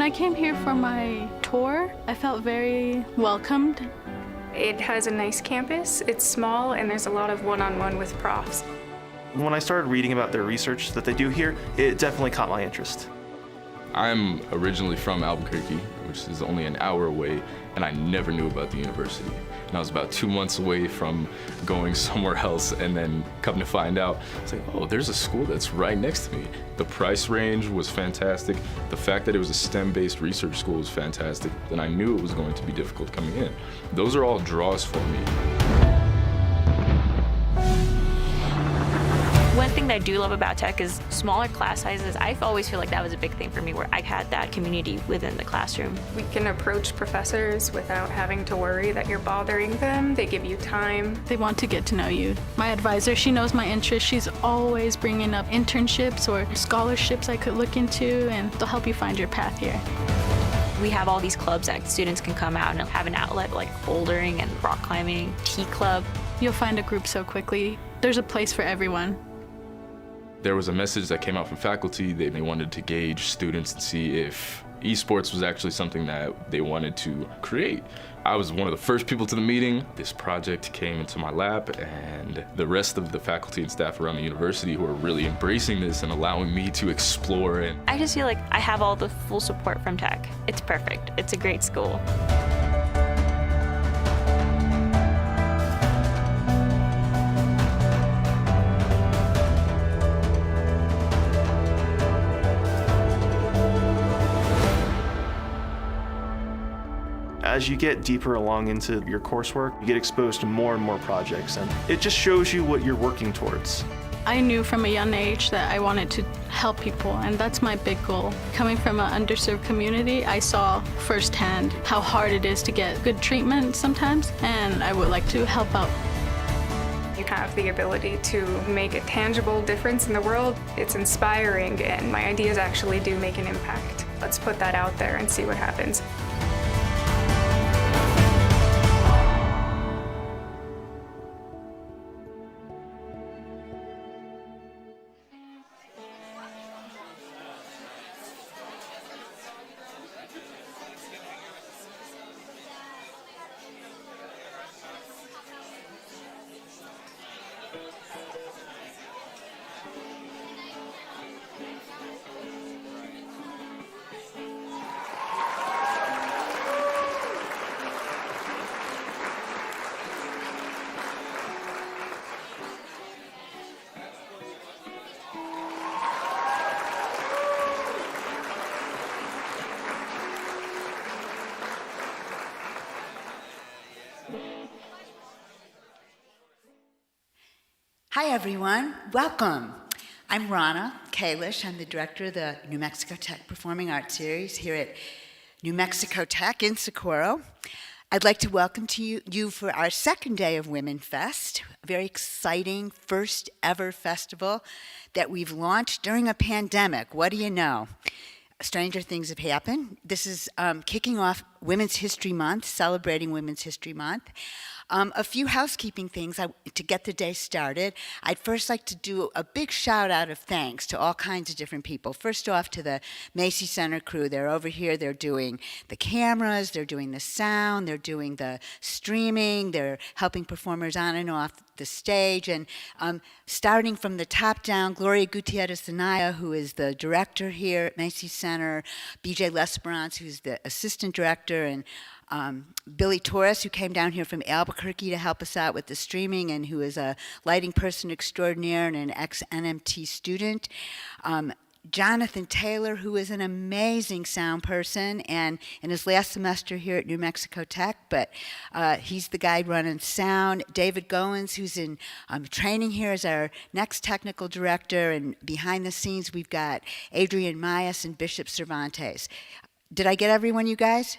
When I came here for my tour, I felt very welcomed. It has a nice campus, it's small, and there's a lot of one-on-one with profs. When I started reading about their research that they do here, it definitely caught my interest. I'm originally from Albuquerque, which is only an hour away, and I never knew about the university. And I was about 2 months away from going somewhere else, and then come to find out, it's like, oh, there's a school that's right next to me. The price range was fantastic. The fact that it was a STEM-based research school was fantastic, and I knew it was going to be difficult coming in. Those are all draws for me. One thing that I do love about tech is smaller class sizes. I always feel like that was a big thing for me, where I had that community within the classroom. We can approach professors without having to worry that you're bothering them. They give you time. They want to get to know you. My advisor, she knows my interests. She's always bringing up internships or scholarships I could look into, and they'll help you find your path here. We have all these clubs that students can come out and have an outlet, like bouldering and rock climbing, tea club. You'll find a group so quickly. There's a place for everyone. There was a message that came out from faculty. They wanted to gauge students and see if esports was actually something that they wanted to create. I was one of the first people to the meeting. This project came into my lap, and the rest of the faculty and staff around the university who are really embracing this and allowing me to explore it. I just feel like I have all the full support from tech. It's perfect. It's a great school. As you get deeper along into your coursework, you get exposed to more and more projects, and it just shows you what you're working towards. I knew from a young age that I wanted to help people, and that's my big goal. Coming from an underserved community, I saw firsthand how hard it is to get good treatment sometimes, and I would like to help out. You have the ability to make a tangible difference in the world. It's inspiring, and my ideas actually do make an impact. Let's put that out there and see what happens. Hi everyone, welcome. I'm Ronna, Kalish. I'm the director of the New Mexico Tech Performing Arts Series here at New Mexico Tech in Socorro. I'd like to welcome you for our second day of WomenFest, a very exciting first ever festival that we've launched during a pandemic. What do you know? Stranger things have happened. This is kicking off Women's History Month, celebrating Women's History Month. A few housekeeping things to get the day started. I'd first like to do a big shout out of thanks to all kinds of different people. First off, to the Macey Center crew. They're over here, they're doing the cameras, they're doing the sound, they're doing the streaming, they're helping performers on and off the stage. And starting from the top down, Gloria Gutierrez-Anaya, who is the director here at Macey Center, BJ Lesperance, who's the assistant director, and Billy Torres, who came down here from Albuquerque to help us out with the streaming and who is a lighting person extraordinaire and an ex-NMT student. Jonathan Taylor, who is an amazing sound person and in his last semester here at New Mexico Tech, but he's the guy running sound. David Goins, who's in training here as our next technical director, and behind the scenes we've got Adrian Mayas and Bishop Cervantes. Did I get everyone, you guys?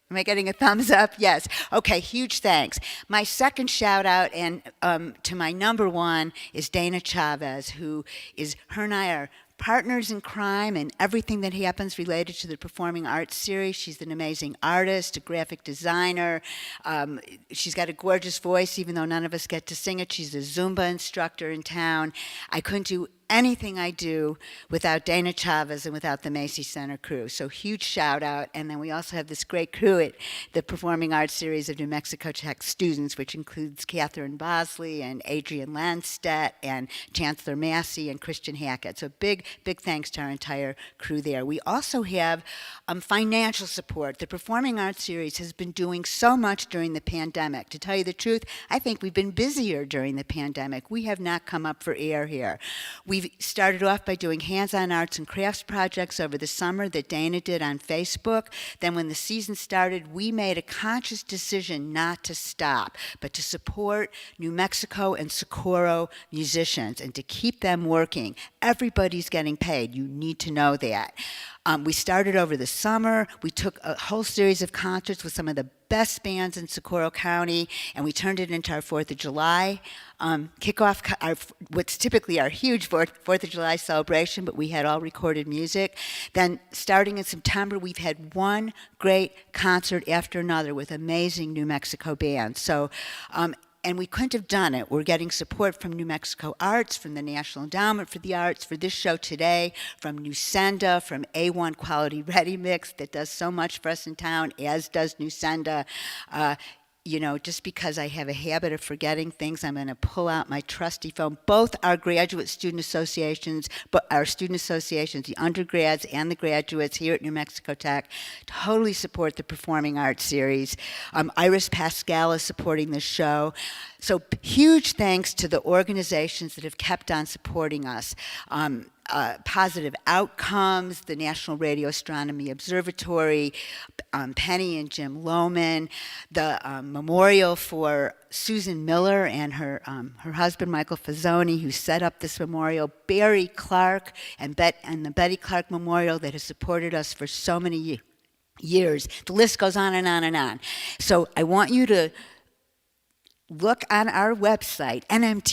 Am I getting a thumbs up? Yes. Okay, huge thanks. My second shout out and to my number one is Dana Chavez, her and I are partners in crime and everything that happens related to the Performing Arts Series. She's an amazing artist, a graphic designer. She's got a gorgeous voice, even though none of us get to sing it. She's a Zumba instructor in town. I couldn't do anything I do without Dana Chavez and without the Macey Center crew. So huge shout out. And then we also have this great crew at the Performing Arts Series of New Mexico Tech students, which includes Catherine Bosley and Adrian Landstedt and Chancellor Massey and Christian Hackett. So big thanks to our entire crew there. We also have financial support. The Performing Arts Series has been doing so much during the pandemic. To tell you the truth, I think we've been busier during the pandemic. We have not come up for air here. We've started off by doing hands-on arts and crafts projects over the summer that Dana did on Facebook. Then when the season started, we made a conscious decision not to stop, but to support New Mexico and Socorro musicians and to keep them working. Everybody's getting paid. You need to know that. We started over the summer. We took a whole series of concerts with some of the best bands in Socorro County, and we turned it into our 4th of July kickoff, what's typically our huge 4th of July celebration, but we had all recorded music. Then starting in September, we've had one great concert after another with amazing New Mexico bands. So, and we couldn't have done it. We're getting support from New Mexico Arts, from the National Endowment for the Arts, for this show today, from Newsenda, from A1 Quality Ready Mix that does so much for us in town, as does Newsenda. You know, just because I have a habit of forgetting things, I'm going to pull out my trusty phone. Both our graduate student associations, but our student associations, the undergrads and the graduates here at New Mexico Tech, totally support the Performing Arts Series. Iris Pascal is supporting this show. So huge thanks to the organizations that have kept on supporting us. Positive Outcomes, the National Radio Astronomy Observatory, Penny and Jim Lohman, the memorial for Susan Miller and her husband Michael Fazzoni, who set up this memorial, Barry Clark and the Betty Clark Memorial that has supported us for so many years. The list goes on and on and on. So I want you to look on our website, nmt.edu/PAS,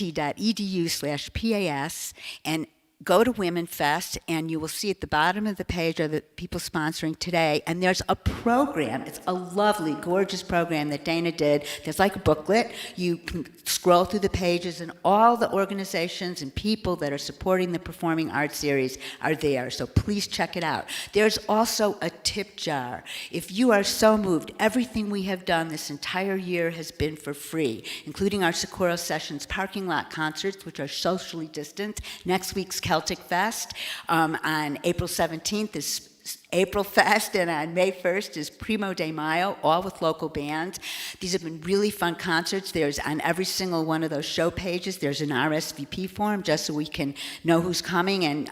and go to WomenFest, and you will see at the bottom of the page are the people sponsoring today, and there's a program. It's a lovely, gorgeous program that Dana did. There's like a booklet. You can scroll through the pages, and all the organizations and people that are supporting the Performing Arts Series are there, so please check it out. There's also a tip jar. If you are so moved, everything we have done this entire year has been for free, including our Socorro Sessions parking lot concerts, which are socially distanced. Next week's Celtic Fest. On April 17th is April Fest, and on May 1st is Primo de Mayo, all with local bands. These have been really fun concerts. There's on every single one of those show pages, there's an RSVP form just so we can know who's coming and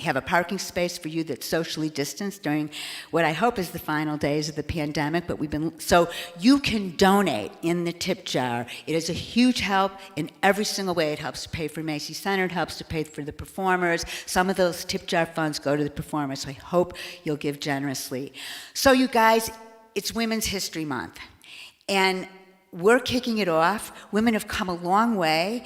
have a parking space for you that's socially distanced during what I hope is the final days of the pandemic. But so you can donate in the tip jar. It is a huge help in every single way. It helps to pay for Macey Center. It helps to pay for the performers. Some of those tip jar funds go to the performers. So I hope you'll give generously. So you guys, it's Women's History Month, and we're kicking it off. Women have come a long way,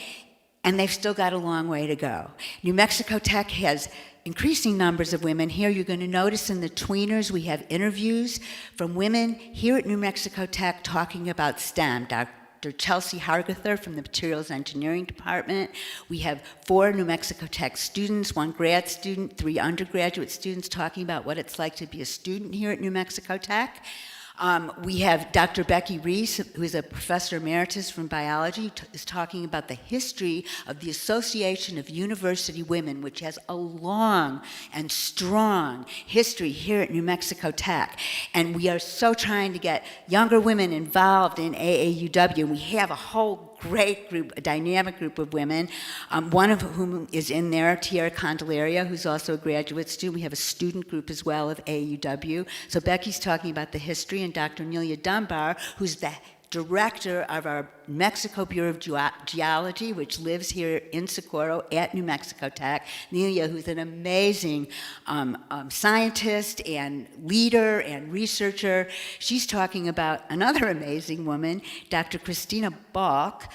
and they've still got a long way to go. New Mexico Tech has increasing numbers of women here. You're going to notice in the tweeners we have interviews from women here at New Mexico Tech talking about STEM. Dr. Chelsea Hargather from the Materials Engineering Department. We have 4 New Mexico Tech students, 1 grad student, 3 undergraduate students talking about what it's like to be a student here at New Mexico Tech. We have Dr. Becky Reese, who is a professor emeritus from biology, is talking about the history of the Association of University Women, which has a long and strong history here at New Mexico Tech. And we are so trying to get younger women involved in AAUW. We have a whole great group, a dynamic group of women, one of whom is in there, Tiara Candelaria, who's also a graduate student. We have a student group as well of AAUW. So Becky's talking about the history, and Dr. Nelia Dunbar, who's the director of our Mexico Bureau of Geology, which lives here in Socorro at New Mexico Tech. Nelia, who's an amazing scientist and leader and researcher. She's talking about another amazing woman, Dr. Christina Balk,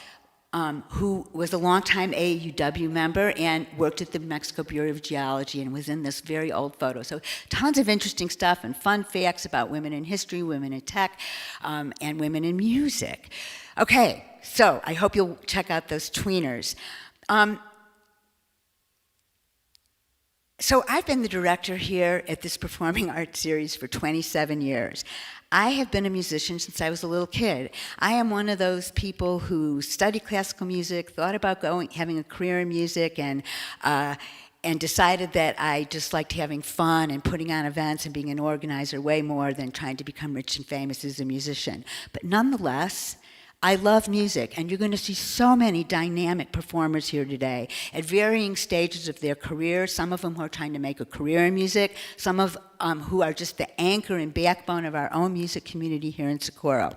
who was a longtime AAUW member and worked at the Mexico Bureau of Geology and was in this very old photo. So tons of interesting stuff and fun facts about women in history, women in tech, and women in music. Okay, so I hope you'll check out those tweeners. So I've been the director here at this Performing Arts Series for 27 years. I have been a musician since I was a little kid. I am one of those people who studied classical music, thought about having a career in music, and decided that I just liked having fun and putting on events and being an organizer way more than trying to become rich and famous as a musician. But nonetheless, I love music, and you're going to see so many dynamic performers here today at varying stages of their career, some of them who are trying to make a career in music, some of who are just the anchor and backbone of our own music community here in Socorro.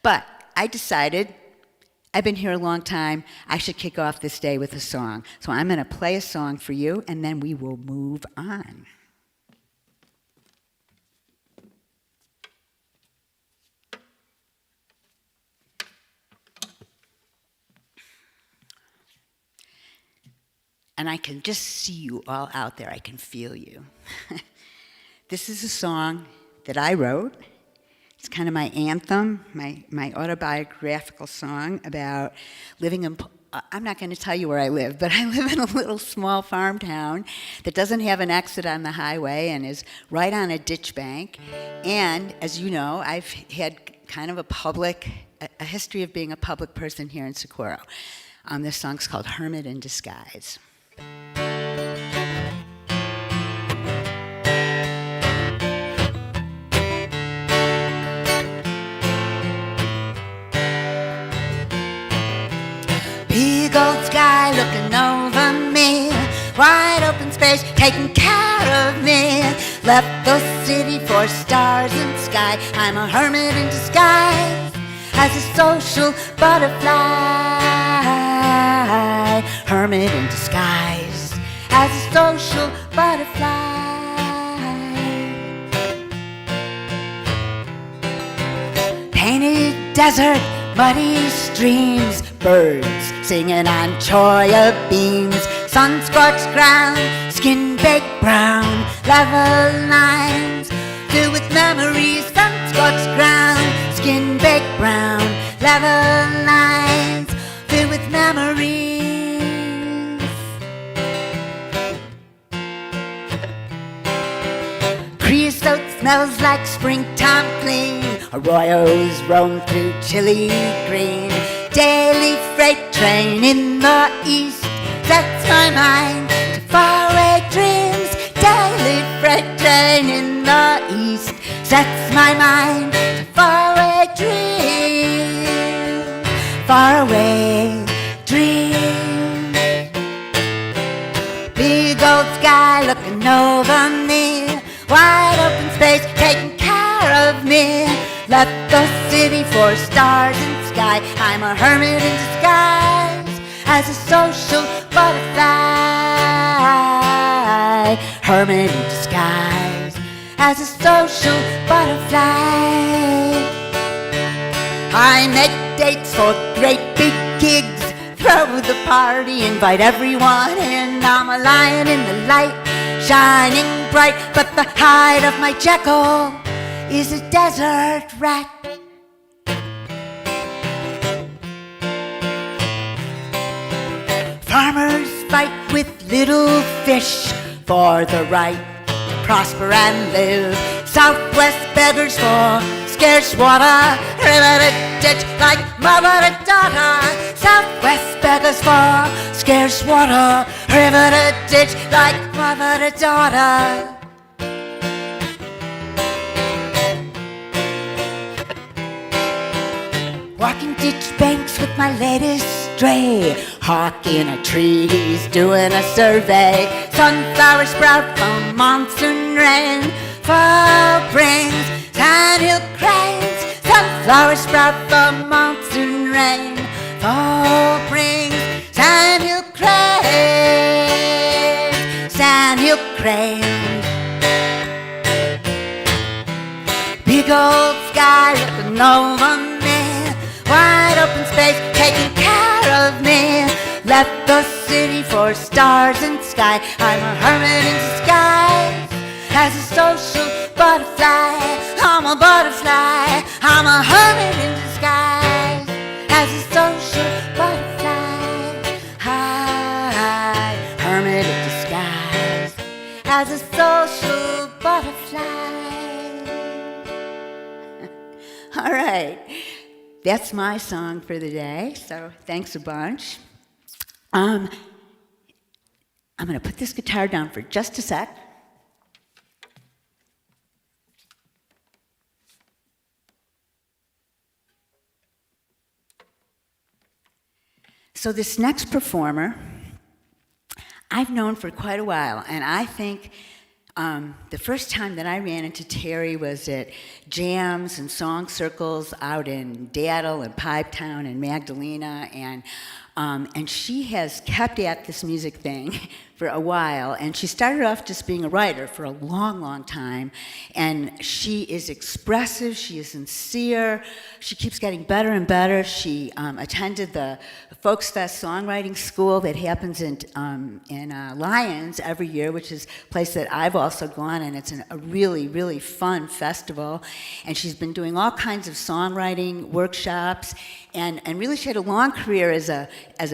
But I decided, I've been here a long time, I should kick off this day with a song. So I'm going to play a song for you, and then we will move on. And I can just see you all out there. I can feel you. This is a song that I wrote. It's kind of my anthem, my autobiographical song about living in, I'm not going to tell you where I live, but I live in a little small farm town that doesn't have an exit on the highway and is right on a ditch bank. And as you know, I've had kind of a history of being a public person here in Socorro. This song's called Hermit in Disguise. Big old sky looking over me, wide open space taking care of me. Left the city for stars and sky. I'm a hermit in disguise as a social butterfly. Hermit in disguise as a social butterfly. Painted desert, muddy streams, birds singing on choya beams, sun-scorched ground, skin-baked brown, level lines filled with memories. Sun-scorched ground, skin-baked brown, level lines filled with memories. Creosote smells like springtime clean. Arroyos roam through chilly green. Daily freight train in the east sets my mind to faraway dreams. Daily freight train in the east sets my mind to faraway dreams. Faraway dreams. Big old sky looking over me, wide open space taking care of me. Left the city for stars and sky. I'm a hermit in disguise as a social butterfly. Hermit in disguise as a social butterfly. I make dates for great big gigs, throw the party, invite everyone in. I'm a lion in the light, shining bright, but the hide of my Jekyll is a desert rat. Farmers fight with little fish for the right to prosper and live. Southwest beggars for scarce water, river to ditch like mother to daughter. Southwest beggars for scarce water, river to ditch like mother to daughter. Walking ditch banks with my latest stray. Hawk in a tree, he's doing a survey. Sunflower sprout from monsoon rain. Fall brings sandhill cranes. Sunflower sprout from monsoon rain. Fall brings sandhill cranes. Sandhill cranes. Big old sky looking over me, wide open space taking care of me. Left the city for stars and sky. I'm a hermit in disguise as a social butterfly. I'm a butterfly. I'm a hermit in disguise as a social butterfly. Hi, hermit in disguise as a social butterfly. All right, that's my song for the day, so thanks a bunch. I'm going to put this guitar down for just a sec. So this next performer, I've known for quite a while, and I think the first time that I ran into Terri was at jams and song circles out in Daddle and Pipetown and Magdalena, and she has kept at this music thing for a while, and she started off just being a writer for a long, long time, and she is expressive, she is sincere, she keeps getting better and better. She attended the Folks Fest songwriting school that happens in Lyons every year, which is a place that I've also gone, and it's a really, really fun festival. And she's been doing all kinds of songwriting workshops, and really she had a long career as a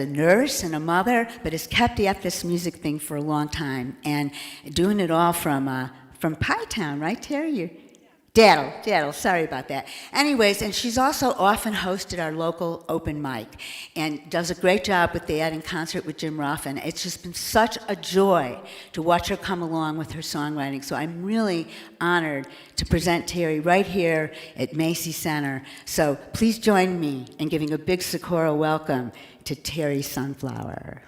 nurse and a mother, but has kept at this music thing for a long time, and doing it all from Pie-Town, right, Terri? Daddle, sorry about that. Anyways, and she's also often hosted our local open mic and does a great job with that in concert with Jim Ruffin. It's just been such a joy to watch her come along with her songwriting. So I'm really honored to present Terri right here at Macey Center. So please join me in giving a big Socorro welcome to Terri Sunflower.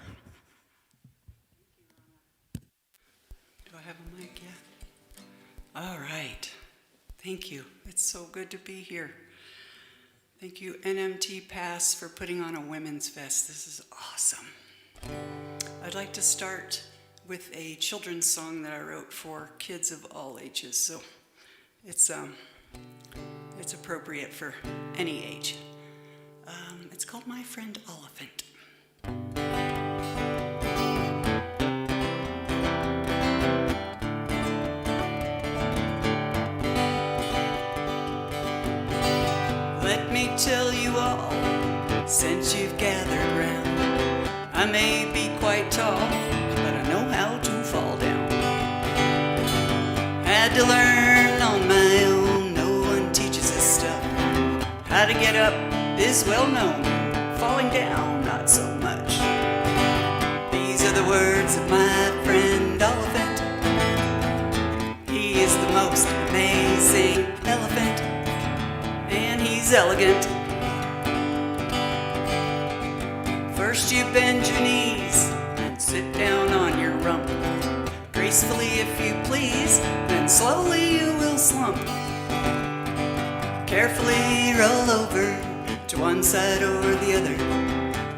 Do I have a mic yet? All right. Thank you. It's so good to be here. Thank you, NMT PAS, for putting on a Women's Fest. This is awesome. I'd like to start with a children's song that I wrote for kids of all ages, so it's appropriate for any age. It's called My Friend Elephant. Let me tell you all, since you've gathered round, I may be quite tall, but I know how to fall down. Had to learn on my own, no one teaches this stuff. How to get up is well known, falling down not so much. These are the words of my friend Elephant. He is the most amazing elephant, and he's elegant. First you bend your knees and sit down on your rump. Gracefully if you please, then slowly you will slump. Carefully roll over to one side or the other.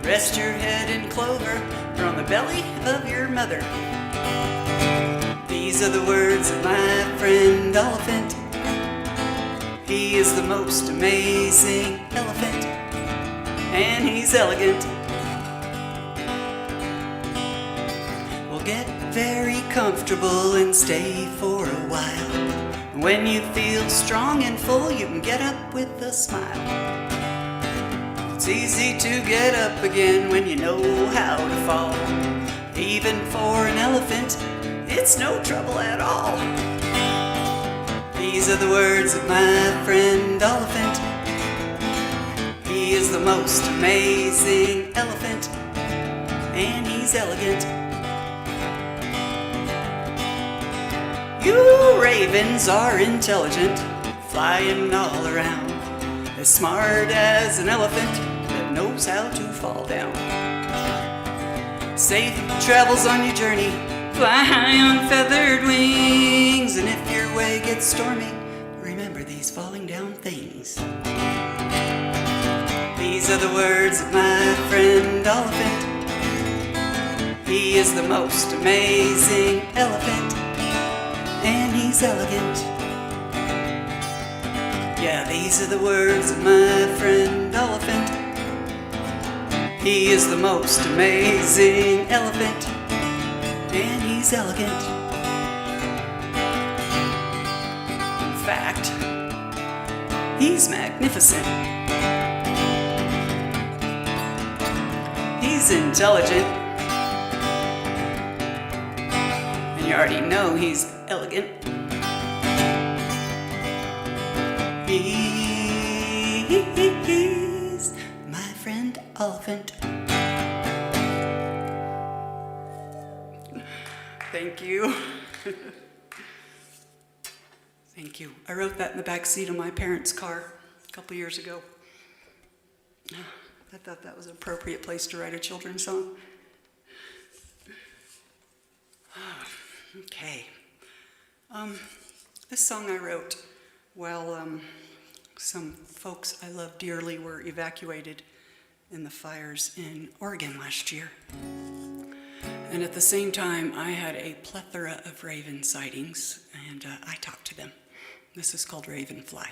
Rest your head in clover or on the belly of your mother. These are the words of my friend Elephant. He is the most amazing elephant, and he's elegant. We'll get very comfortable and stay for a while. When you feel strong and full, you can get up with a smile. It's easy to get up again when you know how to fall. Even for an elephant, it's no trouble at all. These are the words of my friend Elephant. He is the most amazing elephant, and he's elegant. You ravens are intelligent, flying all around, as smart as an elephant that knows how to fall down. Safe travels on your journey, fly high on feathered wings, and if your way gets stormy, remember these falling down things. These are the words of my friend Elephant. He is the most amazing elephant, and he's elegant. Yeah, these are the words of my friend Elephant. He is the most amazing elephant, and he's elegant. In fact, he's magnificent. He's intelligent, and you're already know he's elegant. He's my friend elephant. Thank you. Thank you. I wrote that in the back seat of my parents' car a couple years ago. I thought that was an appropriate place to write a children's song. Okay. This song I wrote while some folks I love dearly were evacuated in the fires in Oregon last year. And at the same time, I had a plethora of raven sightings, and I talked to them. This is called Raven Fly.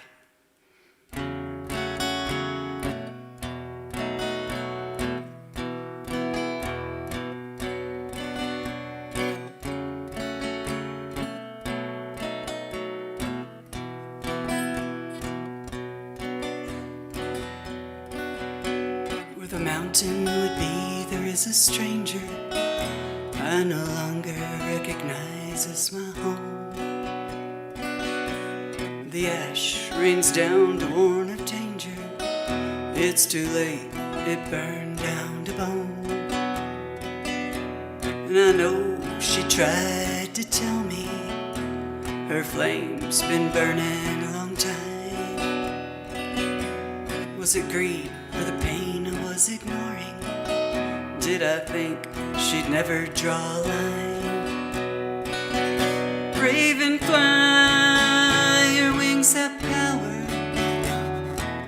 Where the mountain would be, there is a stranger I no longer recognize as my home. The ash rains down to warn of danger. It's too late, it burned down to bone. And I know she tried to tell me her flame's been burning a long time. Was it greed or the pain I was ignoring? Did I think she'd never draw a line? Raven fly, your wings have power,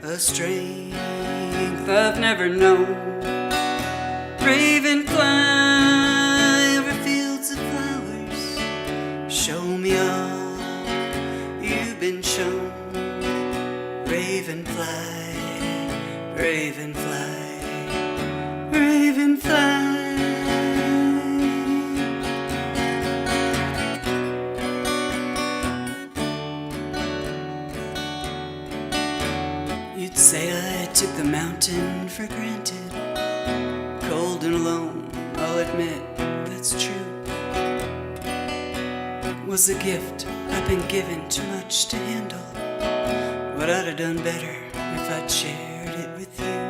a strength I've never known. Raven fly over fields of flowers, show me all you've been shown. Raven fly, raven fly, raven fly. You'd say I took the mountain for granted, cold and alone, I'll admit that's true. Was a gift I've been given too much to handle, but I'd have done better if I'd shared it with you.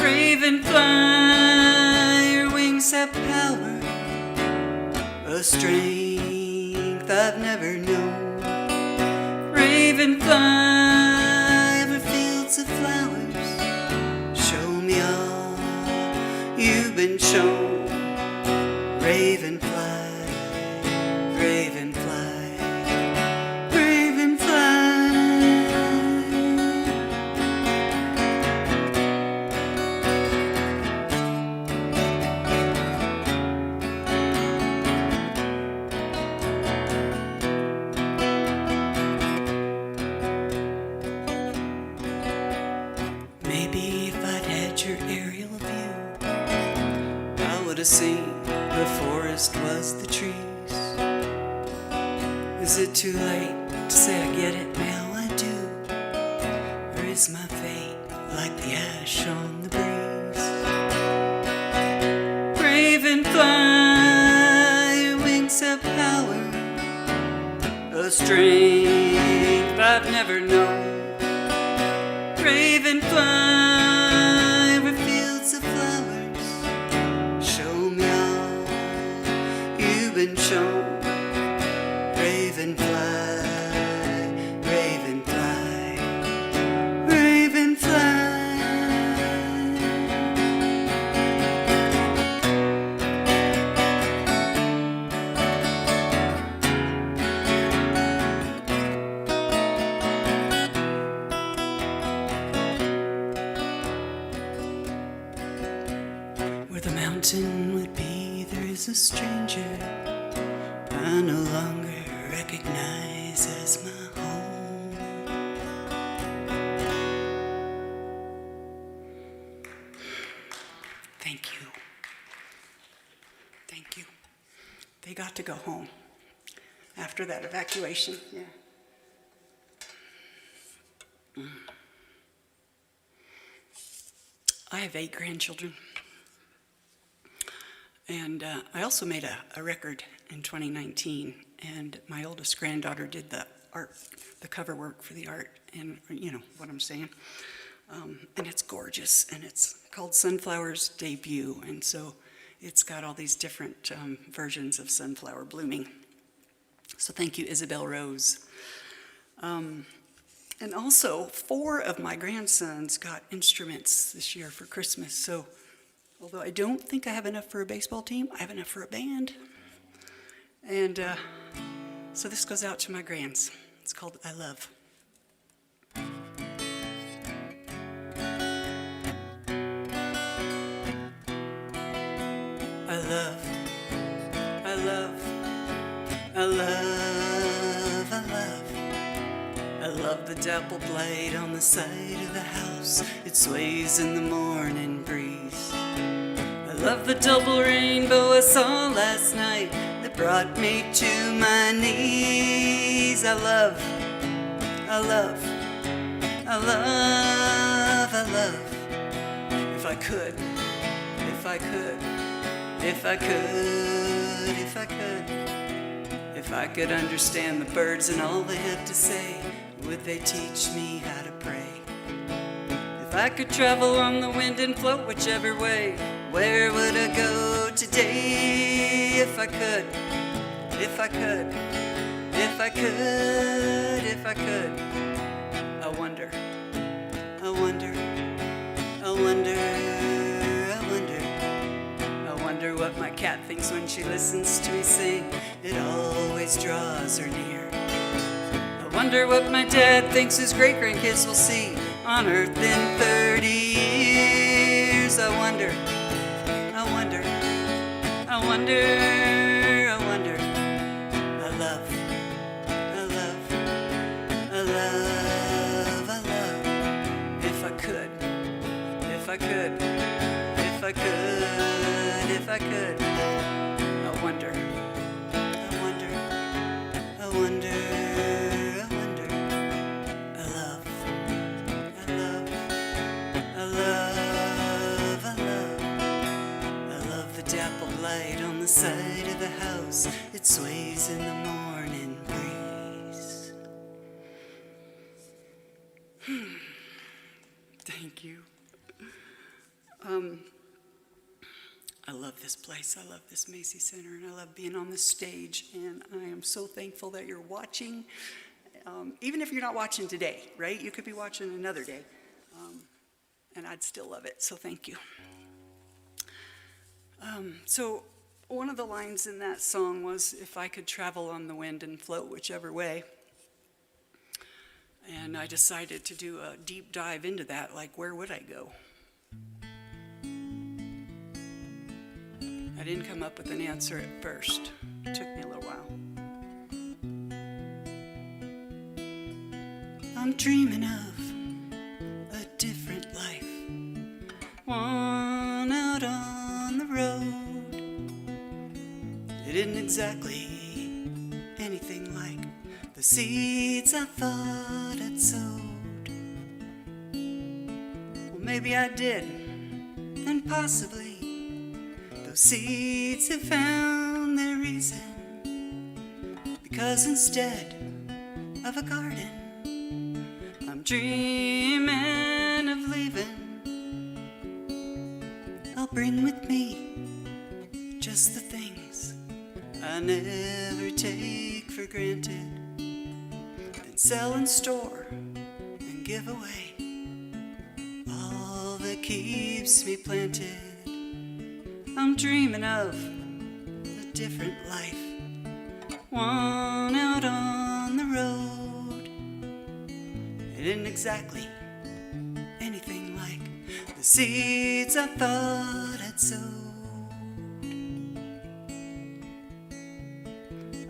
Raven fly, your wings have power, a strength I've never known. Raven fly over fields of flowers, show me all you've been shown. Raven fly, raven fly, raven fly. Maybe if I'd had your aerial view, I would have seen the forest was the trees. Is it too late to say I get it now? I do. Or is my fate like the ash on the breeze? Raven fly, your wings have power, a strength I've never known. Raven fly over fields of flowers, show me all you've been shown. Raven fly, raven fly, raven fly. Where the mountain would be, there is a stranger I no longer recognize as my home. Thank you. Thank you. They got to go home after that evacuation. Yeah. I have 8 grandchildren. And I also made a record in 2019, and my oldest granddaughter did the art, the cover work for the art, and you know what I'm saying. And it's gorgeous, and it's called Sunflower's Debut, and so it's got all these different versions of sunflower blooming. So thank you, Isabel Rose. And also, 4 of my grandsons got instruments this year for Christmas, so although I don't think I have enough for a baseball team, I have enough for a band. And so this goes out to my grands. It's called I Love. I love, I love, I love, I love. I love the dappled light on the side of the house. It sways in the morning breeze. I love the double rainbow I saw last night that brought me to my knees. I love, I love, I love, I love. If I could, if I could, if I could, if I could, if I could understand the birds and all they have to say, would they teach me how to pray? If I could travel on the wind and float whichever way, where would I go today? If I could, if I could, if I could, if I could. I wonder, I wonder, I wonder, I wonder. I wonder what my cat thinks when she listens to me sing. It always draws her near. I wonder what my dad thinks his great-grandkids will see on Earth in 30 years. I wonder, I wonder, I wonder, I wonder. I love, I love, I love, I love. If I could, if I could, if I could, if I could. I wonder, I wonder, I wonder. On the side of the house, it sways in the morning breeze. Thank you. I love this place. I love this Macey Center, and I love being on this stage, and I am so thankful that you're watching. Even if you're not watching today, right? You could be watching another day, and I'd still love it, so thank you. So one of the lines in that song was, if I could travel on the wind and float whichever way. And I decided to do a deep dive into that, like where would I go? I didn't come up with an answer at first. It took me a little while. I'm dreaming of a different life, one out on the road. It isn't exactly anything like the seeds I thought I'd sowed. Well, maybe I did, and possibly those seeds have found their reason, because instead of a garden, I'm dreaming of leaving. I'll bring with me just the things I never take for granted, then sell and store and give away all that keeps me planted. I'm dreaming of a different life, one out on the road. It isn't exactly anything like the seeds I thought I'd sowed.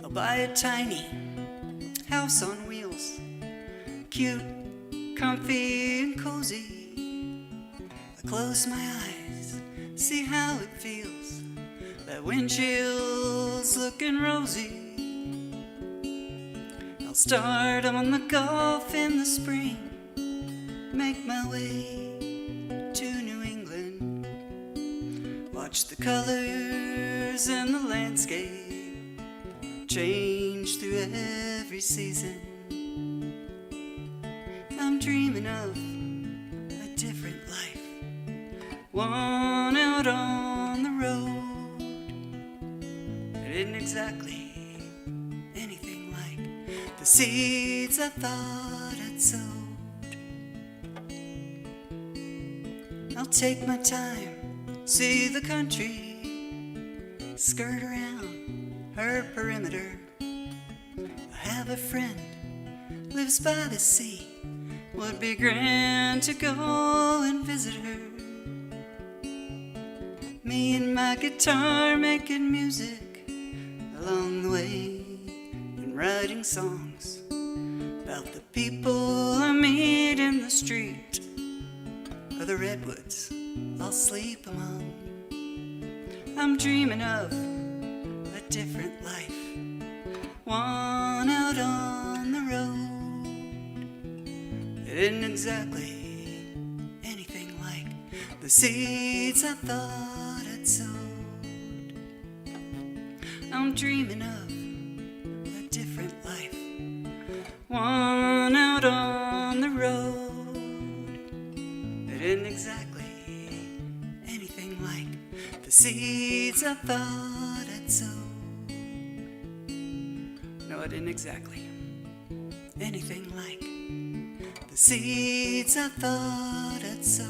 I'll buy a tiny house on wheels, cute, comfy, and cozy. I close my eyes, see how it feels. That windshield's looking rosy. I'll start on the Gulf in the spring, make my way to New England, watch Watch the colors in the landscape change through every season. I'm dreaming of a different life, one out on the road. It isn't exactly anything like the seeds I thought I'd sowed. I'll take my time, see the country, skirt around her perimeter. I have a friend, lives by the sea, would be grand to go and visit her. Me and my guitar making music along the way, and writing songs about the people I meet in the street, or the redwoods I'll sleep among. I'm dreaming of a different life, one out on the road. It isn't exactly anything like the seeds I thought I'd sowed. I'm dreaming of a different life, one out on the road. It isn't exactly anything like the seeds I thought I'd sowed. No, it isn't exactly anything like the seeds I thought I'd sowed.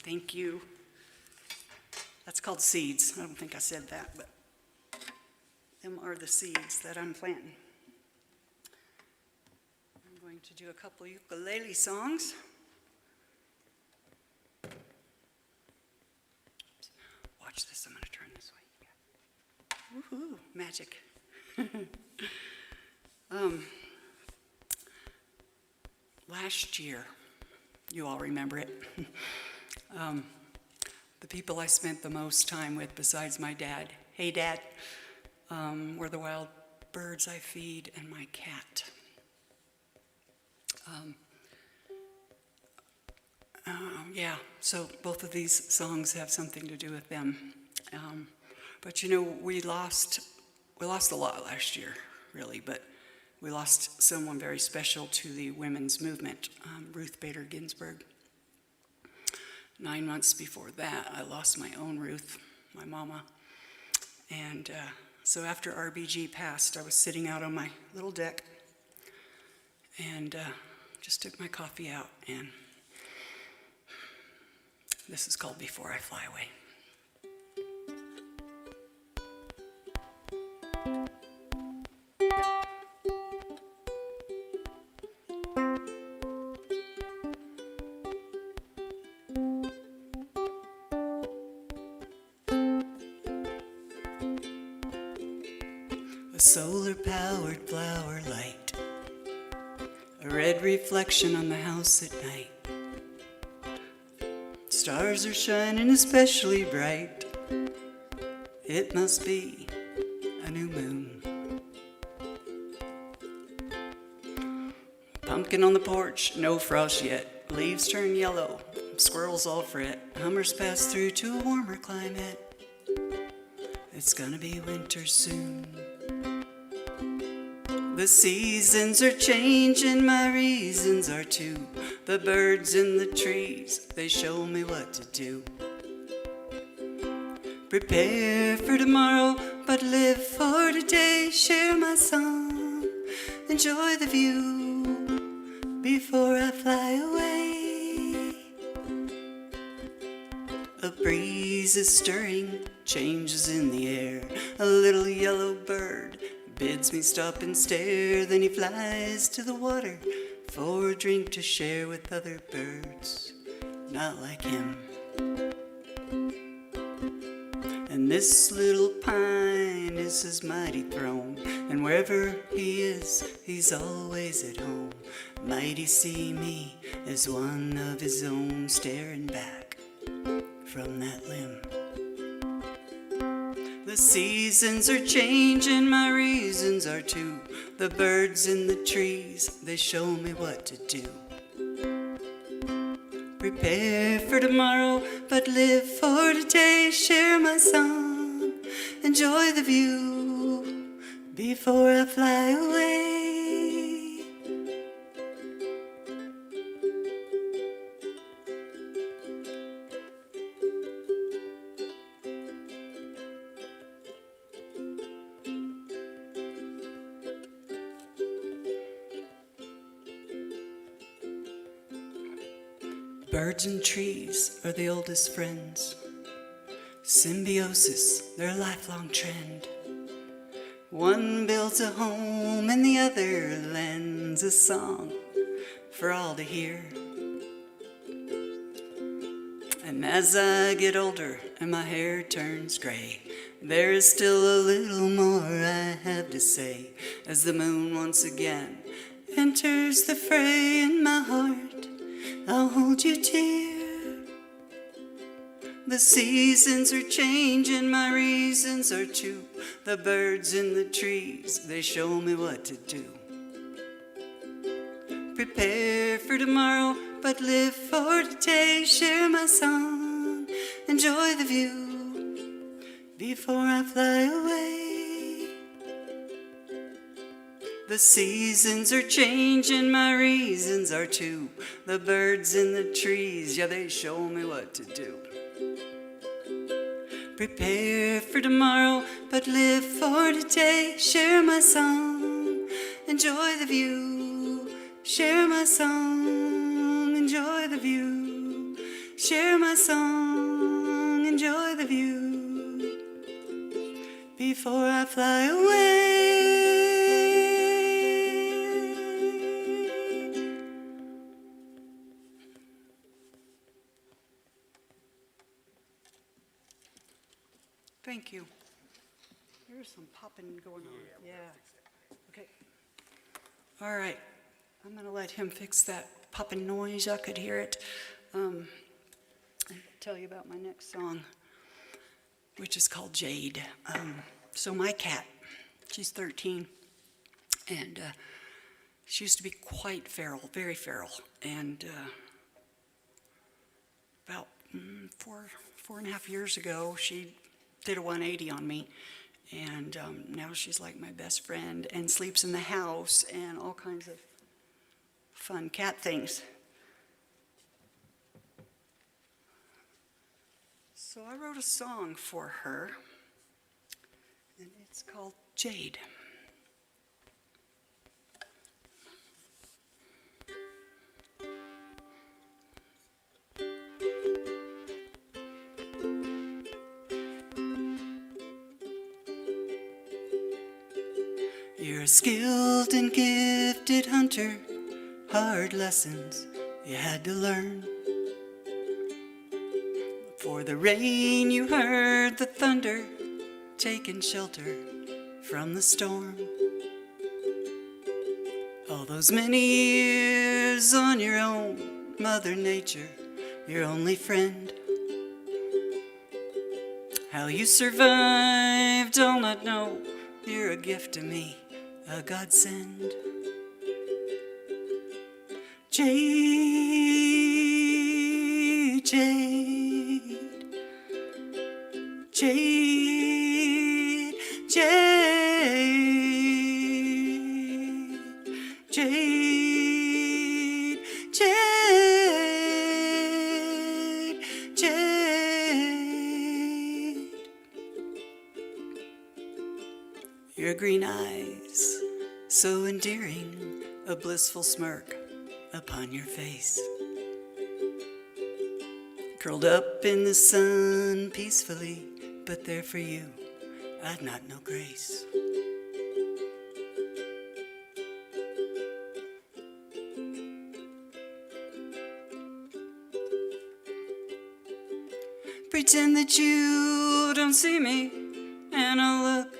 Thank you. That's called seeds. I don't think I said that, but them are the seeds that I'm planting. I'm going to do a couple ukulele songs. Watch this, I'm going to turn this way. Woohoo, magic. Last year, you all remember it, the people I spent the most time with besides my dad, hey Dad, were the wild birds I feed and my cat. Yeah, so both of these songs have something to do with them. But you know, we lost a lot last year, really, but we lost someone very special to the women's movement, Ruth Bader Ginsburg. 9 months before that, I lost my own Ruth, my mama. And so after RBG passed, I was sitting out on my little deck and just took my coffee out, and this is called Before I Fly Away. A solar-powered flower light, a red reflection on the house at night. Stars are shining especially bright. It must be a new moon. Pumpkin on the porch, no frost yet. Leaves turn yellow, squirrels all fret. Hummers pass through to a warmer climate. It's gonna be winter soon. The seasons are changing, my reasons are too. The birds in the trees, they show me what to do. Prepare for tomorrow, but live for today. Share my song, enjoy the view before I fly away. A breeze is stirring, changes in the air. A little yellow bird bids me stop and stare. Then he flies to the water for a drink to share with other birds not like him. And this little pine is his mighty throne, and wherever he is, he's always at home. Might he see me as one of his own, staring back from that limb. The seasons are changing, my reasons are too. The birds in the trees, they show me what to do. Prepare for tomorrow, but live for today. Share my song, enjoy the view before I fly away. Birds and trees are the oldest friends. Symbiosis, their lifelong trend. One builds a home and the other lends a song for all to hear. And as I get older and my hair turns gray, there is still a little more I have to say as the moon once again enters the fray. In my heart I'll hold you dear. The seasons are changing, my reasons are too. The birds in the trees, they show me what to do. Prepare for tomorrow, but live for today. Share my song, enjoy the view before I fly away. The seasons are changing, my reasons are too. The birds in the trees, yeah, they show me what to do. Prepare for tomorrow, but live for today. Share my song, enjoy the view. Share my song, enjoy the view. Share my song, enjoy the view before I fly away. Thank you. There's some popping going on. Yeah. Okay. All right. I'm going to let him fix that popping noise. I could hear it. I'll tell you about my next song, which is called Jade. So my cat, she's 13, and she used to be quite feral, very feral. And about 4.5 years ago, she did a 180 on me, and now she's like my best friend and sleeps in the house and all kinds of fun cat things. So I wrote a song for her, and it's called Jade. You're a skilled and gifted hunter, hard lessons you had to learn. For the rain you heard the thunder, taking shelter from the storm. All those many years on your own, Mother Nature, your only friend. How you survived, I'll not know. You're a gift to me, a godsend. Jade, jade, jade, jade, jade, jade, jade. Your green eyes, so endearing, a blissful smirk upon your face. Curled up in the sun peacefully, but there for you, I'd not know grace. Pretend that you don't see me, and I'll look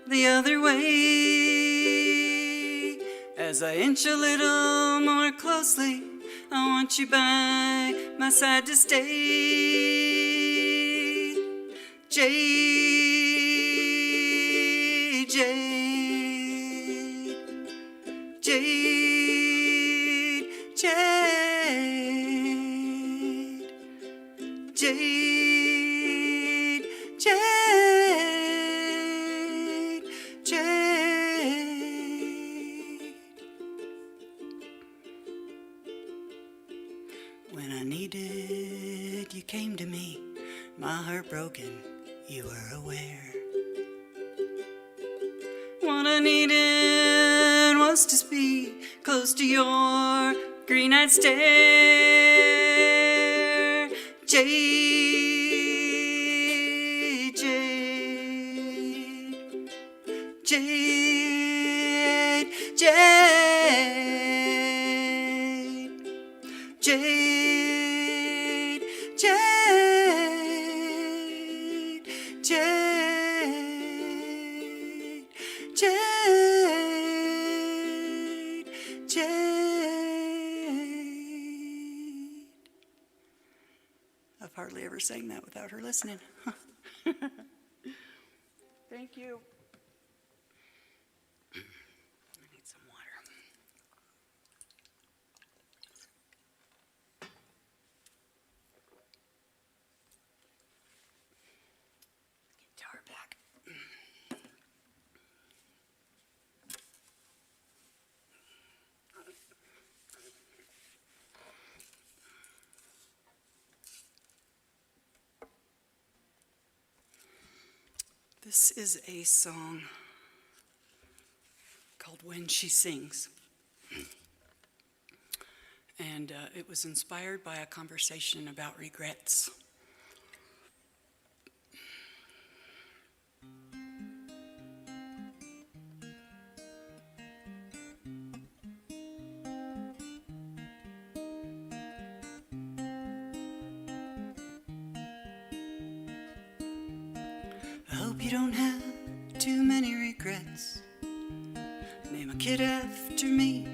the other way. As I inch a little more closely, I want you by my side to stay. Jade, jade, jade, jade, Jade, Jade, Jade. When I needed, you came to me. My heart broken, you were aware. What I needed was to be close to your green-eyed stare. Jade, Jade, Jade, Jade, Jade, Jade, Jade, Jade, Jade. I've hardly ever sang that without her listening. Thank you. I need some water. Guitar back. This is a song called When She Sings. And it was inspired by a conversation about regrets. I hope you don't have too many regrets. Name a kid after me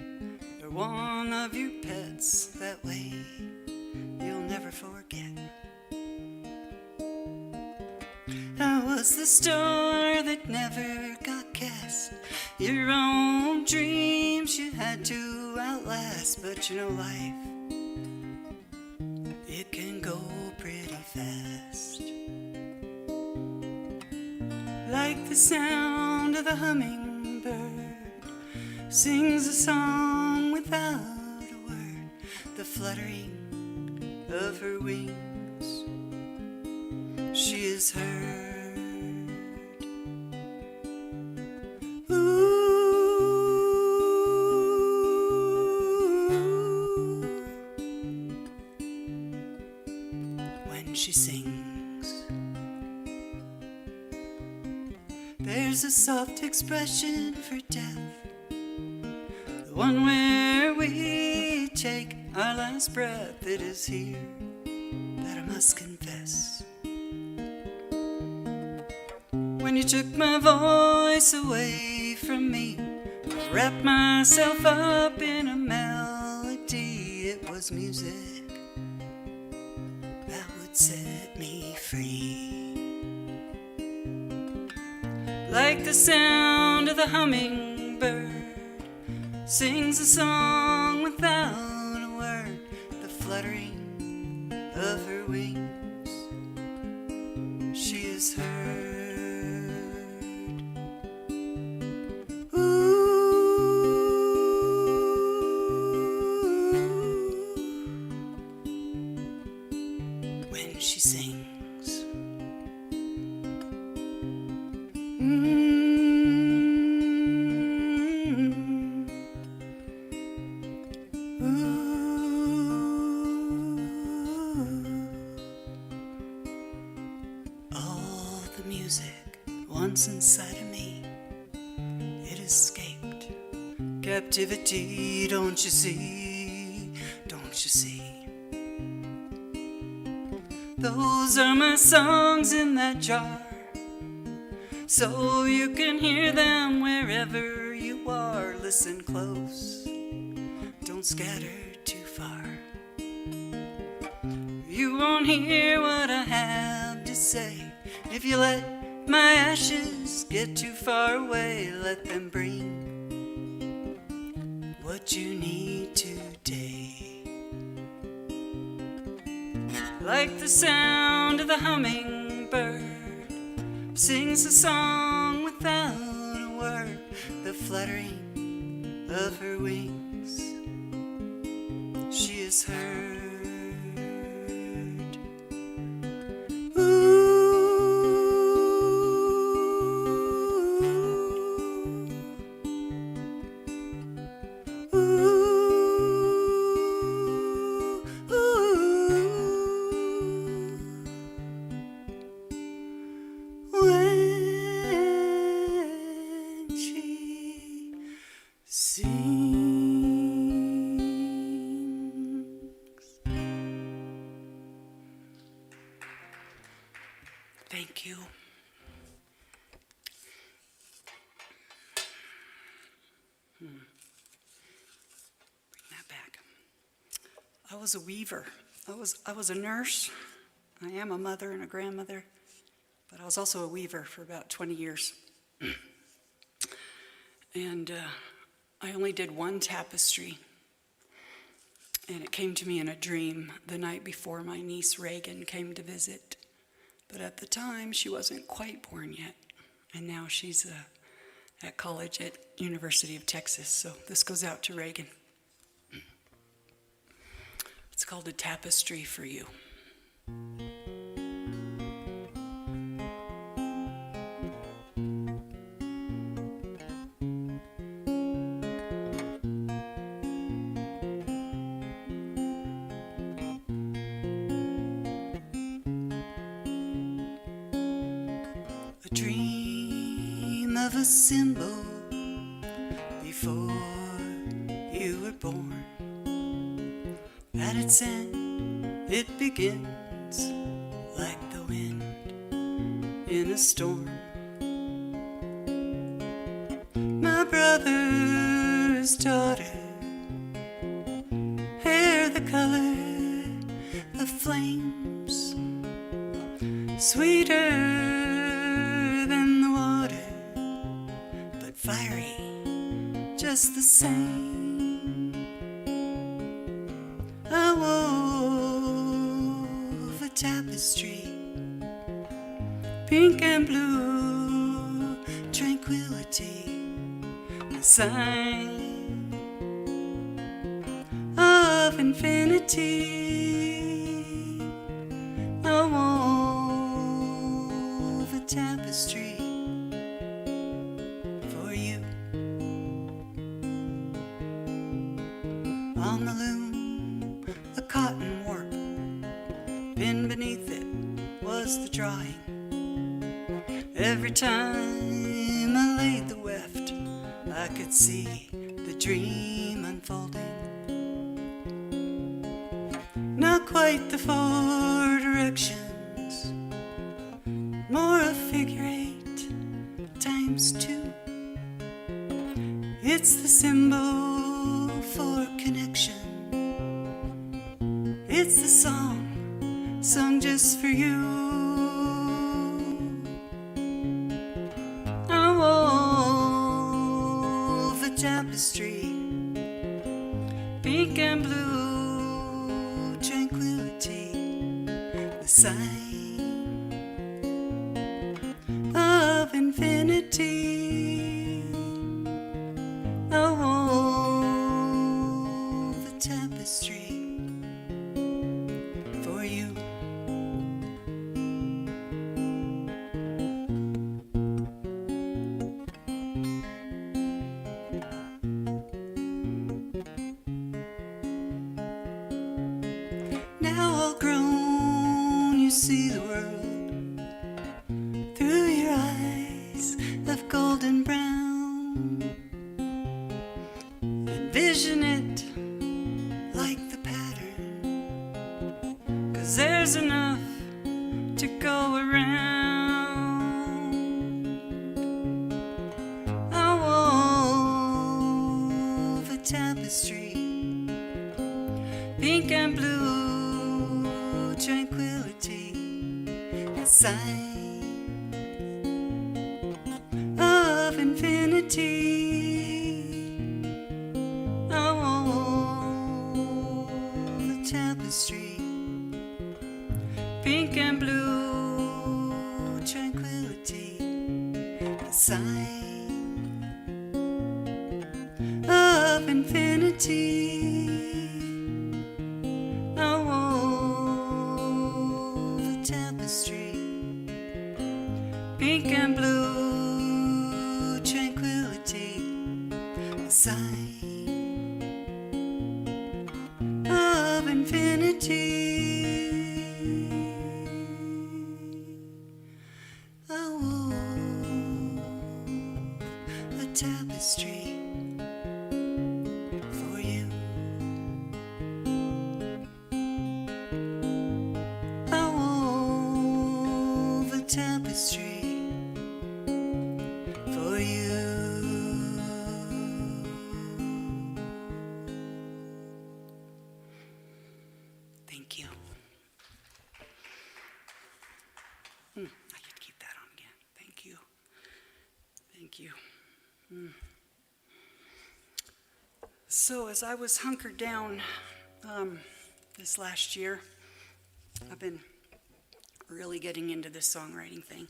or one of your pets. That way you'll never forget. I was the star that never got cast. Your own dreams you had to outlast. But you know life, it can go pretty fast. Like the sound of the hummingbird sings a song without a word. The fluttering of her wings, she is heard. Ooh, when she sings, there's a soft expression for death, the one where we take our last breath. It is here that I must confess. When you took my voice away from me, I wrapped myself up in a melody. It was music that would set me free. Like the sound of the hummingbird sings a song without a word. The fluttering of her wings, she is heard. Ooh, when she sings. All the music once inside of me, it escaped captivity. Don't you see? Don't you see? Those are my songs in that jar, so you can hear them wherever you are. Listen close, don't scatter too far. You won't hear what I have to say if you let my ashes get too far away. Let them bring what you need today. like the sound of the hummingbird sings a song without a word, the fluttering of her wings, she is heard. Thank you. Bring that back. I was a weaver. I was a nurse. I am a mother and a grandmother, but I was also a weaver for about 20 years. And I only did one tapestry, and it came to me in a dream the night before my niece Reagan came to visit. But at the time, she wasn't quite born yet, and now she's at college at University of Texas, so this goes out to Reagan. It's called A Tapestry for You. Dream of a symbol before you were born. At its end, it begins like the wind in a storm. My brother's daughter, hair the color of flames, sweeter fiery, just the same. I wove a tapestry, pink and blue, tranquility, a sign of infinity. I wove a tapestry on the loom, a cotton warp. Pinned beneath it was the drawing. Every time I laid the weft, I could see the dream unfolding. Not quite the 4 directions, more a figure 8 times 2. It's the symbol for connection. It's the song sung just for you. I wove a tapestry, pink and blue, tranquility, the sign of infinity. I wove a tapestry for you. Now all grown, you see the world through your eyes of golden brown. Envision it like the pattern, 'cause there's enough to go around. I wove a tapestry, pink and blue, tranquility, a sign of infinity. I wove a tapestry pink and blue, tranquility, the sign of infinity. I wove a tapestry, pink and blue, tranquility, the sign of infinity. I wove a tapestry for you. I wove a tapestry for you. Thank you. I could keep that on again. Thank you. Thank you. So as I was hunkered down this last year, I've been really getting into this songwriting thing,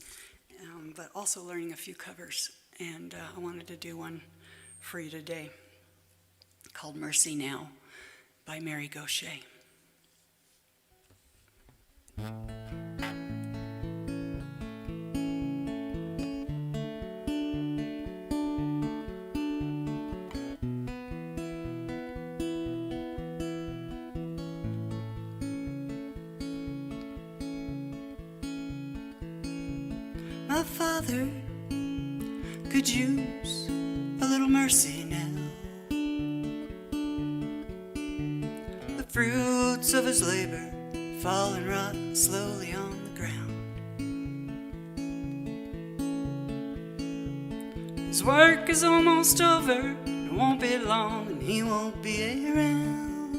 but also learning a few covers. And I wanted to do one for you today called Mercy Now by Mary Gaucher. My father could use a little mercy now. The fruits of his labor fall and rot slowly on the ground. His work is almost over, it won't be long and he won't be around.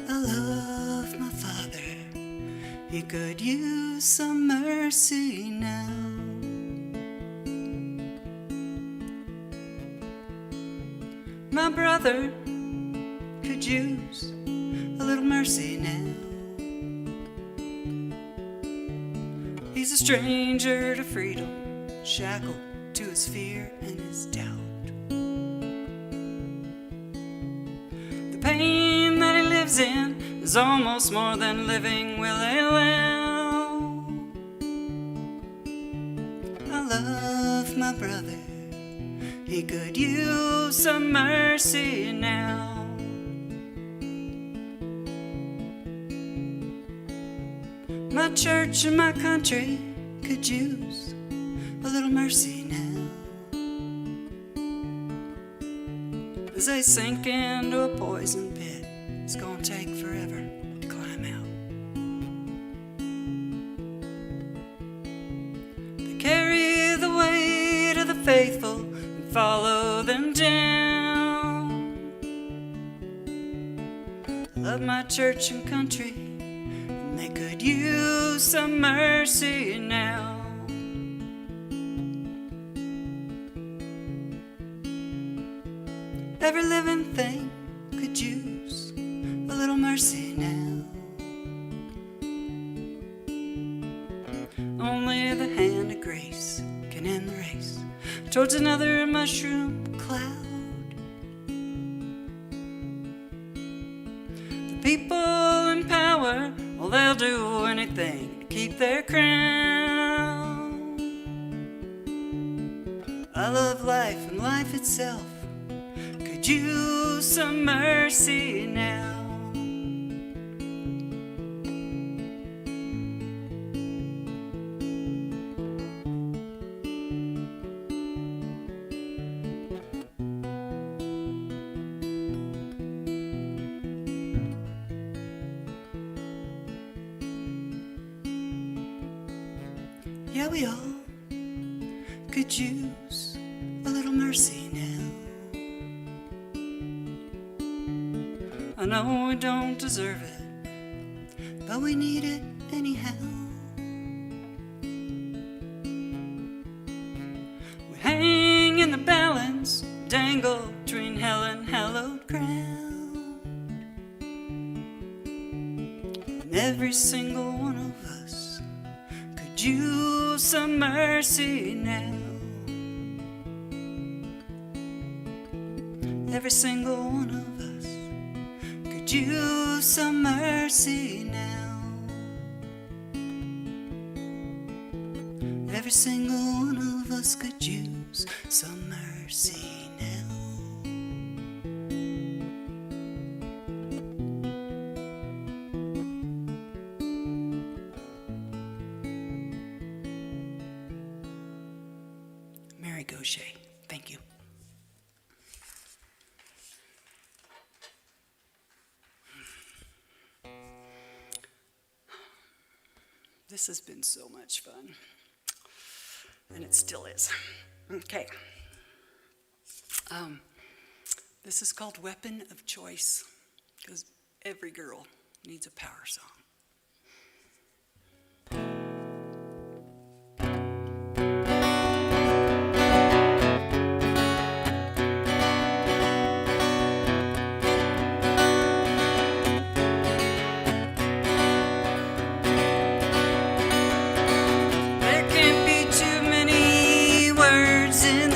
I love my father, he could use some mercy now. My brother could use a little mercy now. He's a stranger to freedom, shackled to his fear and his doubt. The pain that he lives in is almost more than living will allow. I love my brother, he could use some mercy now. My church and my country could use a little mercy now, as they sink into a poison pit. It's gonna take forever to climb out. They carry the weight of the faithful and follow them down. I love my church and country, they could use some mercy now. Every living thing could use a little mercy now. Only the hand of grace can end the race towards another mushroom cloud. The people in power, well, they'll do anything to keep their crown. I love life and life itself could use some mercy now. Yeah, we all could use a little mercy now. I know we don't deserve it, but we need it anyhow. We hang in the balance, dangle between hell and hallowed ground. Every single one of us could use some mercy now. Every single one of us could use some mercy now. Every single one of us could use some mercy now. Mary Gaucher, thank you. This has been so much fun, and it still is. Okay. This is called Weapon of Choice, because every girl needs a power song.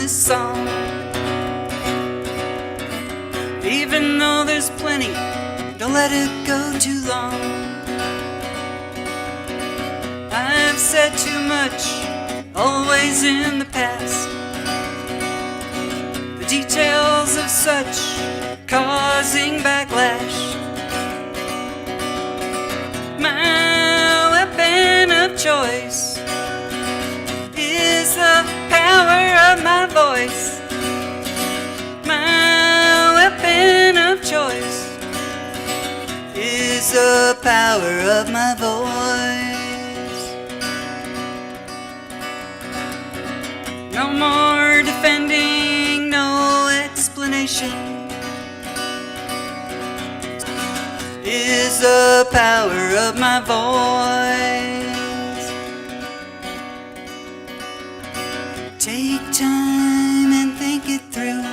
Song. Even though there's plenty, don't let it go too long. I've said too much, always in the past. The details of such causing backlash. My weapon of choice is the power of my voice. My weapon of choice is the power of my voice. No more defending, no explanation. Is the power of my voice. Take time and think it through.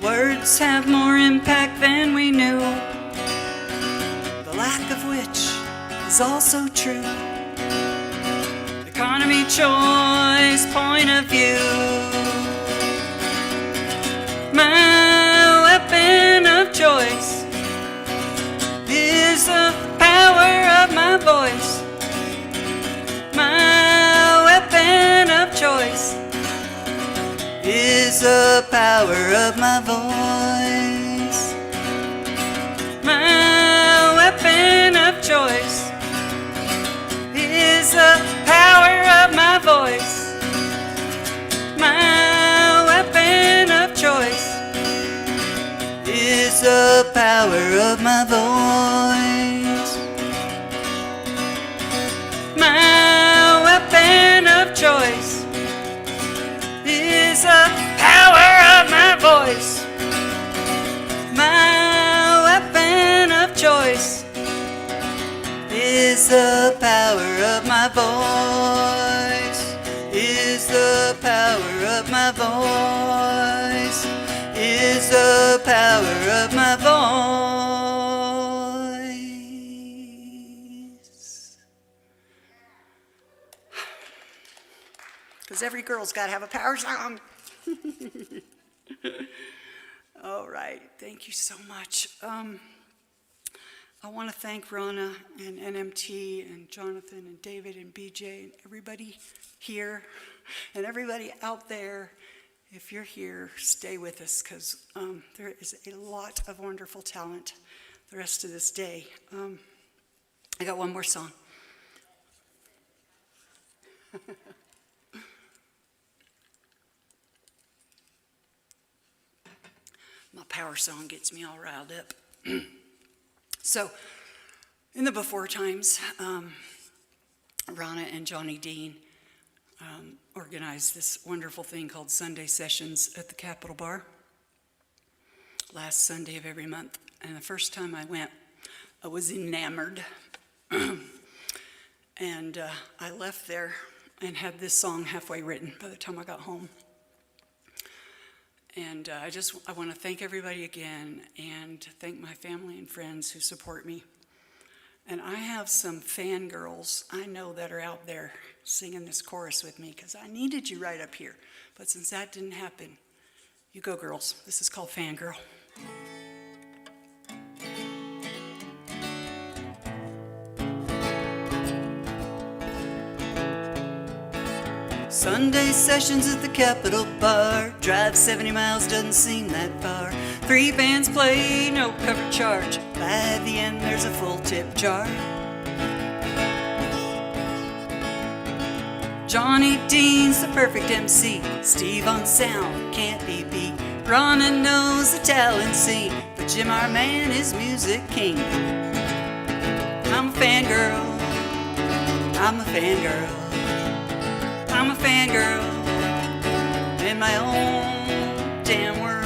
Words have more impact than we knew, the lack of which is also true. Economy, choice, point of view. My weapon of choice is the power of my voice. My weapon of choice is the power of my voice. My weapon of choice is the power of my voice. My weapon of choice is the power of my voice. My weapon of choice is the power of my voice. My weapon of choice is the power of my voice. Is the power of my voice. Is the power of my voice. Because every girl's got to have a power song. All right, thank you so much. I want to thank Ronna and NMT and Jonathan and David and BJ and everybody here and everybody out there. If you're here, stay with us, because there is a lot of wonderful talent the rest of this day. I got one more song. My power song gets me all riled up. So, in the before times, Ronna and Johnny Dean organized this wonderful thing called Sunday Sessions at the Capitol Bar, last Sunday of every month. And the first time I went, I was enamored. And I left there and had this song halfway written by the time I got home. And I want to thank everybody again, and thank my family and friends who support me. And I have some fangirls I know that are out there singing this chorus with me because I needed you right up here. But since that didn't happen, you go, girls. This is called Fangirl. Sunday sessions at the Capitol Bar. Drive 70 miles, doesn't seem that far. 3 bands play, no cover charge. By the end, there's a full tip jar. Johnny Dean's the perfect MC. Steve on sound, can't be beat. Ronna knows the talent scene, but Jim, our man, is music king. I'm a fangirl. I'm a fangirl. I'm a fangirl in my own damn world.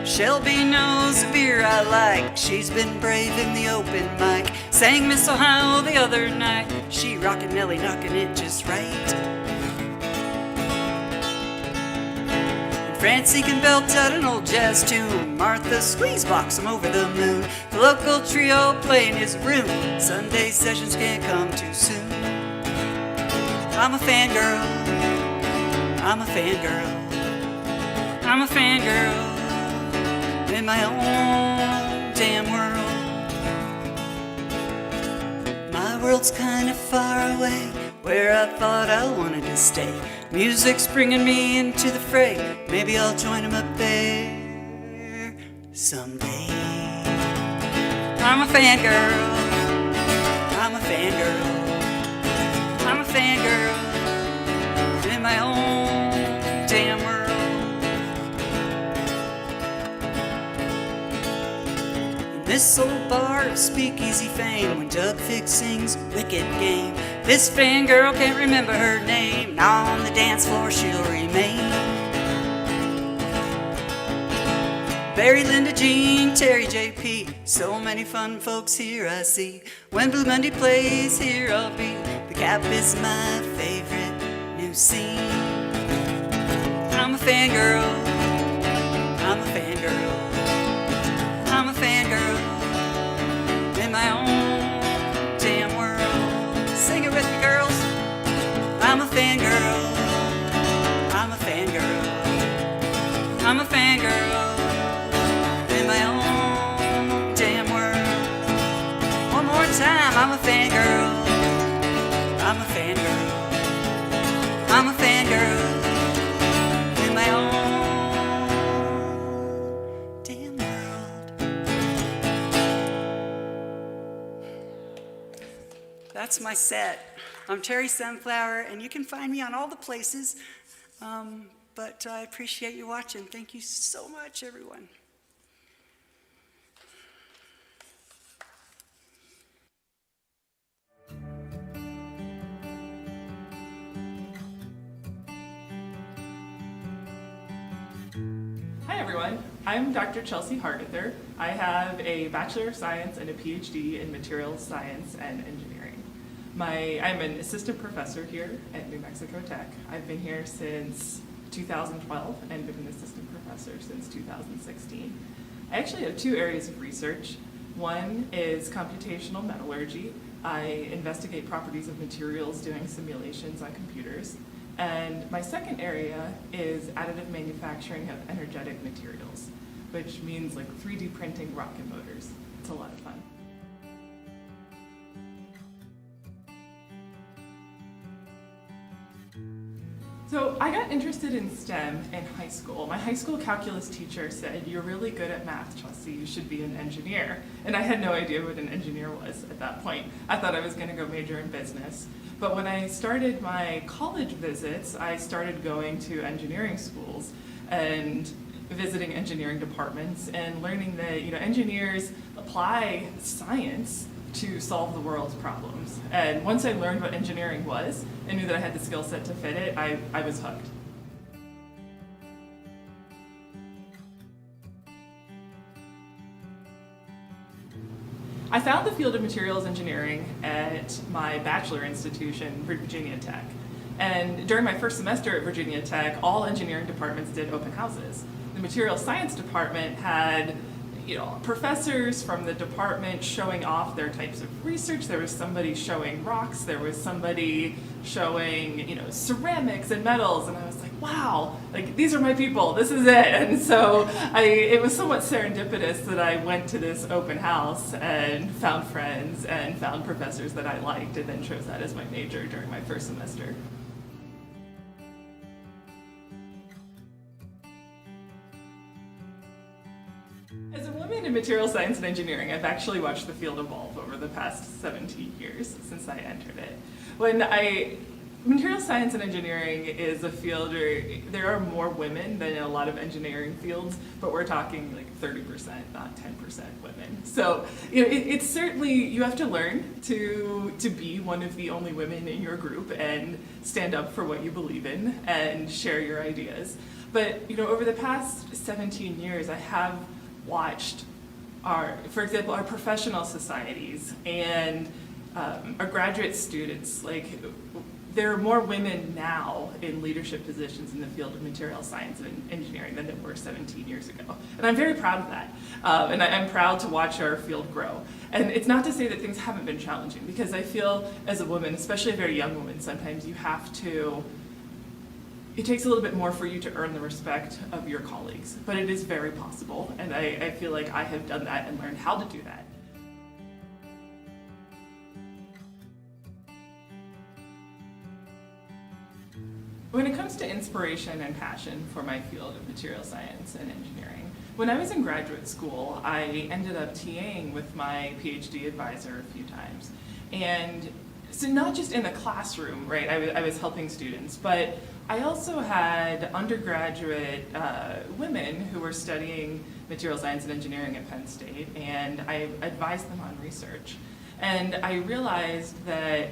Shelby knows the beer I like. She's been brave in the open mic. Sang Miss Ohio the other night. She rockin' Nelly, knockin' it just right. And Francie can belt out an old jazz tune. Martha squeezebox 'em over the moon. The local trio playing his room. Sunday sessions can't come too soon. I'm a fangirl. I'm a fangirl. I'm a fangirl in my own damn world. My world's kind of far away, where I thought I wanted to stay. Music's bringing me into the fray. Maybe I'll join 'em up there someday. I'm a fangirl. I'm a fangirl. I'm a fangirl in my own damn world. This old bar of speakeasy fame, when Doug Fig sings Wicked Game. This fangirl can't remember her name. Now on the dance floor she'll remain. Barry, Linda, Jean, Terri, JP. So many fun folks here I see. When Blue Monday plays, here I'll be. The Cap is my favorite new scene. I'm a fangirl. I'm a fangirl. I'm a fangirl in my own damn world. Sing it with me, girls. I'm a fangirl. I'm a fangirl. I'm a fangirl in my own damn world. One more time. I'm a fangirl. I'm a fangirl. I'm a fangirl in my own. That's my set. I'm Terri Sunflower, and you can find me on all the places, but I appreciate you watching. Thank you so much, everyone. Hi everyone, I'm Dr. Chelsea Hargather. I have a Bachelor of Science and a PhD in Materials Science and Engineering. I'm an assistant professor here at New Mexico Tech. I've been here since 2012 and been an assistant professor since 2016. I actually have 2 areas of research. One is computational metallurgy. I investigate properties of materials doing simulations on computers. And my second area is additive manufacturing of energetic materials, which means like 3D printing rocket motors. It's a lot of fun. So I got interested in STEM in high school. My high school calculus teacher said, "You're really good at math, Chelsea, you should be an engineer." And I had no idea what an engineer was at that point. I thought I was gonna go major in business. But when I started my college visits, I started going to engineering schools and visiting engineering departments and learning that engineers apply science to solve the world's problems. And once I learned what engineering was and knew that I had the skill set to fit it, I was hooked. I found the field of materials engineering at my bachelor institution, Virginia Tech. And during my first semester at Virginia Tech, all engineering departments did open houses. The materials science department had professors from the department showing off their types of research. There was somebody showing rocks, there was somebody showing, ceramics and metals, and I was like, wow, like these are my people, this is it. And so it was somewhat serendipitous that I went to this open house and found friends and found professors that I liked, and then chose that as my major during my first semester. As a woman in material science and engineering, I've actually watched the field evolve over the past 17 years since I entered it. Material science and engineering is a field where there are more women than in a lot of engineering fields, but we're talking like 30%, not 10% women. So it's certainly, you have to learn to be one of the only women in your group and stand up for what you believe in and share your ideas. But over the past 17 years, I have watched for example, our professional societies and our graduate students. There are more women now in leadership positions in the field of material science and engineering than there were 17 years ago. And I'm very proud of that. And I'm proud to watch our field grow. And it's not to say that things haven't been challenging, because I feel as a woman, especially a very young woman, sometimes it takes a little bit more for you to earn the respect of your colleagues. But it is very possible, and I feel like I have done that and learned how to do that. When it comes to inspiration and passion for my field of material science and engineering, when I was in graduate school, I ended up TAing with my PhD advisor a few times. And so not just in the classroom, right, I was helping students, but I also had undergraduate women who were studying material science and engineering at Penn State, and I advised them on research. And I realized that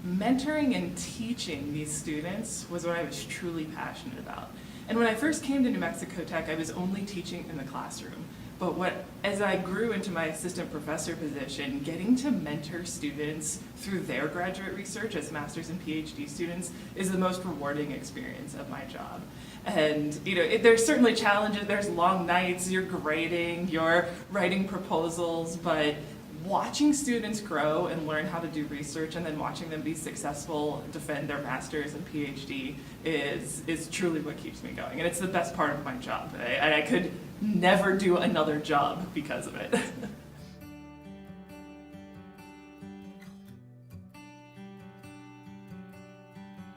mentoring and teaching these students was what I was truly passionate about. And when I first came to New Mexico Tech, I was only teaching in the classroom. But as I grew into my assistant professor position, getting to mentor students through their graduate research as master's and PhD students is the most rewarding experience of my job. And there's certainly challenges, there's long nights, you're grading, you're writing proposals, but watching students grow and learn how to do research and then watching them be successful, defend their master's and PhD is truly what keeps me going. And it's the best part of my job. I could never do another job because of it.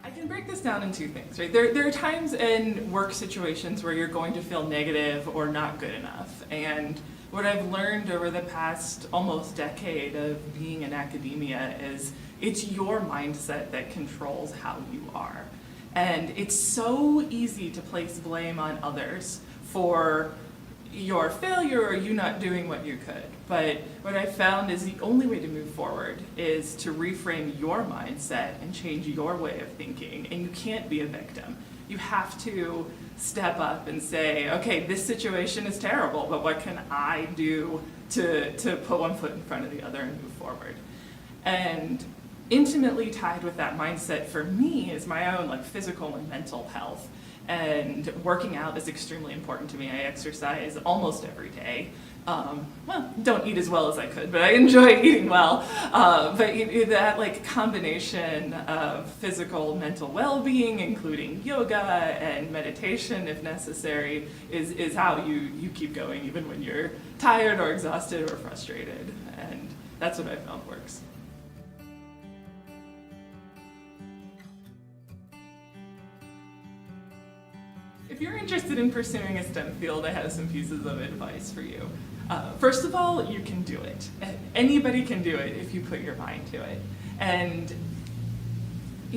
I can break this down in two things, right? There are times in work situations where you're going to feel negative or not good enough. And what I've learned over the past almost decade of being in academia is it's your mindset that controls how you are. And it's so easy to place blame on others for your failure or you not doing what you could. But what I found is the only way to move forward is to reframe your mindset and change your way of thinking. And you can't be a victim. You have to step up and say, okay, this situation is terrible, but what can I do to put one foot in front of the other and move forward? And intimately tied with that mindset for me is my own physical and mental health. And working out is extremely important to me. I exercise almost every day. Don't eat as well as I could, but I enjoy eating well. But that combination of physical, mental well-being, including yoga and meditation if necessary, is how you keep going even when you're tired or exhausted or frustrated. And that's what I found works. If you're interested in pursuing a STEM field, I have some pieces of advice for you. First of all, you can do it. Anybody can do it if you put your mind to it. And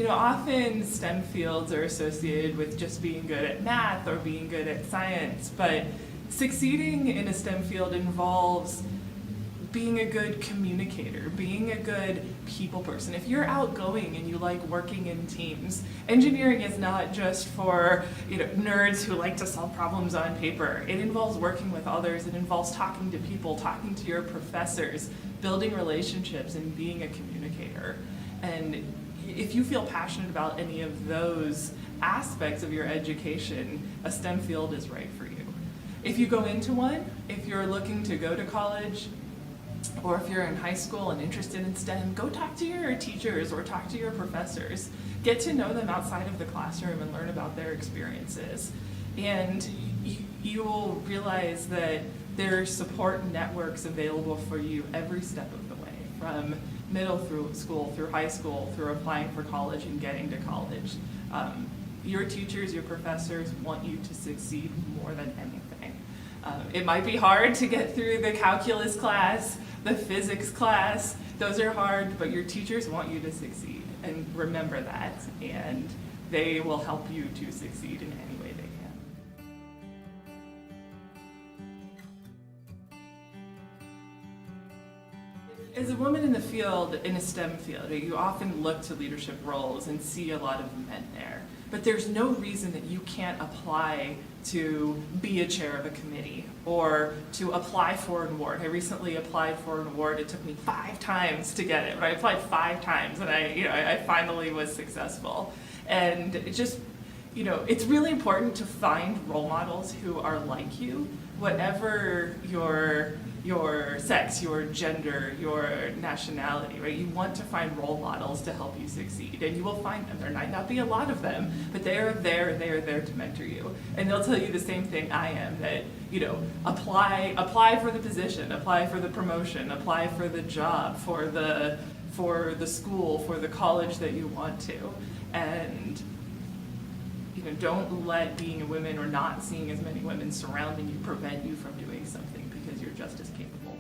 often STEM fields are associated with just being good at math or being good at science, but succeeding in a STEM field involves being a good communicator, being a good people person. If you're outgoing and you like working in teams, engineering is not just for nerds who like to solve problems on paper. It involves working with others. It involves talking to people, talking to your professors, building relationships, and being a communicator. And if you feel passionate about any of those aspects of your education, a STEM field is right for you. if you go into one, if you're looking to go to college, or if you're in high school and interested in STEM, go talk to your teachers or talk to your professors. Get to know them outside of the classroom and learn about their experiences. And you will realize that there are support networks available for you every step of the way, from middle through school, through high school, through applying for college and getting to college. Your teachers, your professors want you to succeed more than anything. It might be hard to get through the calculus class, the physics class. Those are hard, but your teachers want you to succeed. And remember that, and they will help you to succeed in any way they can. As a woman in the field, in a STEM field, you often look to leadership roles and see a lot of men there. But there's no reason that you can't apply to be a chair of a committee or to apply for an award. I recently applied for an award. It took me 5 times to get it, but I applied 5 times and I finally was successful. And it just, it's really important to find role models who are like you, whatever your sex, your gender, your nationality, right? You want to find role models to help you succeed, and you will find them. There might not be a lot of them, but they are there to mentor you. And they'll tell you the same thing I am, that, apply for the position, apply for the promotion, apply for the job, for the school, for the college that you want to. And don't let being a woman or not seeing as many women surrounding you prevent you from doing something, because you're just as capable.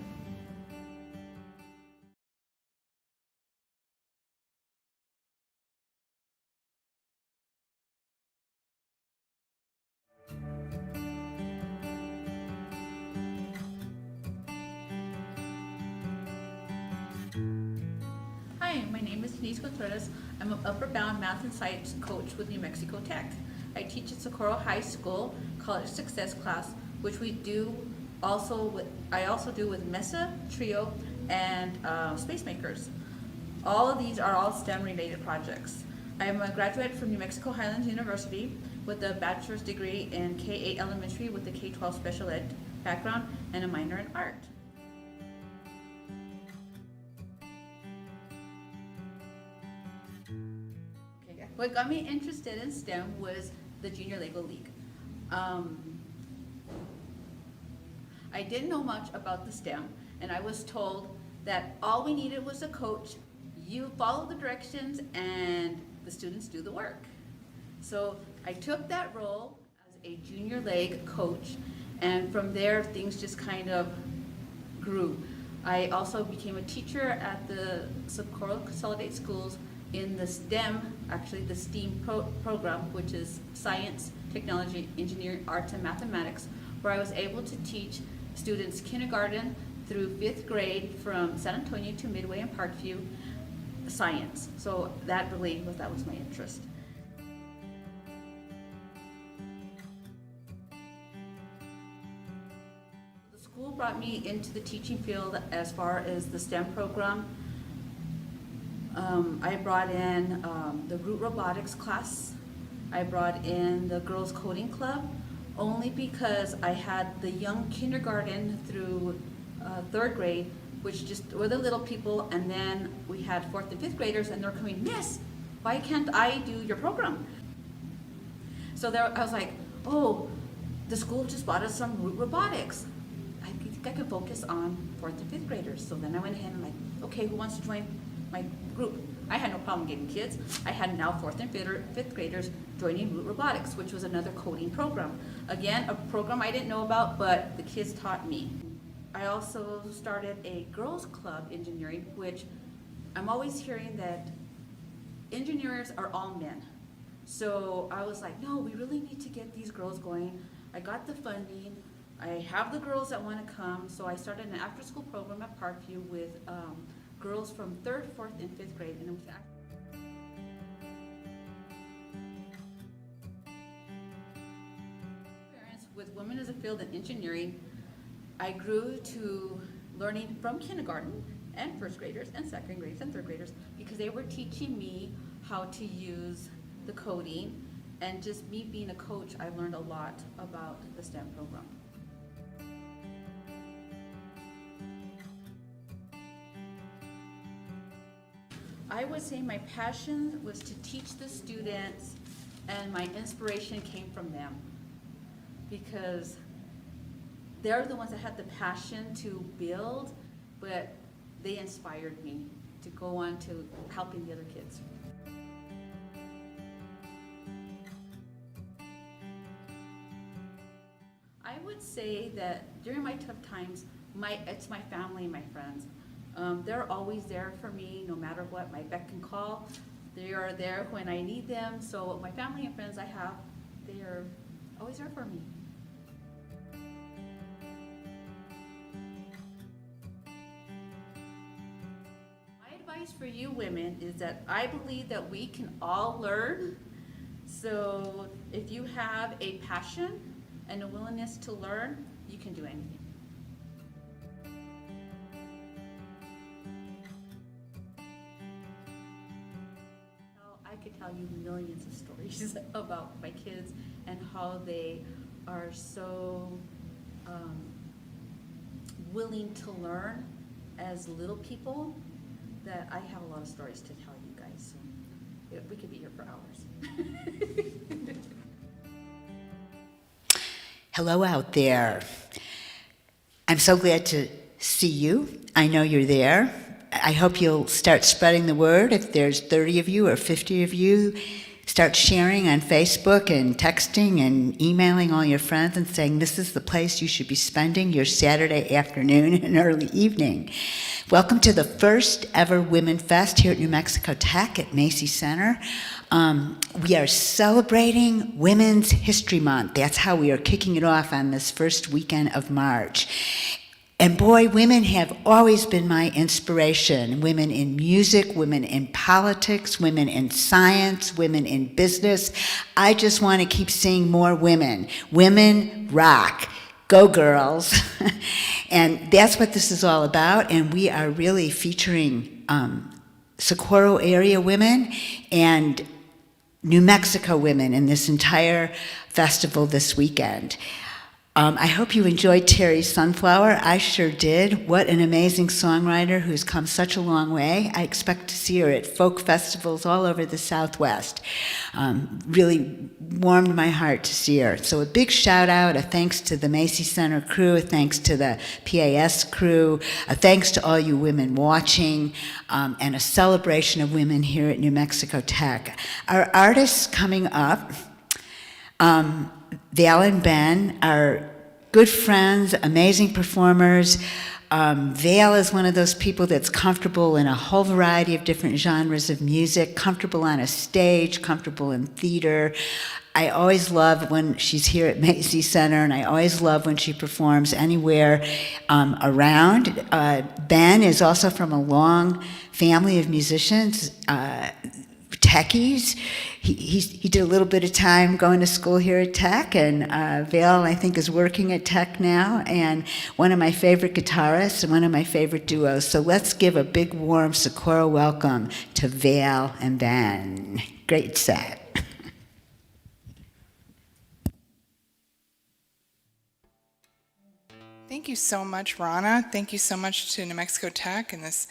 Hi, my name is Denise Contreras. I'm an upper bound math and science coach with New Mexico Tech. I teach at Socorro High School College Success class, which I also do with Mesa, Trio, and Space Makers. All of these are all STEM related projects. I am a graduate from New Mexico Highlands University with a bachelor's degree in K-8 elementary with a K-12 special ed background and a minor in art. What got me interested in STEM was the Junior Lego League. I didn't know much about the STEM, and I was told that all we needed was a coach. You follow the directions and the students do the work. So I took that role as a Junior Leg coach, and from there things just kind of grew. I also became a teacher at the Socorro Consolidated Schools in the STEM, actually the STEAM program, which is science, technology, engineering, arts, and mathematics, where I was able to teach students kindergarten through 5th grade from San Antonio to Midway and Parkview science. So that was my interest. The school brought me into the teaching field as far as the STEM program. I brought in the Root Robotics class. I brought in the Girls Coding Club, only because I had the young kindergarten through 3rd grade, which just were the little people, and then we had 4th and 5th graders, and they're coming, Miss, why can't I do your program? So I was like, oh, the school just bought us some Root Robotics. I think I could focus on 4th and 5th graders. So then I went ahead and like, okay, who wants to join my group? I had no problem getting kids. I had now 4th and 5th graders joining Root Robotics, which was another coding program. Again, a program I didn't know about, but the kids taught me. I also started a girls club engineering, which I'm always hearing that engineers are all men. So I was like, no, we really need to get these girls going. I got the funding. I have the girls that want to come. So I started an after-school program at Parkview with girls from 3rd, 4th, and 5th grade. And it was with women as a field in engineering, I grew to learning from kindergarten and 1st graders and 2nd graders and 3rd graders, because they were teaching me how to use the coding, and just me being a coach, I learned a lot about the STEM program. I would say my passion was to teach the students, and my inspiration came from them. Because they're the ones that had the passion to build, but they inspired me to go on to helping the other kids. I would say that during my tough times, it's my family and my friends. They're always there for me, no matter what, my beck and call. They are there when I need them. So my family and friends I have, they are always there for me. My advice for you women is that I believe that we can all learn. So if you have a passion and a willingness to learn, you can do anything. I could tell you millions of stories about my kids and how they are so willing to learn as little people that I have a lot of stories to tell you guys. So we could be here for hours. Hello out there. I'm so glad to see you. I know you're there. I hope you'll start spreading the word. If there's 30 of you or 50 of you, start sharing on Facebook and texting and emailing all your friends and saying this is the place you should be spending your Saturday afternoon and early evening. Welcome to the first ever WomenFest here at New Mexico Tech at Macey Center. We are celebrating Women's History Month. That's how we are kicking it off on this first weekend of March. And boy, women have always been my inspiration. Women in music, women in politics, women in science, women in business. I just want to keep seeing more women. Women rock. Go girls. And that's what this is all about. And we are really featuring Socorro area women and New Mexico women in this entire festival this weekend. I hope you enjoyed Terry's Sunflower. I sure did. What an amazing songwriter who's come such a long way. I expect to see her at folk festivals all over the Southwest. Really warmed my heart to see her. So a big shout out, a thanks to the Macey Center crew, a thanks to the PAS crew, a thanks to all you women watching, and a celebration of women here at New Mexico Tech. Our artists coming up, Val and Ben are good friends, amazing performers. Vail is one of those people that's comfortable in a whole variety of different genres of music, comfortable on a stage, comfortable in theater. I always love when she's here at Macey Center, and I always love when she performs anywhere around. Ben is also from a long family of musicians, techies. He did a little bit of time going to school here at Tech, and Vail, I think, is working at Tech now, and one of my favorite guitarists and one of my favorite duos. So let's give a big, warm Socorro welcome to Vail and Ben. Great set. Thank you so much, Ronna. Thank you so much to New Mexico Tech and this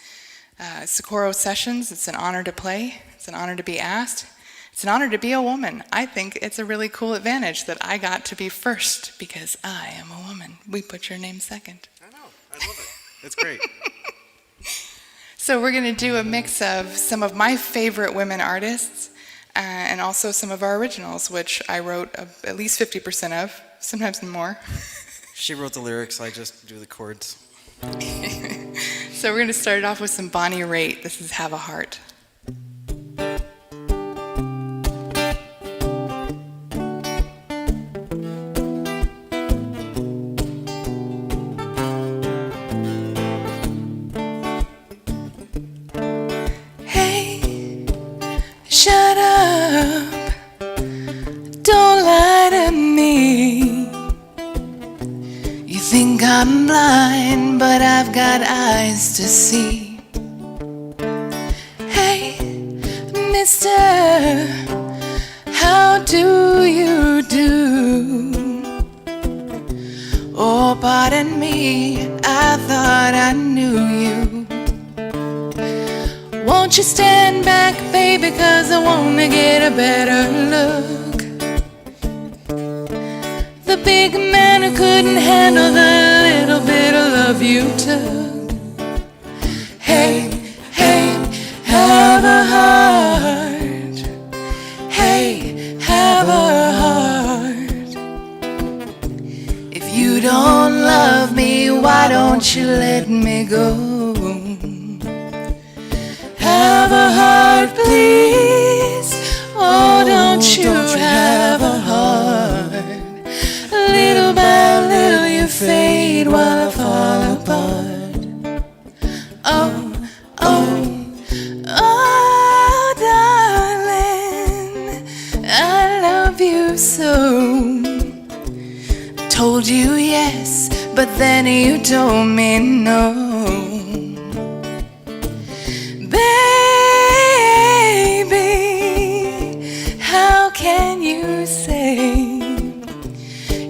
Socorro Sessions. It's an honor to play. It's an honor to be asked. It's an honor to be a woman. I think it's a really cool advantage that I got to be first because I am a woman. We put your name second. I know. I love it. It's great. So we're going to do a mix of some of my favorite women artists and also some of our originals, which I wrote at least 50% of, sometimes more. She wrote the lyrics. I just do the chords. So we're going to start it off with some Bonnie Raitt. This is Have a Heart. Shut up, don't lie to me. You think I'm blind, but I've got eyes to see. Hey, mister, how do you do? Oh, pardon me, I thought I knew you. Won't Won't you stand back, baby, 'cause I wanna get a better look. The big man who couldn't handle the little bit of love you took. Hey, hey, have a heart. Hey, have a heart. If you don't love me, why don't you let me go? Have a heart, please. Oh, don't you have a heart. Little by little you fade while I fall apart. Oh, oh, oh, darling, I love you so. Told you yes, but then you told me no. Baby, how can you say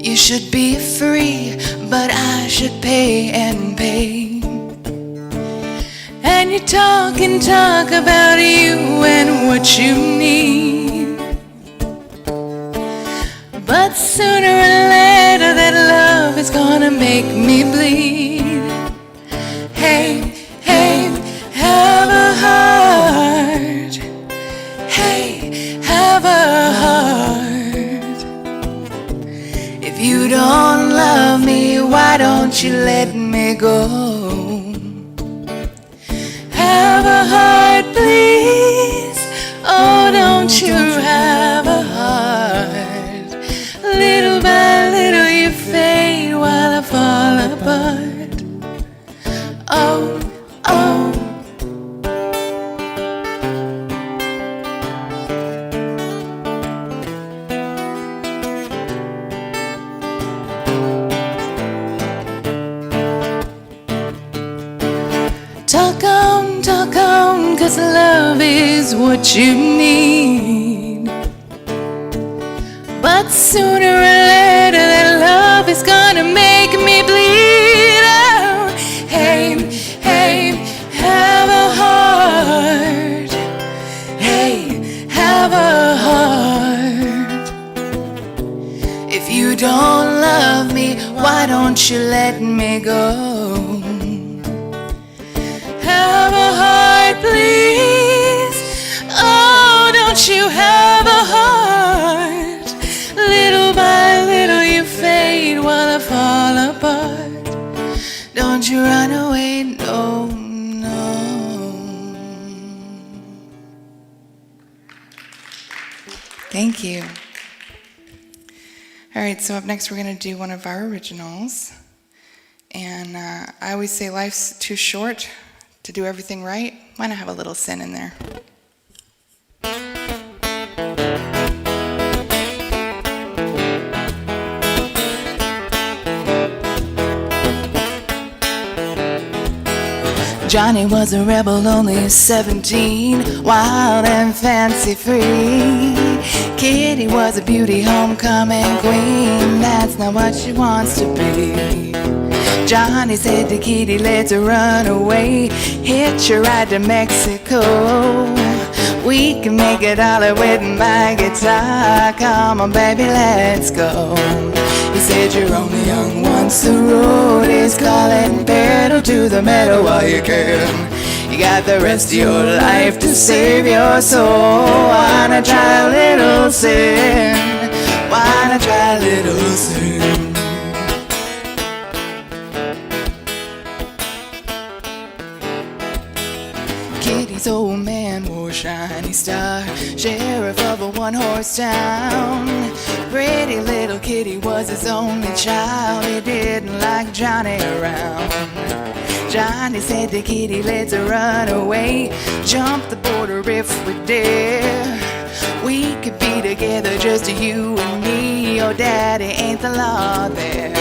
you should be free, but I should pay and pay? And you talk and talk about you and what you need, but sooner or later that love is gonna make me bleed. Hey, hey, have a heart. Hey, have a heart. If you don't love me, why don't you let me go? Have a heart, please. Oh, don't you have a heart. Little by little you fade while I fall apart. Oh, oh. Talk on, 'cause love is what you need. But sooner or later that love is gonna make me bleed. Oh, hey, hey, have a heart. Hey, have a heart. If you don't love me, why don't you let me go? Have a heart, please. Oh, don't you have a heart? Little by little you fade while I fall apart. Don't you run away, no, no. Thank you. All right, so up next we're going to do one of our originals. And I always say life's too short to do everything right. Why not have a little sin in there? Johnny was a rebel, only 17, wild and fancy free. Kitty was a beauty, homecoming queen. That's not what she wants to be. Johnny said to Kitty, let's run away. Hitch a ride to Mexico. We can make it all with my guitar. Come on, baby, let's go. He said, you're only young once the road is calling. Pedal to the metal while you can. You got the rest of your life to save your soul. Why not try a little sin? Why not try a little sin? Kitty's old man wore a shiny star, sheriff of a one-horse town. Pretty little Kitty was his only child. He didn't like Johnny around. Johnny said to Kitty, let's run away. Jump the border if we dare. We could be together, just you and me. Your daddy ain't the law there.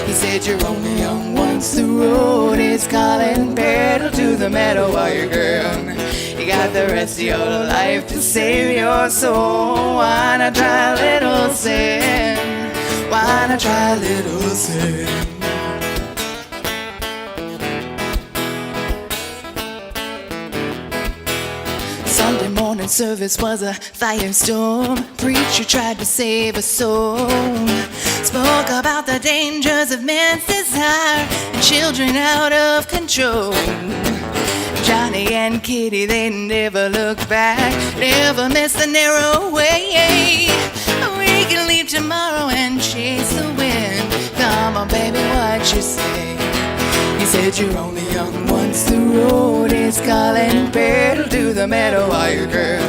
He said, you're only young once the road is calling. Pedal to the metal while you can. You got the rest of your life to save your soul. Why not try a little sin? Why not try a little sin? Morning service was a firestorm. Preacher tried to save a soul. Spoke about the dangers of man's desire and children out of control. Johnny and Kitty, they never looked back, never missed the narrow way. We can leave tomorrow and chase the wind. Come on, baby, what you say? He said you're only young once the road is calling. Pedal to the metal while you're girl.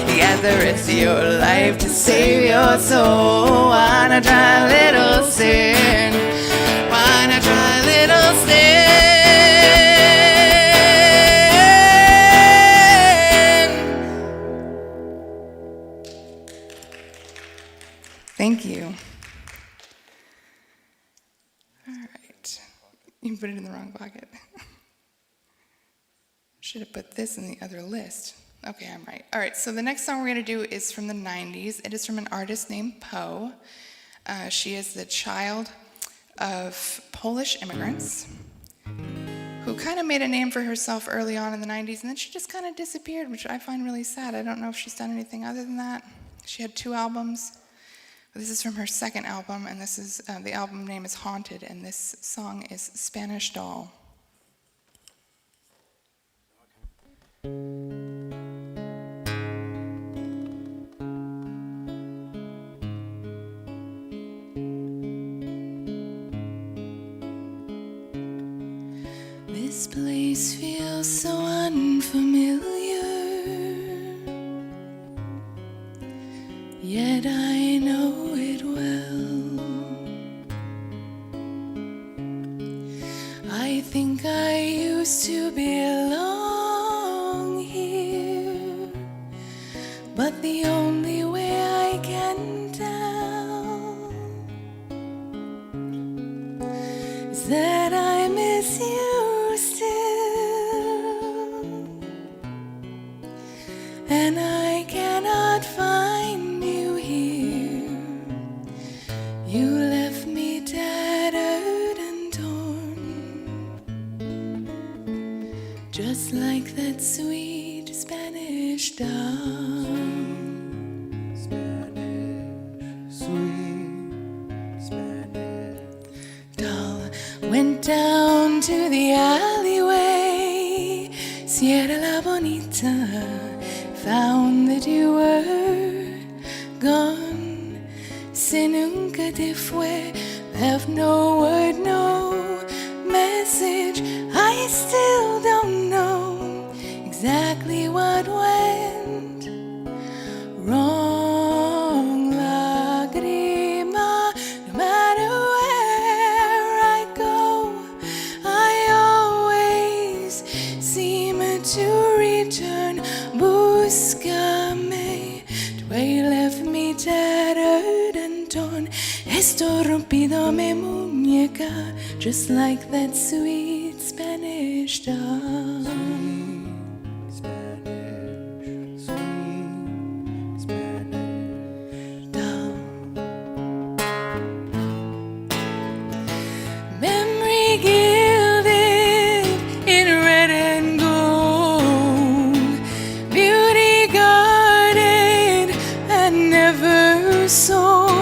You got the rest of your life to save your soul. Why not try a little sin? Why not try a little sin? Thank you. All right. You put it in the wrong pocket. Should have put this in the other list. Okay, I'm right. All right, so the next song we're going to do is from the 90s. It is from an artist named Poe. She is the child of Polish immigrants who kind of made a name for herself early on in the 90s, and then she just kind of disappeared, which I find really sad. I don't know if she's done anything other than that. She had 2 albums. This is from her second album, and this is the album name is Haunted, and this song is Spanish Doll. This place feels so unfamiliar, yet I know it well. I think I used to belong here, but the only way I can tell is that I miss you still, and I cannot find you here. You left me tattered and torn, just like that sweet Spanish doll. Spanish, sweet Spanish doll went down to the alleyway. Sierra La Bonita, found that you were gone. Se nunca te fue, left no word, no message. I still don't know exactly what went wrong. Lágrima, no matter where I go, I always seem to return. Búscame, the way you left me tattered and torn. Esto rompido mi muñeca, just like that sweet Spanish doll. Sweet Spanish doll. Memory gilded in red and gold, beauty guarded and never sold.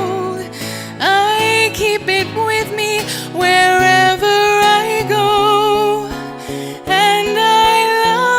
I keep it with me wherever I go, and I love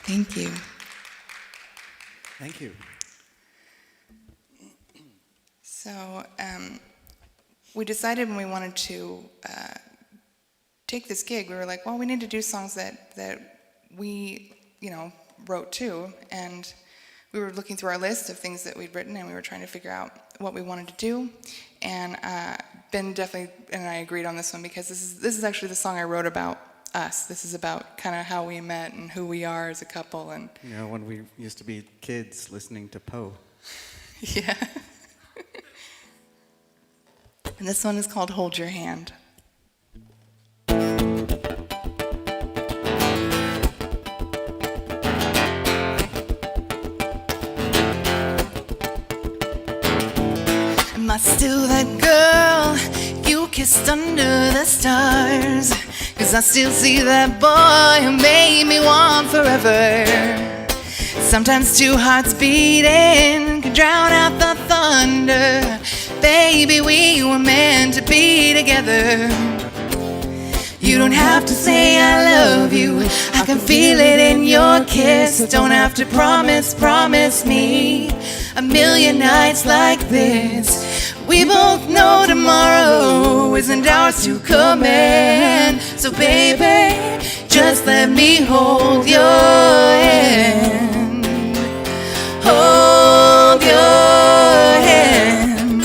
Thank you. Thank you. So we decided when we wanted to take this gig, we were like, well, we need to do songs that we, wrote too. And we were looking through our list of things that we'd written, and we were trying to figure out what we wanted to do. And Ben definitely and I agreed on this one, because this is actually the song I wrote about us. This is about kind of how we met and who we are as a couple. And When we used to be kids listening to Poe. yeah. And this one is called Hold Your Hand. Am I still that girl you kissed under the stars? 'Cause I still see that boy who made me want forever. Sometimes two hearts beating can drown out the thunder. Baby, we were meant to be together. You don't have to say I love you, I can feel it in your kiss. Don't have to promise me a million nights like this. We both know tomorrow isn't ours to command. So baby, just let me hold your hand. Hold your hand.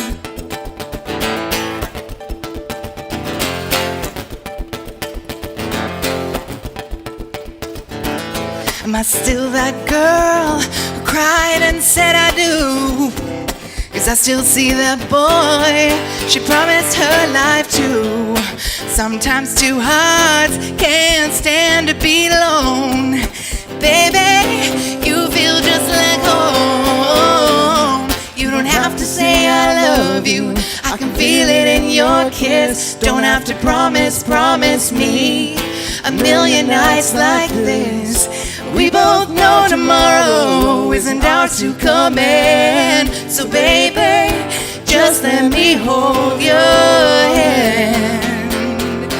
Am I still that girl who cried and said I do? 'Cause I still see that boy she promised her life to. Sometimes two hearts can't stand to be alone. Baby, you feel just like home. You don't have to say I love you, I can feel it in your kiss. Don't have to promise me a million nights like this. We both know tomorrow isn't ours to command. So baby, just let me hold your hand.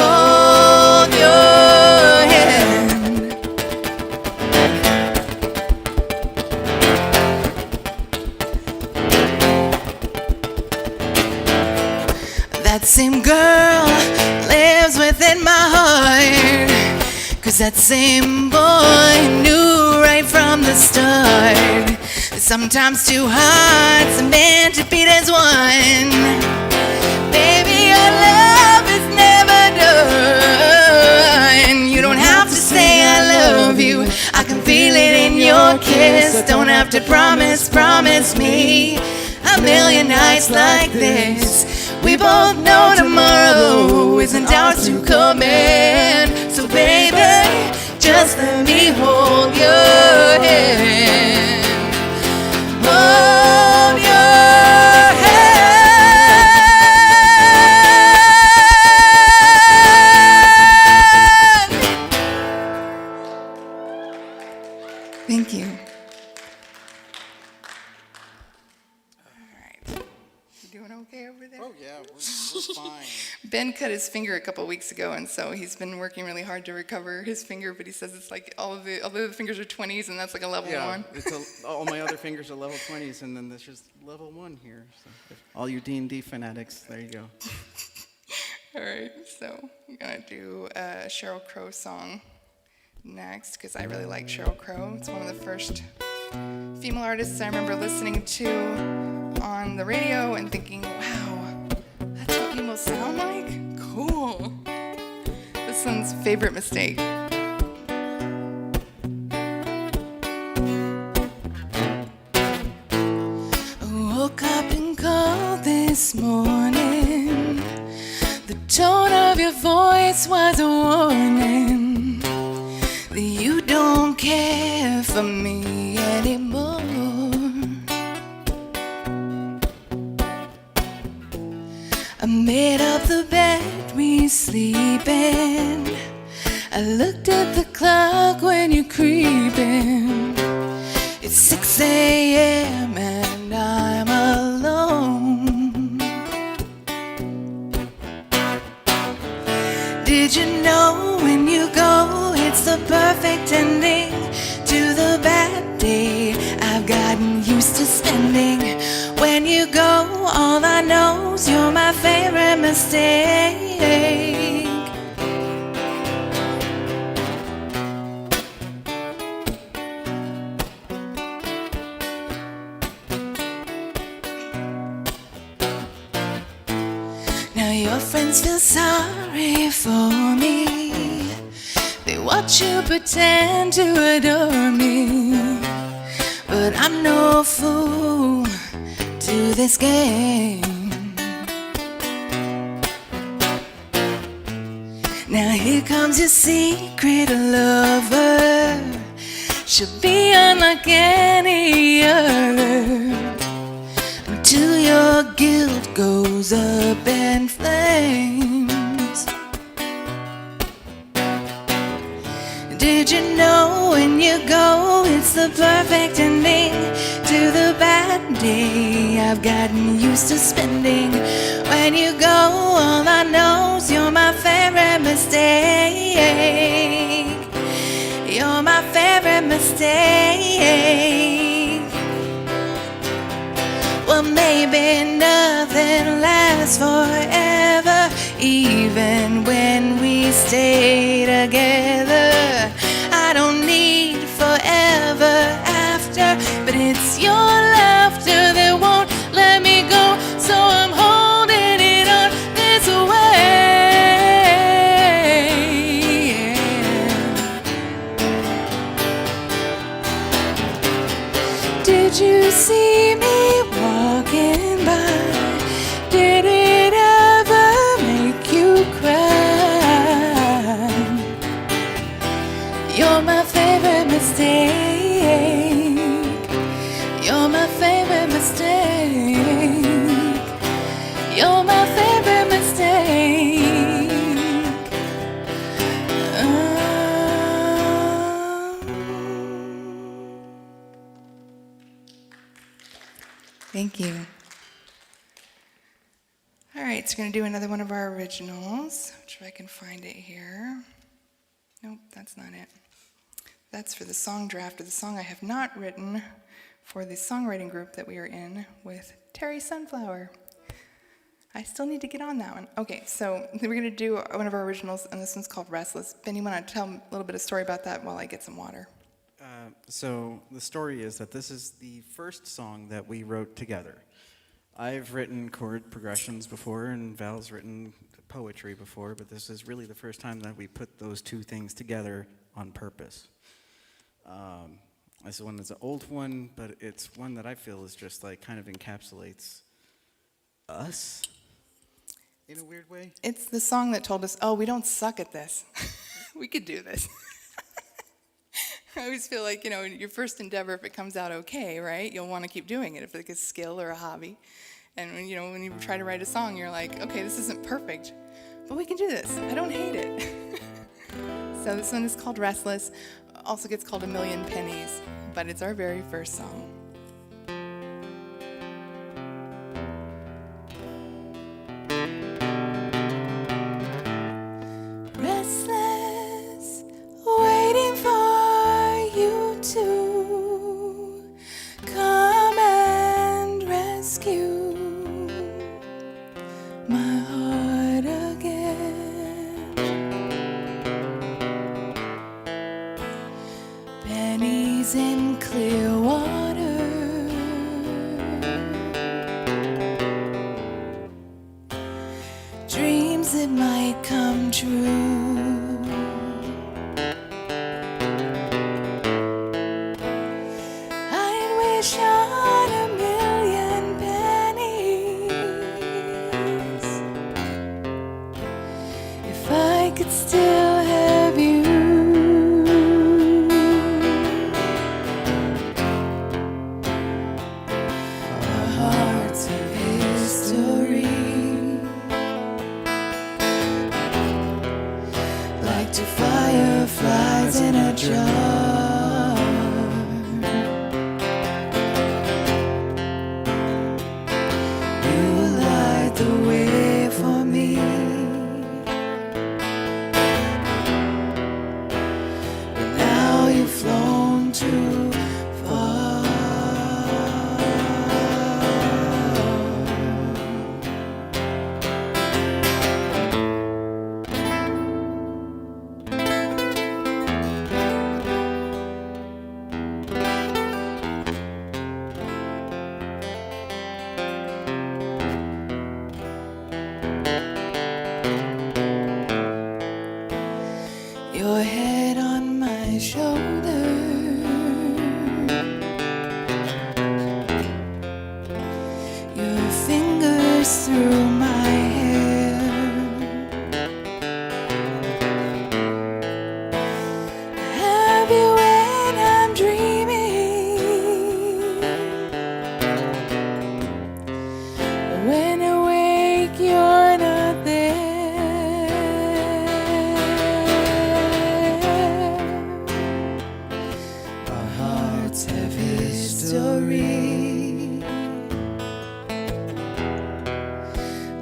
Hold your hand. That same girl lives within my heart. 'Cause that same boy knew right from the start that sometimes two hearts are meant to beat as one. Baby, your love is never done. You don't have to say I love you, I can feel it in your kiss. Don't have to promise me a million nights like this. We both know tomorrow isn't ours to command. So baby, just let me hold your hand. Hold your hand. Thank you. Okay over there? Oh yeah, we're fine. Ben cut his finger a couple weeks ago, and so he's been working really hard to recover his finger, but he says it's like all the other fingers are 20s, and that's like a level 1. All my other fingers are level 20s, and then there's just level 1 here. So all you D&D fanatics, there you go. All right, so I'm gonna do a Sheryl Crow song next, because I really like Sheryl Crow. It's one of the first female artists I remember listening to on the radio and thinking, wow, that's what people sound like? Cool. This one's Favorite Mistake. Woke up and called this morning. The tone of your voice was a warning that you don't care for me anymore. I made up the bed we sleep in. I looked at the clock when you're creeping. It's 6 a.m. and I'm alone. Did you know when you go, it's the perfect ending? spending. When you go, all I know's you're my favorite mistake. Now your friends feel sorry for me. They watch you pretend to adore me. But I'm no fool to this game. Now here comes your secret lover. She'll be unlike any other, until your guilt goes up in flames. Did you know when you go, it's the perfect ending to the bad day I've gotten used to spending? When you go, all I know's you're my favorite mistake. You're my favorite mistake. Well, maybe nothing lasts forever, even when we stay together. I don't need forever after, but it's your laughter that won't let me go, so I'm holding it on this way. Did you see me walking by? Did it ever make you cry? You're my favorite mistake. You're my favorite mistake. You're my favorite mistake. Thank you. All right, so we're going to do another one of our originals, which if I can find it here. Nope, that's not it. That's for the song draft of the song I have not written for the songwriting group that we are in with Terri Sunflower. I still need to get on that one. Okay, so we're going to do one of our originals, and this one's called Restless. Ben, you want to tell a little bit of story about that while I get some water? So the story is that this is the first song that we wrote together. I've written chord progressions before, and Val's written poetry before, but this is really the first time that we put those two things together on purpose. This one is an old one, but it's one that I feel is just like kind of encapsulates us in a weird way. It's the song that told us, oh, we don't suck at this. We could do this. I always feel like, your first endeavor, if it comes out okay, right, you'll want to keep doing it if it's like a skill or a hobby. And when you try to write a song, you're like, okay, this isn't perfect, but we can do this. I don't hate it. So this one is called Restless. Also gets called A Million Pennies, but it's our very first song. Restless, waiting for you to come and rescue my heart again. Pennies in clear water, dreams that might come true. I'd wish on a million pennies if I could still have you. Our hearts of history, like two fireflies in a jar. You light the way for me, but now you've flown too far. your head on my shoulder. Your fingers through my hair. Have you when I'm dreaming? When awake, you're not there. Our hearts have history,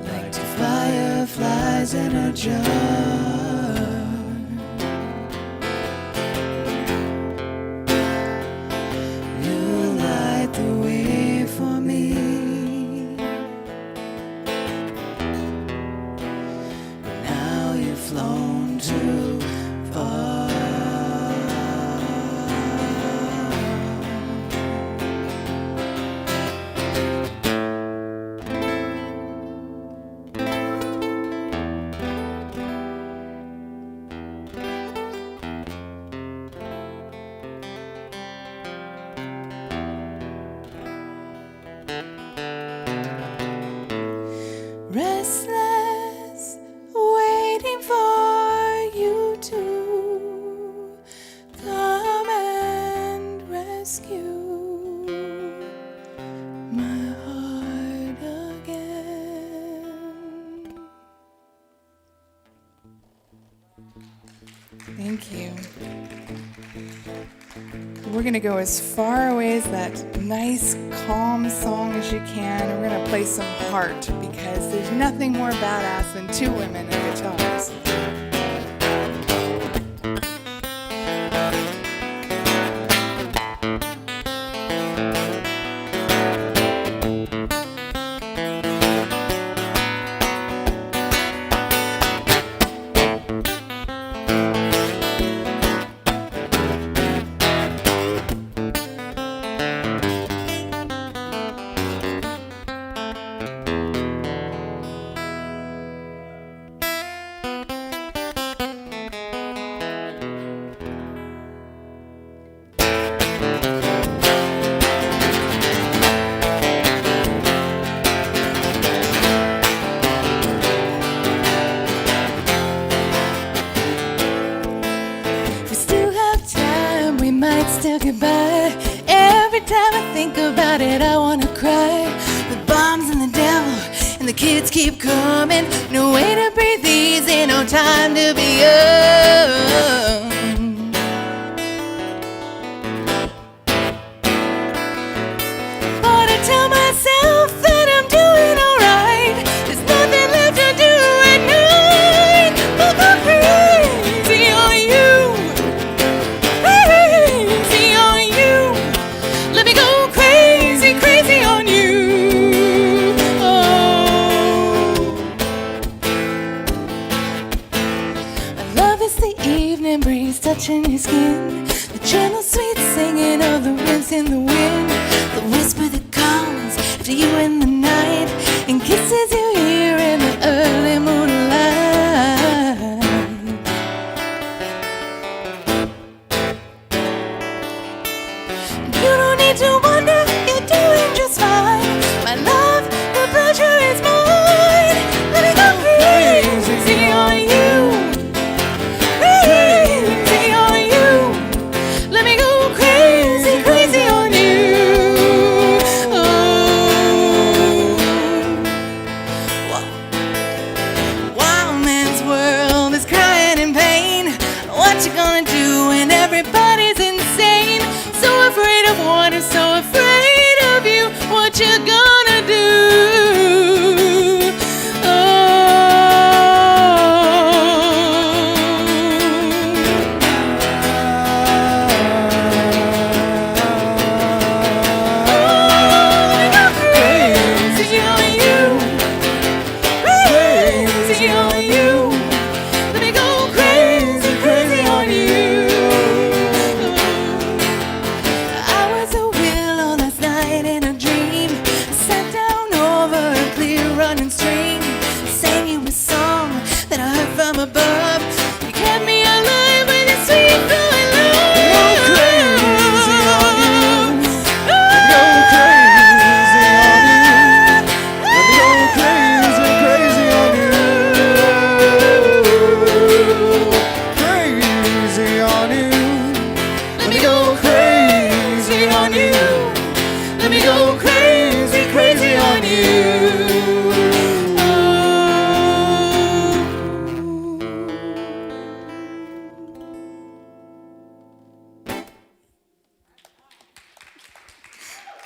like two fireflies in a jar. You light the way for me. Now you've flown too far. Restless, waiting for you to come and rescue my heart again. Thank you. We're going to go as far away as that nice, calm song as you can. We're going to play some heart because there's nothing more badass than two women and guitars. Still goodbye. Every time I think about it, I wanna cry. The bombs and the devil and the kids keep coming. No way to breathe easy, no time to be young. But I tell myself that I'm doing alright. There's nothing left to do at night. But go crazy on you. Let me go crazy, crazy on you. Oh, I love is the evening breeze touching your skin, the gentle sweet singing of the winds in the wind, the whisper that comes after you in the night, and kisses you here in the early moonlight. You don't need to wonder, you're doing just fine. My love, the pleasure is mine. Let me go crazy on you. Crazy on you. Let me go crazy, crazy on you. Oh. Whoa.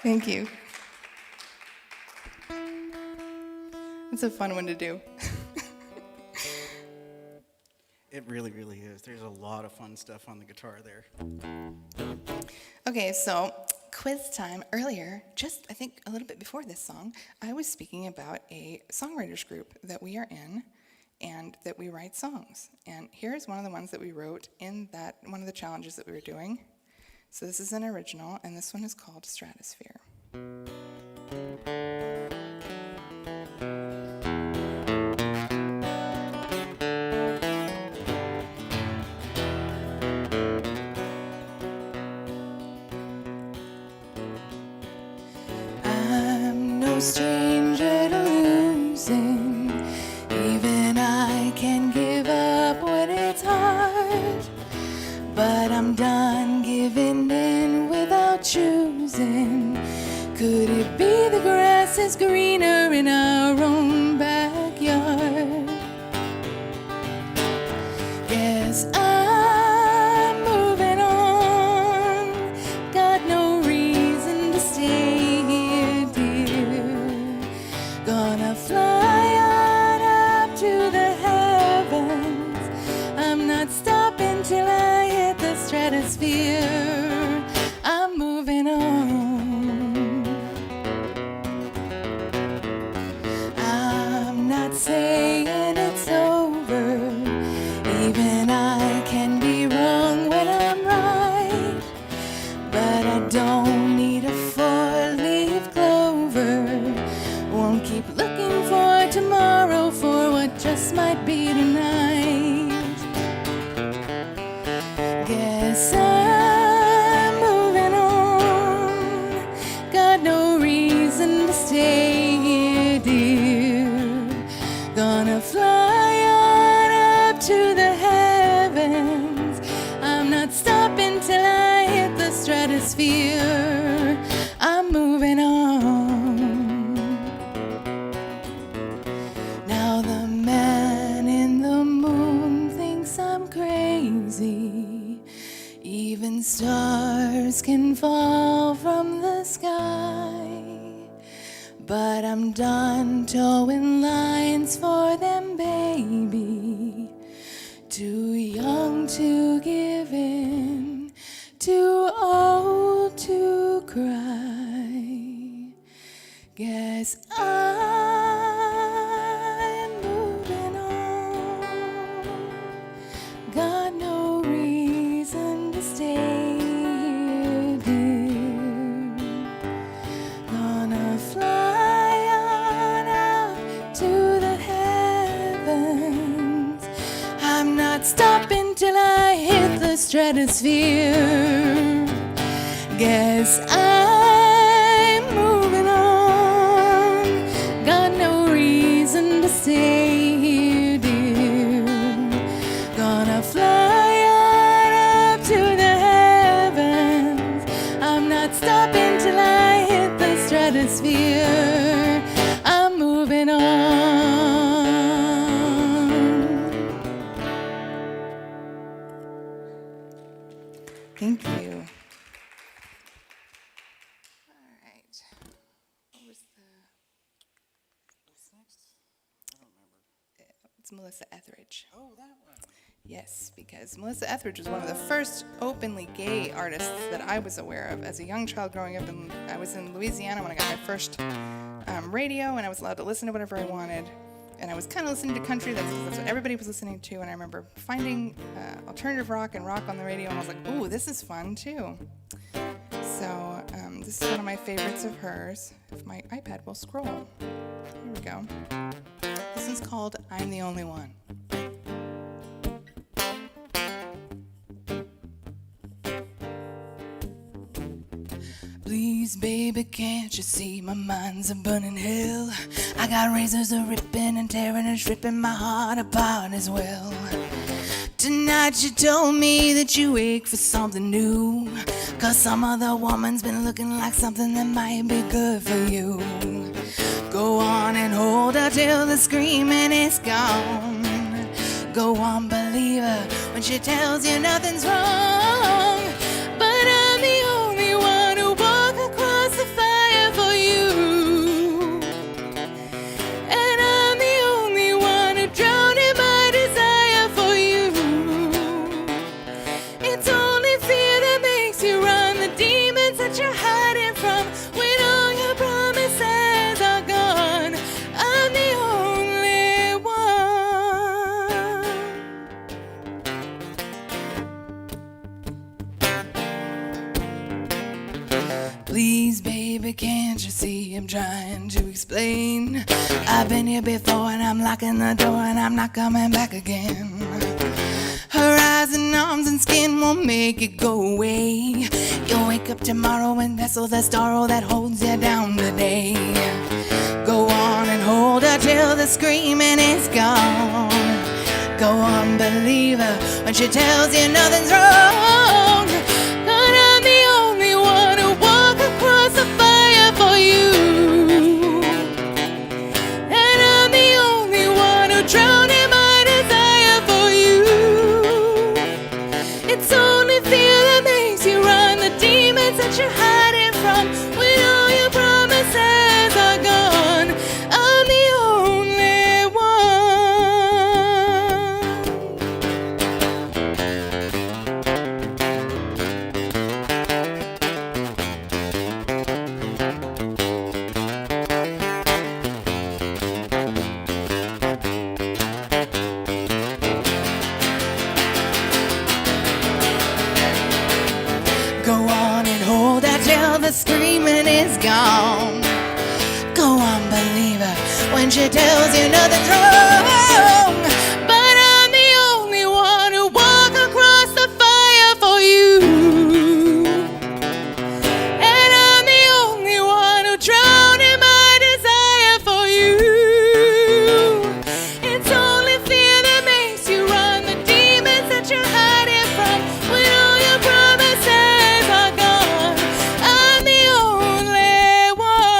Thank you. It's a fun one to do. It really, really is. There's a lot of fun stuff on the guitar there. Okay, so quiz time. Earlier, just I think a little bit before this song, I was speaking about a songwriters group that we are in and that we write songs. And here's one of the ones that we wrote in that one of the challenges that we were doing. So this is an original, and this one is called Stratosphere. I'm no stranger to losing. Even I can give up when it's hard. But I'm done giving in without choosing. Could it be the grass is greener in our own backyard? Yes, I'm moving on. Got no reason to stay here, dear. Gonna fly on up to the heavens. I'm not stopping till I hit the stratosphere. I'm moving on. I'm not saying it's over. Even I can be wrong when I'm right. But I don't need a four-leaf clover. Won't keep looking for tomorrow for what just might be tonight. Guess I'm moving on. Got no reason to stay here, dear. Gonna fly on up to the heavens. I'm not stopping till I hit the stratosphere. I'm moving on. Now the man in the moon thinks I'm crazy. Even stars can fall from the sky. But I'm done towing lines for them, baby. Too young to give in, too old to cry. Guess I'm moving on. Got no reason to stay here, dear. Gonna fly on out to the heavens. I'm not stopping till I hit the stratosphere. Guess I'm moving on. Got no reason to stay here, dear. Gonna fly on up to the heavens. I'm not stopping till I hit the stratosphere. I'm moving on. Thank you. All right. What was what's next? I don't remember. It's Melissa Etheridge. Oh, that one. Yes, because Melissa Etheridge was one of the first openly gay artists that I was aware of as a young child growing up. I was in Louisiana when I got my first radio, and I was allowed to listen to whatever I wanted. And I was kind of listening to country. That's what everybody was listening to. And I remember finding alternative rock and rock on the radio, and I was like, ooh, this is fun too. So this is one of my favorites of hers. If my iPad will scroll. Here we go. This is called I'm the Only One. Please, baby, can't you see my mind's a burning hell? I got razors a ripping and tearing and stripping my heart apart as well. Tonight you told me that you ache for something new, 'cause some other woman's been looking like something that might be good for you. Go on and hold her till the screaming is gone. Go on, believe her when she tells you nothing's wrong. But I'm the only one who walked across the fire. baby, can't you see I'm trying to explain? I've been here before and I'm locking the door and I'm not coming back again. Her eyes and arms and skin won't make it go away. You'll wake up tomorrow and that's all that sorrow that holds you down today. Go on and hold her till the screaming is gone. Go on, believe her when she tells you nothing's wrong. But I'm the only one who walk across the fire for you. And I'm the only one who drowned in my desire for you. It's only fear that makes you run, the demons that you're hiding from. When all your promises are gone, I'm the only Go on and hold out till the screaming is gone. Go on, believe her when she tells you nothing's wrong. But I'm the only one who walk across the fire for you. And I'm the only one who drowned in my desire for you. It's only fear that makes you run, the demons that you're hiding from. When all your promises are gone, I'm the only one.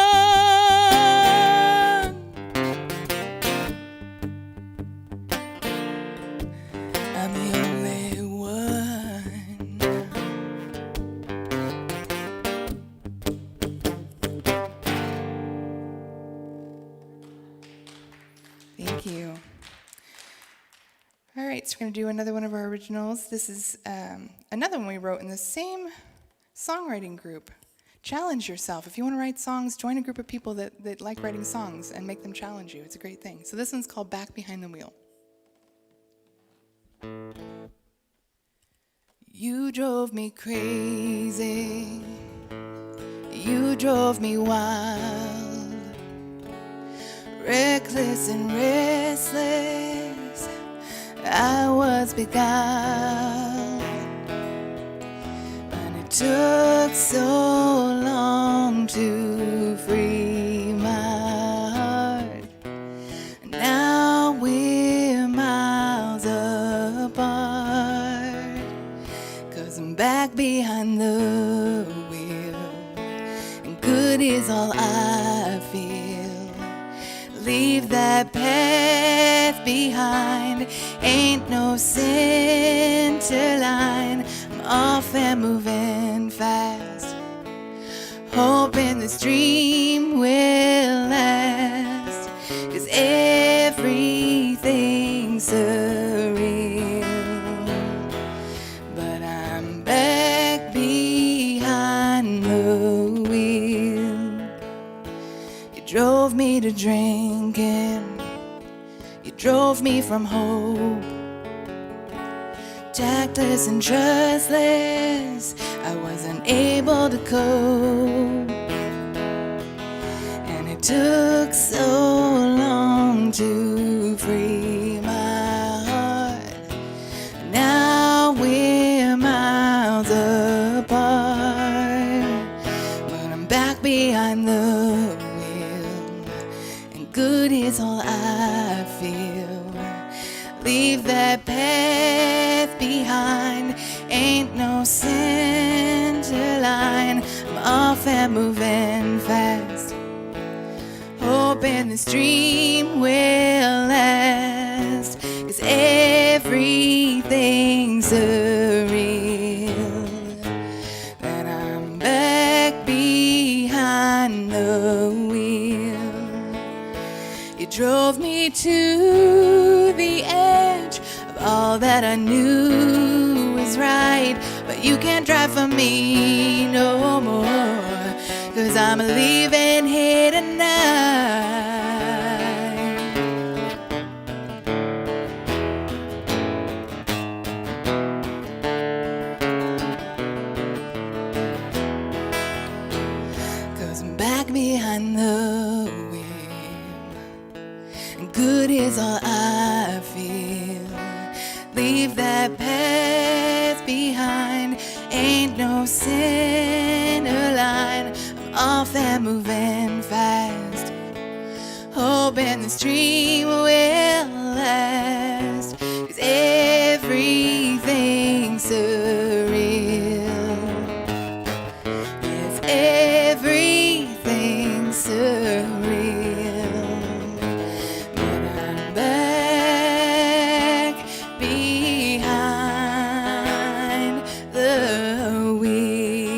I'm the only one. Thank you. All right, so we're going to do another one of our originals. This is another one we wrote in the same songwriting group. Challenge yourself. If you want to write songs, join a group of people that like writing songs and make them challenge you. It's a great thing. So this one's called Back Behind the Wheel. You drove me crazy. You drove me wild. Reckless and restless, I was beguiled. And it took so long to free my heart. Now we're miles apart. 'Cause I'm back behind the wheel, and good is all I feel. Leave that path behind, ain't no center line. I'm off and moving fast, hoping this dream will last. 'Cause everything's surreal, but I'm back behind the wheel. You drove me to drinking, you drove me from hope. Tactless and trustless, I was unable to cope. And it took so long to free my heart. Now we're miles apart, but I'm back behind the wheel, and good is all I feel. Leave that path behind, ain't no center line. I'm off and moving fast, hoping this dream will last. 'Cause everything's surreal, and I'm back behind the wheel. You drove me to the edge of all that I knew was right, but you can't drive for me no more. 'Cause I'm leaving here tonight. 'Cause I'm back leave that past behind. Ain't no center line. I'm off and moving fast, hoping this dream will last. 'Cause everything's surreal. Yes, everything's surreal. But I'm back behind the wheel.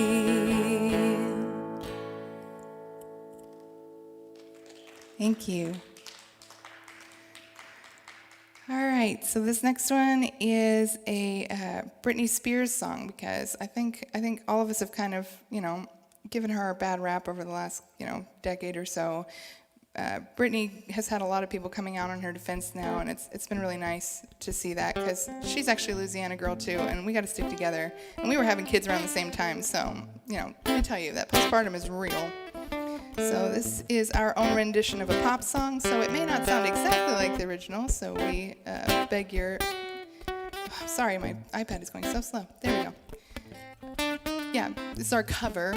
Thank you. All right, so this next one is a Britney Spears song, because I think all of us have kind of, given her a bad rap over the last, decade or so. Britney has had a lot of people coming out on her defense now, and it's been really nice to see that, because she's actually a Louisiana girl too, and we got to stick together. And we were having kids around the same time, so let me tell you that postpartum is real. So this is our own rendition of a pop song, so it may not sound exactly like the original, so we beg your... Oh, sorry, my iPad is going so slow. There we go. Yeah, this is our cover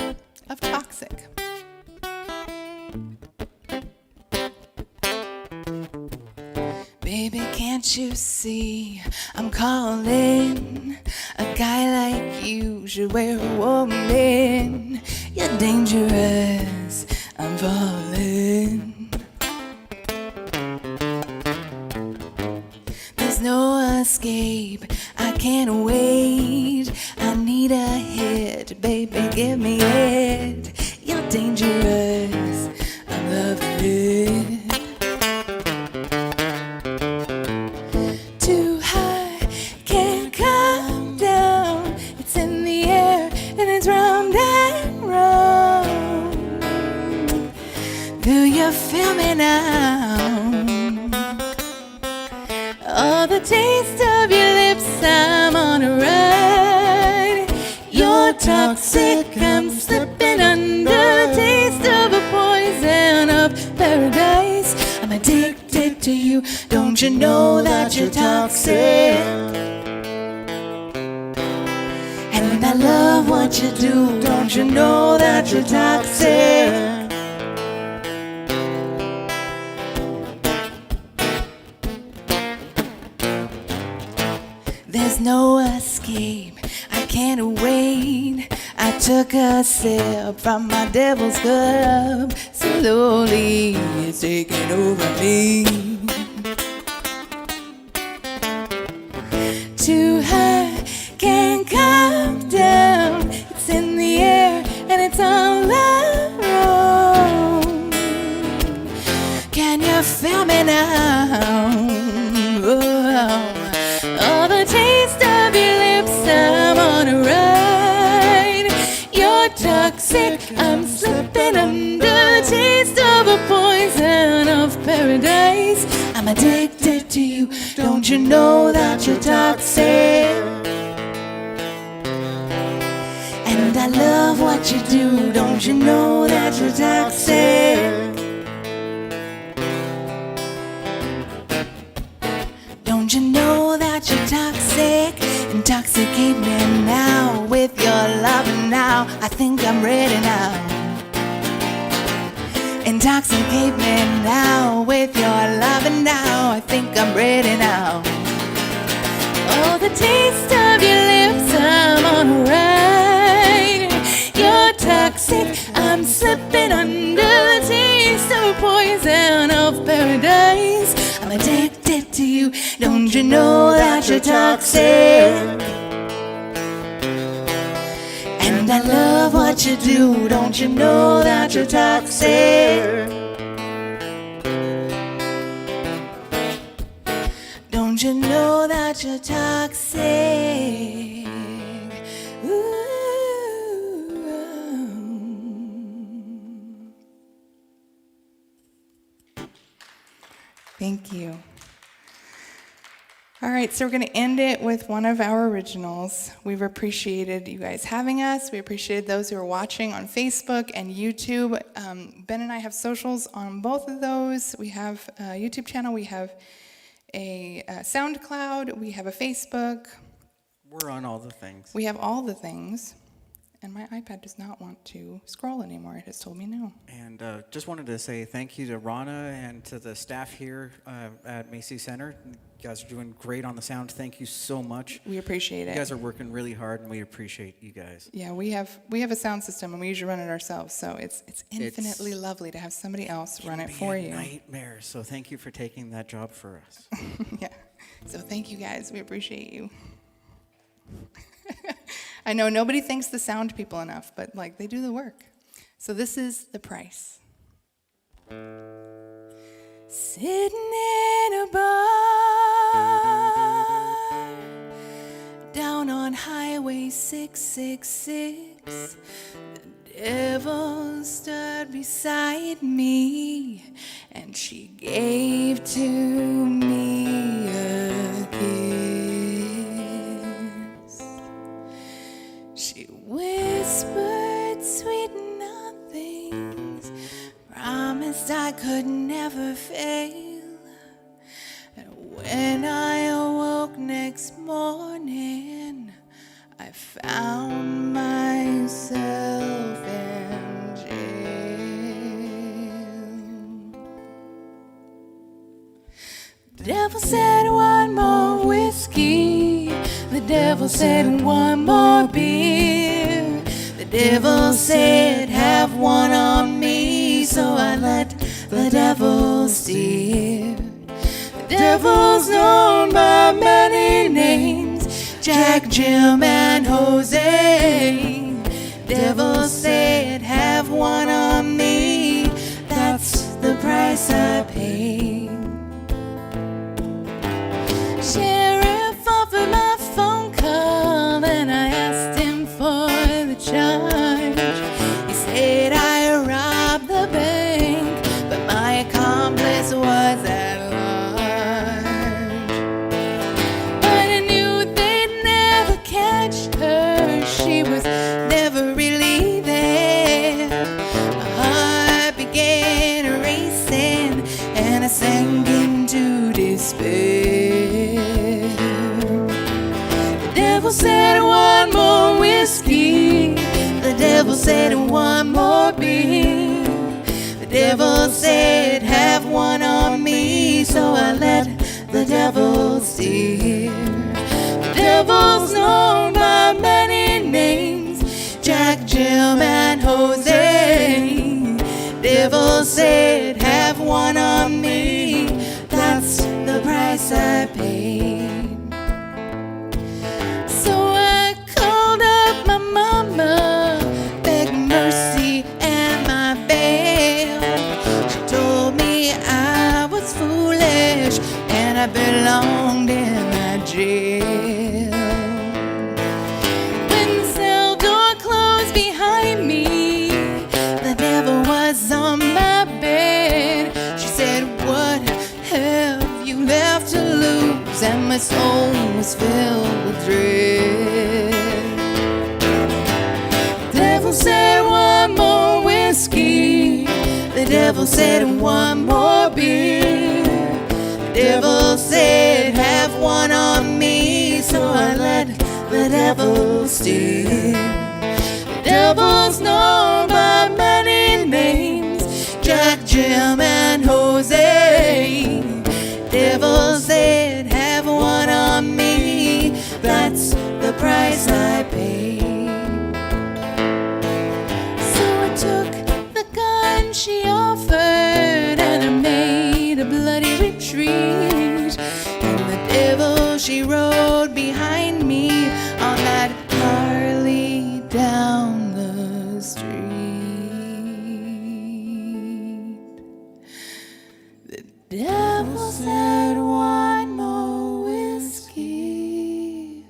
of Toxic. Baby, can't you see I'm calling? A guy like you should wear a woman. You're dangerous, I'm falling. There's no escape, I can't wait. I need a hit, baby, give me it. You're dangerous, I'm loving. Too high, can't come down. It's in the air and it's round and round. Do you feel me now? Oh, the taste of your lips, I'm on a ride. You're toxic, I'm slipping under the taste of a poison of paradise. I'm addicted to you, don't you know that you're toxic? And I love what you do, don't you know that you're toxic? There's no escape, I can't wait. I took a sip from my devil's cup. Slowly it's taking over me. Too high, can't come down. It's in the air and it's all around. Can you feel me now? Oh, the taste of your lips, I'm on a ride. You're toxic, I'm slipping under the taste of a poison of paradise. I'm addicted to you, don't you know that you're toxic? And I love what you do, don't you know that you're toxic? Don't you know that you're toxic? Intoxicate me now with your love, and now I think I'm ready now. Intoxicate me now with your love, and now I think I'm ready now. Oh, the taste of your lips, I'm on a ride. You're toxic, I'm slipping under the taste of poison of paradise. I'm addicted to you, don't you know that you're toxic? And I love what you do, don't you know that you're toxic? Don't you know that you're toxic? Ooh. Thank you. All right, so we're going to end it with one of our originals. We've appreciated you guys having us. We appreciate those who are watching on Facebook and YouTube. Ben and I have socials on both of those. We have a YouTube channel. We have a SoundCloud. We have a Facebook. We're on all the things. We have all the things. And my iPad does not want to scroll anymore. It has told me no. And just wanted to say thank you to Ronna and to the staff here at Macey Center. You guys are doing great on the sound. Thank you so much. We appreciate it. You guys are working really hard, and we appreciate you guys. Yeah, we have a sound system, and we usually run it ourselves. So it's infinitely lovely to have somebody else run it for you. Nightmare. So thank you for taking that job for us. Yeah. So thank you guys. We appreciate you. I know nobody thanks the sound people enough, but like they do the work. So this is the price. Sitting in a bar down on Highway 666, the devil stood beside me and she gave to me a kiss. She whispered sweet nothings, promised I could never fail. And when I awoke next morning, I found myself in jail. The devil said one more whiskey. The devil said one more beer. The devil said have one on me, so I let the devil steer. The devil's known by many names, Jack, Jim, and Jose. The devil said have one on me, that's the price I paid. Sheriff offered my phone call and I asked him for the charge. He said I robbed the bank, but my accomplice was at large. But I knew they'd never catch her, she was never really there. My heart began racing and I sank into despair. The devil said one more whiskey. The devil said one more beer. The devil said have one on me, so I let the devil steer. The devil's known by many names, Jack, Jim, and Jose. Devil said have one on me, that's the price I paid. So I called up my mama, begged mercy and my bail. She told me I was foolish and I belonged in that jail. When the cell door closed behind me, the devil was on my bed. She said, what have you left to lose? And my soul was filled with dread. The devil said one more whiskey. The devil said one more beer. The devil said have one on me, so I let the devil steer. The devil's known by many names, Jack, Jim, and Jose. Devil said have one on me, that's the price I paid. So I took the gun she offered and I made a bloody retreat. And the devil she rode behind me on that Harley down the street. The devil said one more whiskey.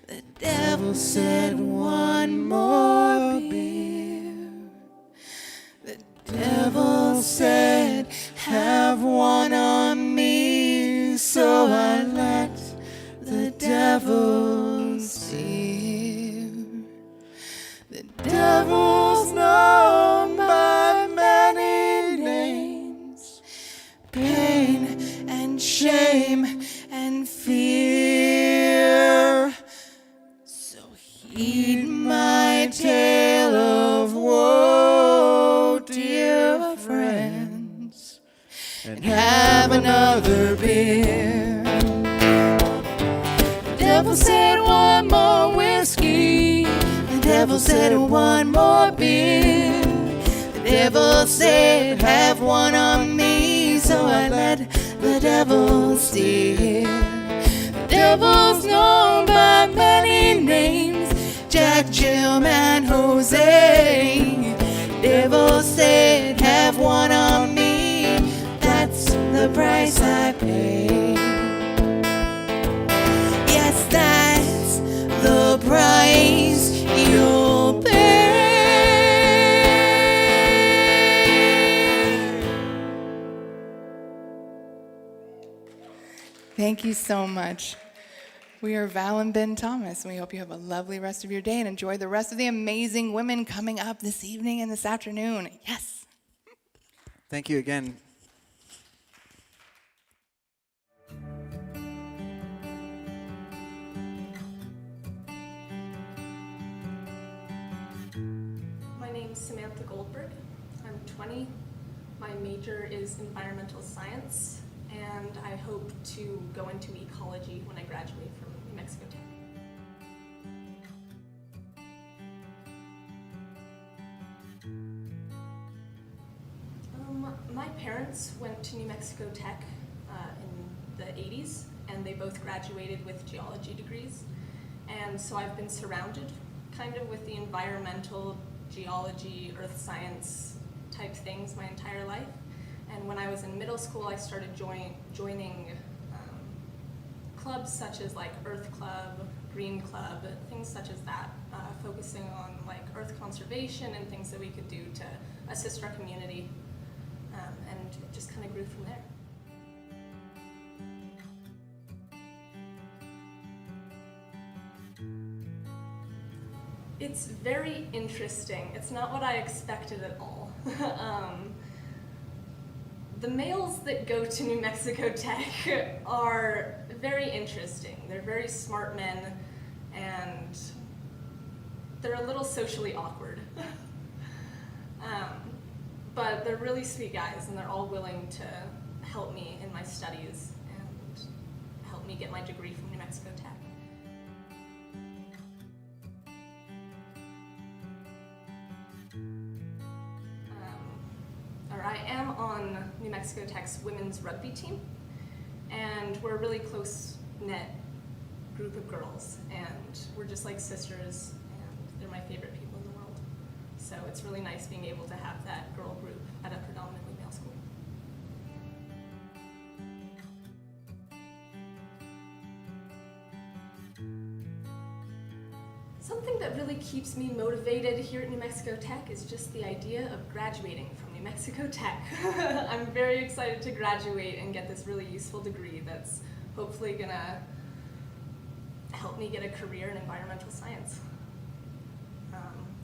The devil said one more beer. The devil said have one on me, so I let the devil steer. The devil's known by many names, pain and shame Heed my tale of woe, dear friends, and have another beer. The devil said one more whiskey. The devil said one more beer. The devil said have one on me, so I let the devil steer. The devil's known by many names, Jack, Jim, and Jose. The devil said have one on me, that's the price I pay. Yes, that's the price you'll pay. Thank you so much. We are Val and Ben Thomas, and we hope you have a lovely rest of your day and enjoy the rest of the amazing women coming up this evening and this afternoon. Yes. Thank you again. My name's Samantha Goldberg. I'm 20. My major is environmental science, and I hope to go into ecology when I graduate from New Mexico Tech. My parents went to New Mexico Tech in the 80s, and they both graduated with geology degrees. And so I've been surrounded kind of with the environmental, geology, earth science type things my entire life. And when I was in middle school, I started joining clubs such as like Earth Club, Green Club, things such as that, focusing on like earth conservation and things that we could do to assist our community. And it just kind of grew from there. It's very interesting. It's not what I expected at all. The males that go to New Mexico Tech are very interesting. They're very smart men, and they're a little socially awkward. But they're really sweet guys, and they're all willing to help me in my studies and help me get my degree from New Mexico Tech. I am on New Mexico Tech's women's rugby team, and we're a really close-knit group of girls, and we're just like sisters, and they're my favorite people in the world. So it's really nice being able to have that girl group at a predominantly male school. Something that really keeps me motivated here at New Mexico Tech is just the idea of graduating from New Mexico Tech. I'm very excited to graduate and get this really useful degree that's hopefully gonna help me get a career in environmental science.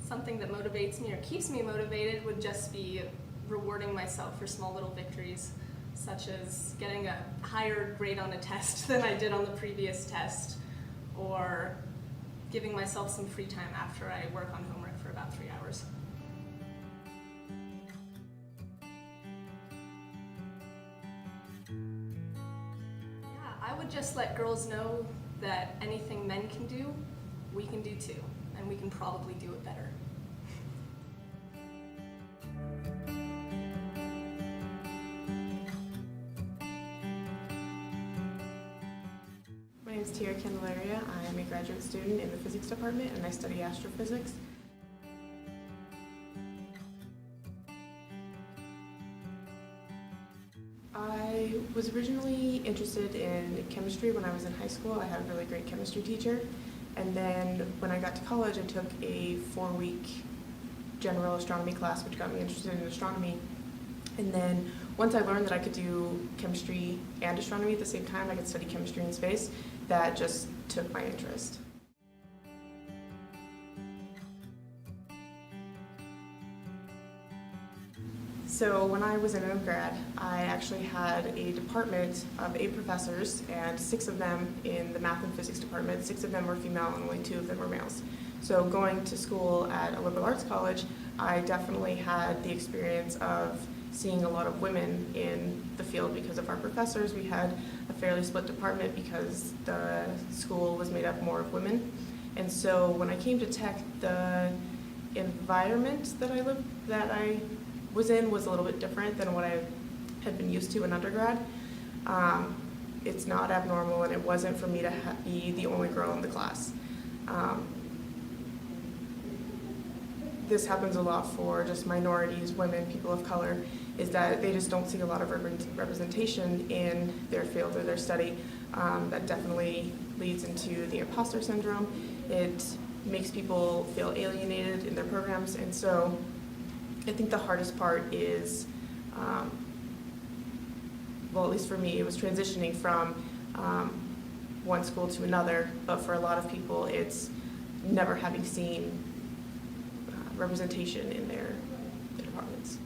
Something that motivates me or keeps me motivated would just be rewarding myself for small little victories, such as getting a higher grade on a test than I did on the previous test, or giving myself some free time after I work on homework for about 3 hours. Yeah, I would just let girls know that anything men can do, we can do too, and we can probably do it better. My name is Tori Candelaria. I'm a graduate student in the physics department, and I study astrophysics. I was originally interested in chemistry when I was in high school. I had a really great chemistry teacher. And then when I got to college, I took a 4-week general astronomy class, which got me interested in astronomy. And then once I learned that I could do chemistry and astronomy at the same time, I could study chemistry in space, that just took my interest. So when I was in undergrad, I actually had a department of 8 professors, and 6 of them in the math and physics department. 6 of them were female and only 2 of them were males. So going to school at a liberal arts college, I definitely had the experience of seeing a lot of women in the field because of our professors. We had a fairly split department because the school was made up more of women. And so when I came to Tech, the environment that I was in was a little bit different than what I had been used to in undergrad. It's not abnormal, and it wasn't for me to be the only girl in the class. This happens a lot for just minorities, women, people of color, is that they just don't see a lot of representation in their field or their study. That definitely leads into the imposter syndrome. It makes people feel alienated in their programs, and so I think the hardest part is, well, at least for me, it was transitioning from one school to another, but for a lot of people, it's never having seen representation in their departments.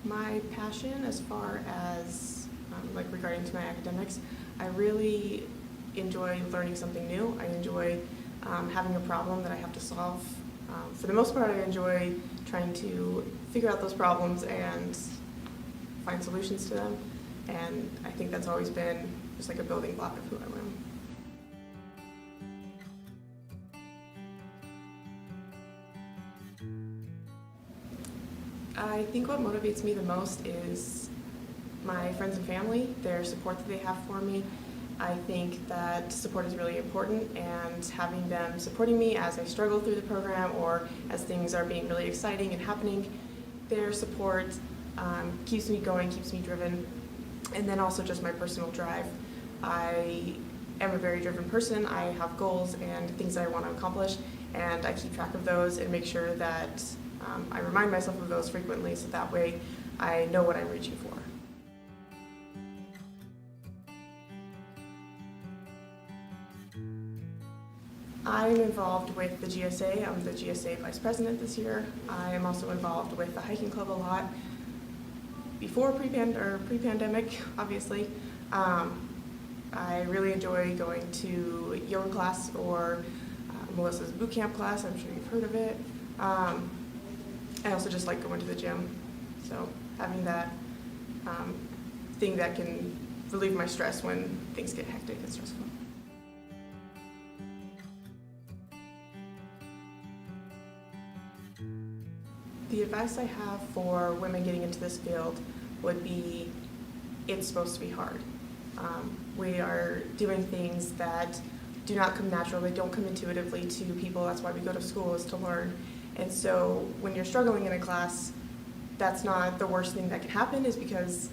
My passion as far as like regarding to my academics, I really enjoy learning something new. I enjoy having a problem that I have to solve. For the most part, I enjoy trying to figure out those problems and find solutions to them. And I think that's always been just like a building block of who I am. I think what motivates me the most is my friends and family, their support that they have for me. I think that support is really important, and having them supporting me as I struggle through the program or as things are being really exciting and happening, their support keeps me going, keeps me driven. And then also just my personal drive. I am a very driven person. I have goals and things that I want to accomplish, and I keep track of those and make sure that I remind myself of those frequently, so that way I know what I'm reaching for. I'm involved with the GSA. I'm the GSA Vice President this year. I am also involved with the hiking club a lot. Before pre-pandemic, obviously. I really enjoy going to yoga class or Melissa's boot camp class. I'm sure you've heard of it. I also just like going to the gym. So having that thing that can relieve my stress when things get hectic and stressful. The advice I have for women getting into this field would be, it's supposed to be hard. We are doing things that do not come natural, they don't come intuitively to people. That's why we go to school, is to learn. And so when you're struggling in a class, that's not the worst thing that can happen, is because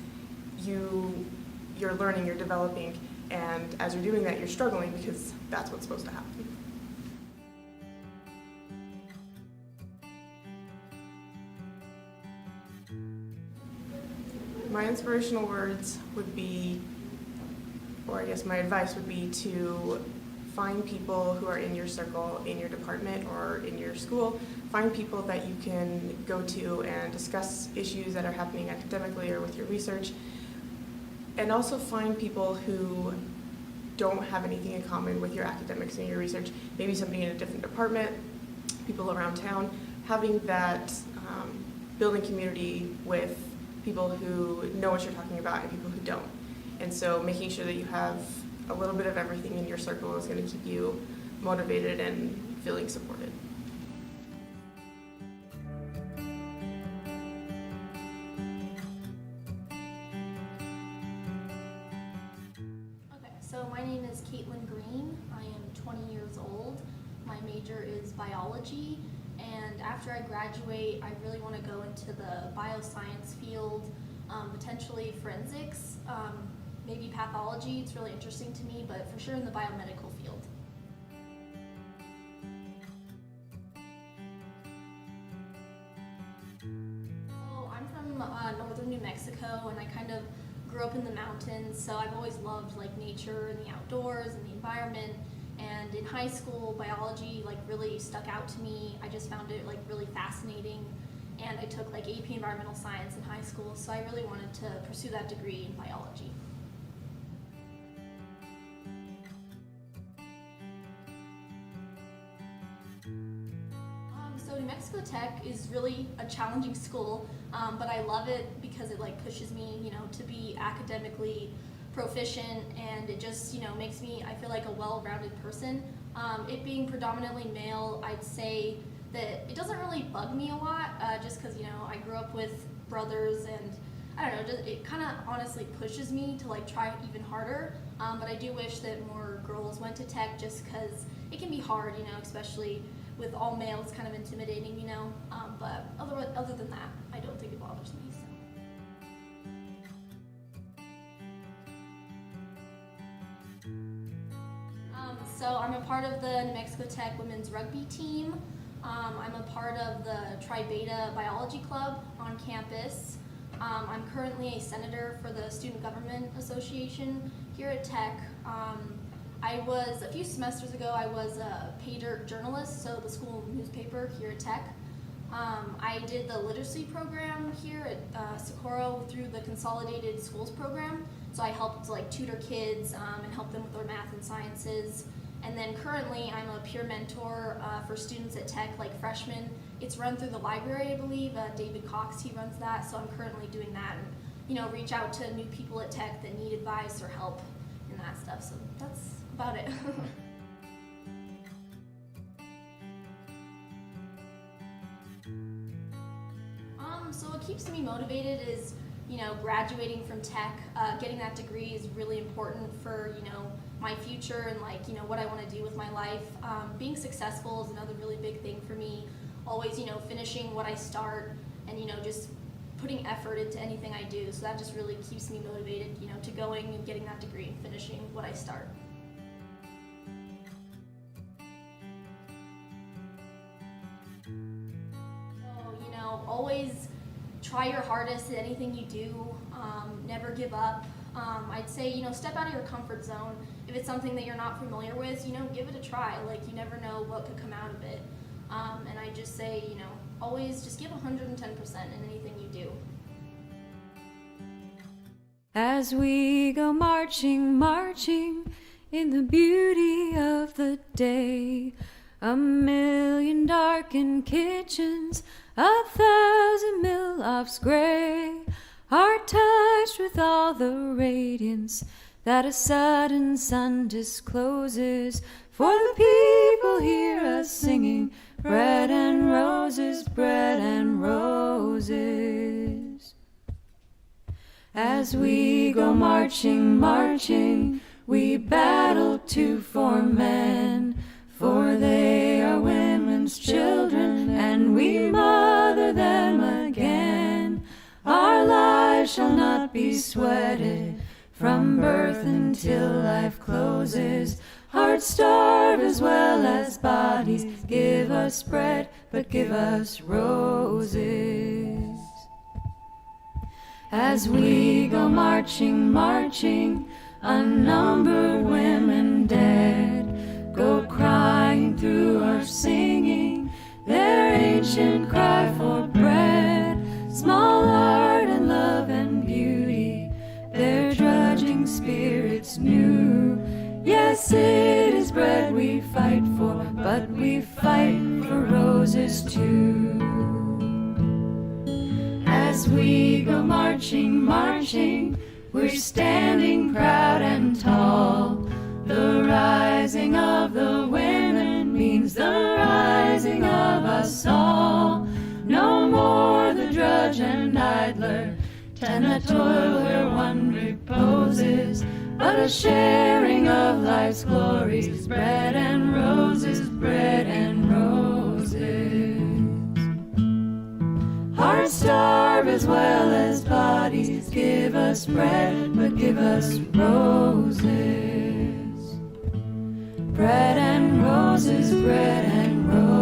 you're learning, you're developing, and as you're doing that, you're struggling because that's what's supposed to happen. My inspirational words would be, or I guess my advice would be, to find people who are in your circle, in your department, or in your school. Find people that you can go to and discuss issues that are happening academically or with your research. And also find people who don't have anything in common with your academics and your research. Maybe somebody in a different department, people around town. Having that building community with people who know what you're talking about and people who don't. And so making sure that you have a little bit of everything in your circle is going to keep you motivated and feeling supported. Okay, so my name is Caitlin Green. I am 20 years old. My major is biology. And after I graduate, I really want to go into the bioscience field, potentially forensics, maybe pathology. It's really interesting to me, but for sure in the biomedical field. So I'm from northern New Mexico, and I kind of grew up in the mountains, so I've always loved like nature and the outdoors and the environment. And in high school, biology like really stuck out to me. I just found it like really fascinating, and I took like AP Environmental Science in high school, so I really wanted to pursue that degree in biology. Tech is really a challenging school, but I love it because it like pushes me, you know, to be academically proficient, and it just, you know, makes me, I feel like, a well-rounded person. It being predominantly male, I'd say that it doesn't really bug me a lot, just because, you know, I grew up with brothers, and I don't know, just, it kind of honestly pushes me to like try even harder. But I do wish that more girls went to tech, just because it can be hard, you know, especially with all males, kind of intimidating, you know. But other than that, I don't think it bothers me. So I'm a part of the New Mexico Tech women's rugby team. I'm a part of the Tri Beta biology club on campus. I'm currently a senator for the Student Government Association here at Tech. A few semesters ago, I was a paid journalist, so the school newspaper here at Tech. I did the literacy program here at Socorro through the Consolidated Schools program. So I helped like tutor kids and help them with their math and sciences. And then currently I'm a peer mentor for students at Tech, like freshmen. It's run through the library, I believe. David Cox, he runs that. So I'm currently doing that and, you know, reach out to new people at Tech that need advice or help in that stuff. So that's about it. So what keeps me motivated is, you know, graduating from Tech, getting that degree is really important for, you know, my future and like, you know, what I want to do with my life. Being successful is another really big thing for me. Always, you know, finishing what I start and, you know, just putting effort into anything I do. So that just really keeps me motivated, you know, to going and getting that degree and finishing what I start. So, you know, always try your hardest at anything you do. Never give up. I'd say, you know, step out of your comfort zone. If it's something that you're not familiar with, you know, give it a try. Like, you never know what could come out of it. And I just say, you know, always just give 110% in anything you do. As we go marching, marching in the beauty of the day, 1,000,000 darkened kitchens, 1,000 mill-offs gray are touched with all the radiance that a sudden sun discloses. For the people hear us singing, bread and roses, bread and roses. As we go marching, marching, we battle to form men, for they are women's children, and we mother them again. Our lives shall not be sweated from birth until life closes. Hearts starve as well as bodies. Give us bread, but give us roses. As we go marching, marching, unnumbered women dead go crying through our singing their ancient cry for bread. Small art and love and beauty, their drudging spirits new. Yes, it is bread we fight for, but we fight for roses too. As we go marching, marching, we're standing proud and tall. The rising of the women means the rising of us all. No more the drudge and idler, tend the toil where one reposes, but a sharing of life's glories, bread and roses, bread and roses. Hearts starve as well as bodies. Give us bread, but give us roses. Bread and roses, bread and roses.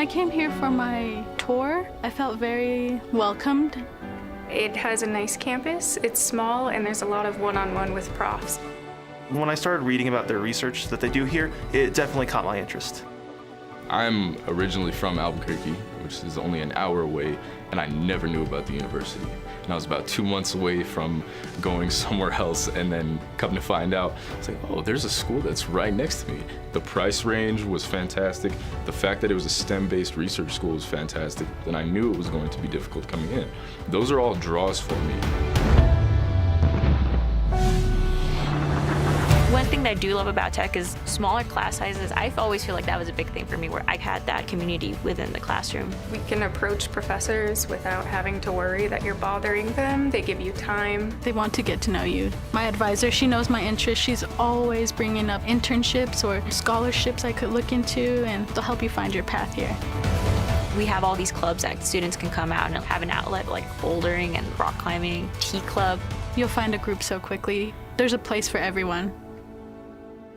I came here for my tour, I felt very welcomed. It has a nice campus, it's small, and there's a lot of one-on-one with profs. When I started reading about their research that they do here, it definitely caught my interest. I'm originally from Albuquerque, which is only an hour away, and I never knew about the university. And I was about 2 months away from going somewhere else, and then coming to find out, it's like, oh, there's a school that's right next to me. The price range was fantastic. The fact that it was a STEM-based research school was fantastic. And I knew it was going to be difficult coming in. Those are all draws for me. One thing that I do love about tech is smaller class sizes. I always feel like that was a big thing for me, where I had that community within the classroom. We can approach professors without having to worry that you're bothering them. They give you time. They want to get to know you. My advisor, she knows my interests. She's always bringing up internships or scholarships I could look into, and they'll help you find your path here. We have all these clubs that students can come out and have an outlet, like bouldering and rock climbing, tea club. You'll find a group so quickly. There's a place for everyone.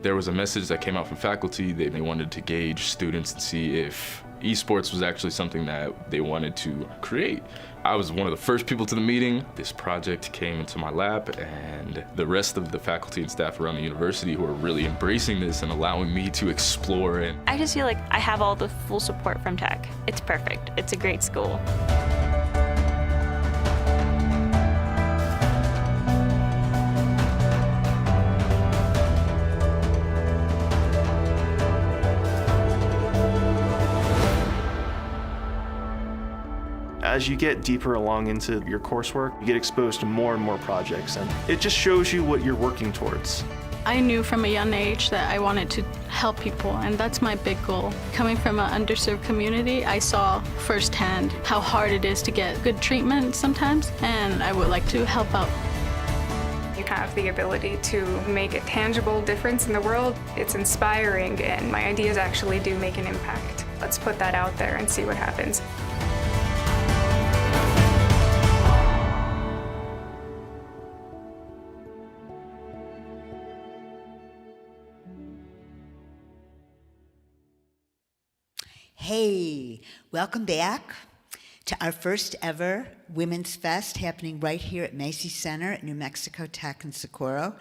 There was a message that came out from faculty. They wanted to gauge students and see if esports was actually something that they wanted to create. I was one of the first people to the meeting. This project came into my lap, and the rest of the faculty and staff around the university who are really embracing this and allowing me to explore. And I just feel like I have all the full support from tech. It's perfect. It's a great school. As you get deeper along into your coursework, you get exposed to more and more projects, and it just shows you what you're working towards. I knew from a young age that I wanted to help people, and that's my big goal. Coming from an underserved community, I saw firsthand how hard it is to get good treatment sometimes, and I would like to help out. You have the ability to make a tangible difference in the world. It's inspiring, and my ideas actually do make an impact. Let's put that out there and see what happens. Hey, welcome back to our first ever Women's Fest happening right here at Macey Center at New Mexico Tech in Socorro.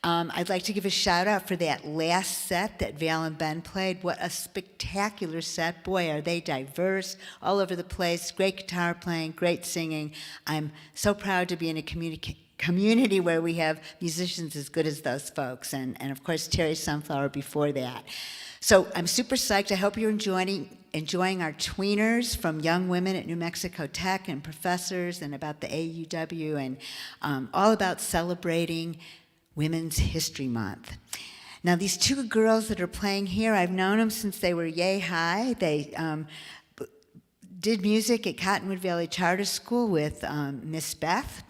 I'd like to give a shout out for that last set that Val and Ben played. What a spectacular set. Boy, are they diverse, all over the place, great guitar playing, great singing. I'm so proud to be in a community where we have musicians as good as those folks, and of course Terri Sunflower before that. So I'm super psyched. I hope you're enjoying our tweeners from young women at New Mexico Tech and professors, and about the AAUW, and all about celebrating Women's History Month. Now, these two girls that are playing here, I've known them since they were yay high. They did music at Cottonwood Valley Charter School with Miss Beth.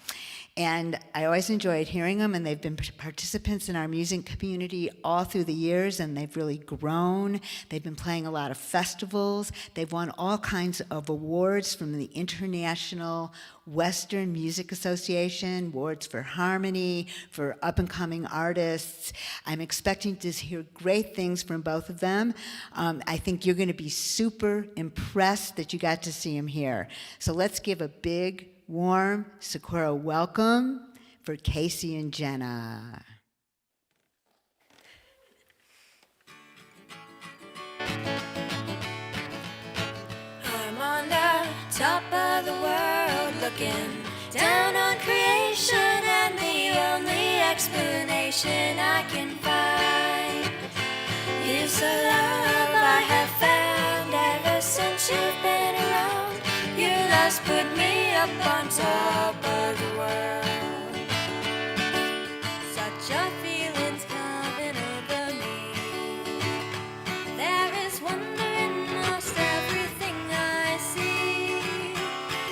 And I always enjoyed hearing them, and they've been participants in our music community all through the years, and they've really grown. They've been playing a lot of festivals. They've won all kinds of awards from the International Western Music Association, awards for harmony, for up-and-coming artists. I'm expecting to hear great things from both of them. I think you're going to be super impressed that you got to see them here. So let's give a big, warm Socorro welcome for Kacey and Jenna. I'm on the top of the world looking down on creation, and the only explanation I can find is the love I have found ever since you've been around. Your love's put me up on top of the world. Such a feeling's coming over me. There is wonder in most everything I see,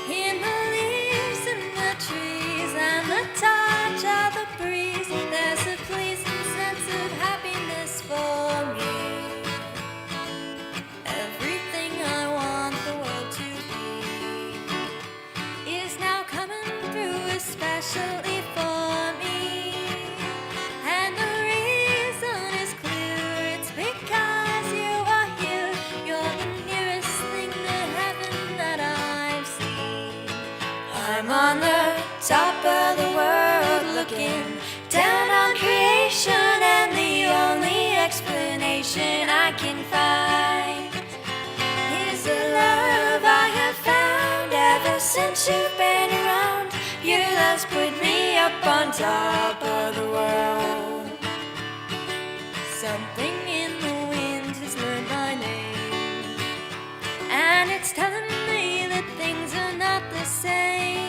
in the leaves and the trees and the touch of the breeze. There's a pleasing sense of happiness for me. Everything I want the world to is now coming through, especially for me. And the reason is clear, it's because you are here. You're the nearest thing top of the world, looking down on creation, and the only explanation I can find is the love I have found ever since you've been around. Your love's put me up on top of the world. Something in the wind has learned my name, and it's telling me that things are not the same.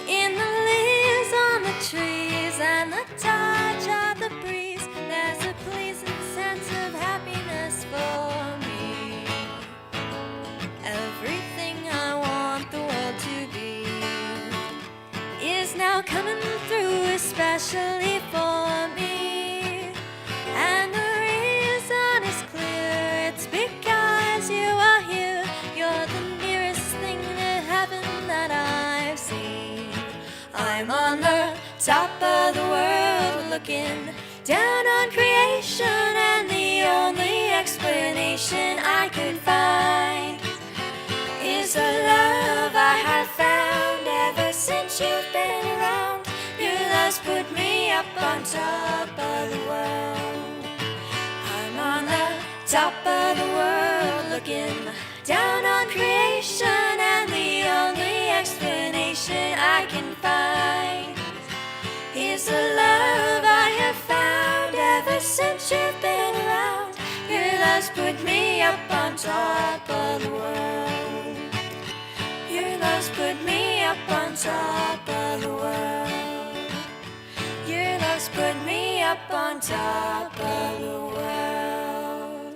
In the leaves on the trees and the touch of the breeze, there's a pleasing sense of happiness for me. Everything I want the world to be is now coming through, especially for me. And the reason is clear, it's because you are here. You're the nearest thing to heaven that I've seen. I'm on the top of the world, looking down on creation, and the only explanation I could find is the love I have found ever since you've been around. Your love's put me up on top of the world. I'm on the top of the world, looking down on creation, and the only explanation I can find is the love I have found ever since you've been around. Your love's put me up on top of the world. Your love's put me up on top of the world. Your love's put me up on top of the world.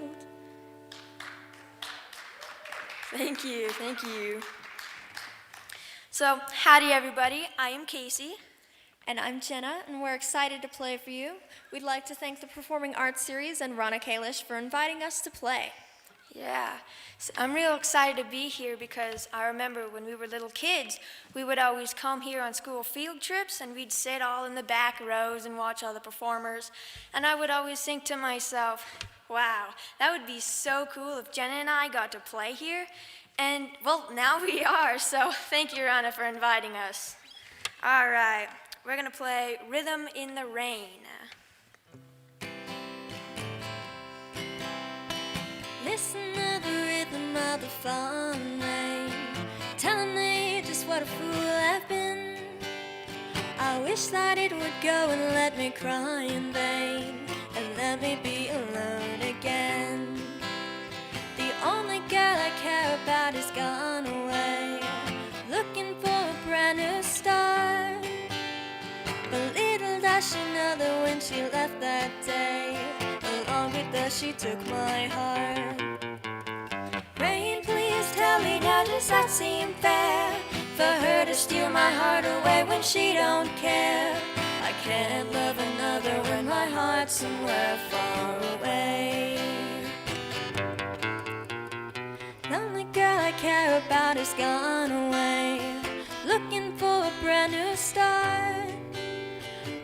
Thank you, thank you. So, howdy everybody, I am Kacey. And I'm Jenna, and we're excited to play for you. We'd like to thank the Performing Arts Series and Ronna Kalish for inviting us to play. Yeah, so I'm real excited to be here because I remember when we were little kids, we would always come here on school field trips, and we'd sit all in the back rows and watch all the performers. And I would always think to myself, wow, that would be so cool if Jenna and I got to play here. And, well, now we are, so thank you, Ronna, for inviting us. All right, we're gonna play Rhythm in the Rain. Listen to the rhythm of the falling rain, telling me just what a fool I've been. I wish that it would go and let me cry in vain, and let me be alone again. The only girl I care about is gone away, looking for a brand new start. But little does she know that when she left that day, along with her she took my heart. Rain, please tell me now, does that seem fair? For her to steal my heart away when she don't care. I can't love another when my heart's somewhere far away. The only girl I care about is gone away, looking for a brand new start.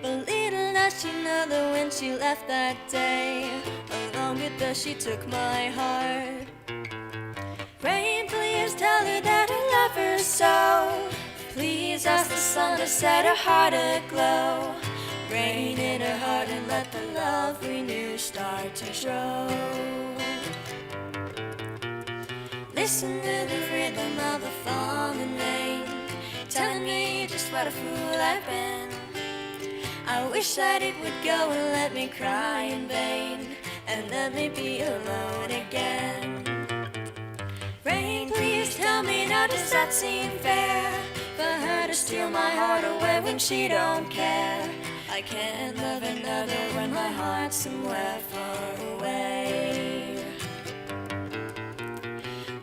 But little does she know that when she left that day, along with her she took my heart. Rain, please tell her that I love her so. Please ask the sun to set her heart aglow. Rain in her heart and let the love we knew start to show. Listen to the rhythm of the falling rain, telling me just what a fool I've been. I wish that it would go and let me cry in vain, and let me be alone again. Rain, please tell me now, does that seem fair? For her to steal my heart away when she don't care. I can't love another when my heart's somewhere far away.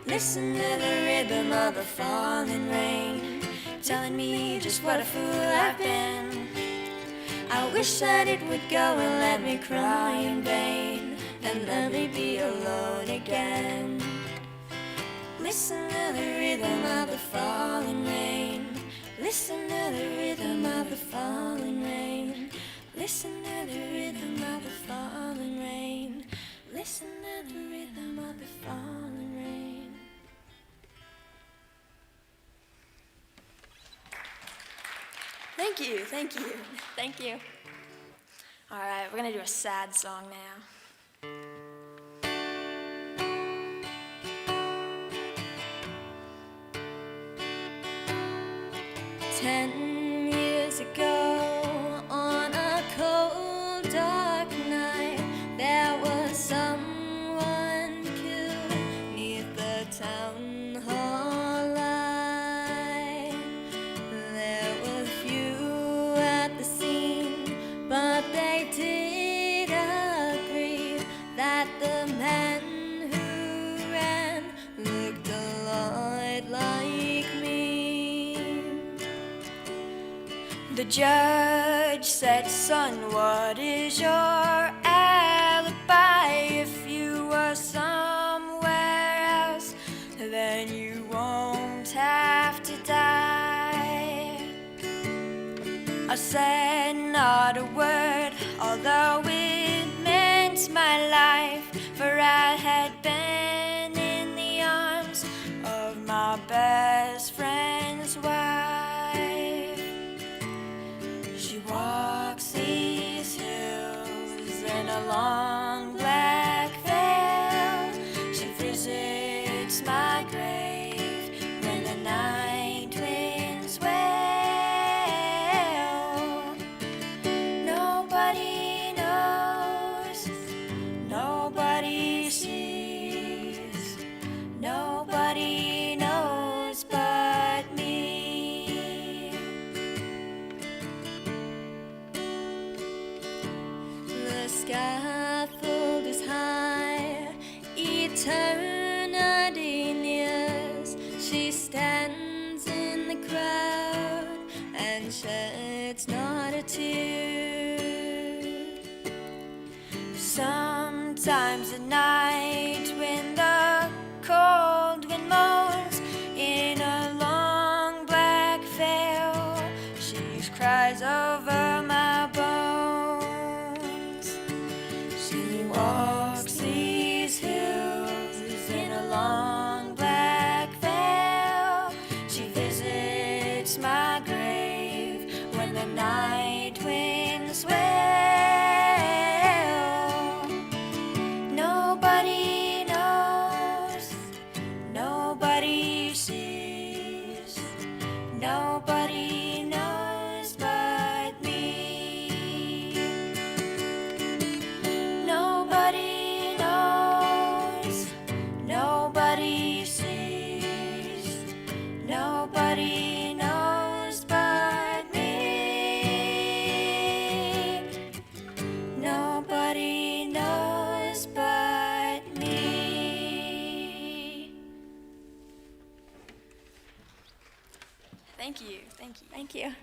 Listen to the rhythm of the falling rain, telling me just what a fool I've been. I wish that it would go and let me cry in vain, and let me be alone again. Listen to the rhythm of the falling rain. Listen to the rhythm of the falling rain. Listen to the rhythm of the falling rain. Listen to the rhythm of the falling rain. Thank you, thank you, thank you. All right, we're gonna do a sad song now. 10 years ago, on a cold, dark night, there was someone killed neath the town hall light. There were few at the scene, but they did agree that the man who ran looked a lot like me. The judge said, son, what is your alibi? If you were somewhere else, then you won't have to die. I said not a word, although it meant my life, for I had been in the arms of my best friend's wife. She walks these hills in a long black veil. She visits my grave when the night winds wail. Nobody knows, nobody sees, nobody knows but me. The scaffold is high, eternity nears. She stands in the crowd and sheds not a tear. Sometimes at night, when the cold wind moans in a long black veil, she cries over my bones. She walks these hills in a long black veil. She visits my grave when the night winds wail. Nobody knows, nobody sees, nobody knows but me. Nobody knows, nobody sees, nobody knows but me. Nobody knows but me. Thank you, thank you. Thank you.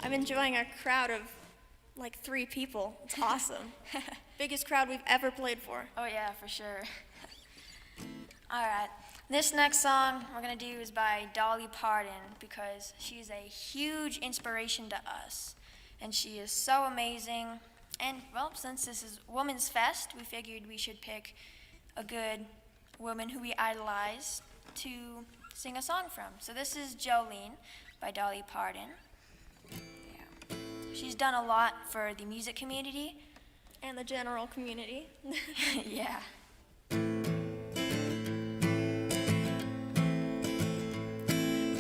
I'm enjoying our crowd of like 3 people. It's awesome. Biggest crowd we've ever played for. Oh yeah, for sure. All right, this next song we're gonna do is by Dolly Parton because she's a huge inspiration to us, and she is so amazing. And well, since this is Women's Fest, we figured we should pick a good woman who we idolize to sing a song from. So this is Jolene by Dolly Parton. Yeah. She's done a lot for the music community. And the general community. Yeah.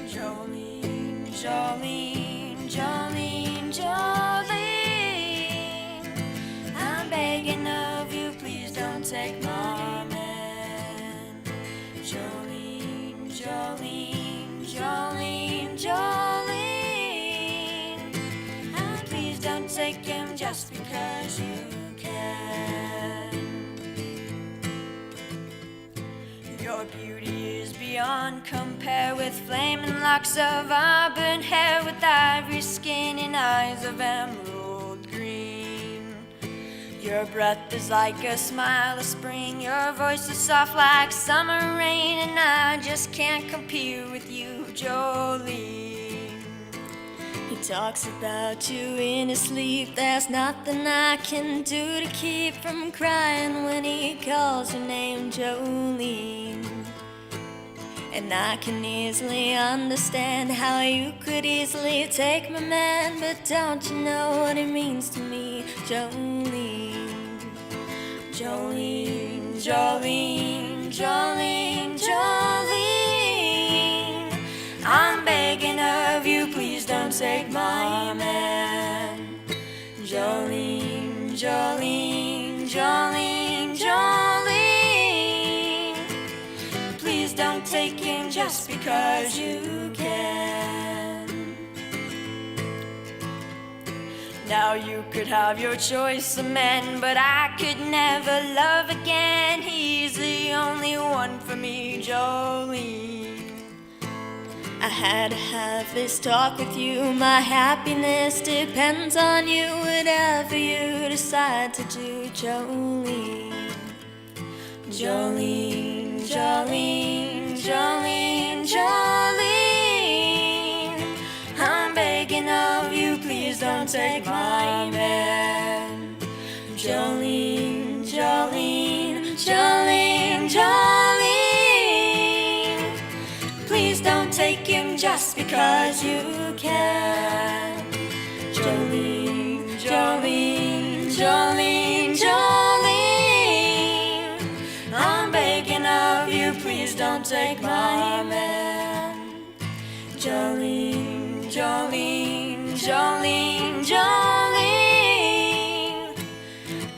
Jolene, Jolene, Jolene, Jolene, I'm begging of you, please don't take my man. Jolene, Jolene, Jolene, Jolene, please don't take him just because you can. Your beauty is beyond compare, with flaming locks of auburn hair, with ivory skin and eyes of emerald green. Your breath is like a smile of spring, your voice is soft like summer rain, and I just can't compete with you, Jolene. He talks about you in his sleep, there's nothing I can do to keep from crying when he calls your name, Jolene. And I can easily understand how you could easily take my man, but don't you know what it means to me, Jolene? Jolene, Jolene, Jolene, Jolene. I'm begging of you, please don't take my man. Jolene, Jolene, Jolene, Jolene. Please don't take him just because you can. Now you could have your choice of men, but I could never love again. He's the only one for me, Jolene. I had to have this talk with you. My happiness depends on you. Whatever you decide to do, Jolene. Jolene, Jolene, Jolene, Jolene. I'm begging of you, please don't take my man. Jolene, Jolene, Jolene, Jolene. Please don't take him just because you can. Jolene, Jolene, Jolene, Jolene. I'm begging of you, please don't take my man. Jolene, Jolene, Jolene, Jolene.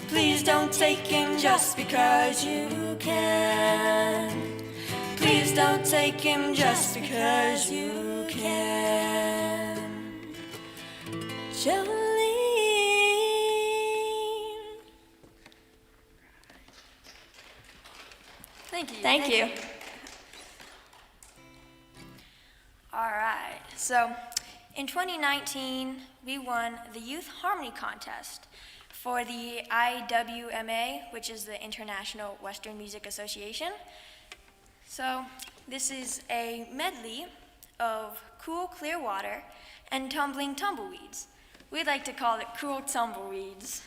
Please don't take him just because you can. Please don't take him just because you can. Jolene. Thank you. Thank you. All right. So, in 2019, we won the Youth Harmony Contest for the IWMA, which is the International Western Music Association. So, this is a medley of cool, clear water and tumbling tumbleweeds. We'd like to call it Cool Tumbleweeds.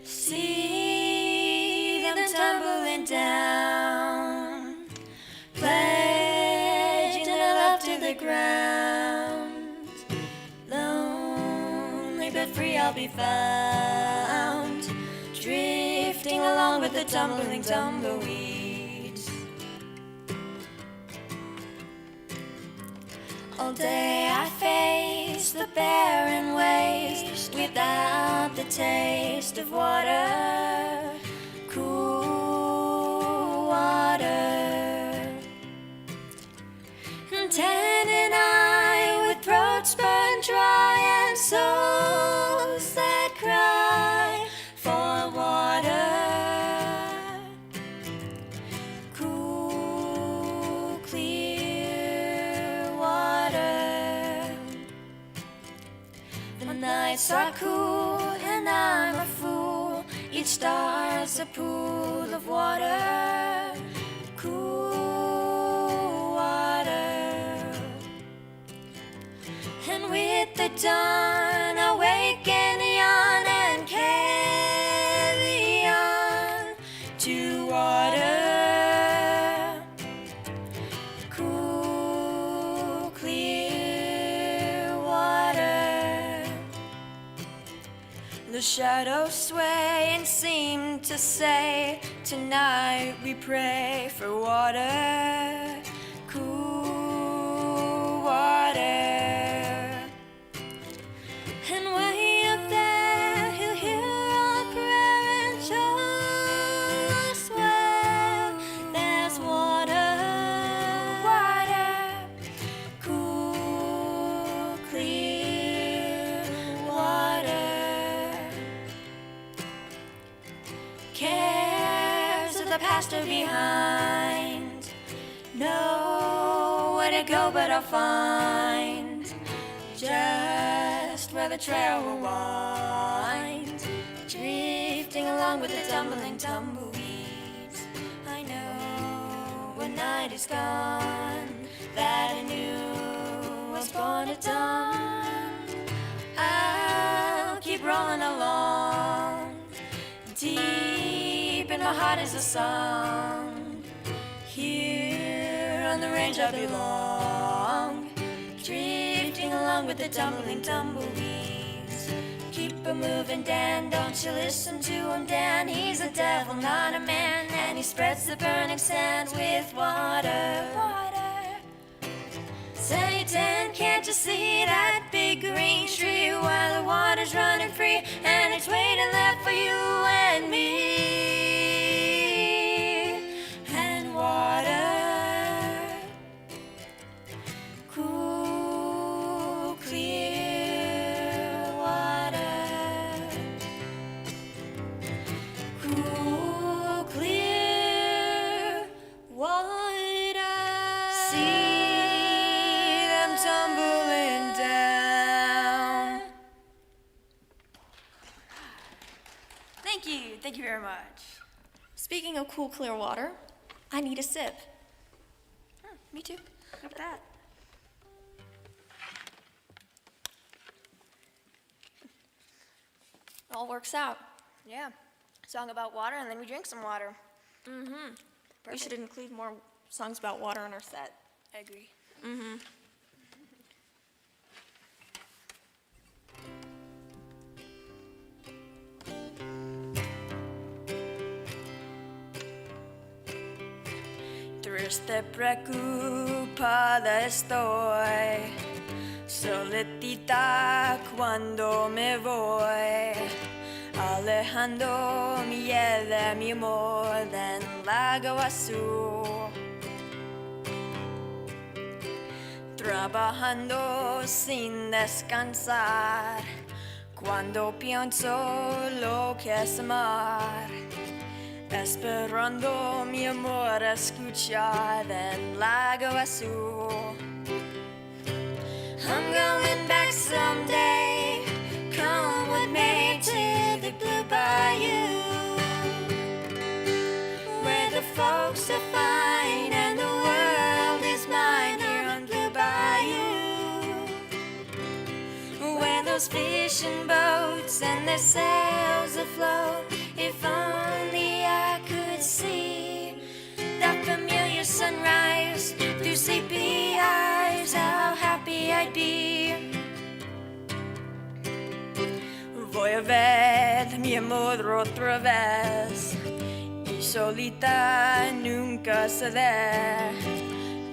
See them tumbling down, pledging their love to the ground. Lonely but free I'll be found, drifting along with the tumbling tumbleweeds. All day I face the barren waste without the taste of water, cool water. And tan and I with throats burned dry and souls that cry for water. Cool, clear water. The nights are cool and I'm a fool. Each star's a pool of water. Cool water. And with the dawn I wake and yawn and carry on to water. Cool, clear water. The shadows sway and seem to say, tonight we pray for water. Cool water. And way up there he'll hear our prayer and show us where there's water. Water. Cool, clear water. Cares of the past are behind. Nowhere to go but I'll find just where the trail will wind, drifting along with the tumbling tumbleweeds. I know when night is gone that I knew was born at dawn. I'll keep rolling along, deep in my heart is a song. Here on the range I belong, drifting along with the tumbling tumbleweeds. Keep a moving, Dan, don't you listen to him, Dan. He's a devil, not a man, and he spreads the burning sand with water. Satan, can't you see that big green tree while the water's running free and it's waiting there for you and me? And water, cool, clear water, cool, clear water. See them tumbling down. Thank you very much. Speaking of cool, clear water, I need a sip. Me too. Look at that. It all works out. Yeah. Song about water, and then we drink some water. Mm-hmm. We should include more songs about water on our set. I agree. Mm-hmm. Triste, preocupada estoy, soletita cuando me voy, alejando mi de mi amor del lago azul. Trabajando sin descansar, cuando pienso lo que es amar, esperando mi amor escuchar del lago azul. I'm going back someday, come with me to the blue bayou, where the folks are fine and the world is mine here on Blue Bayou, where those fishing boats and their sails afloat. If only I could see that familiar sunrise through sleepy eyes, how happy I'd be. Voy a ver mi amor otra vez, y solita nunca seré,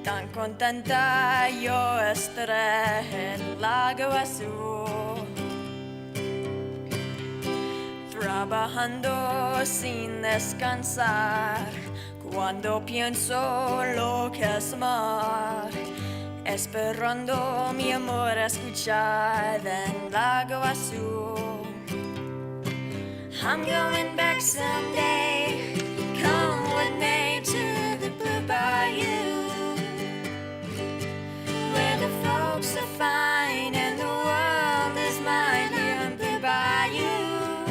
tan contenta yo estaré en el lago azul. Trabajando sin descansar, cuando pienso lo que es amar, esperando mi amor escuchar del lago azul. I'm going back someday, come with me to the blue bayou, where the folks are fine and the world is mine here on Blue Bayou,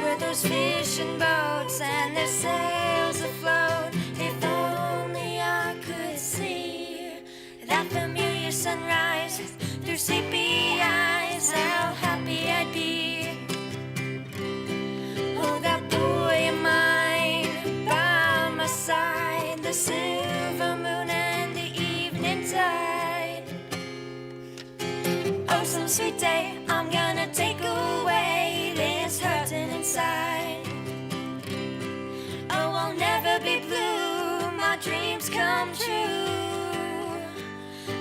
with those fishing boats and their sails afloat. If only I could see that familiar sunrise through sleepy eyes, how happy I'd be. Oh, that boy of mine by my side, the silver moon and the evening tide. Oh, some sweet day I'm gonna take away this hurting inside. Oh, I'll never be blue, my dreams come true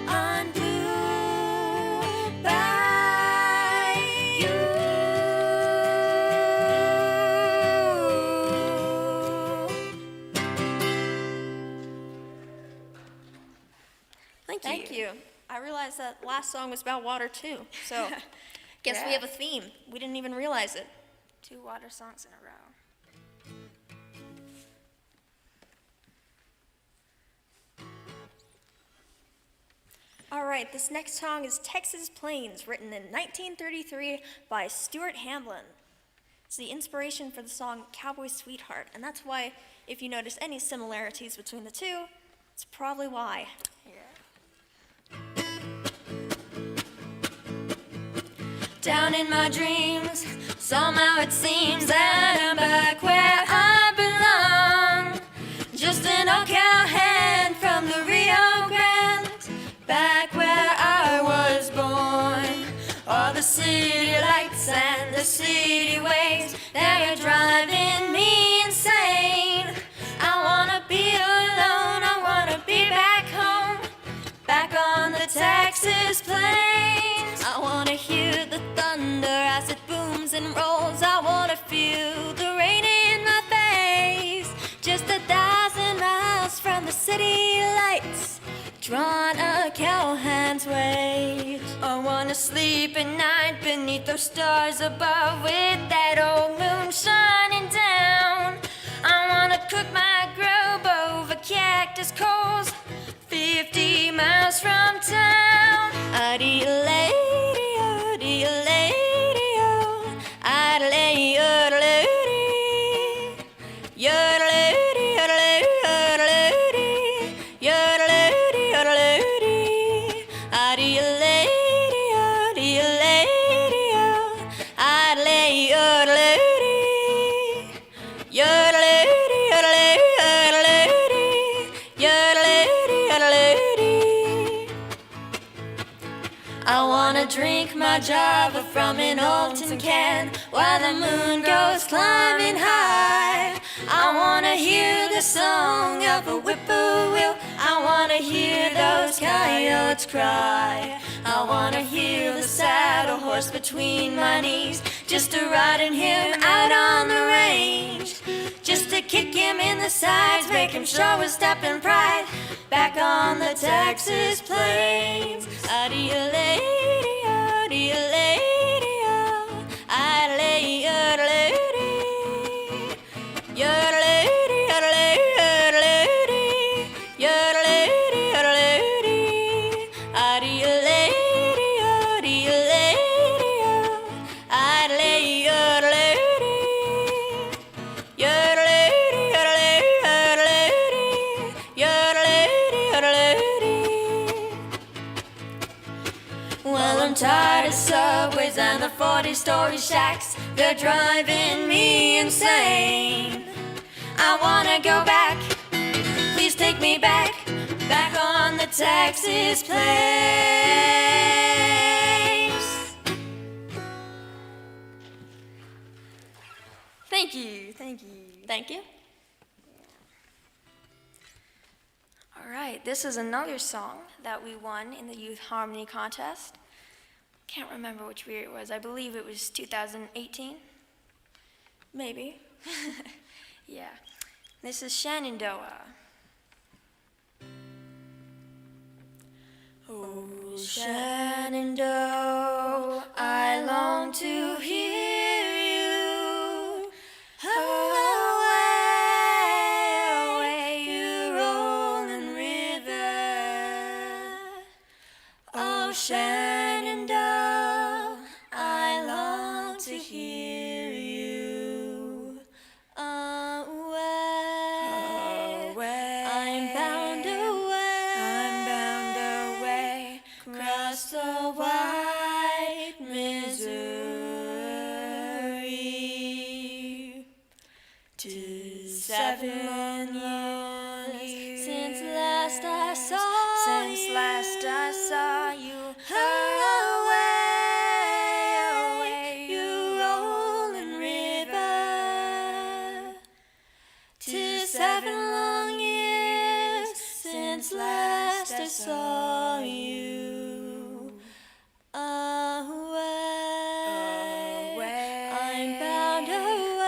on Blue Bayou. Thank you. I realized that last song was about water too, so guess we have a theme. We didn't even realize it. 2 water songs in a row. All right, this next song is Texas Plains, written in 1933 by Stuart Hamblin. It's the inspiration for the song Cowboy Sweetheart, and that's why, if you notice any similarities between the two, it's probably why. down in my dreams. Somehow it seems that I'm back where I belong. Just an old cowhand from the Rio Grande, back where I was born. All the city lights and the city waves, they're driving me insane. I wanna be alone, I wanna be back home, back on the Texas plains. I wanna hear the thunder as it booms and rolls. I wanna feel the rain in my face. Just 1,000 miles from the city lights, drawn a cowhand's way. I wanna sleep at night beneath those stars above, with that old moon shining down. I wanna cook my grub over cactus coals, 50 miles from town. Adee-a-lady-o, dee-a-lady-o, adee-a-lady-o-dee-a-lady, yodelady, yodelady, yodelady, yodelady, adee-a-lady-o, dee-a-lady-o, adee-a-lady, yodelady, yodelady, yodelady. I wanna drink my Java from an old tin can while the moon goes climbing high. I wanna hear the song of a whippoorwill. I wanna hear those coyotes cry. I wanna hear the saddle horse between my knees, just to riding him out on the range, just to kick him in the sides, make him show his step and pride, back on the Texas plains. Adee-a-lady, adee-a-lady, adee-a-lady, yodelady, yodelady, yodelady, yodelady, adee-a-lady, adee-a-lady, adee-a-lady, yodelady, yodelady, yodelady. Well, I'm tired of subways and the 40-story shacks. They're driving me insane. I wanna go back, please take me back, back on the Texas plains. Thank you, thank you. Thank you. All right, this is another song that we won in the Youth Harmony Contest. Can't remember which year it was. I believe it was 2018. Maybe. Yeah. This is Shenandoah. Oh, Shenandoah, I long to hear you. Away, you rolling river. Oh, Shenandoah, I long to hear you. Away, I'm bound away, across the wide Missouri. 'Tis 7 years since last I saw you. Away, you rolling river. 'Tis 7 long years since last I saw you. Away, I'm bound away,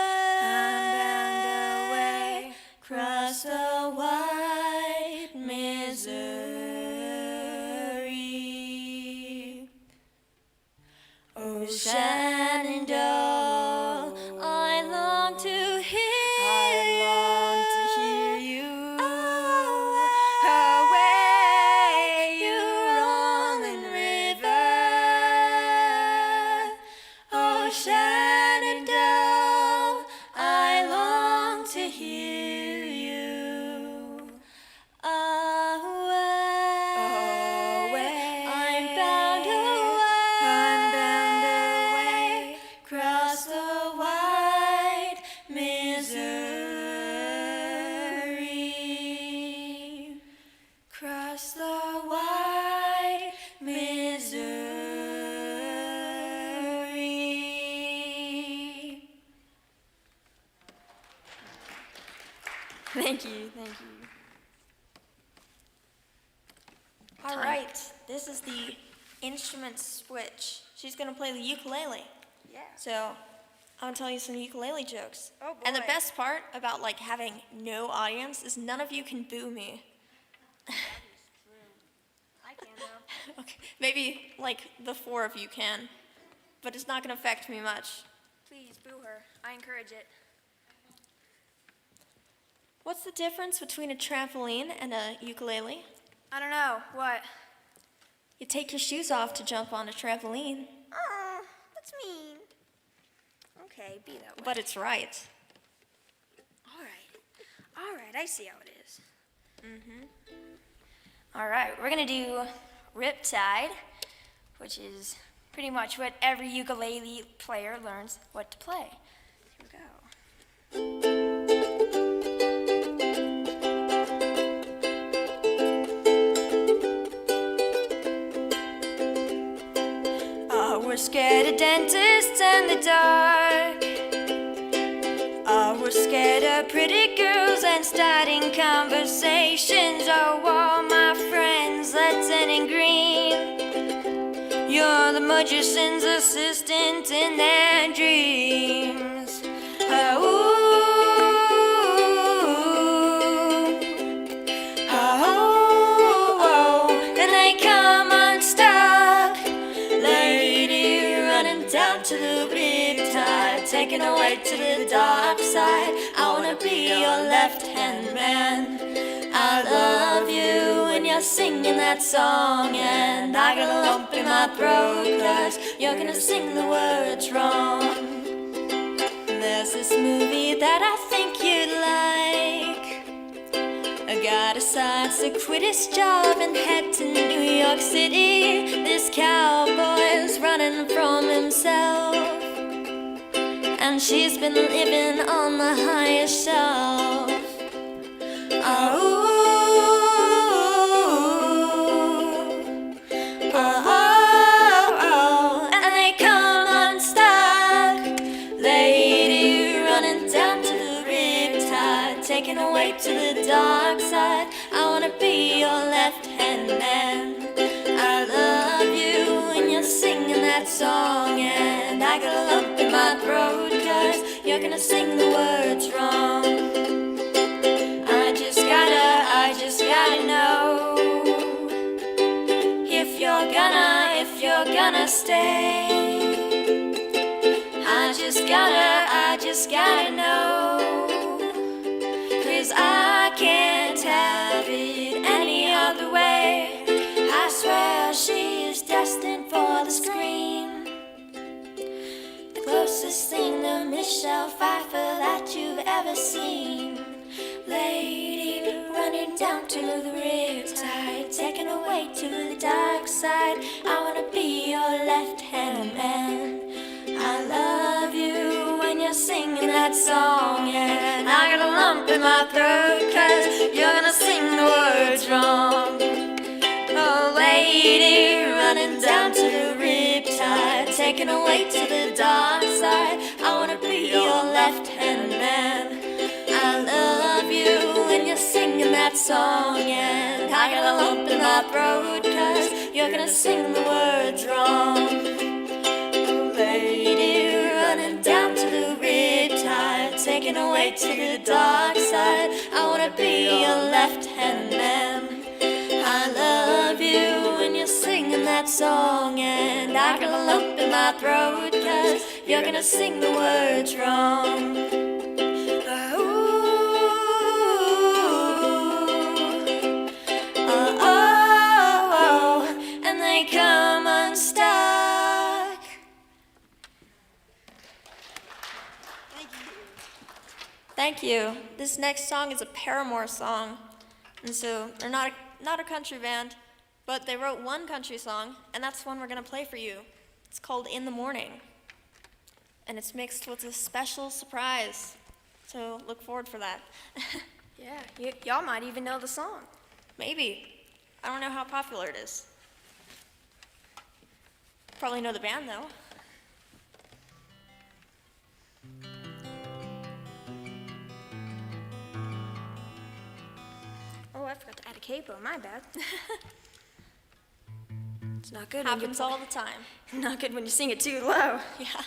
across the wide Missouri. Oh, Shenandoah, I long to hear you. Away, you rolling river. Oh, Shenandoah, I long to hear you. Away, I'm bound away, Thank you, thank you. All right, this is the instrument switch. She's gonna play the ukulele. Yeah. So, I'm gonna tell you some ukulele jokes. Oh boy. And the best part about like having no audience is none of you can boo me. That is true. I can though. Okay, maybe like the 4 of you can, but it's not gonna affect me much. Please boo her. I encourage it. What's the difference between a trampoline and a ukulele? I don't know. What? You take your shoes off to jump on a trampoline. Oh, that's mean. Okay, be that way. But it's right. All right, I see how it is. All right, we're gonna do Riptide, which is pretty much what every ukulele player learns what to play. Here we go. We're scared of dentists and the dark. We're scared of pretty girls and starting conversations. Oh, all my friends, let's end in green. You're the magician's assistant in their dreams. And they come unstuck. Down to the riptide, taken away to the dark side. I wanna be your left-hand man. I love you when you're singing that song, and I got a lump in my throat 'cause you're gonna sing the words wrong. There's this movie that I think you'd like. A guy decides to quit his job and head to New York City. This cowboy's running from himself, and she's been living on the highest shelf. And they come unstuck. Lady running down to the riptide, taken away to the dark side. I wanna be your left-hand man. I love you when you're singing that song, and I got a lump in my throat 'cause you're gonna sing the words wrong. I just gotta know if you're gonna stay. I just gotta know, 'cause I can't have it any other way. I swear she is destined for the screen. The closest thing to Michelle Pfeiffer that you've ever seen. Lady running down to the riptide, taken away to the dark side. I wanna be your left-hand man. I love you when you're singing that song, and I got a lump in my throat 'cause you're gonna sing the words wrong. Oh, lady, running down to the riptide, taken away to the dark side. I wanna be your left-hand man. I love you when you're singing that song, and I got a lump in my throat 'cause you're gonna sing the words wrong. Lady, running down to the riptide, taken away to the dark side. I wanna be your left-hand man. I love you when you're singing that song, and I got a lump in my throat 'cause you're gonna sing the words wrong. And they come unstuck. Thank you. This next song is a Paramore song. And so they're not a country band, but they wrote one country song, and that's one we're gonna play for you. It's called In the Morning. And it's mixed with a special surprise. So look forward for that. Yeah, y'all might even know the song. Maybe. I don't know how popular it is. Probably know the band though. Oh, I forgot to add a capo, my bad. It's not good Happens all the time. Not good when you sing it too low. Yeah.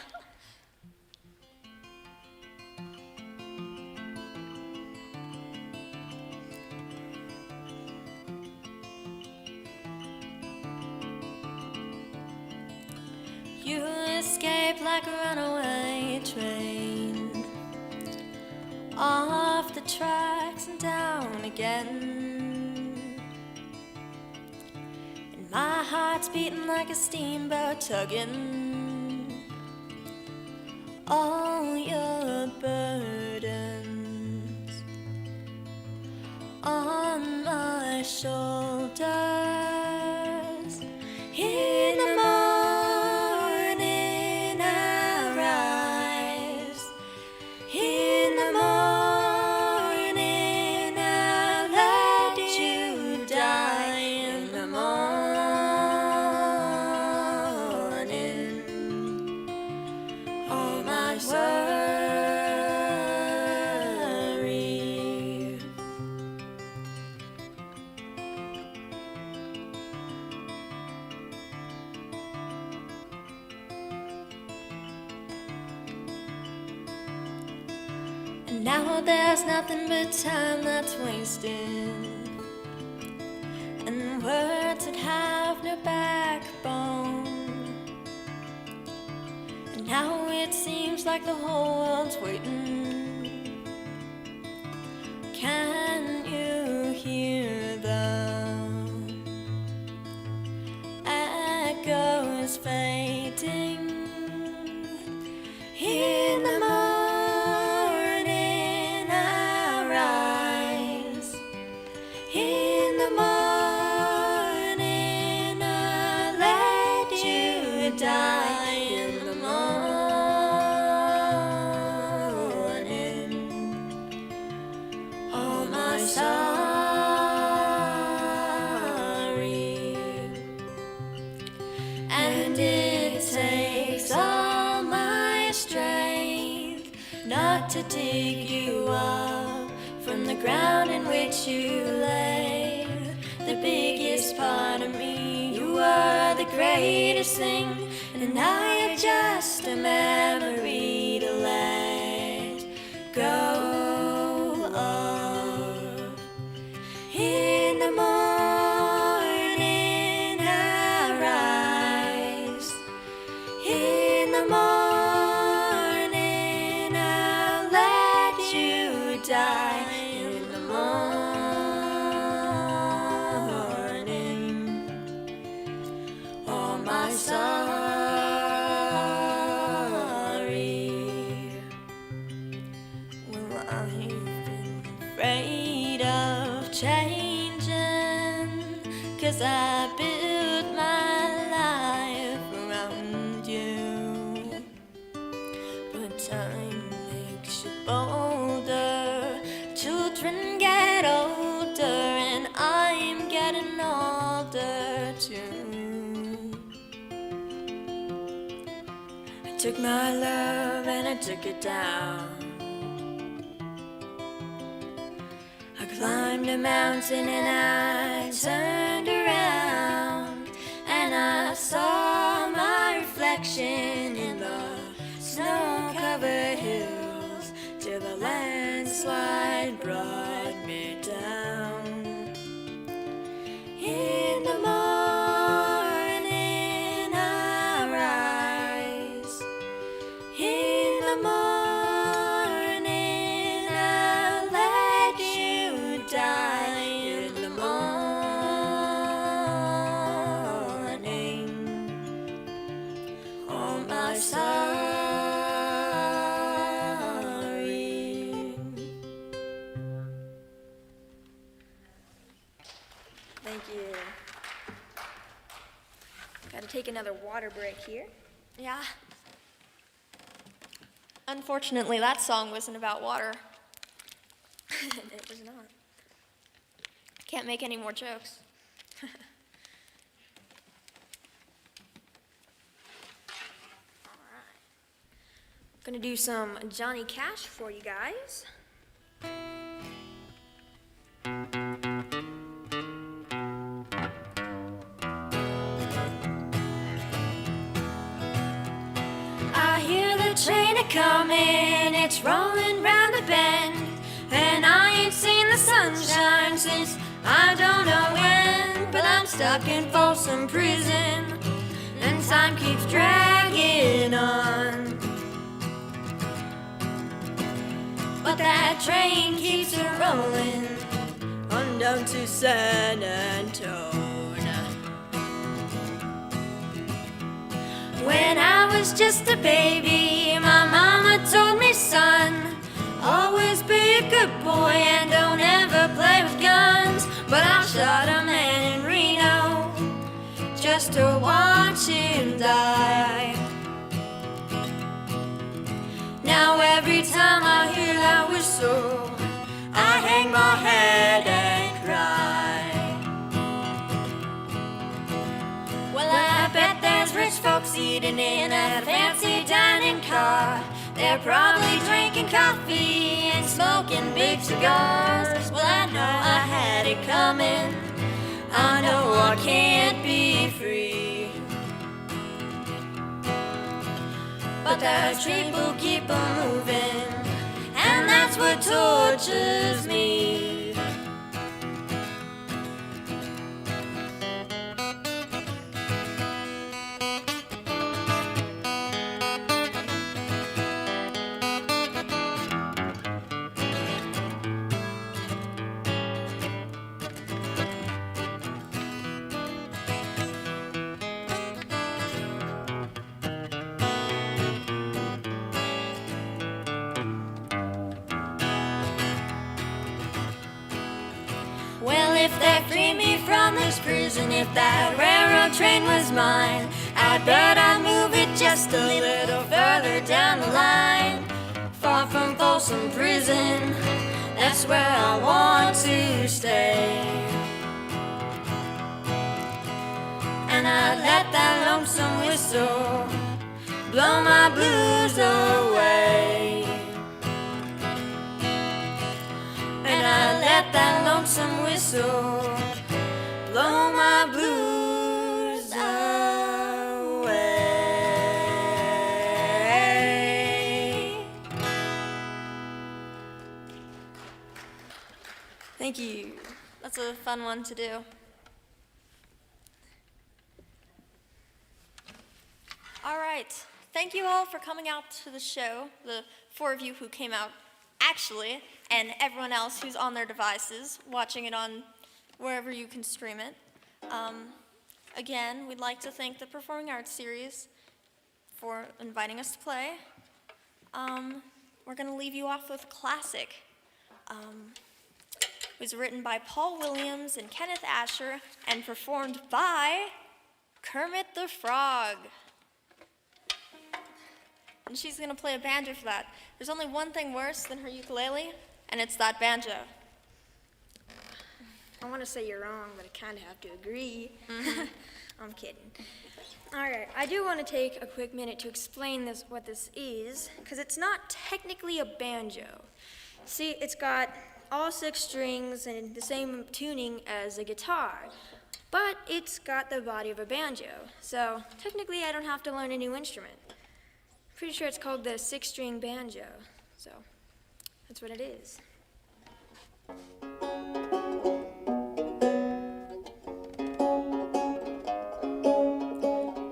You escape like a runaway train, off the tracks and down again. And my heart's beating like a steamboat tugging all your burdens on my shoulders. In the morning I rise. In the morning I'll let you die. In the morning, all my worry. And now there's nothing but time that's wasted, and words that have no backbone. And now it seems like the whole world's waiting. Can you hear the echoes fading? In the morning I rise. In the morning I let you die. In the morning, all my sorry. And it takes all my strength not to dig you up from the ground in which you lay. The biggest part of me, you are the greatest thing, and I am just a memory to let go of. In the morning I rise. In the morning I'll let you die. In the morning, all my sorry. Well, I've been afraid of changing, 'cause I built my life around you. But time makes you bolder. Children get older, and I'm getting older too. I took my love and I took it down. I climbed a mountain and I turned around, and I saw my reflection in the snow-covered hills till the landslide brought me down. In the morning I rise. In the morning I'll let you die. In the morning, all my sorry. Thank you. Gotta take another water break here. Yeah. Unfortunately, that song wasn't about water. It was not. Can't make any more jokes. Gonna do some Johnny Cash for you guys. it coming, it's rolling round the bend. And I ain't seen the sunshine since I don't know when. But I'm stuck in Folsom Prison, and time keeps dragging on. But that train keeps rolling on down to San Antonio. When I was just a baby, my mama told me, son, always be a good boy and don't ever play with guns. But I shot a man in Reno just to watch him die. Now every time I hear that whistle, I hang my head and cry. Well, I bet there's rich folks eating in a fancy dining car. They're probably drinking coffee and smoking big cigars. Well, I know I had it coming. I know I can't be free. But that train will keep on moving, and that's what tortures me. If they free me from this prison, if that railroad train was mine, I bet I'd move it just a little further down the line. Far from Folsom Prison, that's where I want to stay. And I'd let that lonesome whistle blow my blues away. And I let that lonesome whistle blow my blues away. Thank you. That's a fun one to do. All right. Thank you all for coming out to the show, the 4 of you who came out actually, and everyone else who's on their devices, watching it on wherever you can stream it. Again, we'd like to thank the Performing Arts Series for inviting us to play. We're going to leave you off with a classic. It was written by Paul Williams and Kenneth Asher and performed by Kermit the Frog. And she's going to play a banjo for that. There's only one thing worse than her ukulele, and it's that banjo. I want to say you're wrong, but I kind of have to agree. I'm kidding. All right, I do want to take a quick minute to explain what this is, because it's not technically a banjo. See, it's got all 6 strings and the same tuning as a guitar, but it's got the body of a banjo. So technically, I don't have to learn a new instrument. Pretty sure it's called the 6-string banjo, so that's what it is.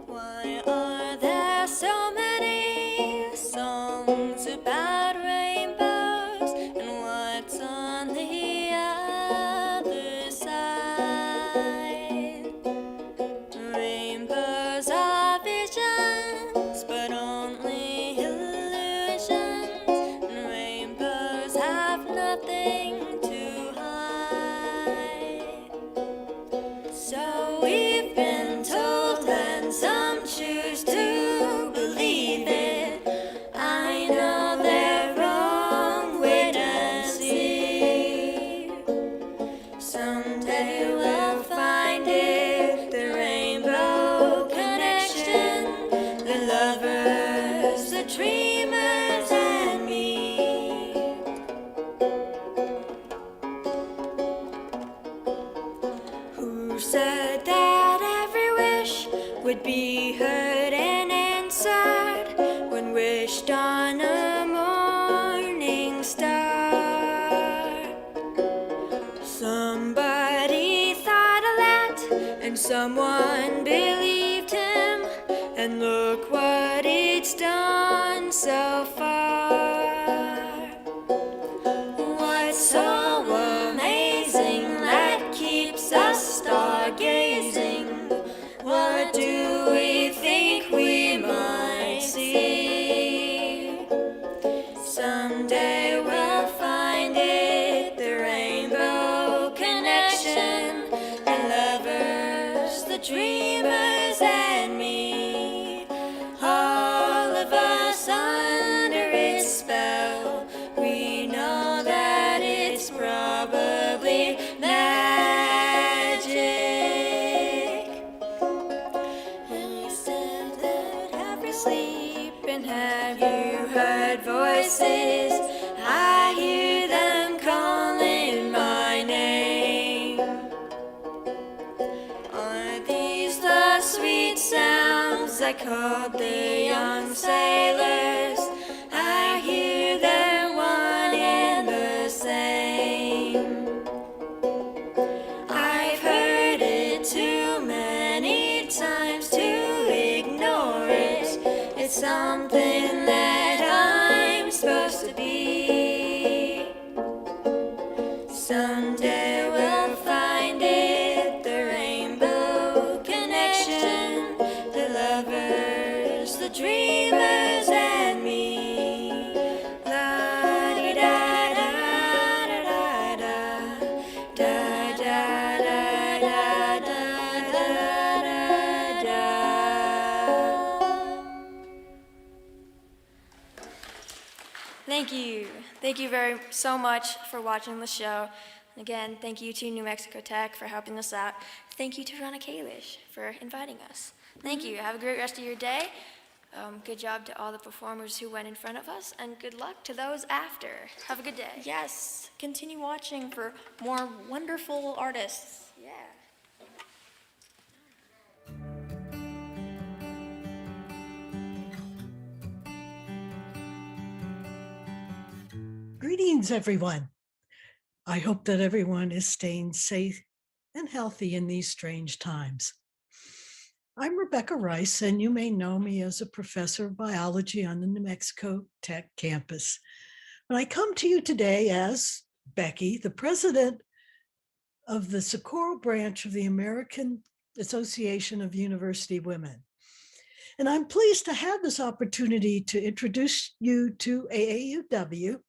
Why are there so many songs about rainbows, and what's on the other side? Rainbows are visions, but only illusions, and rainbows have nothing to hide. So we've been told, and some choose to believe it. I know they're wrong, wait and see. Someday we'll find it, the rainbow connection, the lovers, the dreamers, and me. Who said that every wish would be heard and answered when wished on dreamers and me, all of us under its spell. We know that it's probably magic. And we stand there half asleep, and have you heard voices? I hear them calling my name. Are these the sweet sounds that called the young sailors? I hear they're one and the same. I've heard it too many times to ignore it. It's something that I'm supposed to be. Someday we'll find it, the rainbow connection, the lovers, the dreamers, and me. La-di-da-da-da-da-da, da-da-da-da-da-da-da-da. Thank you. Thank you so much for watching the show. And again, thank you to New Mexico Tech for helping us out. Thank you to Ronna Kalish for inviting us. Thank you. Have a great rest of your day. Good job to all the performers who went in front of us, and good luck to those after. Have a good day. Yes, continue watching for more wonderful artists. Yeah. Greetings, everyone. I hope that everyone is staying safe and healthy in these strange times. I'm Rebecca Rice, and you may know me as a professor of biology on the New Mexico Tech campus. And I come to you today as Becky, the president of the Socorro branch of the American Association of University Women. And I'm pleased to have this opportunity to introduce you to AAUW,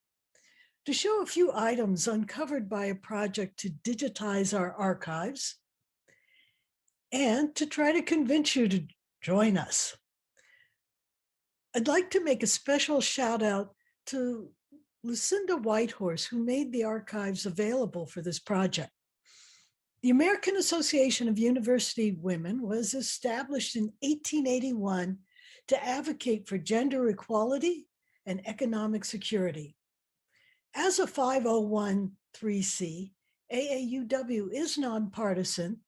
to show a few items uncovered by a project to digitize our archives, and to try to convince you to join us. I'd like to make a special shout out to Lucinda Whitehorse, who made the archives available for this project. The American Association of University Women was established in 1881 to advocate for gender equality and economic security. As a 501(c), AAUW is nonpartisan,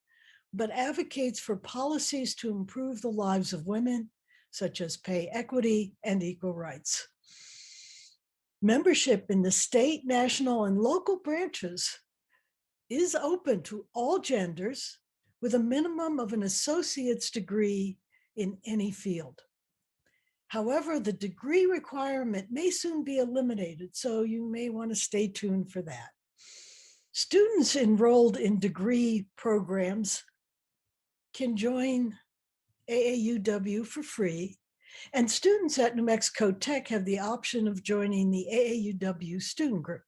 but advocates for policies to improve the lives of women, such as pay equity and equal rights. Membership in the state, national, and local branches is open to all genders with a minimum of an associate's degree in any field. However, the degree requirement may soon be eliminated, so you may want to stay tuned for that. Students enrolled in degree programs can join AAUW for free, and students at New Mexico Tech have the option of joining the AAUW student group.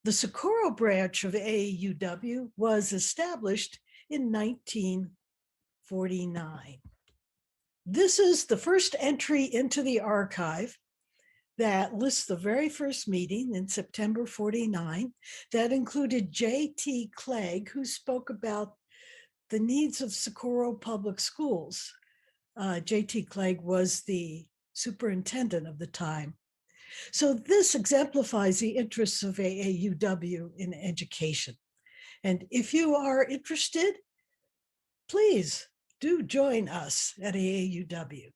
The Socorro branch of AAUW was established in 1949. This is the first entry into the archive that lists the very first meeting in September 49 that included J.T. Clegg, who spoke about the needs of Socorro Public Schools. J.T. Clegg was the superintendent of the time. So this exemplifies the interests of AAUW in education. And if you are interested, please do join us at AAUW.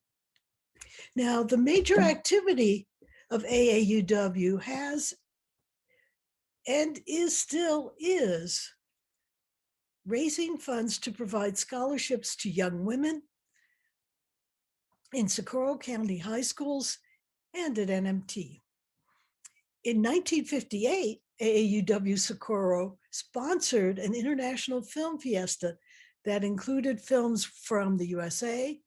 Now, the major activity of AAUW has and still is raising funds to provide scholarships to young women in Socorro County high schools and at NMT. In 1958, AAUW Socorro sponsored an international film fiesta that included films from the USA,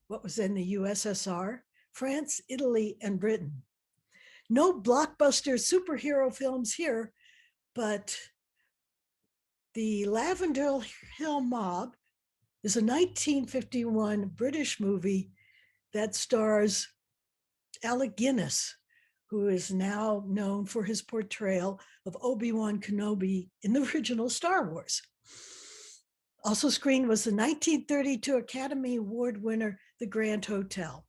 what was then the USSR, France, Italy, and Britain. No blockbuster superhero films here, but the Lavender Hill Mob is a 1951 British movie that stars Alec Guinness, who is now known for his portrayal of Obi-Wan Kenobi in the original Star Wars. Also screened was the 1932 Academy Award winner, The Grand Hotel.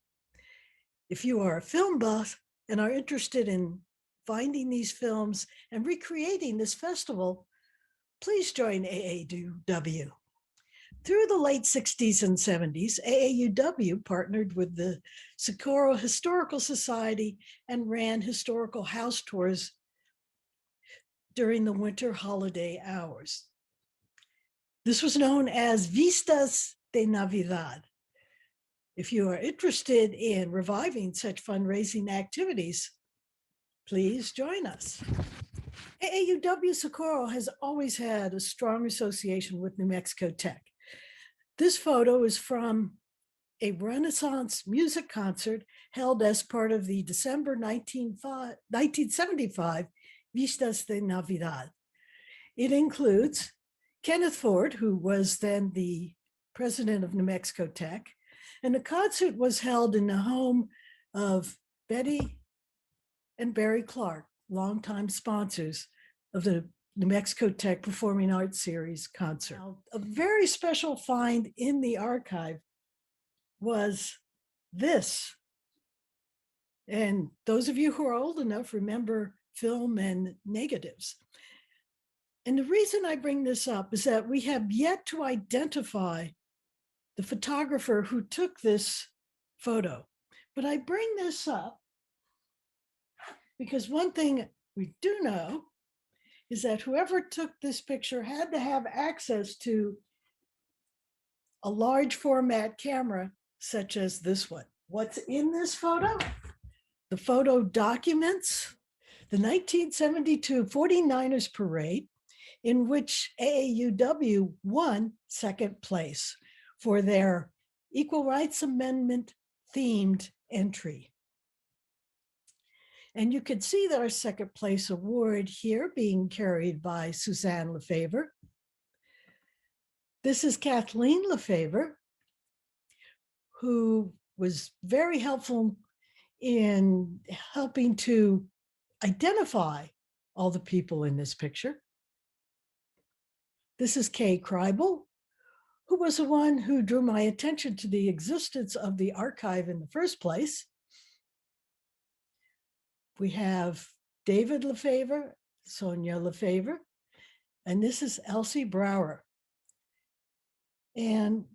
If you are a film buff and are interested in finding these films and recreating this festival, please join AAUW. Through the late 60s and 70s, AAUW partnered with the Socorro Historical Society and ran historical house tours during the winter holiday hours. This was known as Vistas de Navidad. If you are interested in reviving such fundraising activities, please join us. AAUW Socorro has always had a strong association with New Mexico Tech. This photo is from a Renaissance music concert held as part of the December 1975 Vistas de Navidad. It includes Kenneth Ford, who was then the president of New Mexico Tech, and the concert was held in the home of Betty and Barry Clark, longtime sponsors of the New Mexico Tech Performing Arts Series concert. Now, a very special find in the archive was this. And those of you who are old enough remember film and negatives. And the reason I bring this up is that we have yet to identify the photographer who took this photo. But I bring this up because one thing we do know is that whoever took this picture had to have access to a large format camera such as this one. What's in this photo? The photo documents the 1972 49ers parade, in which AAUW won second place for their Equal Rights Amendment themed entry. And you can see that our second place award here being carried by Suzanne Lefevre. This is Kathleen Lefevre, who was very helpful in helping to identify all the people in this picture. This is Kay Kreibel, who was the one who drew my attention to the existence of the archive in the first place. We have David Lefevre, Sonia Lefevre, and this is Elsie Brower. And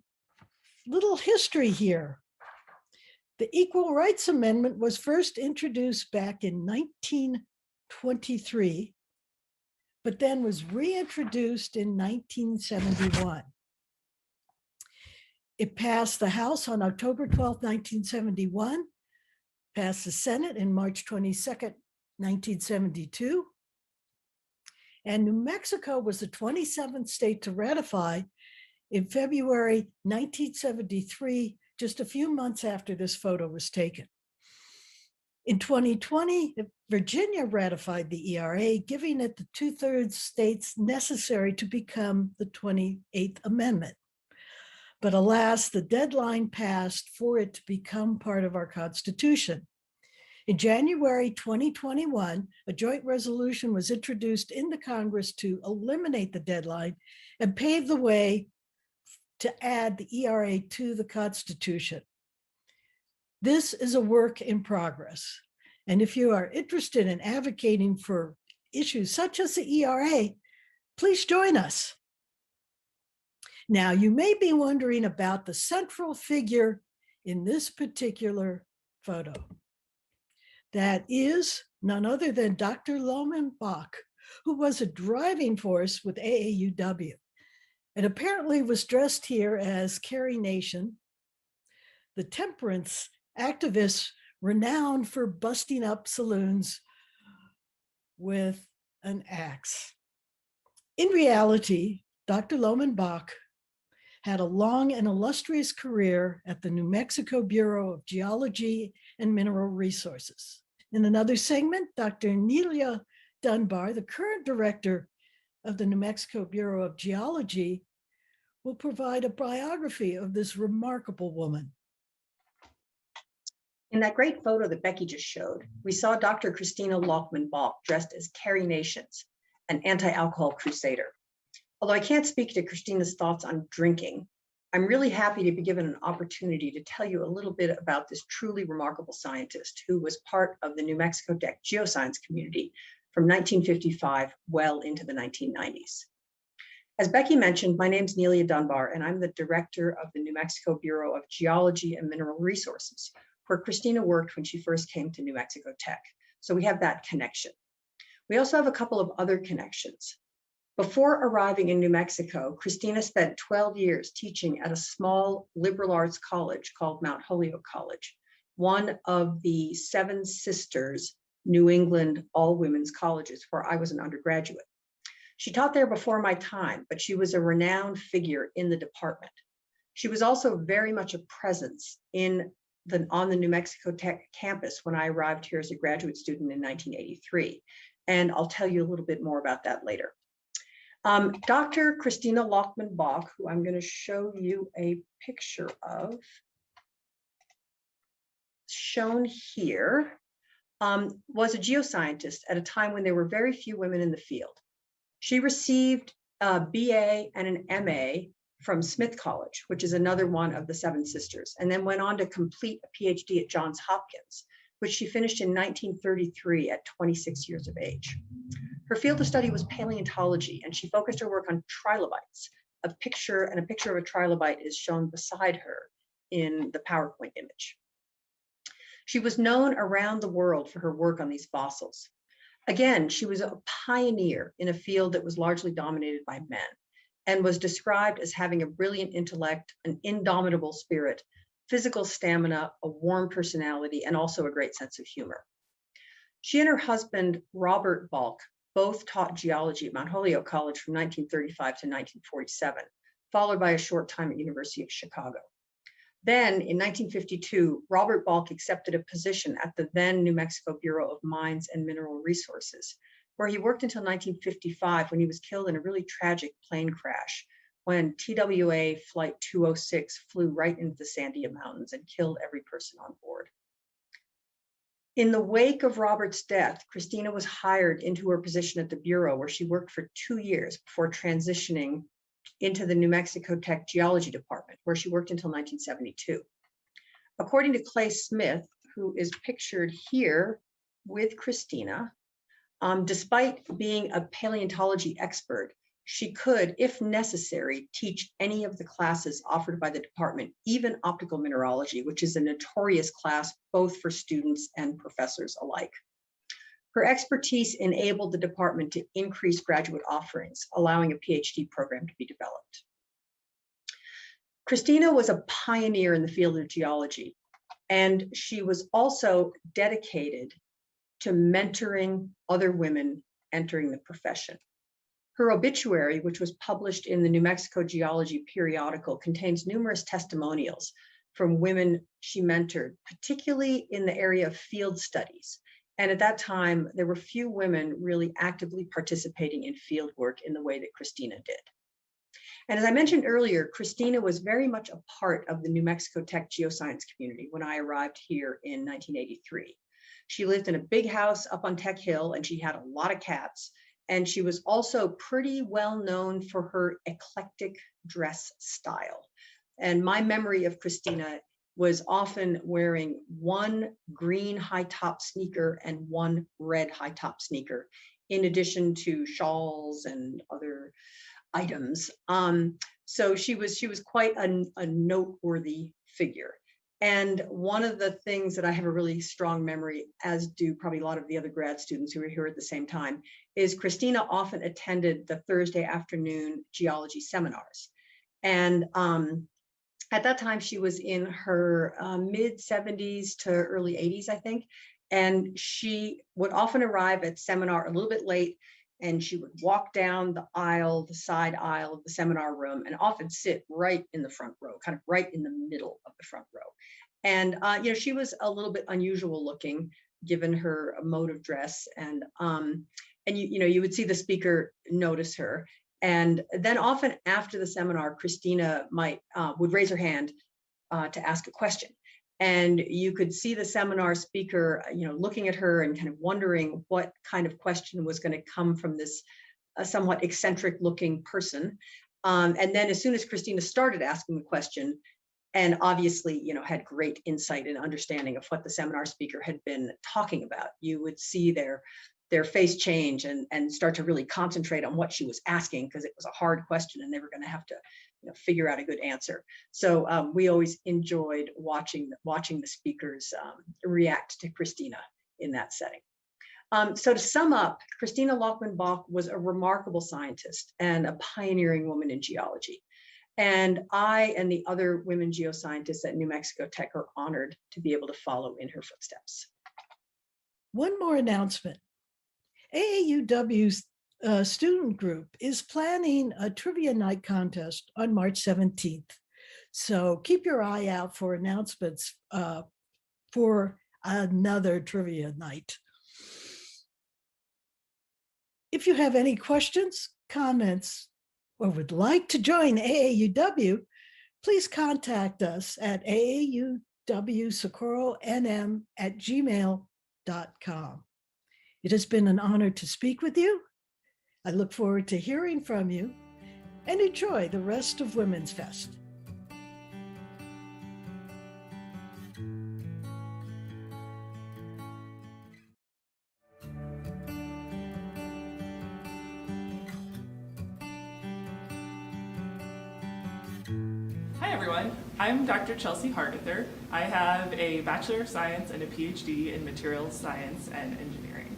little history here. The Equal Rights Amendment was first introduced back in 1923, but then was reintroduced in 1971. It passed the House on October 12, 1971, passed the Senate in March 22nd, 1972. And New Mexico was the 27th state to ratify in February 1973, just a few months after this photo was taken. In 2020, Virginia ratified the ERA, giving it the 2/3 states necessary to become the 28th Amendment. But alas, the deadline passed for it to become part of our Constitution. In January 2021, a joint resolution was introduced into Congress to eliminate the deadline and pave the way to add the ERA to the Constitution. This is a work in progress. And if you are interested in advocating for issues such as the ERA, please join us. Now, you may be wondering about the central figure in this particular photo. That is none other than Dr. Loman Bach, who was a driving force with AAUW, and apparently was dressed here as Carrie Nation, the temperance activist renowned for busting up saloons with an axe. In reality, Dr. Loman Bach had a long and illustrious career at the New Mexico Bureau of Geology and Mineral Resources. In another segment, Dr. Nelia Dunbar, the current director of the New Mexico Bureau of Geology, will provide a biography of this remarkable woman. In that great photo that Becky just showed, we saw Dr. Christina Lockman-Bach dressed as Carrie Nations, an anti-alcohol crusader. Although I can't speak to Christina's thoughts on drinking, I'm really happy to be given an opportunity to tell you a little bit about this truly remarkable scientist who was part of the New Mexico Tech geoscience community from 1955 well into the 1990s. As Becky mentioned, my name's Nelia Dunbar, and I'm the director of the New Mexico Bureau of Geology and Mineral Resources, where Christina worked when she first came to New Mexico Tech. So we have that connection. We also have a couple of other connections. Before arriving in New Mexico, Christina spent 12 years teaching at a small liberal arts college called Mount Holyoke College, one of the Seven Sisters New England all-women's colleges where I was an undergraduate. She taught there before my time, but she was a renowned figure in the department. She was also very much a presence on the New Mexico Tech campus when I arrived here as a graduate student in 1983. And I'll tell you a little bit more about that later. Dr. Christina Lockman-Bach, who I'm going to show you a picture of, shown here, was a geoscientist at a time when there were very few women in the field. She received a BA and an MA from Smith College, which is another one of the Seven Sisters, and then went on to complete a PhD at Johns Hopkins, which she finished in 1933 at 26 years of age. Her field of study was paleontology, and she focused her work on trilobites. A picture of a trilobite is shown beside her in the PowerPoint image. She was known around the world for her work on these fossils. Again, she was a pioneer in a field that was largely dominated by men and was described as having a brilliant intellect, an indomitable spirit, physical stamina, a warm personality, and also a great sense of humor. She and her husband, Robert Balk, both taught geology at Mount Holyoke College from 1935 to 1947, followed by a short time at University of Chicago. Then in 1952, Robert Balk accepted a position at the then New Mexico Bureau of Mines and Mineral Resources, where he worked until 1955 when he was killed in a really tragic plane crash when TWA Flight 206 flew right into the Sandia Mountains and killed every person on board. In the wake of Robert's death, Christina was hired into her position at the Bureau, where she worked for 2 years before transitioning into the New Mexico Tech Geology Department, where she worked until 1972. According to Clay Smith, who is pictured here with Christina, despite being a paleontology expert, she could, if necessary, teach any of the classes offered by the department, even optical mineralogy, which is a notorious class both for students and professors alike. Her expertise enabled the department to increase graduate offerings, allowing a PhD program to be developed. Christina was a pioneer in the field of geology, and she was also dedicated to mentoring other women entering the profession. Her obituary, which was published in the New Mexico Geology periodical, contains numerous testimonials from women she mentored, particularly in the area of field studies. And at that time, there were few women really actively participating in field work in the way that Christina did. And as I mentioned earlier, Christina was very much a part of the New Mexico Tech geoscience community when I arrived here in 1983. She lived in a big house up on Tech Hill, and she had a lot of cats. And she was also pretty well known for her eclectic dress style. And my memory of Christina was often wearing one green high top sneaker and one red high top sneaker, in addition to shawls and other items. So she was quite a noteworthy figure. And one of the things that I have a really strong memory, as do probably a lot of the other grad students who were here at the same time, is Christina often attended the Thursday afternoon geology seminars. And at that time, she was in her mid 70s to early 80s, I think. And she would often arrive at seminar a little bit late, and she would walk down the aisle, the side aisle of the seminar room, and often sit right in the front row, kind of right in the middle of the front row. And she was a little bit unusual looking, given her mode of dress, and you would see the speaker notice her. And then often after the seminar, Christina would raise her hand to ask a question. And you could see the seminar speaker, looking at her and kind of wondering what kind of question was going to come from this somewhat eccentric looking person. And then as soon as Christina started asking the question, and obviously, had great insight and understanding of what the seminar speaker had been talking about, you would see their face change and start to really concentrate on what she was asking, because it was a hard question and they were going to have to figure out a good answer. So we always enjoyed watching the speakers react to Christina in that setting. So to sum up, Christina Lockman-Bach was a remarkable scientist and a pioneering woman in geology. And I and the other women geoscientists at New Mexico Tech are honored to be able to follow in her footsteps. One more announcement. AAUW's student group is planning a trivia night contest on March 17th. So keep your eye out for announcements for another trivia night. If you have any questions, comments, or would like to join AAUW, please contact us at aauwsocorronm@gmail.com. It has been an honor to speak with you. I look forward to hearing from you, and enjoy the rest of Women's Fest. Hi everyone, I'm Dr. Chelsea Hardither. I have a Bachelor of Science and a PhD in Materials Science and Engineering.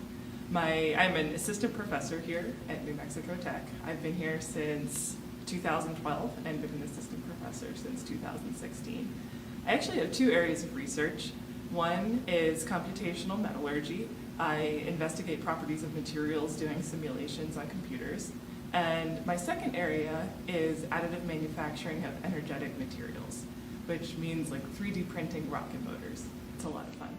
I'm an assistant professor here at New Mexico Tech. I've been here since 2012 and been an assistant professor since 2016. I actually have two areas of research. One is computational metallurgy. I investigate properties of materials doing simulations on computers. And my second area is additive manufacturing of energetic materials, which means like 3D printing rocket motors. It's a lot of fun.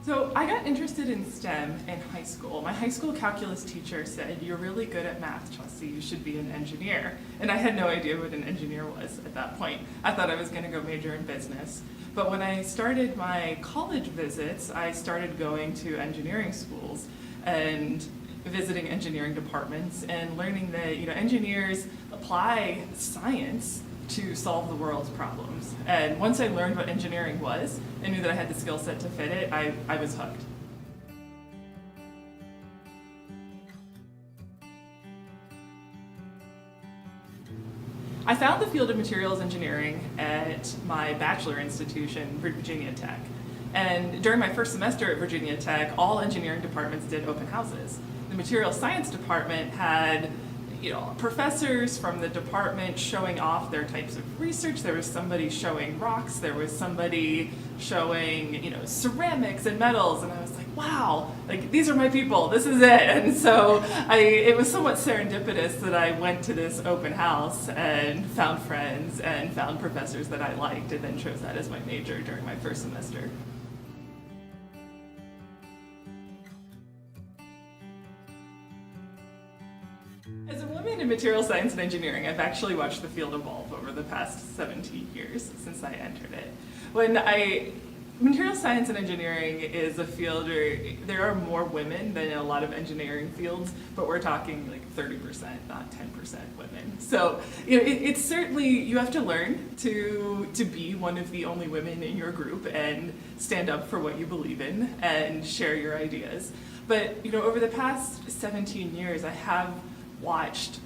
So I got interested in STEM in high school. My high school calculus teacher said, "You're really good at math, Chelsea, you should be an engineer." And I had no idea what an engineer was at that point. I thought I was going to go major in business. But when I started my college visits, I started going to engineering schools and visiting engineering departments and learning that engineers apply science to solve the world's problems. And once I learned what engineering was and knew that I had the skill set to fit it, I was hooked. I found the field of materials engineering at my bachelor institution, Virginia Tech. And during my first semester at Virginia Tech, all engineering departments did open houses. The materials science department had professors from the department showing off their types of research. There was somebody showing rocks, there was somebody showing, ceramics and metals, and I was like, wow, these are my people, this is it. And so it was somewhat serendipitous that I went to this open house and found friends and found professors that I liked, and then chose that as my major during my first semester. As a woman in material science and engineering, I've actually watched the field evolve over the past 17 years since I entered it. Material science and engineering is a field where there are more women than in a lot of engineering fields, but we're talking 30%, not 10% women. So it's certainly, you have to learn to be one of the only women in your group and stand up for what you believe in and share your ideas. But over the past 17 years, I have watched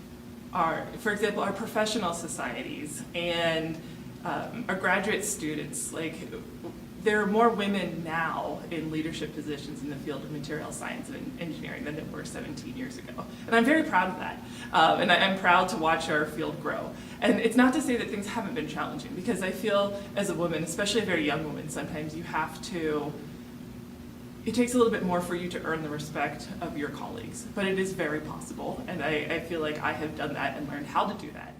for example, our professional societies and our graduate students. There are more women now in leadership positions in the field of material science and engineering than there were 17 years ago. And I'm very proud of that. And I'm proud to watch our field grow. And it's not to say that things haven't been challenging, because I feel as a woman, especially a very young woman, sometimes it takes a little bit more for you to earn the respect of your colleagues, but it is very possible. And I feel like I have done that and learned how to do that.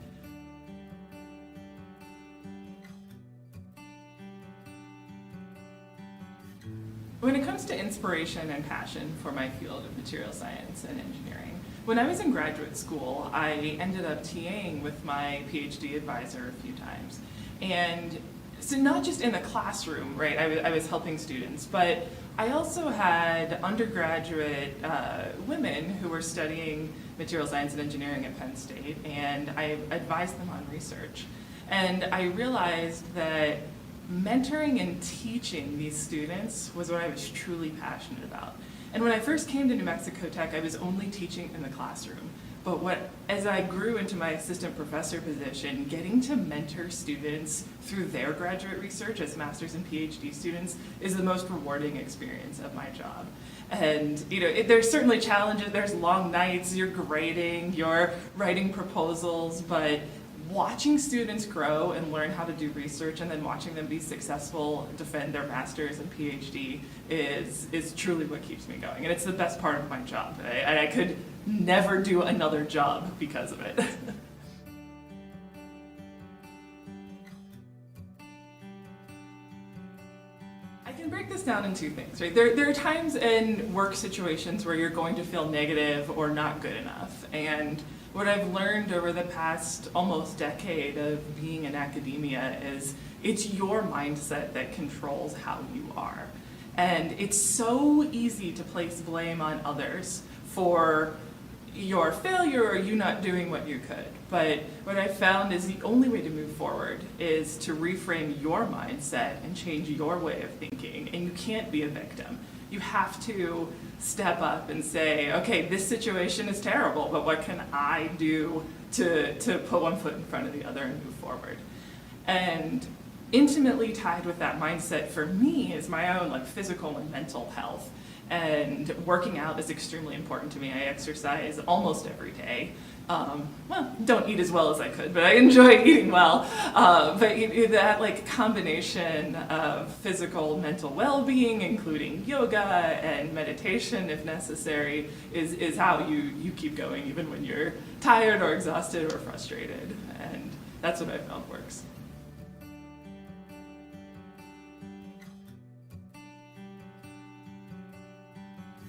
When it comes to inspiration and passion for my field of material science and engineering, when I was in graduate school, I ended up TAing with my PhD advisor a few times. And so not just in the classroom, right, I was helping students, but I also had undergraduate women who were studying material science and engineering at Penn State, and I advised them on research. And I realized that mentoring and teaching these students was what I was truly passionate about. And when I first came to New Mexico Tech, I was only teaching in the classroom. But as I grew into my assistant professor position, getting to mentor students through their graduate research as master's and PhD students is the most rewarding experience of my job. And there's certainly challenges, there's long nights, you're grading, you're writing proposals, but watching students grow and learn how to do research and then watching them be successful, defend their master's and PhD is truly what keeps me going. And it's the best part of my job. I could never do another job because of it. I can break this down in two things, right? There are times in work situations where you're going to feel negative or not good enough. And what I've learned over the past almost decade of being in academia is it's your mindset that controls how you are. And it's so easy to place blame on others for your failure or you not doing what you could. But what I found is the only way to move forward is to reframe your mindset and change your way of thinking. And you can't be a victim. You have to step up and say, okay, this situation is terrible, but what can I do to put one foot in front of the other and move forward? And intimately tied with that mindset for me is my own physical and mental health. And working out is extremely important to me. I exercise almost every day. Don't eat as well as I could, but I enjoy eating well. But that combination of physical, mental well-being, including yoga and meditation if necessary, is how you keep going even when you're tired or exhausted or frustrated. And that's what I found works.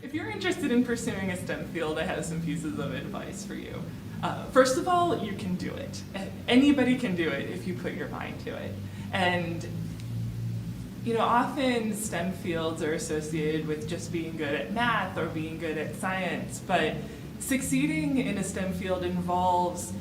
If you're interested in pursuing a STEM field, I have some pieces of advice for you. First of all, you can do it. Anybody can do it if you put your mind to it. And often STEM fields are associated with just being good at math or being good at science, but succeeding in a STEM field involves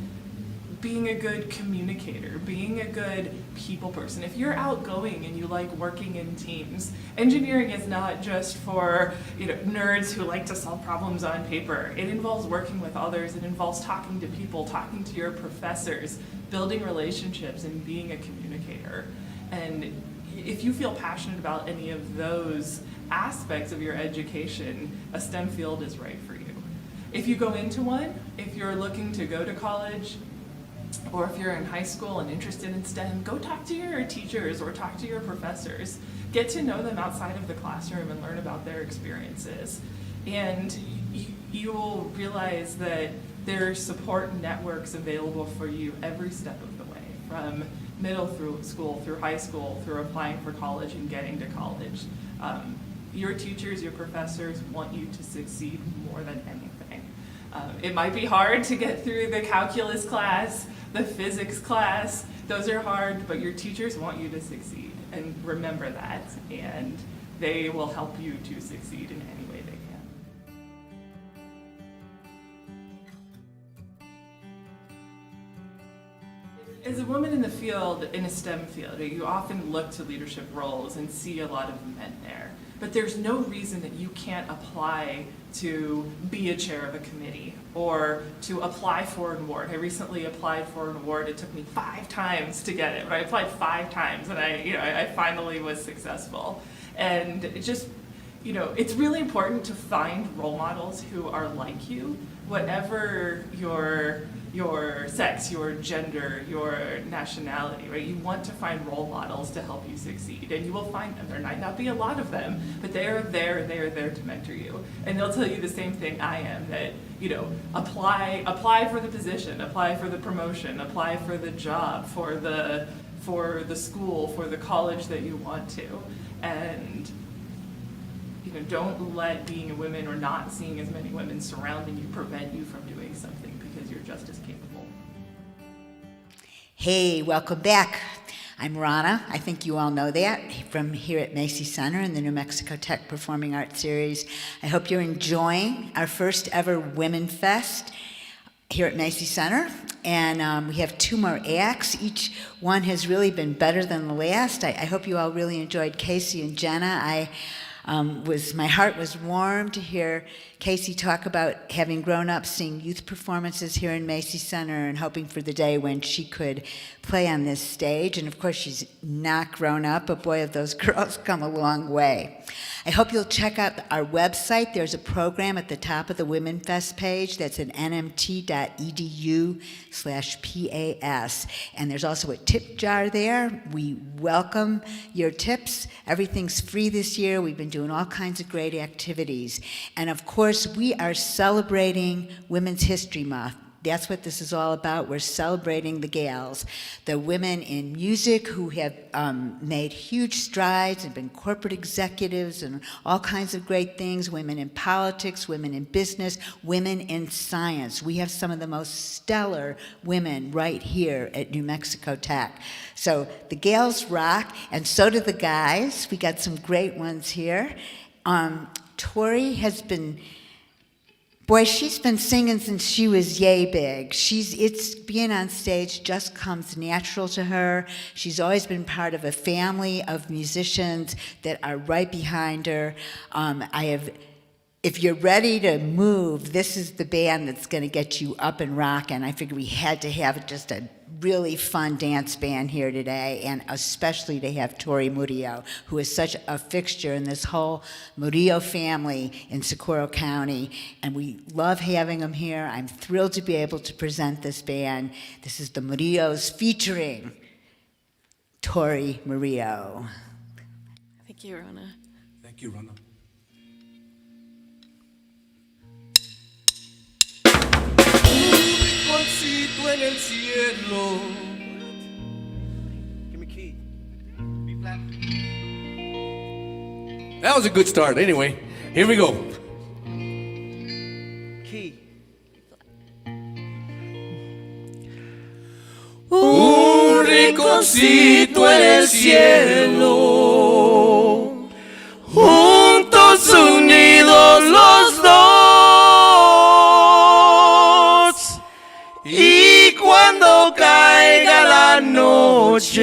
being a good communicator, being a good people person. If you're outgoing and you like working in teams, engineering is not just for nerds who like to solve problems on paper. It involves working with others. It involves talking to people, talking to your professors, building relationships, and being a communicator. And if you feel passionate about any of those aspects of your education, a STEM field is right for you. If you go into one, if you're looking to go to college, or if you're in high school and interested in STEM, go talk to your teachers or talk to your professors. Get to know them outside of the classroom and learn about their experiences. And you will realize that there are support networks available for you every step of the way, from middle school through high school, through applying for college and getting to college. Your teachers, your professors want you to succeed more than anything. It might be hard to get through the calculus class, the physics class. Those are hard, but your teachers want you to succeed. And remember that, and they will help you to succeed in any way they can. As a woman in the field, in a STEM field, you often look to leadership roles and see a lot of men there. But there's no reason that you can't apply to be a chair of a committee or to apply for an award. I recently applied for an award. It took me 5 times to get it, but I applied 5 times and I finally was successful. And it just, it's really important to find role models who are like you, whatever your sex, your gender, your nationality, right? You want to find role models to help you succeed, and you will find them. There might not be a lot of them, but they are there to mentor you. And they'll tell you the same thing I am, that, apply for the position, apply for the promotion, apply for the job, for the school, for the college that you want to. And don't let being a woman or not seeing as many women surrounding you prevent you from doing something, because you're just as capable. Hey, welcome back. I'm Ronna. I think you all know that from here at Macey Center in the New Mexico Tech Performing Arts Series. I hope you're enjoying our first ever WomenFest here at Macey Center. And we have 2 more acts. Each one has really been better than the last. I hope you all really enjoyed Kacey and Jenna. My heart was warm to hear Kacey talk about having grown up seeing youth performances here in Macey Center and hoping for the day when she could play on this stage. And of course, she's not grown up, but boy, have those girls come a long way. I hope you'll check out our website. There's a program at the top of the WomenFest page that's at nmt.edu/PAS. And there's also a tip jar there. We welcome your tips. Everything's free this year. We've been doing all kinds of great activities. And of course, we are celebrating Women's History Month. That's what this is all about. We're celebrating the gals, the women in music who have made huge strides and been corporate executives and all kinds of great things, women in politics, women in business, women in science. We have some of the most stellar women right here at New Mexico Tech. So the gals rock, and so do the guys. We got some great ones here. Tori has been... Boy, she's been singing since she was yay big. It's being on stage just comes natural to her. She's always been part of a family of musicians that are right behind her. If you're ready to move, this is the band that's going to get you up and rocking. I figured we had to have just a really fun dance band here today, and especially to have Tori Murillo, who is such a fixture in this whole Murillo family in Socorro County, and we love having them here. I'm thrilled to be able to present this band. This is the Murillos featuring Tori Murillo. Thank you, Ronna. Thank you, Ronna. Rinconcito en el cielo. Give me key. B flat. That was a good start. Anyway, here we go. Key. Un rinconcito en el cielo, juntos unidos los dos, y cuando caiga la noche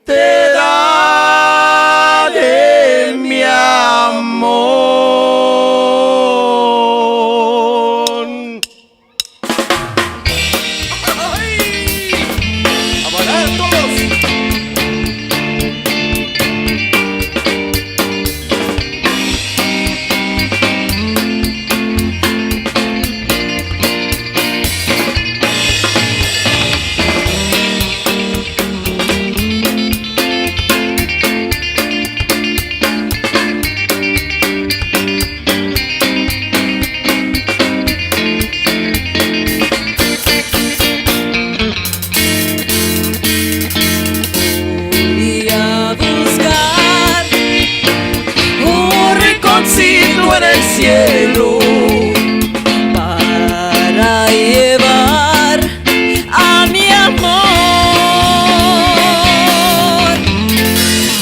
te daré mi amor. En el cielo para llevar a mi amor.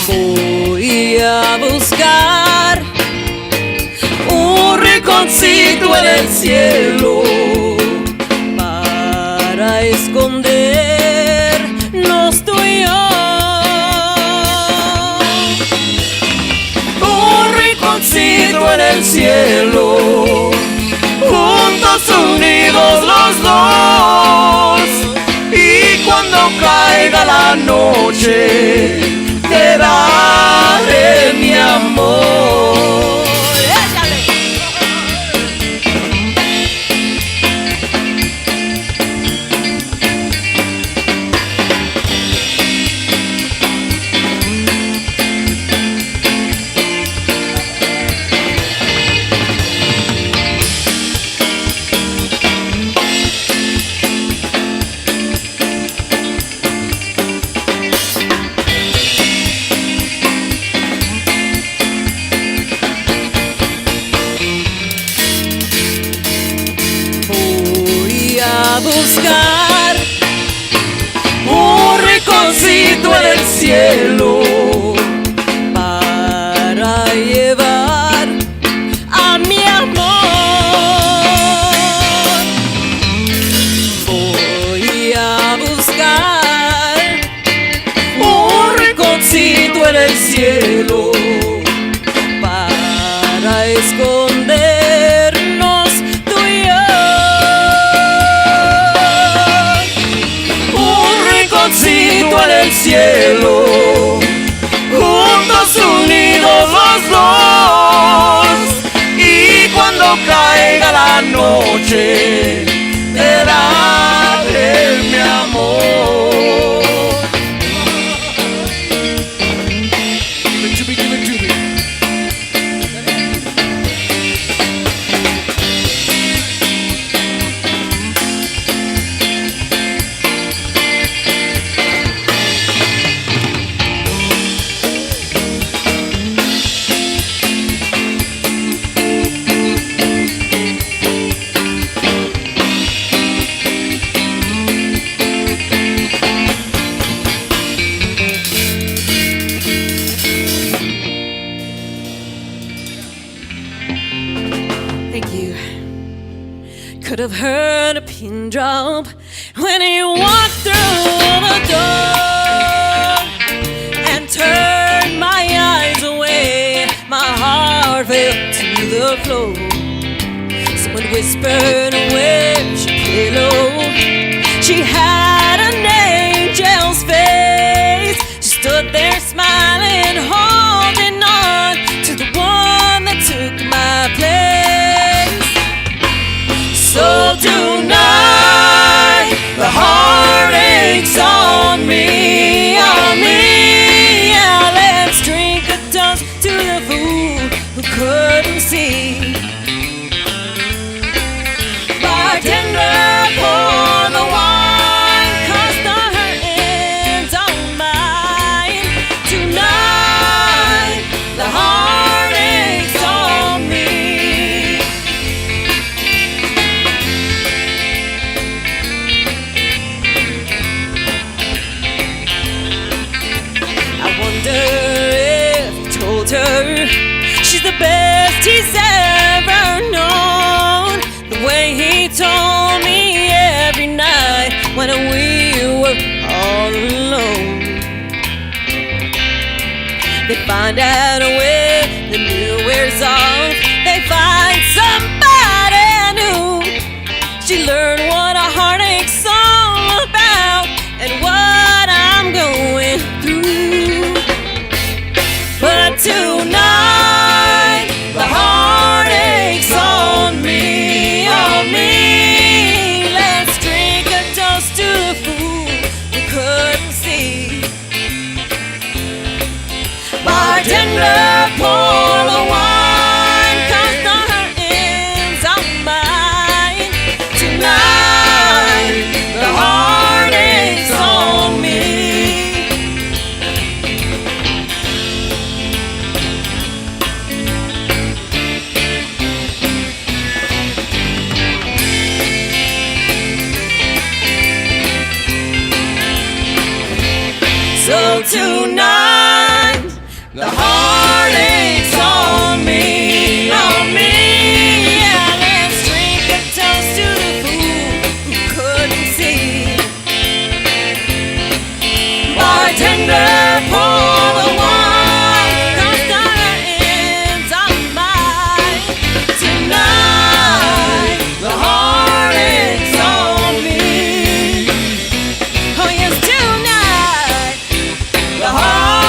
Voy a buscar un rinconcito en el cielo para escondernos tú y yo. En el cielo, juntos unidos los dos, y cuando caiga la noche te daré mi amor. a buscar un rinconcito en el cielo para llevar a mi amor. Voy a buscar un rinconcito en el cielo para escondernos tú y yo. Un rinconcito en el cielo, juntos unidos los dos, y cuando caiga la noche te daré mi amor. Could have heard a pin drop when he walked through the door and turned my eyes away. My heart fell to the floor. Someone whispered where's your pillow? She had an angel's face. She stood there smiling, holding on to the one that took my place. So tonight, the heartache's on me, yeah, let's drink a toast to the fool who couldn't see. Bartender, pour the wine, 'cause the hurting's on mine. Tonight, the heartache's on me. Her, she's the best he's ever known. The way he told me every night when we were all alone. They find out when the new wears off, they find somebody new. She learned what a heartache's all about and what I'm going through. But tonight, the heartache's on me, Let's drink a toast to the fool who couldn't see. Bartender, pour the wine, 'cause the hurting's on mine. Tonight, the heartache's on me. So tonight, the heartache's on me, yeah, let's drink a toast to the fool who couldn't see. Bartender, pour the wine, 'cause the hurting's on mine. Tonight, the heartache's on me. Oh yes, tonight, the heart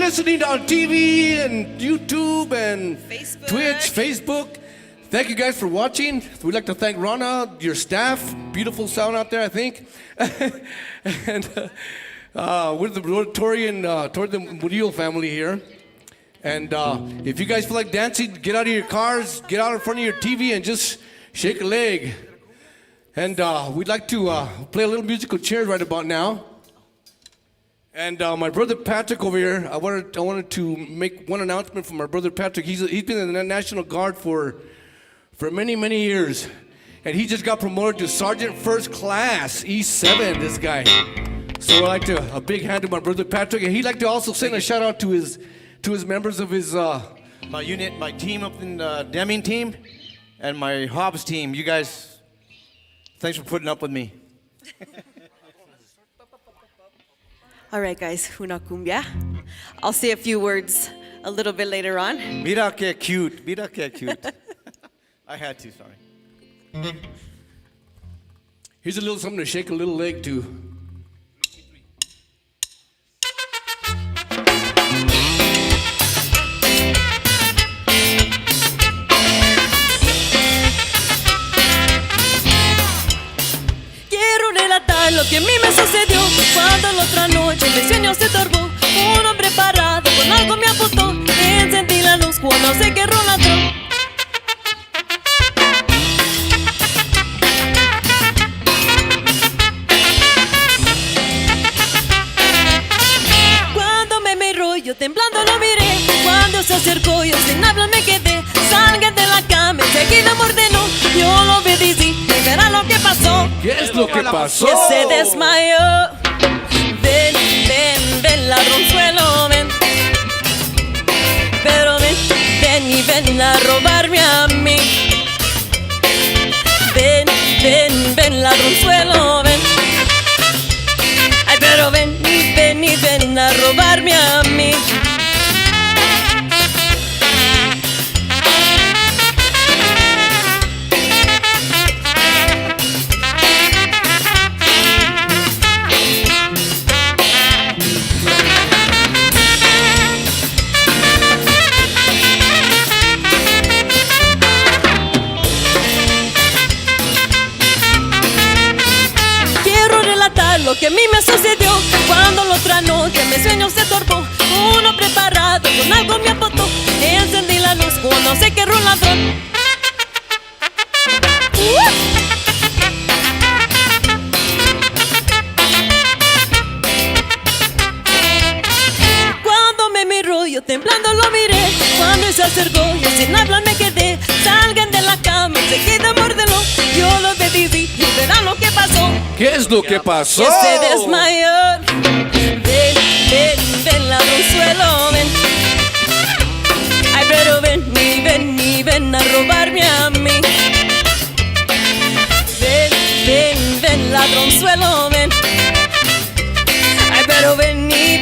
listening on TV and YouTube and Twitch, Facebook, thank you guys for watching. We'd like to thank Ronna, your staff. Beautiful sound out there, I think. And with the Tori and the Murillo family here. And if you guys feel like dancing, get out of your cars, get out in front of your TV and just shake a leg. And we'd like to play a little musical chairs right about now. And my brother Patrick over here, I wanted to make one announcement from my brother Patrick. He's been in the National Guard for many, many years. And he just got promoted to Sergeant First Class, E7, this guy. So I'd like a big hand to my brother Patrick. And he'd like to also send a shout out to his members of his... my unit, my team up in the Deming team, and my Hobbs team. You guys, thanks for putting up with me. All right, guys, una cumbia. I'll say a few words a little bit later on. Mira que cute, mira que cute. I had to, sorry. Here's a little something to shake a little leg to. Quiero relatar lo que a mí me sucedió cuando la otra noche mi sueño se turbó. Un hombre parado con algo me apuntó. Encendí la luz cuando se quebró la tron. Cuando me miró yo temblando lo miré. Cuando se acercó yo sin hablar me quedé. Salgan de la cama, enseguida me ordenó. Yo lo obedecí y verá lo que pasó. ¿Qué es lo que pasó? Que se desmayó. Ven, ven, ven, ladronzuelo, ven. Pero ven, ven y ven a robarme a mí. Ven, ven, ven, ladronzuelo, ven. Ay, pero ven y ven a robarme a mí. Lo que a mí me sucedió cuando la otra noche mi sueño se turbó. Uno preparado con algo me apuntó. Encendí la luz cuando se quebró el ladrón. Cuando me miró yo temblando lo miré. Cuando se acercó yo sin hablar me quedé. Salgan de la cama, enseguida mórdenlo. Yo lo obedecí y verán lo que pasó. ¿Qué es lo que pasó? Que se desmayó. Ven, ven, ven, ladronzuelo, ven. Ay, pero ven y ven a robarme a mí. Ven, ven, ven, ladronzuelo, ven. Ay, pero ven y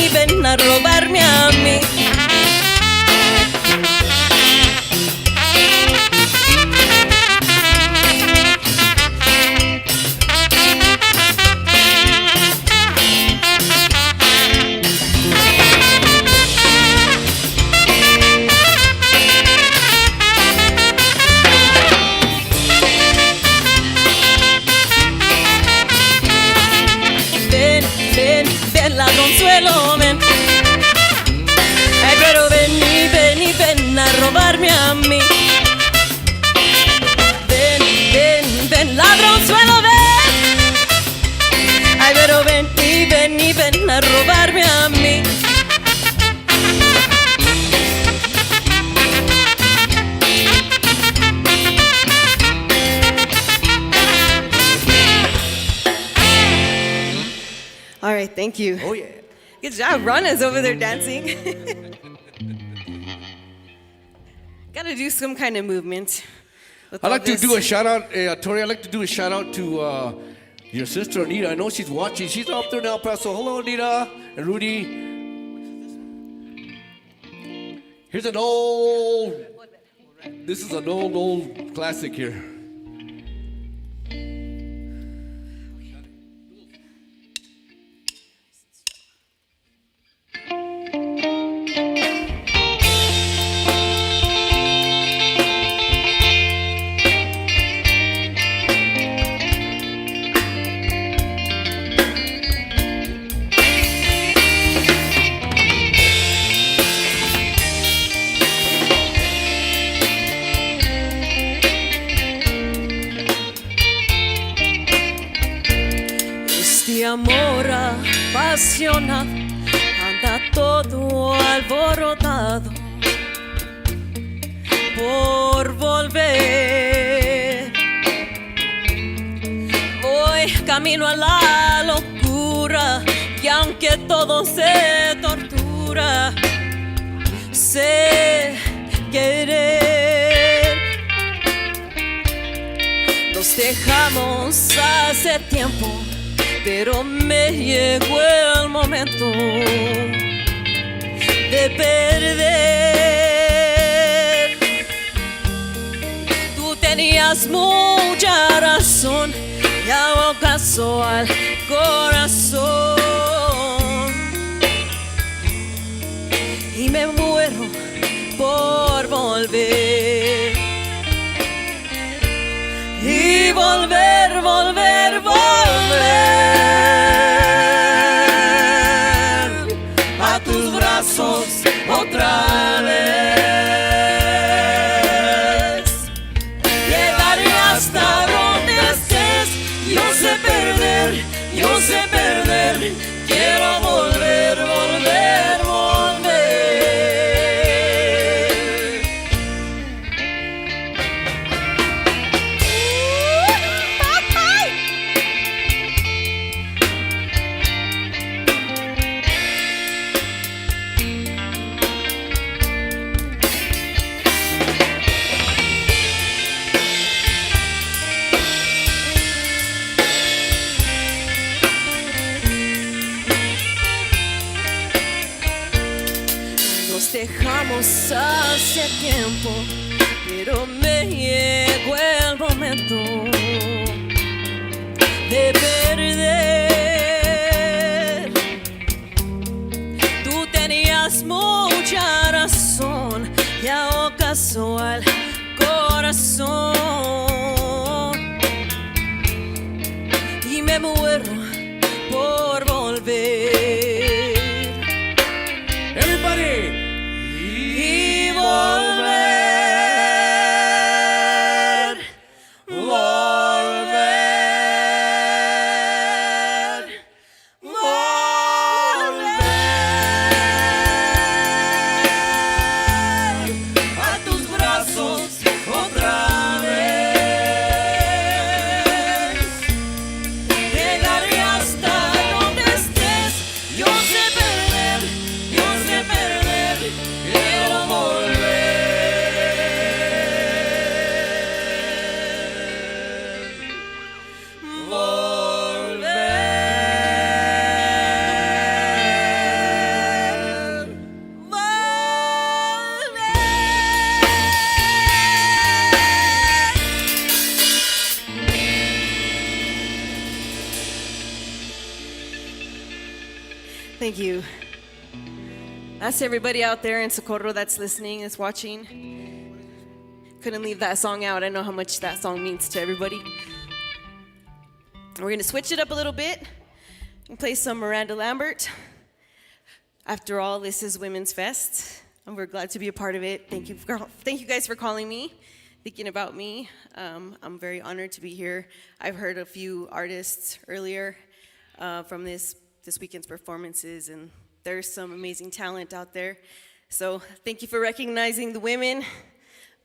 ven a robarme a mí. Ladronzuelo, ven. Ay, pero ven y ven a robarme a mí. Ven, ven, ven, ladronzuelo, ven. Ay, pero ven y ven a robarme a mí. All right, thank you. Oh, yeah. Good job. Ronna's over there dancing. Gotta do some kind of movement. I'd like to do a shout out, Tori. I'd like to do a shout out to your sister Anita. I know she's watching. She's up there in El Paso. Hello, Anita and Rudy. Here's an old. This is an old classic here. amor apasionado anda todo alborotado por volver. Voy camino a la locura y aunque todo se tortura, sé querer. Nos dejamos hace tiempo, pero me llegó el momento de perder. Tú tenías mucha razón y hago caso al corazón y me muero por volver. Y volver, volver, volver a tus brazos otra vez. Llegaré hasta donde estés. Yo sé perder, quiero volver, volver, volver. Dejamos hace tiempo, pero me llegó el momento de perder. Tú tenías mucha razón y hago caso al corazón y me muero por volver. Everybody. Y volver, volver, volver a tus brazos otra vez. Llegaré hasta donde estés. Yo sé perder, quiero Thank you. That's everybody out there in Socorro that's listening, that's watching. Couldn't leave that song out. I know how much that song means to everybody. We're gonna switch it up a little bit and play some Miranda Lambert. After all, this is Women's Fest, and we're glad to be a part of it. Thank you guys for calling me, thinking about me. I'm very honored to be here. I've heard a few artists earlier from this weekend's performances, and there's some amazing talent out there. So thank you for recognizing the women.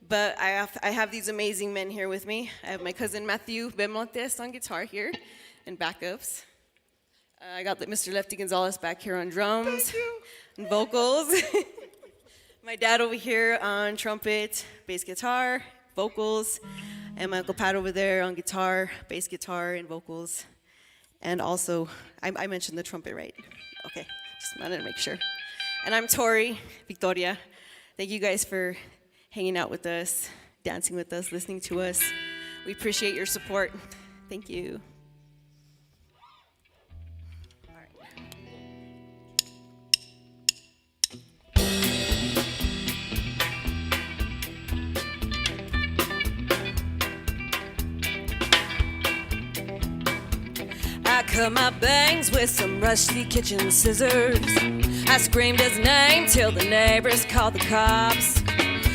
But I have these amazing men here with me. I have my cousin Matthew Ben on guitar here and backups. I got Mr. Lefty Gonzalez back here on drums and vocals. My dad over here on trumpet, bass guitar, vocals, and my Uncle Pat over there on guitar, bass guitar, and vocals. And also, I mentioned the trumpet, right? Okay, just wanted to make sure. And I'm Tori, Victoria. Thank you guys for hanging out with us, dancing with us, listening to us. We appreciate your support. Thank you. I cut my bangs with some rusty kitchen scissors. I screamed his name till the neighbors called the cops.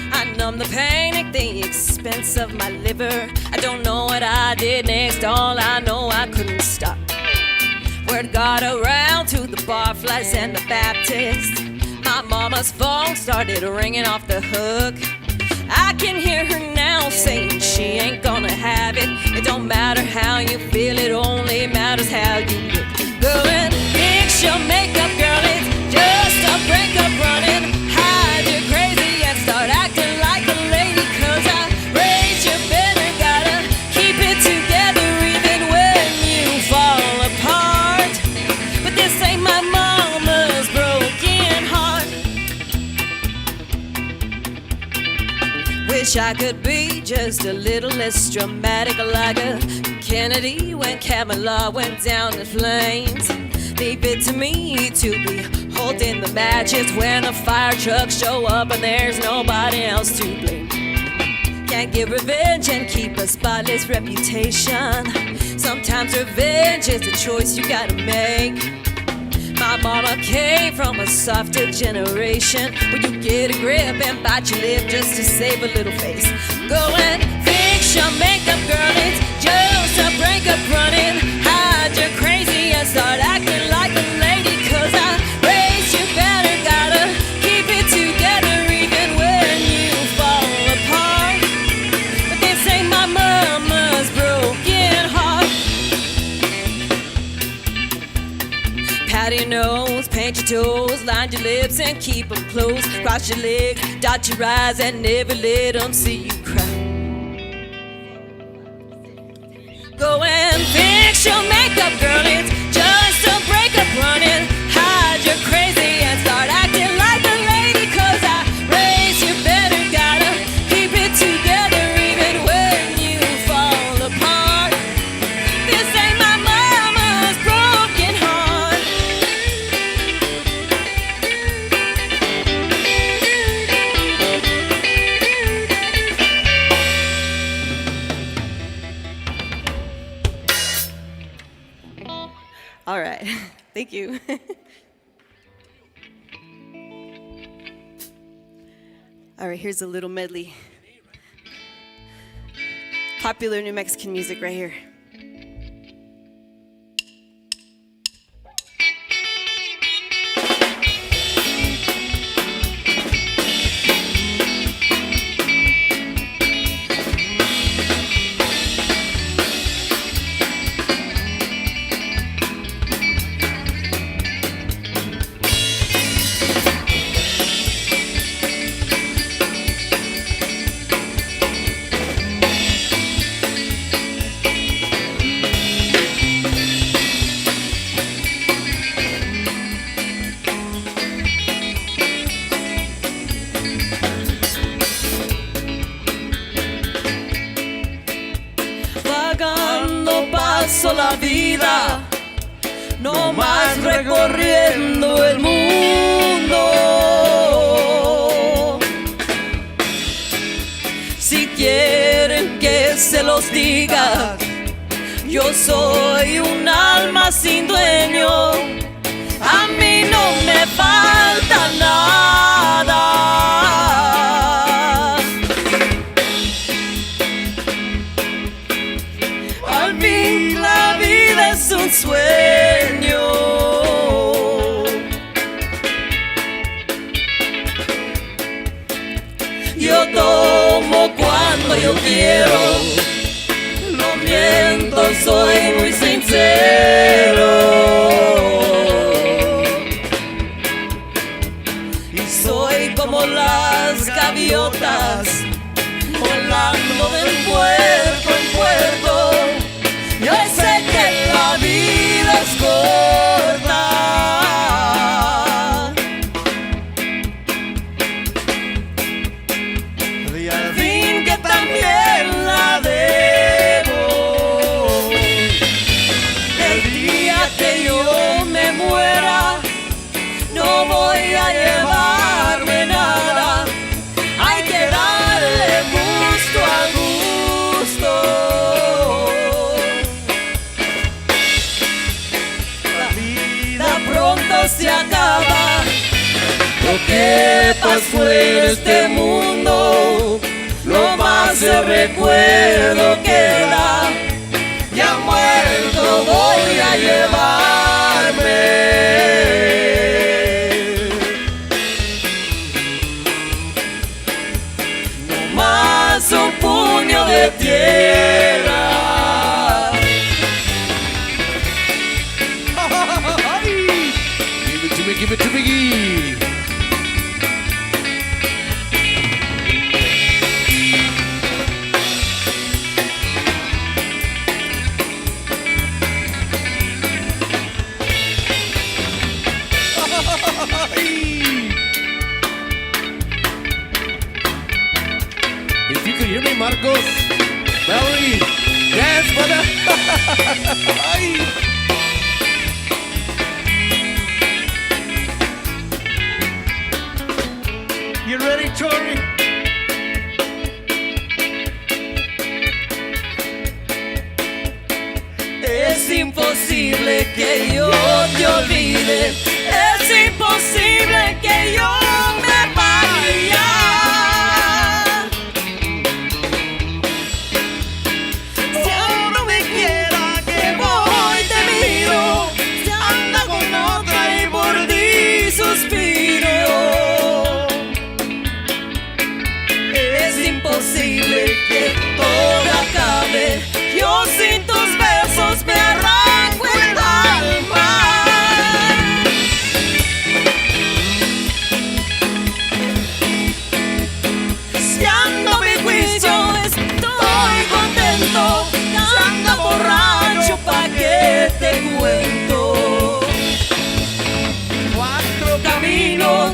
I numbed the pain at the expense of my liver. I don't know what I did next, all I know I couldn't stop. Word got around to the barflies and the Baptists. My mama's phone started ringing off the hook. I can hear her now saying she ain't gonna have it. It don't matter how you feel, it only matters how you look. Go and fix your makeup, girl, it's just a breakup running. Hide your crazy and start acting like a lady, 'cause I raised you better, gotta keep it together even when you fall apart. But this ain't my mama's broken heart. Wish I could be just a little less dramatic, like a Kennedy when Camelot went down in flames. Leave it to me to be holding the matches when a fire truck show up and there's nobody else to blame. Can't get revenge and keep a spotless reputation. Sometimes revenge is a choice you gotta make. My mama came from a softer generation where you get a grip and bite your lip just to save a little face. Go and fix your makeup, girl, it's just a breakup running. Hide your crazy and start acting like a lady, 'cause I raised you better, gotta keep it together even when you fall apart. But this ain't my mama's broken heart. Pat your nose, paint your toes, line your lips and keep them closed. Cross your legs, dot your eyes and never let them see you cry. Go and fix your makeup, girl, it's just a breakup running. Hide your crazy and start acting like a lady, 'cause I raised you better, gotta keep it together even when you fall apart. This ain't my mama's broken heart. All right, thank you. All right, here's a little medley. Popular New Mexican music right here. Paso la vida, no más recorriendo el mundo. Si quieren que se los diga, yo soy un alma sin dueño. A mí no me falta nada. Al fin la vida es un sueño. Yo tomo cuando yo quiero, no miento, soy muy sincero. Y soy como las gaviotas, volando de puerto en puerto. Yo sé que la vida es corta. Y al fin que también la debo. El día que yo me muera, no voy a llevarme nada. Hay que darle gusto al gusto. La vida pronto se acaba. Lo que pasó en este mundo, lo más de recuerdo queda. Ya muerto voy a llevar. más un puño de tierra. Give it to me. If you could hear me, Marcos, Valerie, dance, brother. You ready, Tori? Es imposible que yo te olvide, es imposible que yo me vaya. Si no me quiera que voy te miro, si anda con otra y por ti suspiro. Es imposible que todo acabe, yo sin tus besos me arranco el alma. Si ando mi juicio estoy contento, si ando borracho pa' que te cuento. 4 caminos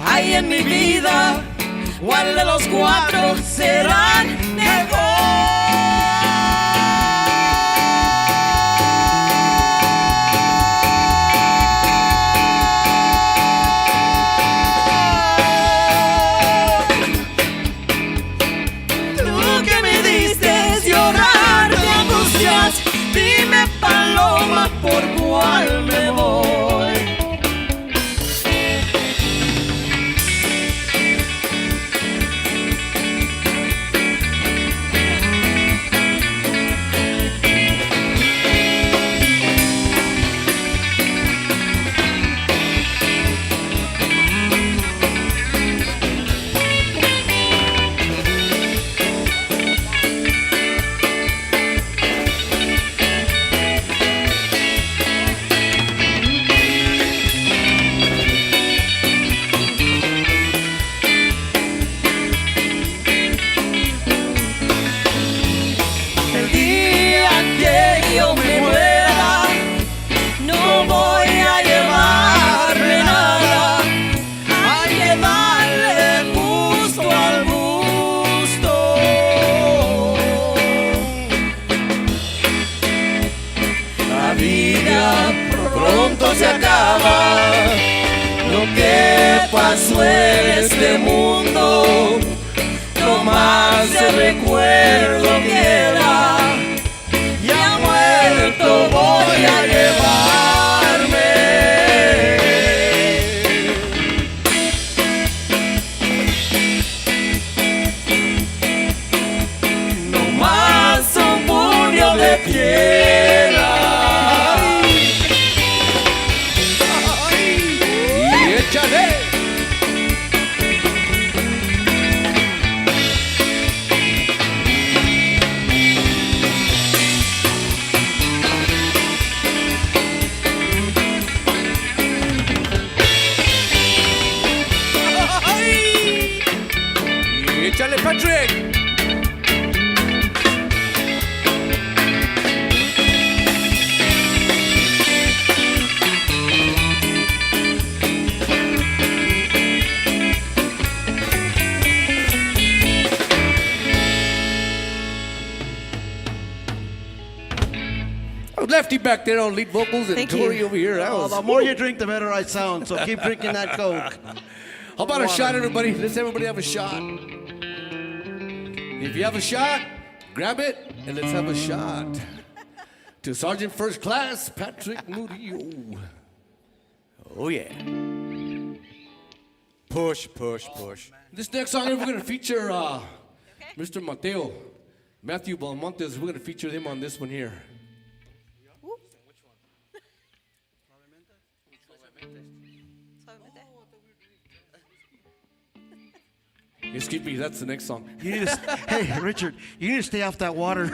hay en mi vida, ¿cuál de los 4 serán mejor? Tú que me diste llorar de angustias, dime paloma por cuál me voy. Se acaba lo que pasó en este mundo, no más de recuerdo queda, ya muerto voy a llevarme. No más un puño de tierra. Échale, Patrick. Lefty back there on lead vocals and Tori over here. The more you drink, the better I sound. So keep drinking that Coke. How about a shot, everybody? Let's everybody have a shot. If you have a shot, grab it and let's have a shot. To Sergeant First Class Patrick Murillo. Oh yeah. Push, push, push. This next song, we're going to feature Mr. Mateo, Matthew Belmontes. We're going to feature him on this one here. Excuse me, that's the next song. You need to, hey, Richard, you need to stay off that water.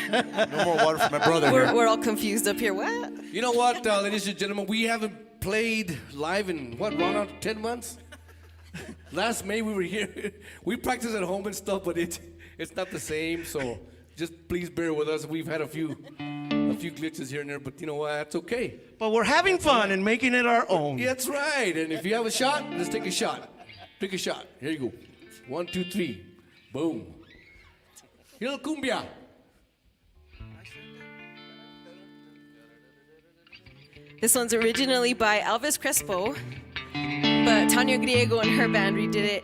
No more water for my brother here. We're all confused up here. What? You know what, ladies and gentlemen, we haven't played live in, what, Ronna, 10 months? Last May we were here. We practice at home and stuff, but it's not the same, so just please bear with us. We've had a few glitches here and there, but you know what, that's okay. But we're having fun and making it our own. Yeah, that's right, and if you have a shot, let's take a shot. Take a shot. Here you go. 1, 2, 3. Boom. Little cumbia. This one's originally by Elvis Crespo, but Tanya Griego and her band redid it,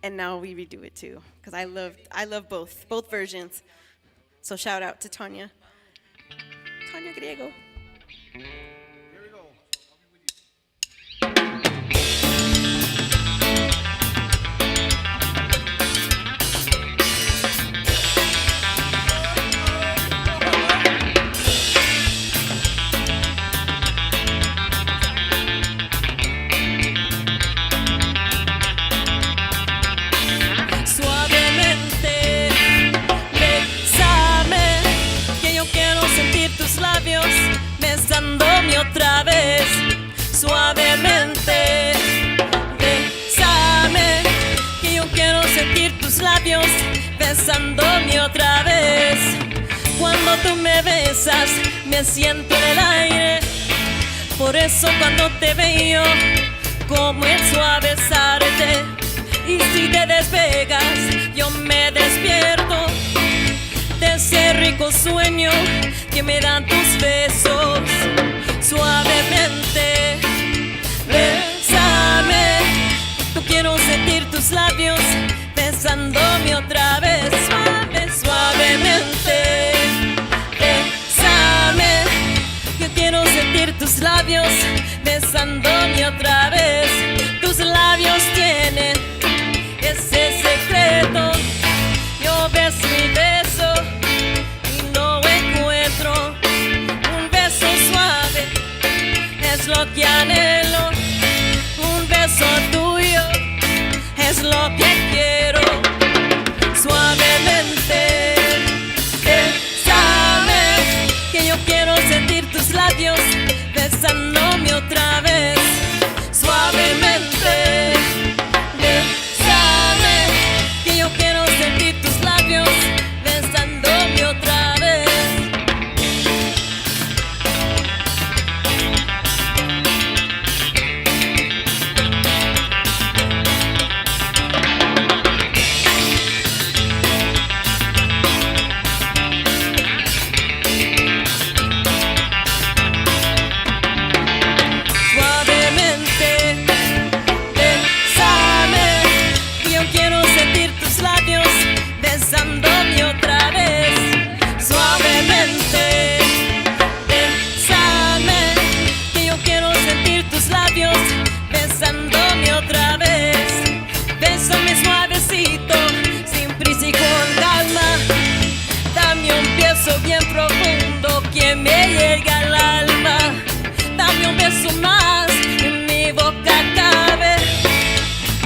and now we redo it too, because I love both versions. So shout out to Tanya Griego. Besándome otra vez, suavemente. Bésame, que yo quiero sentir tus labios besándome otra vez. Cuando tú me besas, me siento en el aire. Por eso cuando te veo, como el suavezarte. Y si te despegas, yo me despierto de ese rico sueño que me dan tus besos. Suavemente, bésame, yo quiero sentir tus labios besándome otra vez. Suave, suavemente, bésame, yo quiero sentir tus labios besándome otra vez. Tus labios tienen ese secreto. Yo beso y beso y no encuentro un beso suave, es lo que anhelo. Un beso tuyo es lo que quiero. Suavemente, bésame, que yo quiero sentir tus labios besándome otra vez. Suavemente, bésame, que yo quiero sentir tus labios besándome otra vez. Suavemente, bésame, que yo quiero sentir tus labios besándome otra vez. Suavemente, bésame, que yo quiero sentir tus labios besándome otra vez. Bésame suavecito, sin prisa y con calma. Dame un beso bien profundo que me llega al alma. Dame un beso más y mi boca cabe.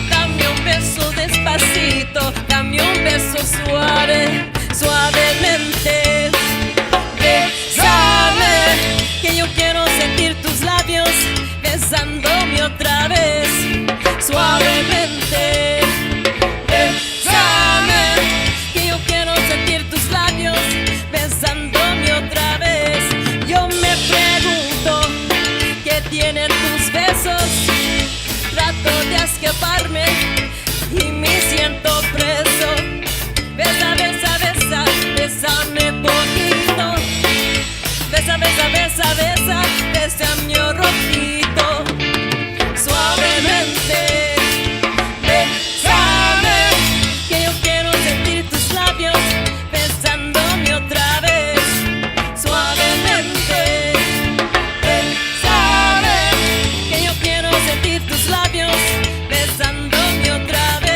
Dame un beso despacito, dame un beso suave, suavemente. Bésame, que yo quiero sentir tus labios besándome otra vez. Suavemente, bésame, que yo quiero sentir tus labios besándome otra vez. Yo me pregunto qué tienen tus besos. Trato de escaparme y me siento preso. Besa, besa, besa, bésame poquito. Besa, besa, besa, besa, bésame rojito. Suavemente, bésame, que yo quiero sentir tus labios besándome otra vez. Suavemente, bésame, que yo quiero sentir tus labios besándome otra vez.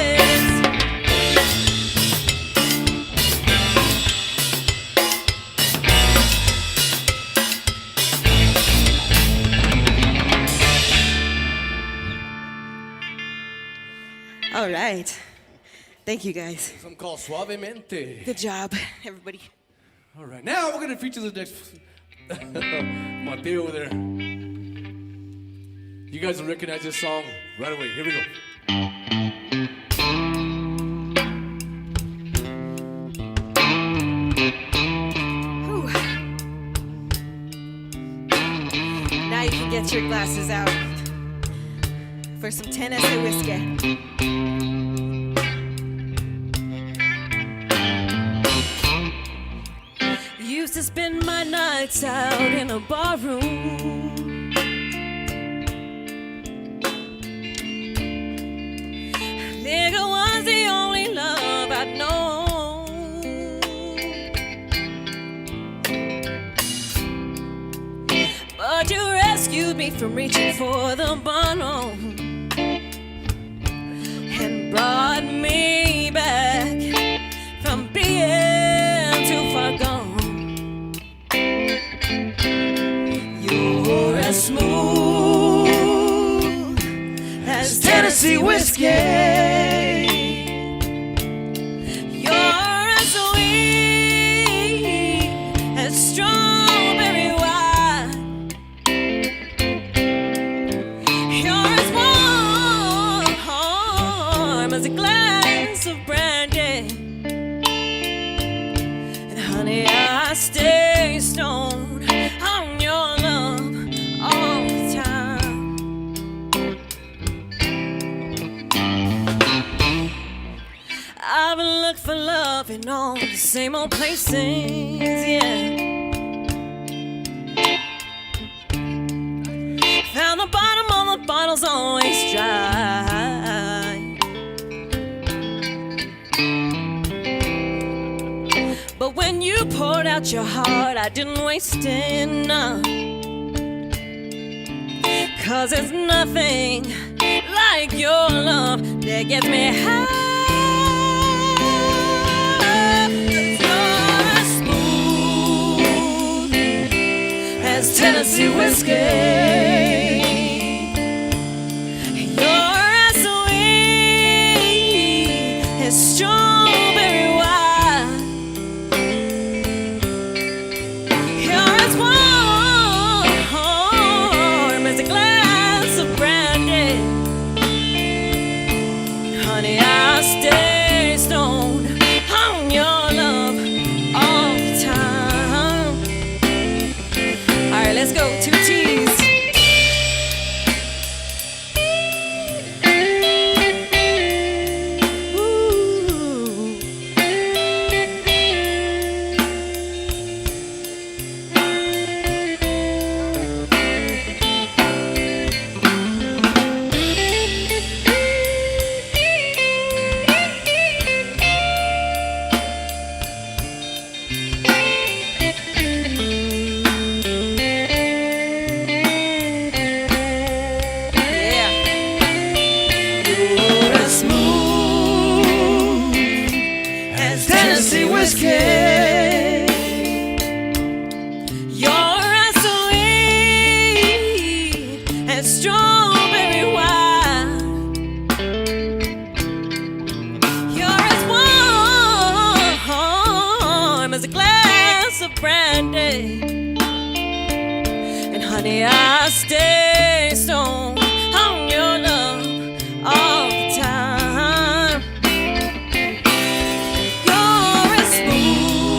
All right. Thank you, guys. Something called Suavemente. Good job, everybody. All right, now we're gonna feature the next. Mateo over there. You guys will recognize this song right away. Here we go. Now you can get your glasses out for some Tennessee whiskey. Used to spend my nights out in a barroom. Nigga was the only love I'd known. But you rescued me from reaching for the bottom and brought me back from being too far gone. You're as smooth as Tennessee whiskey. You're as sweet as strawberry wine. You're as warm as a glass of brandy. And honey, I stay stoned on your love all the time. I've looked for love in all the same old places, yeah. Found the bottom of the bottle's always dry. But when you poured out your heart, I didn't waste it, no. 'Cause there's nothing like your love that gets me high. You're as smooth as Tennessee whiskey. You're as sweet as strawberry wine. You're as warm as a glass of brandy. Honey, I stay stoned on your love all the time. All right, let's go. 2 T's. You're as smooth as Tennessee whiskey. You're as sweet as strawberry wine. You're as warm as a glass of brandy. And honey, I stay stoned on your love all the time. You're as smooth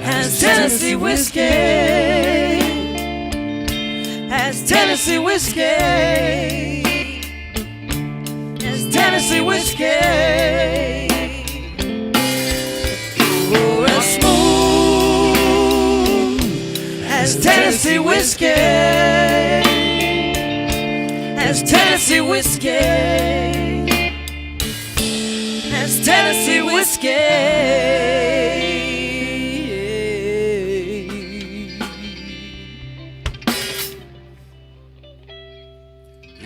as Tennessee whiskey. As Tennessee whiskey. As Tennessee whiskey. You're as smooth as Tennessee whiskey. As Tennessee whiskey. As Tennessee whiskey.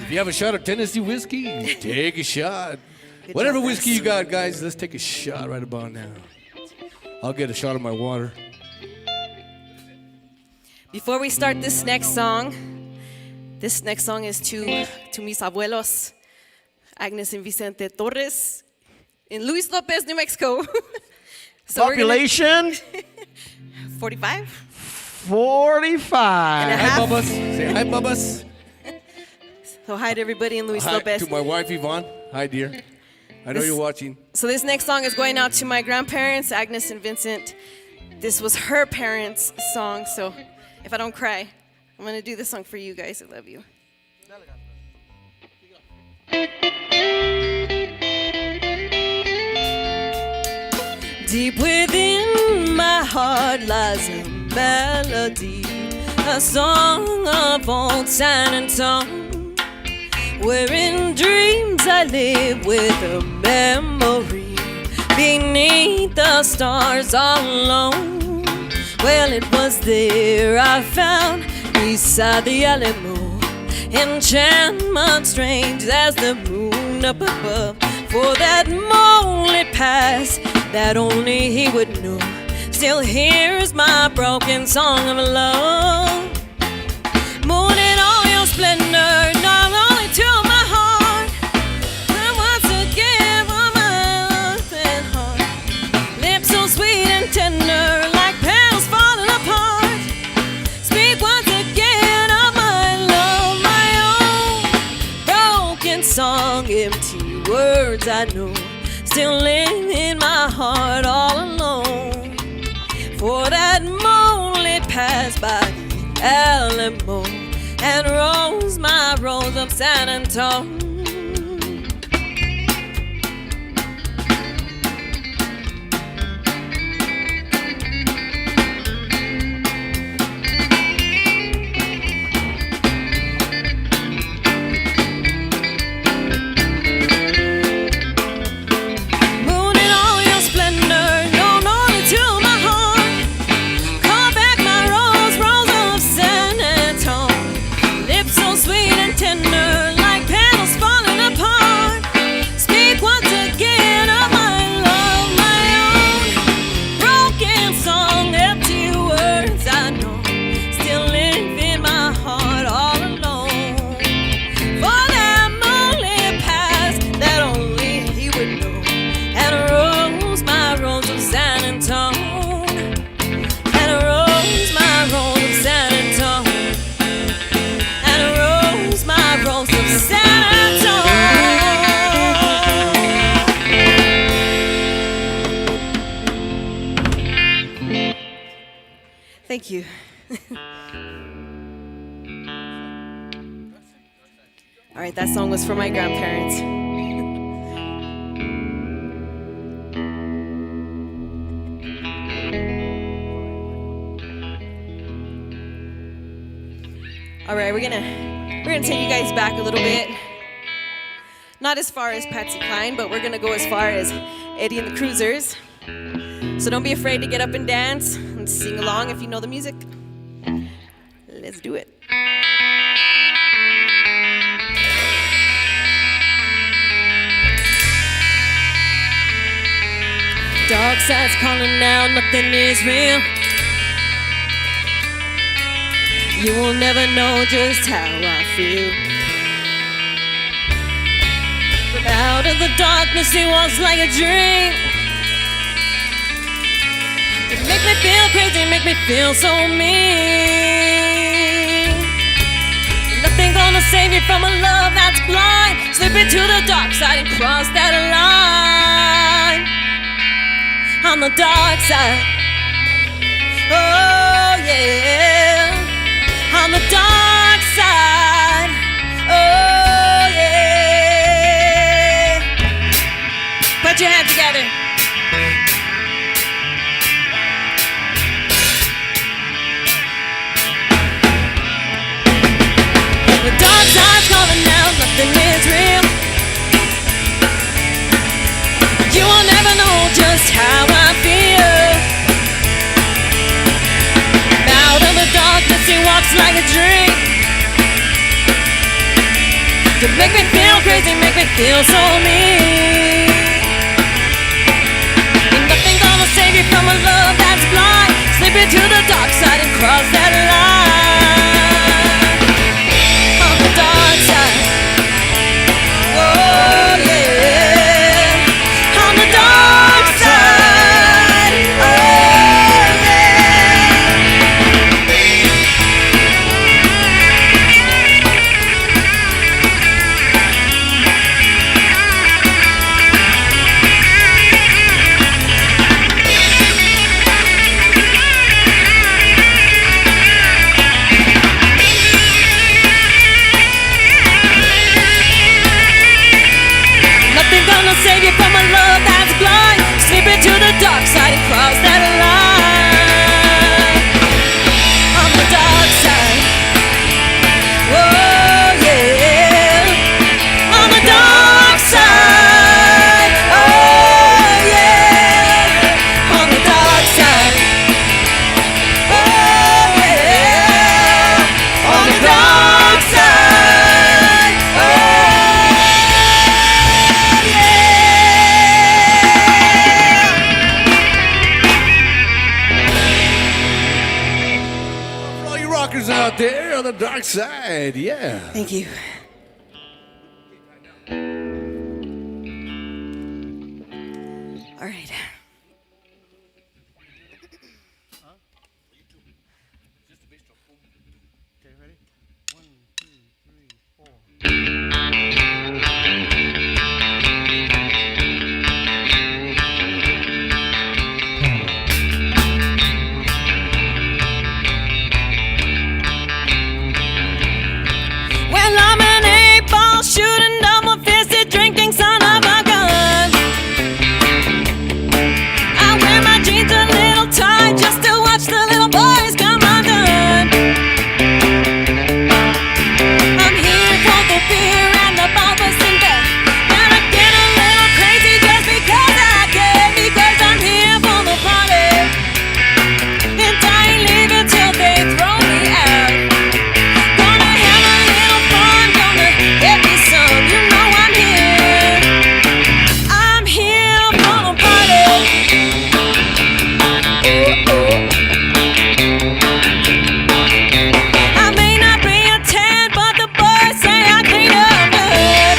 If you have a shot of Tennessee whiskey, take a shot. Whatever whiskey you got, guys, let's take a shot right about now. I'll get a shot of my water. Before we start this next song is to mis abuelos. Agnes and Vicente Torres in Luis Lopez, New Mexico. So Population? 45. 45. And a Hi, half. Bubbas. Say hi, Bubbas. So hi to everybody in Luis Hi Lopez. to my wife, Yvonne. Hi, dear. I know This- you're watching. So this next song is going out to my grandparents, Agnes and Vincent. This was her parents' song, so if I don't cry, I'm gonna do this song for you guys. I love you. Deep within my heart lies a melody, a song of old San Antonio, where in dreams I live with a memory beneath the stars all alone. Well, it was there I found beside the Alamo enchantment strange as the moon up above. For that moonlit past that only he would know still hears my broken song of love. Moon in all your splendor, not only to my heart, but once again for my open heart. Lips so sweet and tender, like petals falling apart. Speak once again of my love, my own broken song, empty words I know still live in my heart all alone. For that moonlit passed by the Alamo and rose my rose of San Antonio. Thank you. All right, that song was for my grandparents. All right, we're gonna take you guys back a little bit. Not as far as Patsy Cline, but we're gonna go as far as Eddie and the Cruisers. So don't be afraid to get up and dance and sing along if you know the music. Let's do it. Dark side's calling out, nothing is real. You will never know just how I feel. But out of the darkness it was like a dream. It make me feel crazy, make me feel so mean. Nothing gonna save you from a love that's blind. Slip into the dark side and cross that line. On the dark side, oh yeah. On the dark side, oh yeah. Put your hands together. The dark side's calling out, nothing is real. You will never know just how I feel. Out of the darkness he walks like a dream. To make me feel crazy, make me feel so mean. Ain't nothing gonna save you from a love that's blind. Slip into the dark side and cross that line. On the dark side, oh out there on the dark side. Yeah. Thank you. All right. Well, I'm an 8-ball shooting, double-fisted, drinking son of a gun. I wear my jeans a little tight just to watch the little boys come undone. I'm here for the beer and the bulbous and death, and I get a little crazy just because I can, because I'm here for the party, and I ain't leaving till they throw me out. Gonna have a little fun, gonna get me some, you know I'm here. I'm here for the party. I may not be a 10, but the boys say I clean up good.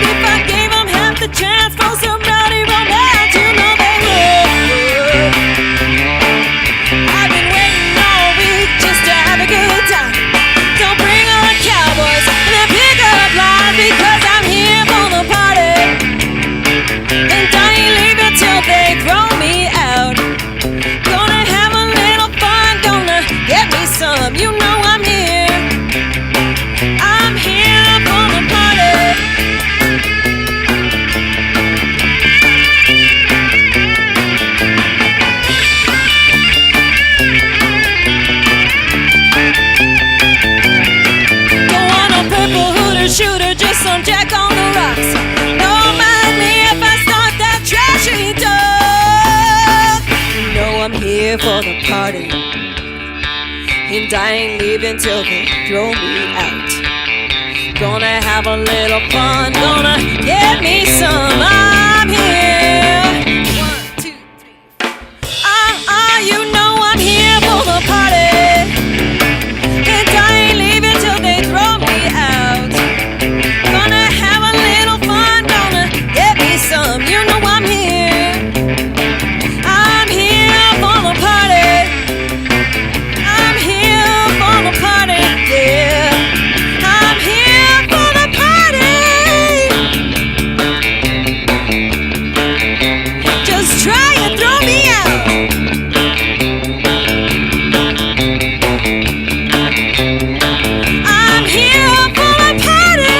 If I gave them half the chance for some rowdy romance, you know they would. I've been waiting all week just to have a good time. Don't bring all the cowboys and the pickup lines, because I'm here for the party, and I ain't leaving till they throw me out. Gonna have a little fun, gonna get me some, you know I'm here. I'm here for the party. Don't want no purple hooter shooter, just some jack on the rocks. Don't mind me if I start that trashy talk. You know I'm here for the party, and I ain't leaving till they throw me out. Gonna have a little fun, gonna get me some. I'm here. 1, 2, 3. You know I'm here for the party, and I ain't leaving till they throw me out. Gonna have a little fun, gonna get me some, you know I'm here. I'm here for the party. I'm here for the party, yeah. I'm here for the party. Just try and throw me out. I'm here for the party.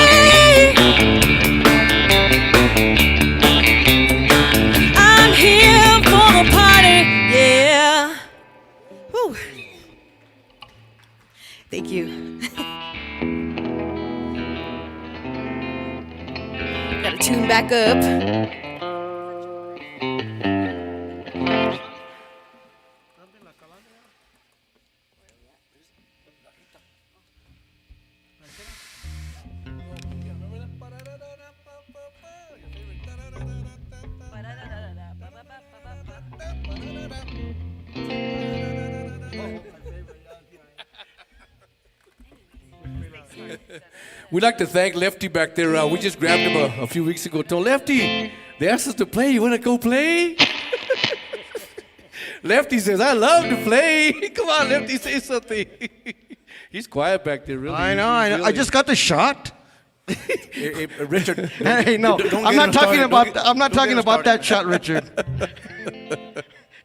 I'm here for the party, yeah. Whew. Thank you. Gotta tune back up. We'd like to thank Lefty back there. We just grabbed him a few weeks ago. Told Lefty, they asked us to play. You want to go play? Lefty says, I love to play. Come on, Lefty, say something. He's quiet back there, really. I know. Really. I just got the shot. Richard. Hey, no, I'm not talking about. I'm not talking about that shot, Richard.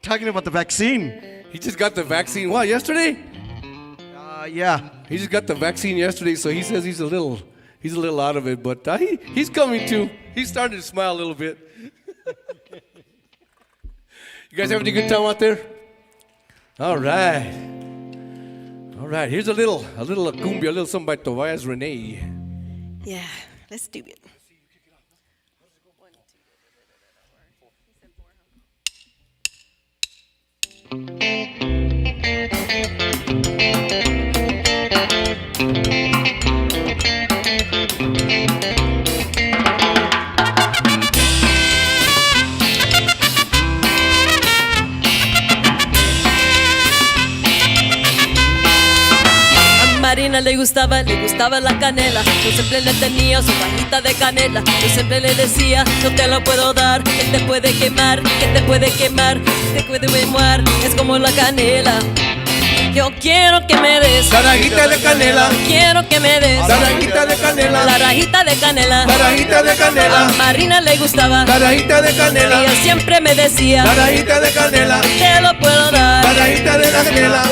Talking about the vaccine. He just got the vaccine. What, yesterday? Yeah. He just got the vaccine yesterday, so he says he's a little out of it, but he's coming to. He's starting to smile a little bit. You guys having a good time out there? All right. All right. Here's a little cumbia, a little something by Tobias Renee. Yeah, let's do it. Marina le gustaba la canela. Yo siempre le tenía su bajita de canela. Yo siempre le decía, no te lo puedo dar, que te puede quemar, que te puede quemar, que te puede quemar. Es como la canela. Yo quiero que me des la rajita de canela. Quiero que me des la rajita de canela. La rajita de canela. La rajita de canela. A Marina le gustaba la rajita de canela. Ella siempre me decía, la rajita de canela. Te lo puedo dar, la rajita de canela.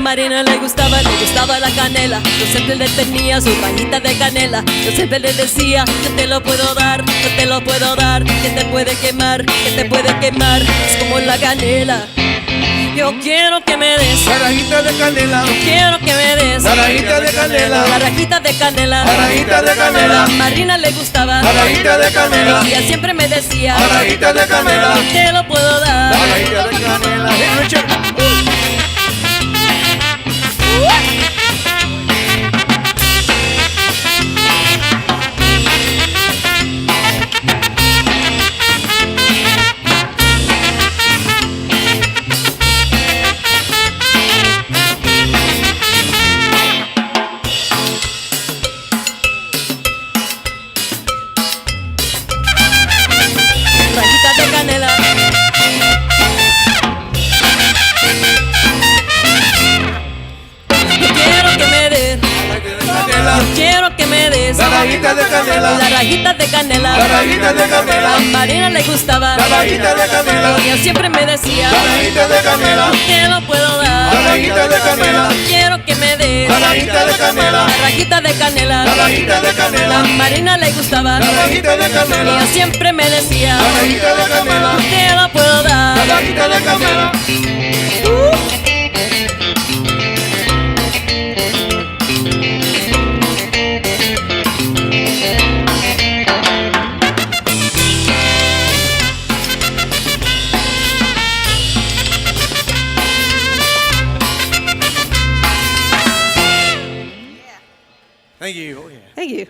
Marina le gustaba la canela. Yo siempre le tenía su rajita de canela. Yo siempre le decía, yo te lo puedo dar, yo te lo puedo dar, que te puede quemar, que te puede quemar. Es como la canela. Yo quiero que me des la rajita de canela. Yo quiero que me des la rajita de canela. La rajita de canela. La rajita de canela. A Marina le gustaba la rajita de canela. Ella siempre me decía, la rajita de canela. Te lo puedo dar, la rajita de canela. Hey, Richard. rajita de canela. Quiero que me des la rajita de canela. La rajita de canela. La rajita de canela. A Marina le gustaba la rajita de canela. Ella siempre me decía, la rajita de canela. Te lo puedo dar, la rajita de canela. Quiero que me des la rajita de canela. La rajita de canela. La rajita de canela. A Marina le gustaba la rajita de canela. Ella siempre me decía, la rajita de canela. Te lo puedo dar, la rajita de canela. Thank you. Oh, yeah. Thank you.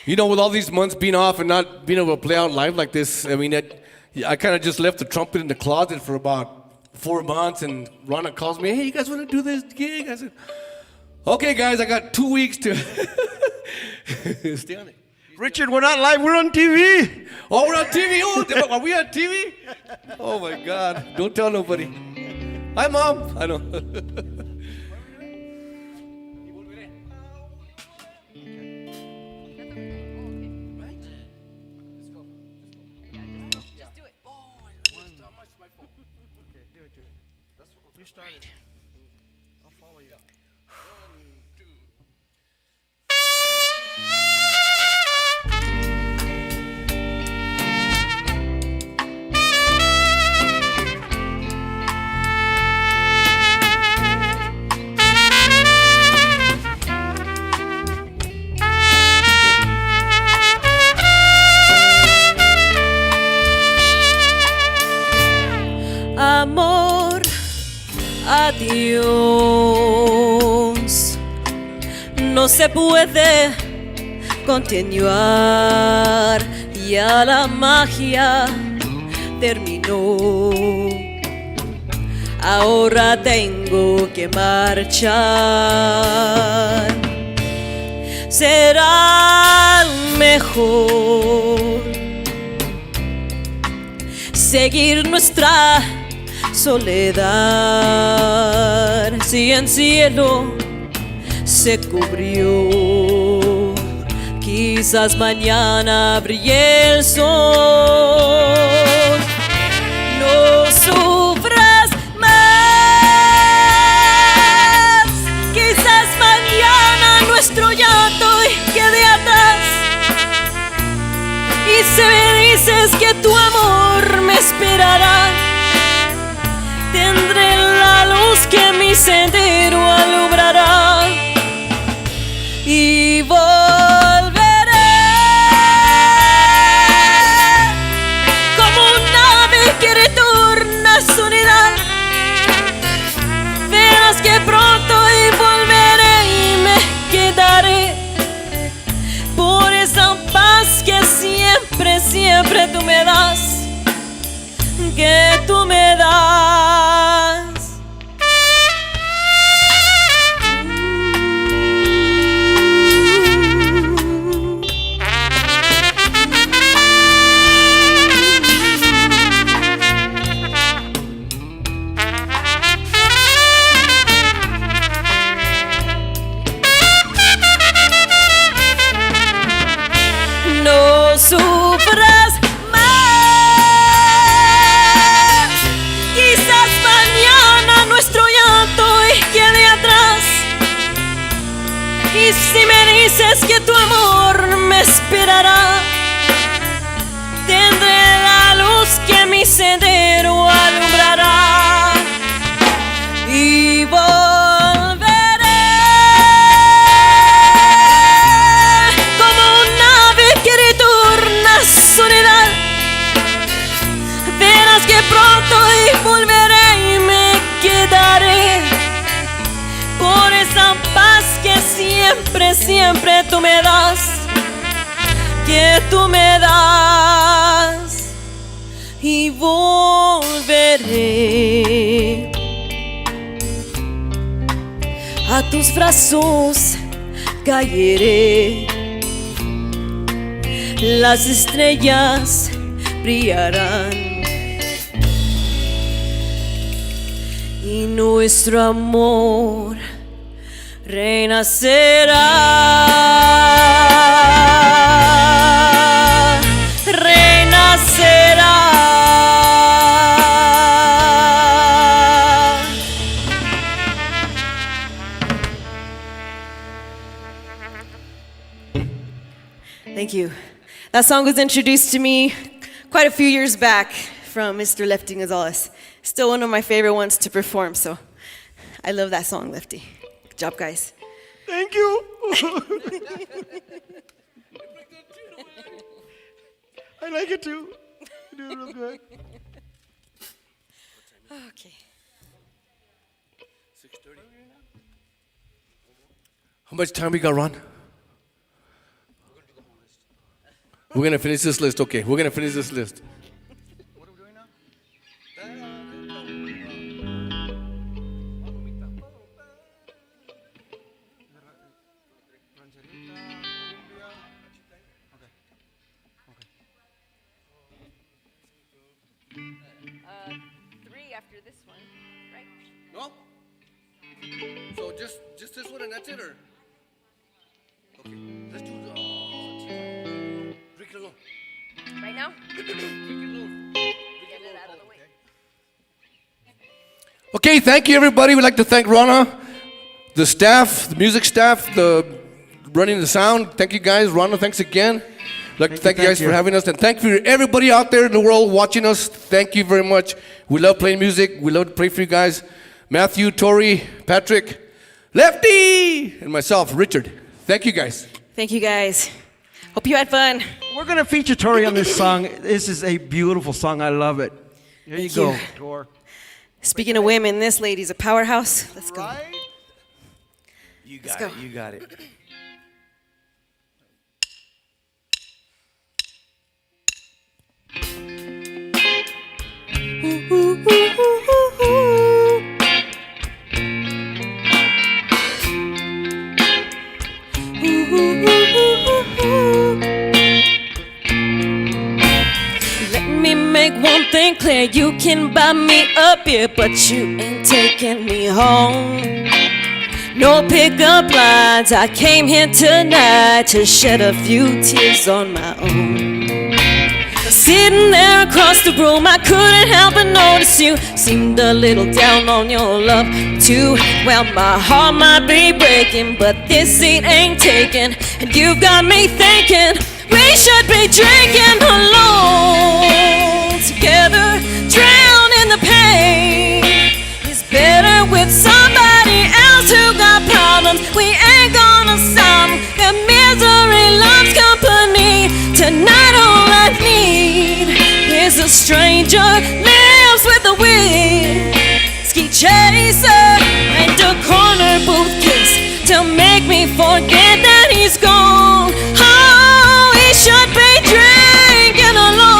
You know, with all these months being off and not being able to play out live like this, I mean, I kind of just left the trumpet in the closet for about 4 months, and Ronna calls me, hey, you guys want to do this gig? I said, okay, guys, I got 2 weeks to stay on it. Richard, we're not live, we're on TV. Oh, we're on TV? Oh, are we on TV? Oh, my God. Don't tell nobody. Hi, Mom. I know. Amor, adiós. No se puede continuar. Ya la magia terminó. Ahora tengo que marchar. Será mejor seguir nuestra soledad. Si en cielo se cubrió, quizás mañana brille el sol. No sufras más, quizás mañana nuestro llanto quede atrás. Y si me dices que tu amor me esperará, tendré la luz que mi sendero alumbrará y volveré como un Y si me dices que tu amor me esperará, tendré la luz que mi sendero alumbrará y volveré como un ave que retorna a su soledad. Verás que pronto y volveré y me quedaré por esa paz que siempre, siempre tú me das, que tú me das, y volveré a tus brazos, caeré, las estrellas brillarán y nuestro amor renacerá, renacerá. Thank you. That song was introduced to me quite a few years back from Mr. Lefty Gonzalez. Still one of my favorite ones to perform, so I love that song, Lefty. Good job, guys. Thank you. I like it too. You do it real good. Okay. 6:30. How much time we got, Ron? We're gonna finish this list. Okay, we're gonna finish this list. What are we doing now? Three after this one, right? No? So just this one and that's it, or? Okay, let's do Rick alone. Right now? Rick alone. Get it out of the way. Okay, thank you everybody. We'd like to thank Ronna, the staff, the music staff, the running the sound. Thank you guys. Ronna, thanks again. I'd like to thank you guys for having us, and thank you everybody out there in the world watching us. Thank you very much. We love playing music. We love to pray for you guys. Matthew, Tori, Patrick, Lefty, and myself, Richard. Thank you guys. Thank you, guys. Hope you had fun. We're going to feature Tori on this song. This is a beautiful song. I love it. Here you go, Tor. Speaking of women, this lady's a powerhouse. Let's go. You got it. You got it. Let me make one thing clear, you can buy me a beer, but you ain't taking me home. No pickup lines, I came here tonight to shed a few tears on my own. Sitting there across the room, I couldn't help but notice you seemed a little down on your love too. Well, my heart might be breaking, but this seat ain't taken, and you've got me thinking we should be drinking alone together, drown in the pain. It's better with somebody else who got problems. We ain't gonna solve them. The misery loves company. Tonight all I need is a stranger lives with the wind, ski chaser and a corner booth kiss to make me forget that he's gone. Oh, we should be drinking alone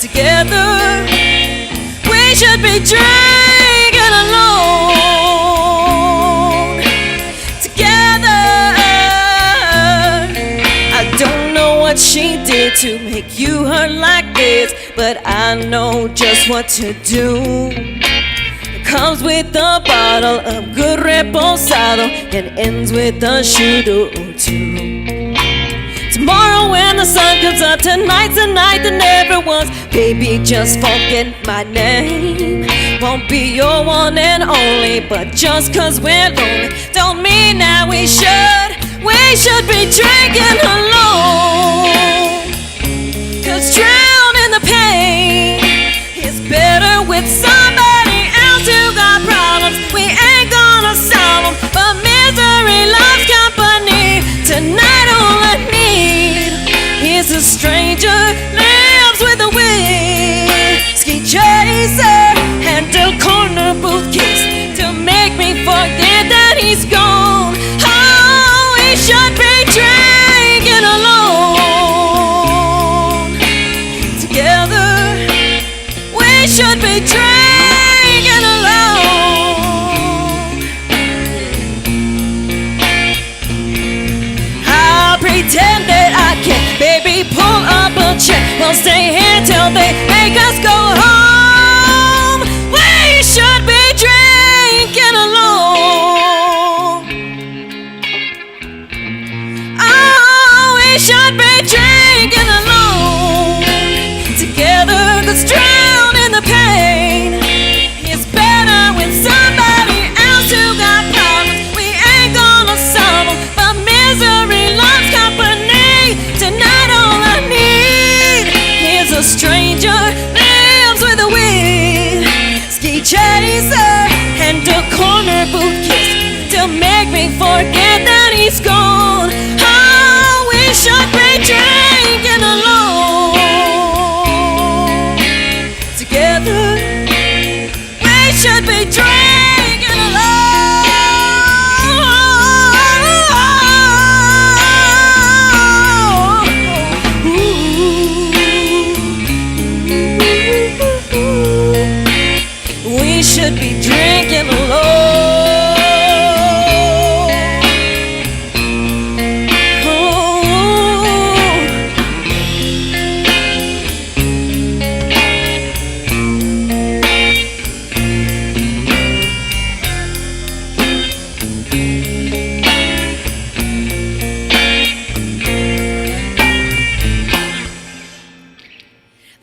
together. We should be drinking alone together. I don't know what she did to make you hurt like this, but I know just what to do. It comes with a bottle of good reposado and ends with a shooter or two. Tomorrow when the sun comes up, tonight's the night that never was. Baby, just forget my name. won't be your one and only. But just cause we're lonely don't mean that we should be drinking alone. Cause drown in the pain is better with somebody else who got problems. We ain't gonna solve them, but misery loves company. Tonight all I need is a stranger lives with a whiskey chaser and a corner booth kiss to make me forget that he's gone. Oh, we should be drinking alone. Together we should be drinking alone. I'll pretend that I can, baby, pull up a chair. We'll stay here till they make us go home. We should be drinking alone. Oh, we should be drinking alone. Together, let's drown in the pain. It's better with somebody else who got problems. We ain't gonna solve them, but misery loves company. Tonight all I need is a stranger lives with a whiskey chaser and a corner booth kiss to make me forget that he's gone. Oh, we should be drinking alone. Together we should be drinking alone. We should be drinking alone.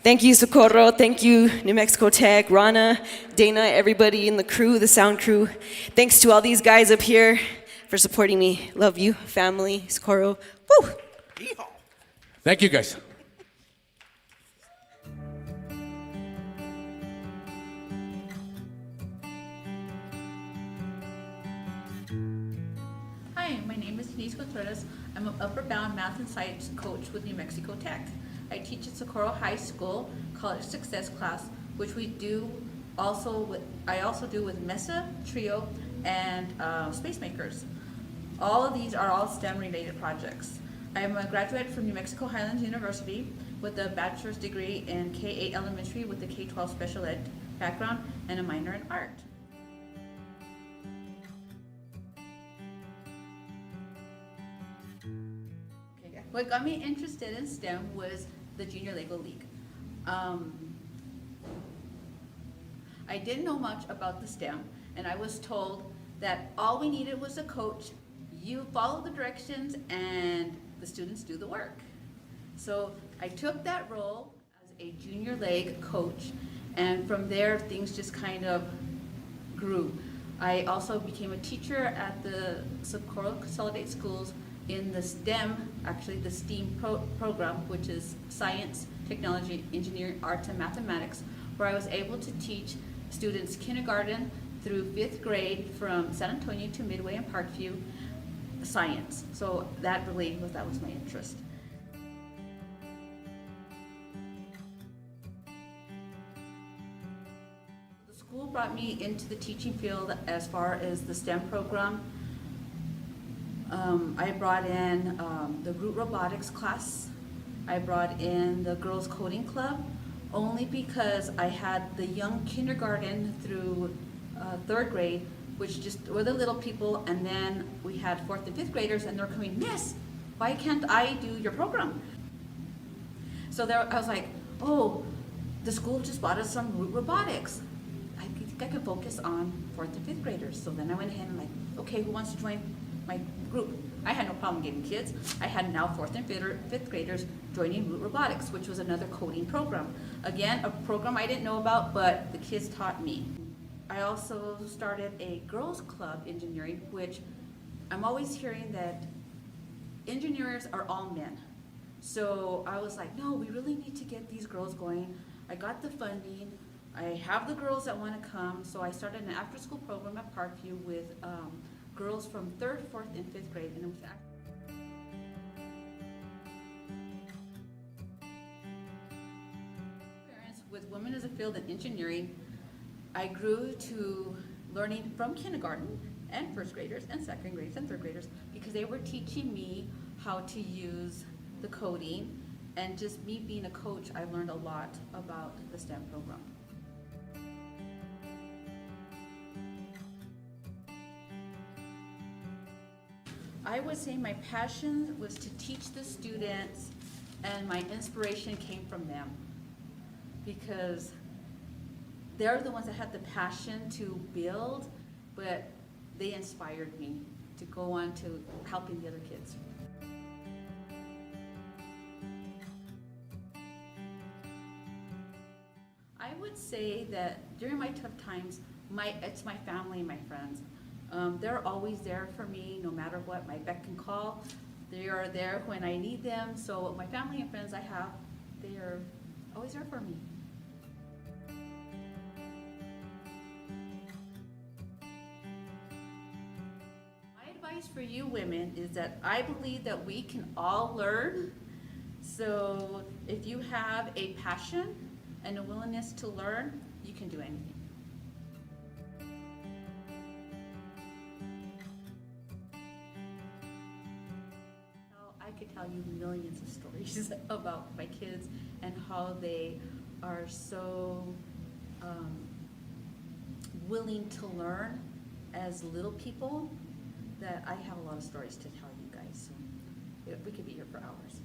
Thank you, Socorro. Thank you, New Mexico Tech, Ronna, Dana, everybody in the crew, the sound crew. Thanks to all these guys up here for supporting me. Love you, family, Socorro. Woo! Thank you, guys. Hi, my name is Denise Contreras. I'm an upper bound math and science coach with New Mexico Tech. I teach at Socorro High School College Success class, which we do I also do with Mesa, Trio, and Space Makers. All of these are all STEM related projects. I am a graduate from New Mexico Highlands University with a bachelor's degree in K-8 elementary with a K-12 special ed background and a minor in art. What got me interested in STEM was the Junior Lego League. I didn't know much about the STEM, and I was told that all we needed was a coach. You follow the directions, and the students do the work. So I took that role as a Junior Leg coach, and from there, things just kind of grew. I also became a teacher at the Socorro Consolidated Schools in the STEM, actually the STEAM program, which is science, technology, engineering, arts, and mathematics, where I was able to teach students kindergarten through 5th grade from San Antonio to Midway and Parkview science. So that was my interest. The school brought me into the teaching field as far as the STEM program. I brought in the Root Robotics class. I brought in the Girls Coding Club, only because I had the young kindergarten through 3rd grade, which just were the little people, and then we had 4th and 5th graders, and they're coming, Miss, why can't I do your program? So there, I was like, oh, the school just bought us some Root Robotics. I think I could focus on 4th and 5th graders. So then I went ahead and like, okay, who wants to join my group? I had no problem getting kids. I had now 4th and 5th graders joining Root Robotics, which was another coding program. Again, a program I didn't know about, but the kids taught me. I also started a girls club engineering, which I'm always hearing that engineers are all men. So I was like, no, we really need to get these girls going. I got the funding. I have the girls that want to come. So I started an after-school program at Parkview with girls from 3rd, 4th, and 5th grade. And it was with Women as a Field in Engineering, I grew to learning from kindergarten and 1st graders and 2nd graders and 3rd graders, because they were teaching me how to use the coding, and just me being a coach, I learned a lot about the STEM program. I would say my passion was to teach the students, and my inspiration came from them, because they're the ones that had the passion to build, but they inspired me to go on to helping the other kids. I would say that during my tough times, it's my family and my friends. They're always there for me, no matter what, my beck and call. They are there when I need them. So my family and friends I have, they are always there for me. My advice for you women is that I believe that we can all learn. So if you have a passion and a willingness to learn, you can do anything. I could tell you millions of stories about my kids and how they are so willing to learn as little people, that I have a lot of stories to tell you guys. So we could be here for hours.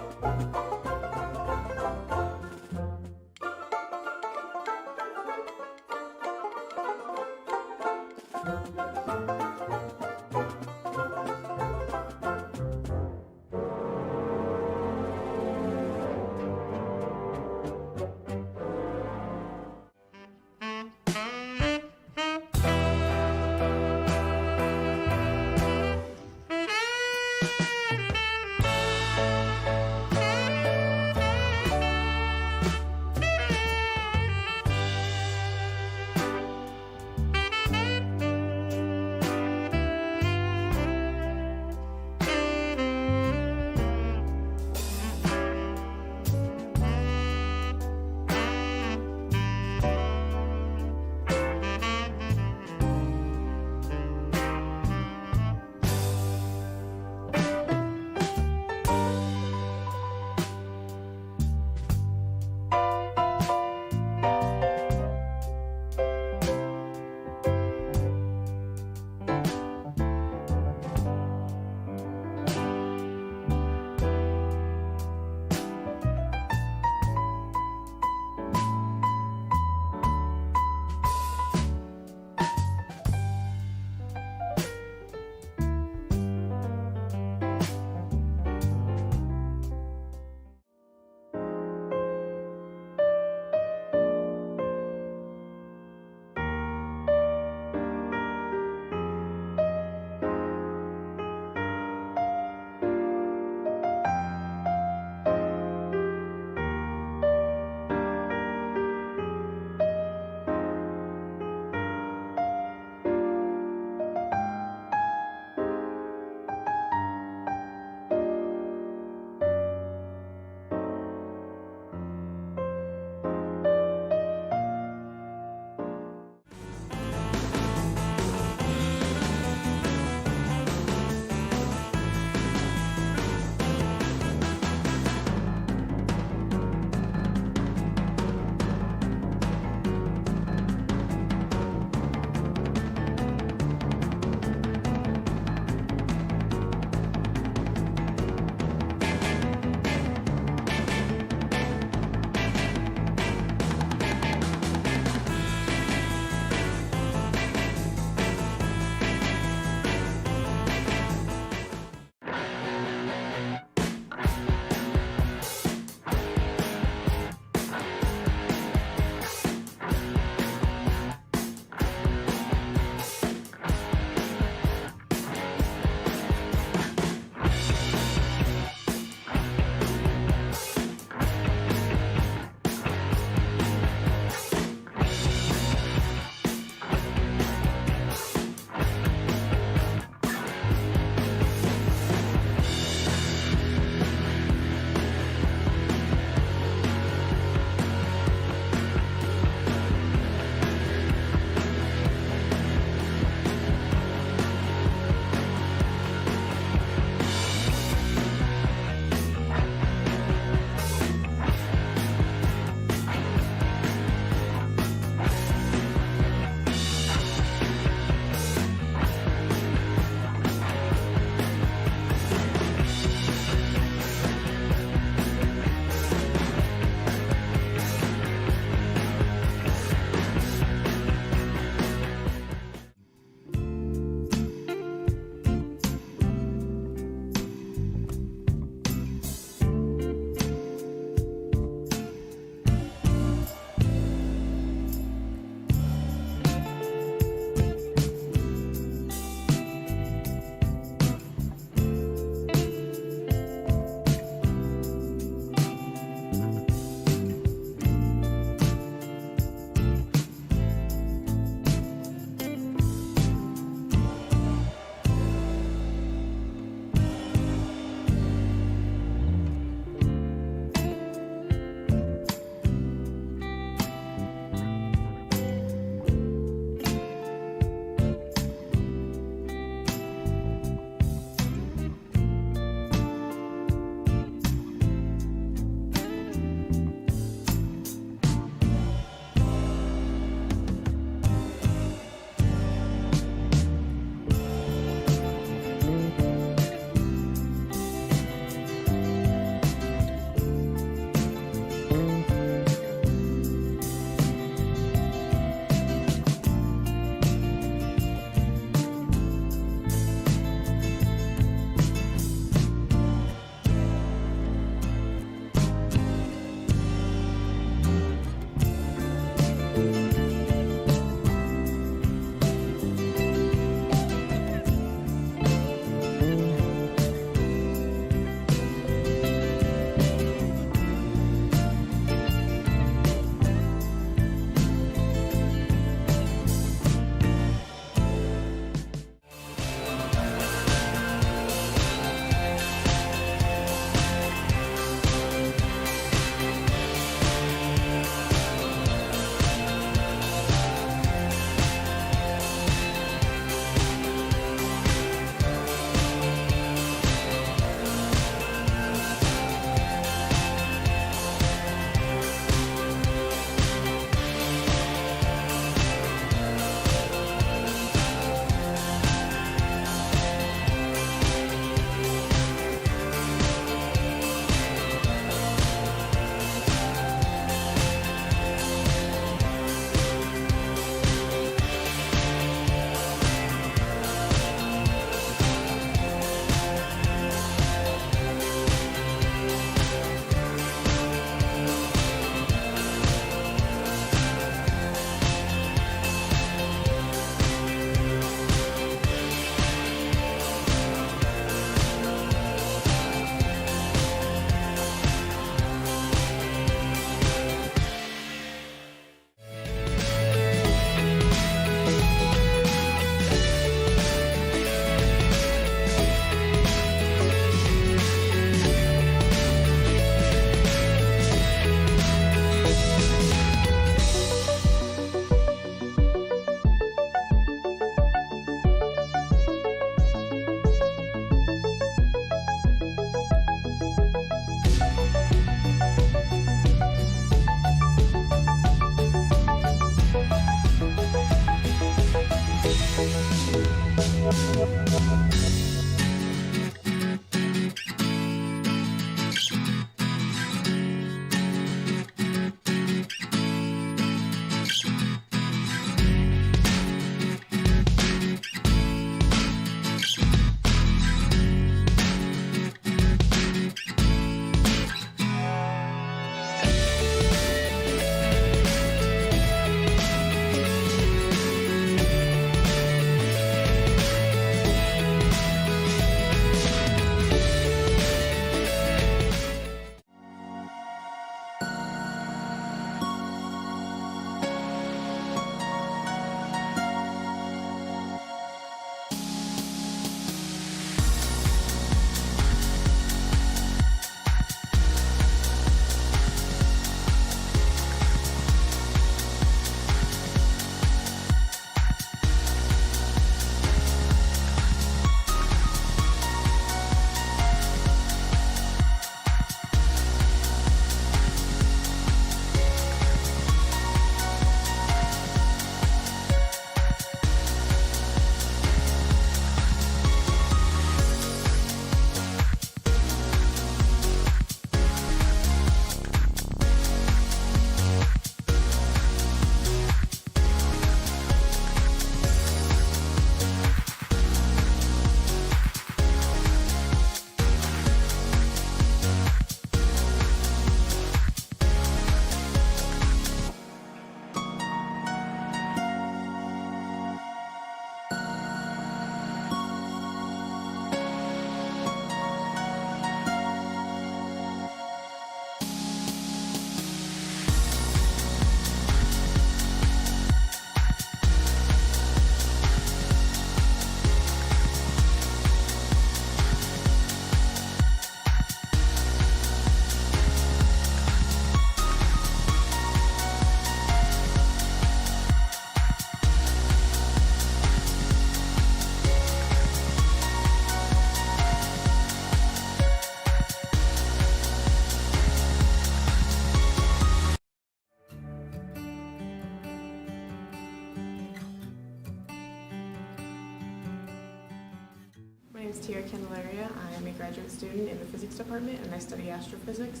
Valeria. I'm a graduate student in the physics department and I study astrophysics.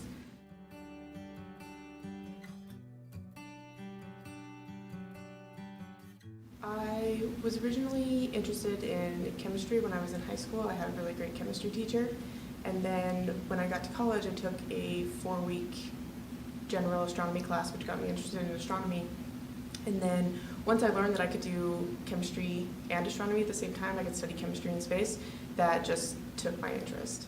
I was originally interested in chemistry when I was in high school. I had a really great chemistry teacher. And then when I got to college, I took a 4-week general astronomy class, which got me interested in astronomy. And then once I learned that I could do chemistry and astronomy at the same time, I could study chemistry in space, that just took my interest.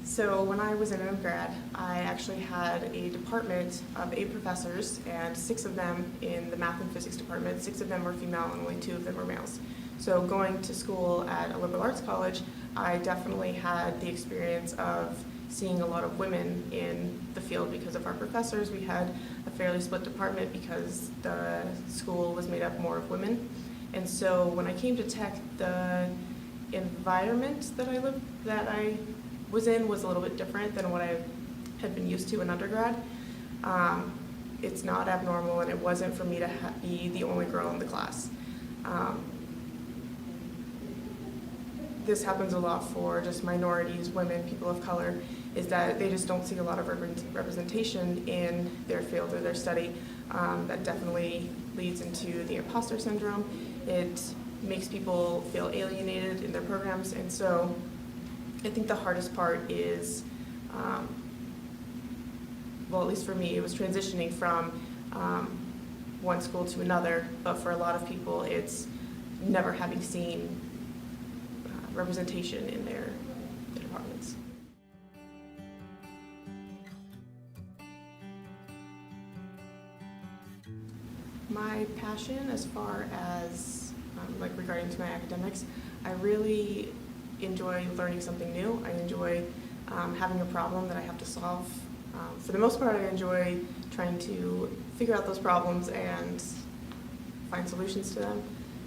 So when I was in undergrad, I actually had a department of 8 professors, and 6 of them in the math and physics department. 6 of them were female and only 2 of them were males. So going to school at a liberal arts college, I definitely had the experience of seeing a lot of women in the field because of our professors. We had a fairly split department because the school was made up more of women. And so when I came to Tech, the environment that I was in was a little bit different than what I had been used to in undergrad. It's not abnormal, and it wasn't for me to be the only girl in the class. This happens a lot for just minorities, women, people of color, is that they just don't see a lot of representation in their field or their study. That definitely leads into the imposter syndrome. It makes people feel alienated in their programs, and so I think the hardest part is, well, at least for me, it was transitioning from one school to another, but for a lot of people, it's never having seen representation in their departments. My passion as far as, like regarding to my academics, I really enjoy learning something new. I enjoy having a problem that I have to solve. For the most part, I enjoy trying to figure out those problems and find solutions to them.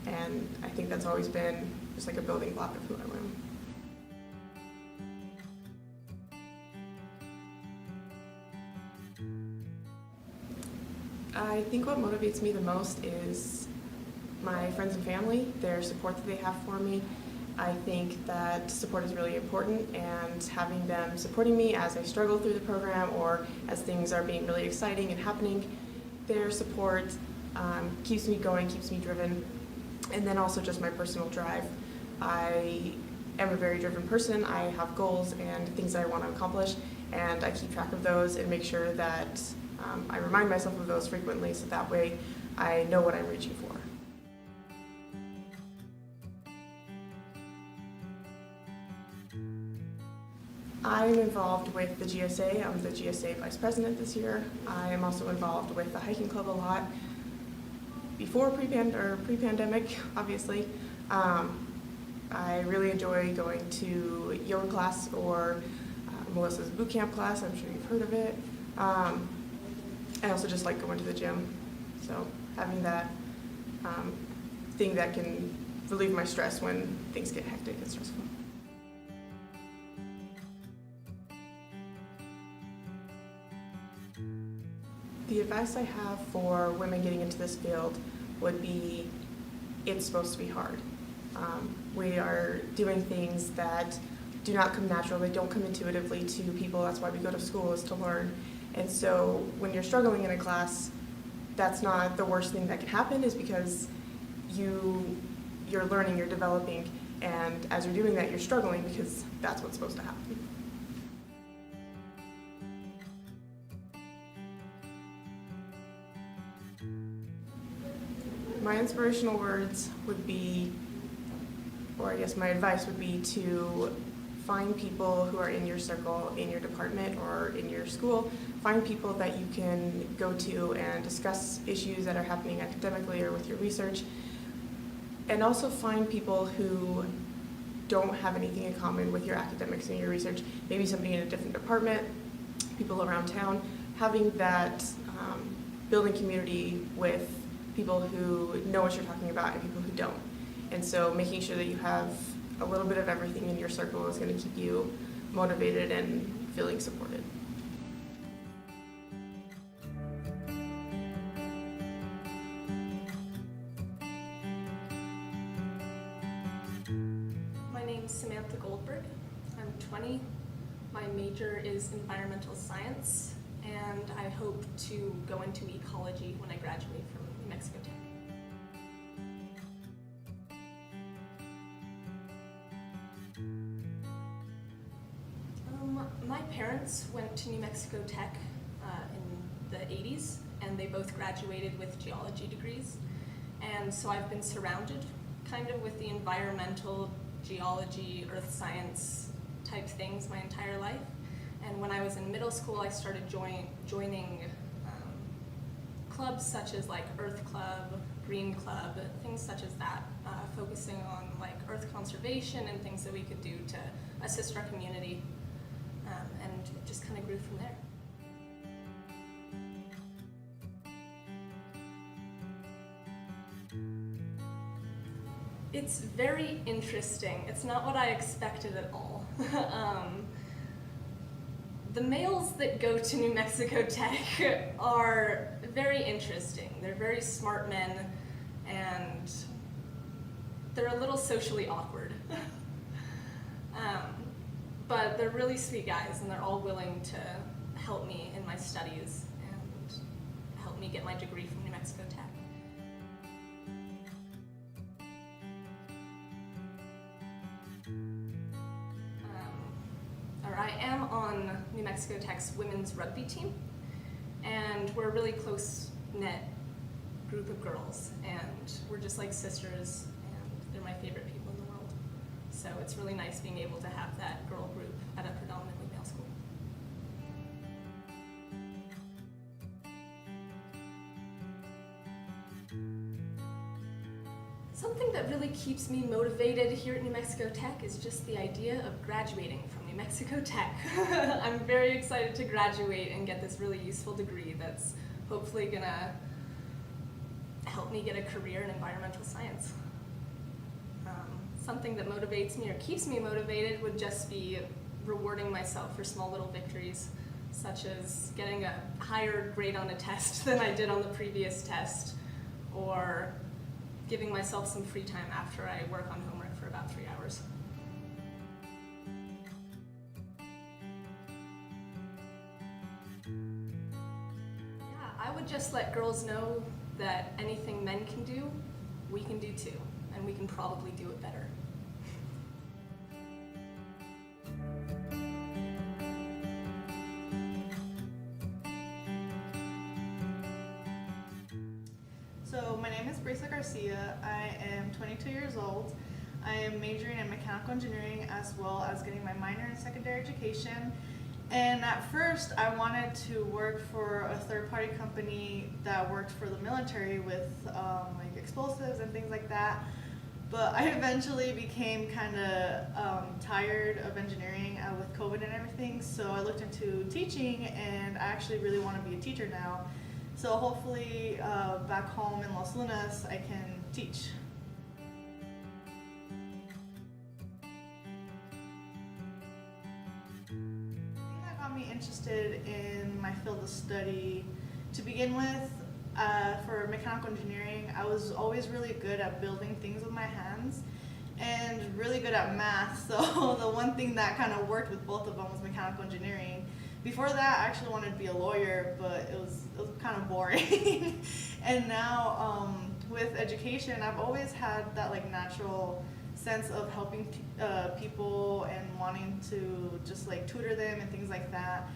And I think that's always been just like a building block of who I am. I think what motivates me the most is my friends and family, their support that they have for me. I think that support is really important, and having them supporting me as I struggle through the program or as things are being really exciting and happening, their support keeps me going, keeps me driven. And then also just my personal drive. I am a very driven person. I have goals and things that I want to accomplish, and I keep track of those and make sure that I remind myself of those frequently, so that way I know what I'm reaching for. I'm involved with the GSA. I'm the GSA Vice President this year. I am also involved with the hiking club a lot. Before pre-pandemic, obviously. I really enjoy going to yoga class or Melissa's boot camp class. I'm sure you've heard of it. I also just like going to the gym. So having that thing that can relieve my stress when things get hectic and stressful. The advice I have for women getting into this field would be, it's supposed to be hard. We are doing things that do not come natural, they don't come intuitively to people. That's why we go to school, is to learn. And so when you're struggling in a class, that's not the worst thing that can happen, is because you're learning, you're developing, and as you're doing that, you're struggling because that's what's supposed to happen. My inspirational words would be, or I guess my advice would be, to find people who are in your circle, in your department, or in your school. Find people that you can go to and discuss issues that are happening academically or with your research. And also find people who don't have anything in common with your academics and your research. Maybe somebody in a different department, people around town. Having that building community with people who know what you're talking about and people who don't. And so making sure that you have a little bit of everything in your circle is going to keep you motivated and feeling supported. Samantha Goldberg. I'm 20. My major is environmental science, and I hope to go into ecology when I graduate from New Mexico Tech. My parents went to New Mexico Tech in the 80s, and they both graduated with geology degrees. And so I've been surrounded kind of with the environmental, geology, earth science type things my entire life. And when I was in middle school, I started joining clubs such as like Earth Club, Green Club, things such as that, focusing on like earth conservation and things that we could do to assist our community, and it just kind of grew from there. It's very interesting. It's not what I expected at all. The males that go to New Mexico Tech are very interesting. They're very smart men, and they're a little socially awkward. But they're really sweet guys, and they're all willing to help me in my studies and help me get my degree from New Mexico Tech. I am on New Mexico Tech's women's rugby team, and we're a really close-knit group of girls, and we're just like sisters, and they're my favorite people in the world. So it's really nice being able to have that girl group at a predominantly male school. Something that really keeps me motivated here at New Mexico Tech is just the idea of graduating from New Mexico Tech. I'm very excited to graduate and get this really useful degree that's hopefully gonna help me get a career in environmental science. Something that motivates me or keeps me motivated would just be rewarding myself for small little victories, such as getting a higher grade on a test than I did on the previous test, or giving myself some free time after I work on homework for about 3 hours. Yeah, I would just let girls know that anything men can do, we can do too, and we can probably do it better. So my name is Brisa Garcia. I am 22 years old. I am majoring in mechanical engineering as well as getting my minor in secondary education. And at first I wanted to work for a third-party company that worked for the military with like explosives and things like that. But I eventually became kind of tired of engineering with COVID and everything. So I looked into teaching, and I actually really want to be a teacher now. So hopefully back home in Los Lunas, I can teach. The thing that got me interested in my field of study, to begin with, for mechanical engineering, I was always really good at building things with my hands and really good at math. So the one thing that kind of worked with both of them was mechanical engineering. Before that, I actually wanted to be a lawyer, but it was kind of boring. And now, with education, I've always had that like natural sense of helping people and wanting to just like tutor them and things like that.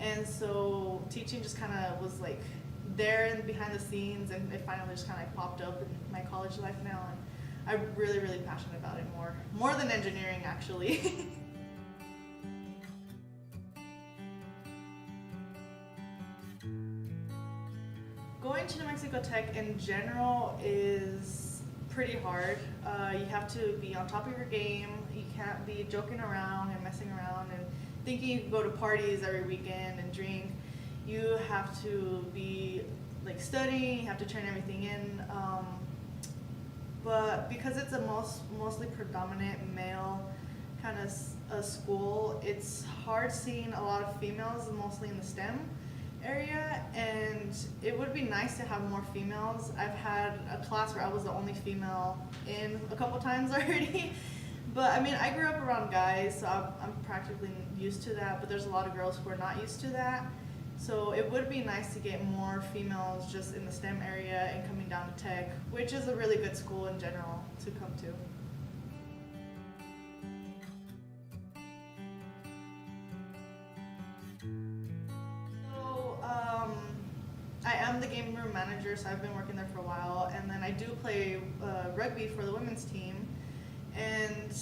And so teaching just kind of was like there and behind the scenes, and it finally just kind of like popped up in my college life now. And I'm really, really passionate about it more than engineering actually. Going to New Mexico Tech in general is pretty hard. You have to be on top of your game. You can't be joking around and messing around and thinking you can go to parties every weekend and drink. You have to be like studying, you have to turn everything in. But because it's a mostly predominant male kind of school, it's hard seeing a lot of females, mostly in the STEM area, and it would be nice to have more females. I've had a class where I was the only female in a couple times already, But I mean, I grew up around guys, so I'm practically used to that, but there's a lot of girls who are not used to that. So it would be nice to get more females just in the STEM area and coming down to Tech, which is a really good school in general to come to. So I am the game room manager, so I've been working there for a while, and then I do play rugby for the women's team. And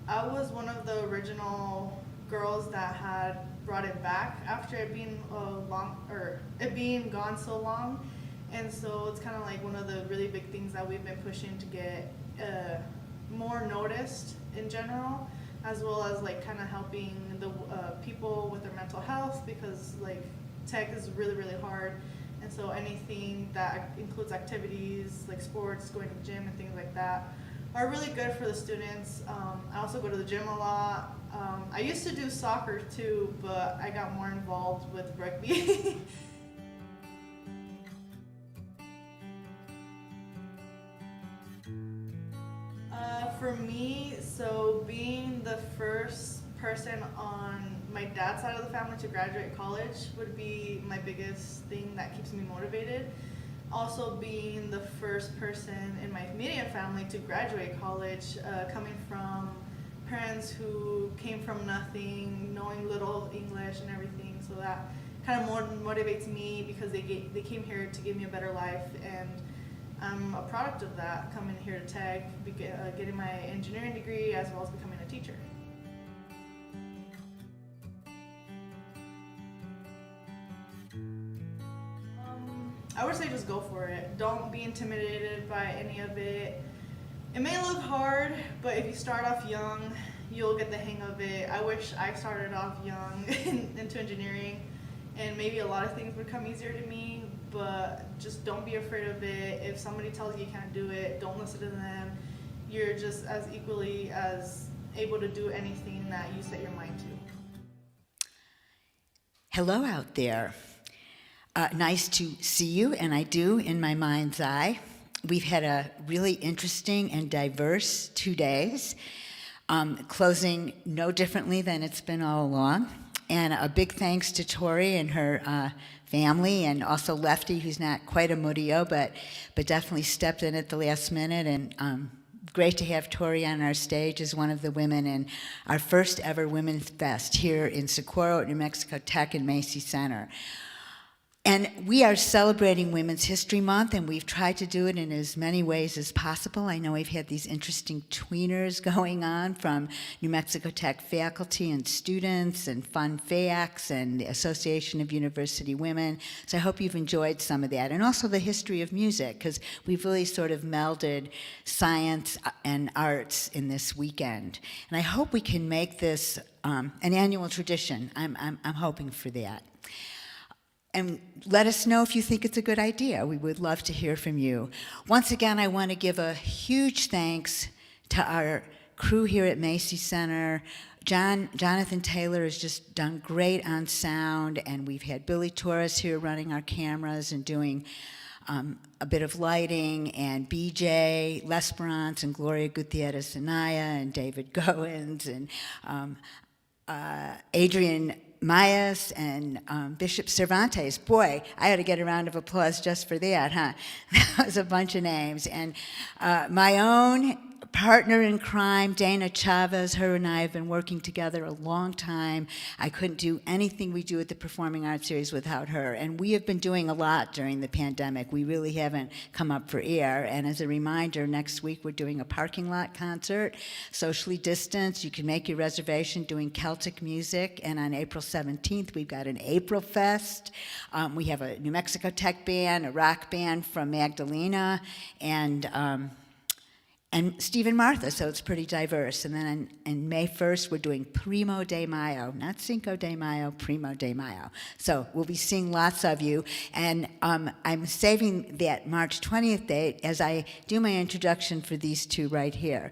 I was one of the original girls that had brought it back after it being gone so long. And so it's kind of like one of the really big things that we've been pushing to get more noticed in general, as well as like kind of helping the people with their mental health, because like Tech is really, really hard. And so anything that includes activities like sports, going to the gym and things like that are really good for the students. I also go to the gym a lot. I used to do soccer too, but I got more involved with rugby. For me, so being the first person on my dad's side of the family to graduate college would be my biggest thing that keeps me motivated. Also being the first person in my immediate family to graduate college, coming from parents who came from nothing, knowing little English and everything, so that kind of more motivates me because they came here to give me a better life, and I'm a product of that, coming here to Tech, getting my engineering degree as well as becoming a teacher. I would say just go for it. Don't be intimidated by any of it. It may look hard, but if you start off young, you'll get the hang of it. I wish I started off young into engineering, and maybe a lot of things would come easier to me, but just don't be afraid of it. If somebody tells you you can't do it, don't listen to them. You're just as equally as able to do anything that you set your mind to. Hello out there. Nice to see you, and I do in my mind's eye. We've had a really interesting and diverse 2 days, closing no differently than it's been all along. And a big thanks to Tori and her family, and also Lefty, who's not quite a Murillo, but definitely stepped in at the last minute. And great to have Tori on our stage as one of the women in our first ever WomenFest here in Socorro, New Mexico Tech and Macey Center. And we are celebrating Women's History Month, and we've tried to do it in as many ways as possible. I know we've had these interesting tweeners going on from New Mexico Tech faculty and students, and fun facts, and the Association of University Women. So I hope you've enjoyed some of that. And also the history of music, because we've really sort of melded science and arts in this weekend. And I hope we can make this an annual tradition. I'm hoping for that. And let us know if you think it's a good idea. We would love to hear from you. Once again, I want to give a huge thanks to our crew here at Macey Center. Jonathan Taylor has just done great on sound, and we've had Billy Torres here running our cameras and doing a bit of lighting, and BJ Lesperance and Gloria Gutierrez Anaya and David Goins and Adrian Mayas and Bishop Cervantes. Boy, I ought to get a round of applause just for that, huh? That was a bunch of names. And my own partner in crime, Dana Chavez, her and I have been working together a long time. I couldn't do anything we do at the Performing Arts Series without her. And we have been doing a lot during the pandemic. We really haven't come up for air. And as a reminder, next week we're doing a parking lot concert, socially distanced. You can make your reservation doing Celtic music. And on April 17th, we've got an April Fest. We have a New Mexico Tech band, a rock band from Magdalena, and Steve and Martha, so it's pretty diverse. And then on May 1st, we're doing Primo de Mayo, not Cinco de Mayo, Primo de Mayo. So we'll be seeing lots of you. And I'm saving that March 20th date as I do my introduction for these two right here.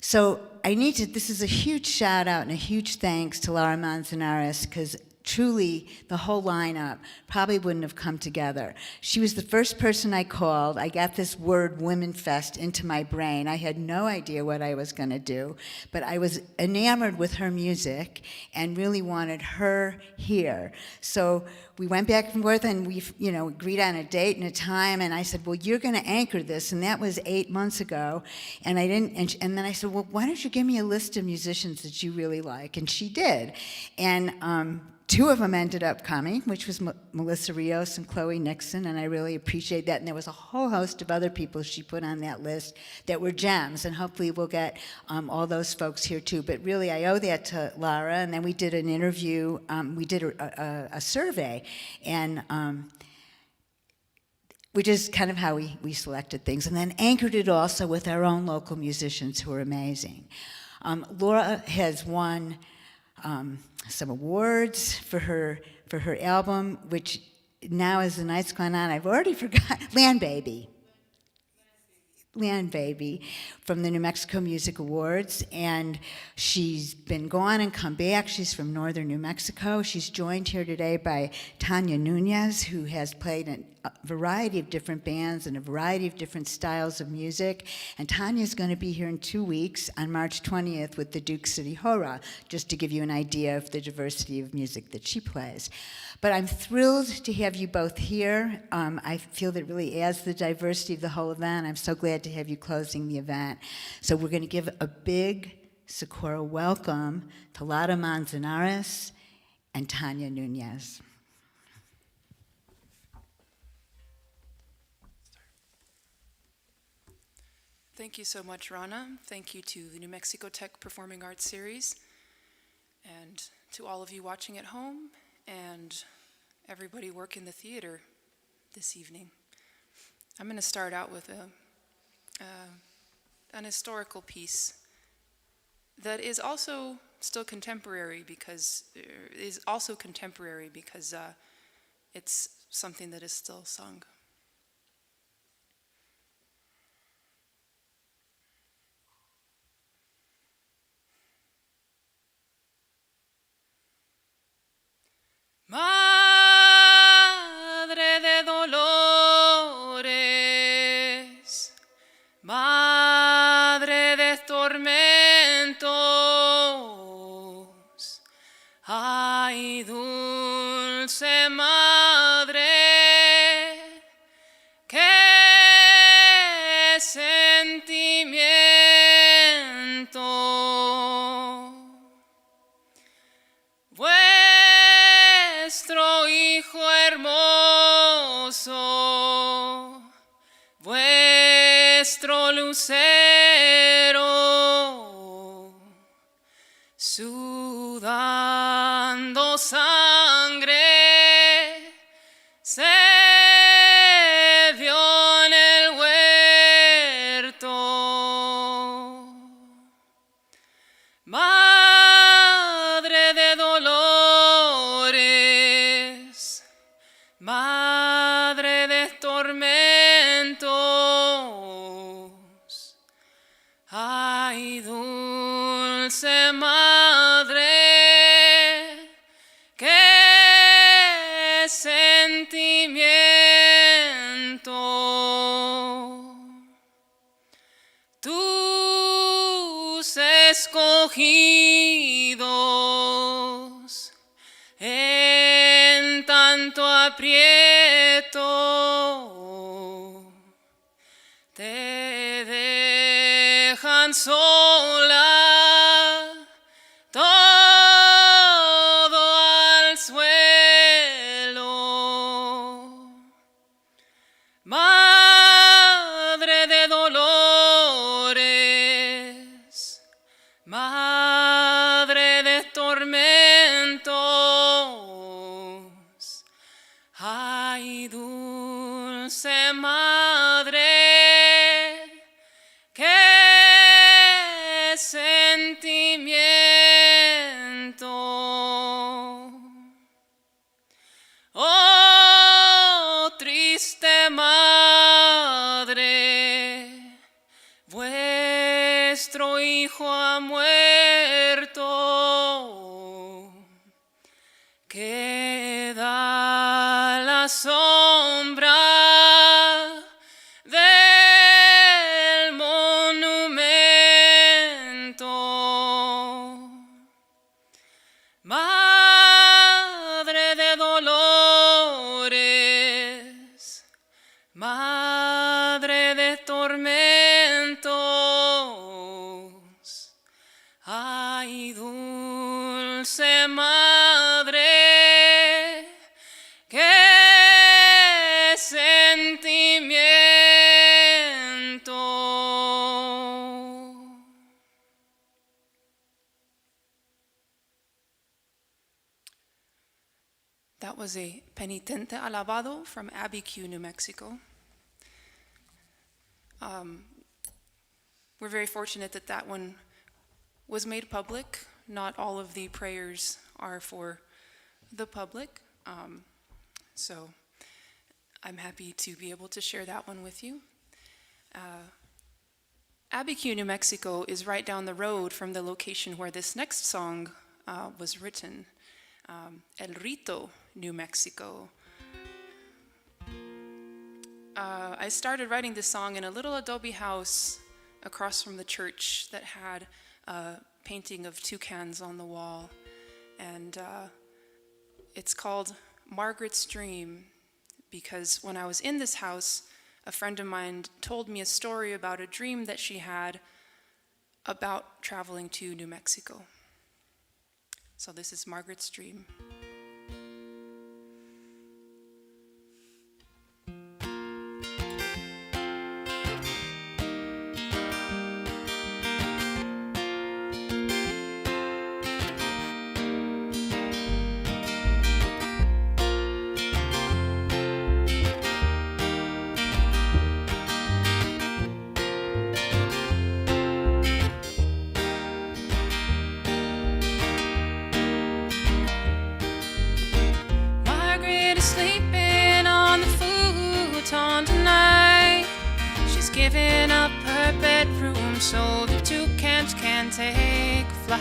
So this is a huge shout out and a huge thanks to Lara Monzanares, because truly, the whole lineup probably wouldn't have come together. She was the first person I called. I got this word WomenFest into my brain. I had no idea what I was going to do, but I was enamored with her music and really wanted her here. So we went back and forth, and we, agreed on a date and a time, and I said, well, you're going to anchor this, and that was 8 months ago, and I didn't, and then I said, well, why don't you give me a list of musicians that you really like? And she did, and two of them ended up coming, which was Melissa Rios and Chloe Nixon, and I really appreciate that. And there was a whole host of other people she put on that list that were gems, and hopefully we'll get all those folks here too. But really, I owe that to Lara, and then we did an interview, we did a survey, and which is kind of how we selected things, and then anchored it also with our own local musicians who are amazing. Laura has won some awards for her album, which now as the night's gone on, I've already forgot, Land Baby from the New Mexico Music Awards, and she's been gone and come back. She's from northern New Mexico. She's joined here today by Tanya Nunez, who has played in a variety of different bands and a variety of different styles of music. And Tanya's going to be here in 2 weeks on March 20th with the Duke City Hora, just to give you an idea of the diversity of music that she plays. But I'm thrilled to have you both here. I feel that really adds the diversity of the whole event. I'm so glad to have you closing the event. So we're going to give a big Socorro welcome to Lara Monzanares and Tanya Nunez. Thank you so much, Ronna. Thank you to the New Mexico Tech Performing Arts Series, and to all of you watching at home, and everybody working the theater this evening. I'm going to start out with an historical piece that is also still contemporary because it's something that is still sung. Madre de dolores, madre de tormentos, ay, dulce madre, qué sentimiento. Vuestro Hijo hermoso, vuestro lucero, sudando sangre, se vio en el huerto. Madre de dolores, madre de tormentos, ay, dulce madre, qué sentimiento. Tus escogidos en tanto aprieto te dejan sola, todo al suelo. Madre de dolores, madre de tormentos, ay, dulce madre, qué sentimiento. Oh, triste madre, vuestro hijo ha muerto. Que sentimientos. Ay, dulce madre, qué sentimiento. That was a Penitente Alabado from Abbey Q, New Mexico. We're very fortunate that that one was made public. Not all of the prayers are for the public. So I'm happy to be able to share that one with you. Abbey Q, New Mexico is right down the road from the location where this next song was written, El Rito, New Mexico. I started writing this song in a little adobe house across from the church that had a painting of toucans on the wall. And it's called Margaret's Dream because when I was in this house, a friend of mine told me a story about a dream that she had about traveling to New Mexico. So this is Margaret's Dream. Giving up her bedroom so the toucans can take flight.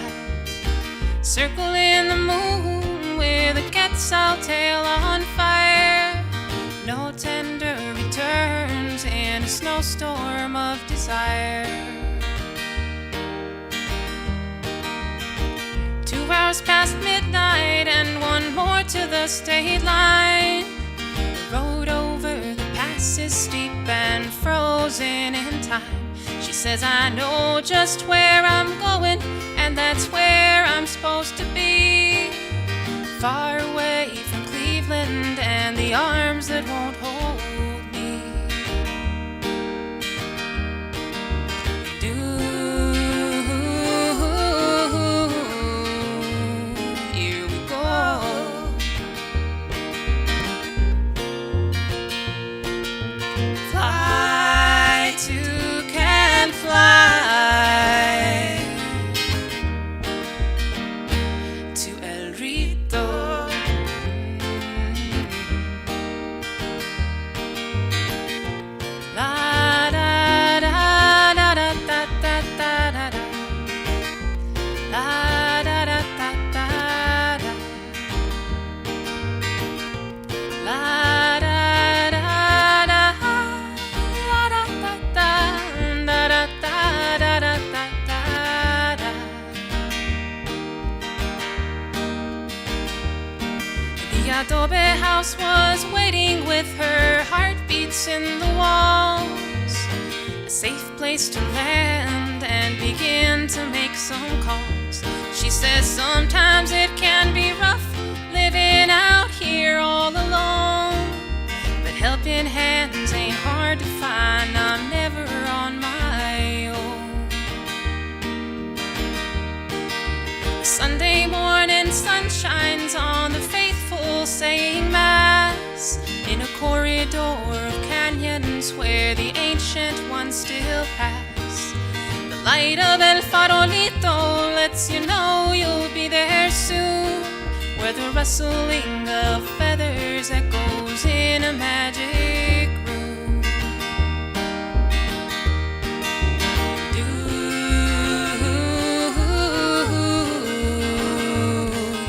Circling the moon with a quetzal tail on fire. No tender returns in a snowstorm of desire. 2 hours past midnight and one more to the state line. The road over the pass is steep and frozen in time. She says, I know just where I'm going, and that's where I'm supposed to be. Far away from Cleveland and the arms that won't hold me. Here we go. Fly, toucan, fly to El Rito. La da da da da da da da da da. La da da da da da. La da da da. The adobe house was waiting with her heartbeats in the walls. A safe place to land and begin to make some calls. She says sometimes it can be rough living out here all alone. But helping hands ain't hard to find, I'm never on my own. The Sunday morning sun shines on the faithful saying Mass in a corridor of canyons where the ancient ones still pass. The light of El Farolito lets you know you'll be there soon, where the rustling of feathers echoes in a magic room.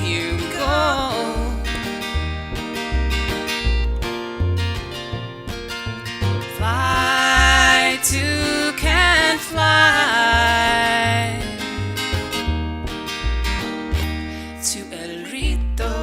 Here we go. Fly, toucan, fly to El Rito.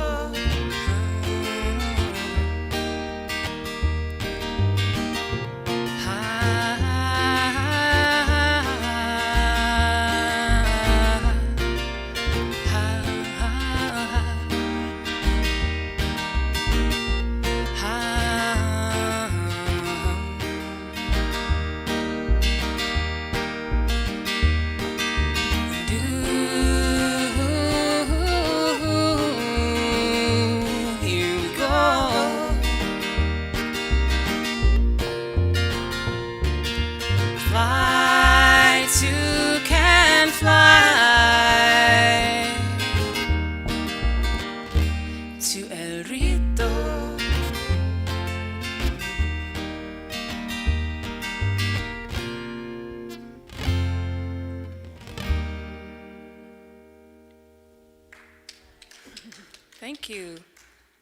Thank you.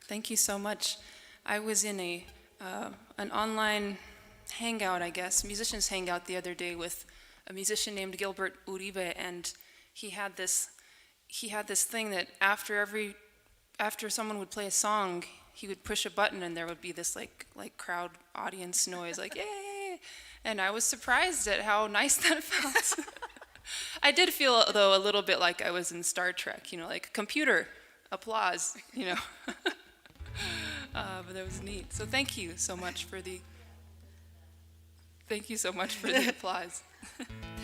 Thank you so much. I was in an online hangout, I guess, musicians hangout the other day with a musician named Gilbert Uribe, and he had this thing that after someone would play a song, he would push a button and there would be this like crowd audience noise, like yay! And I was surprised at how nice that felt. I did feel, though, a little bit like I was in Star Trek, like computer applause, but that was neat. So thank you so much for the applause.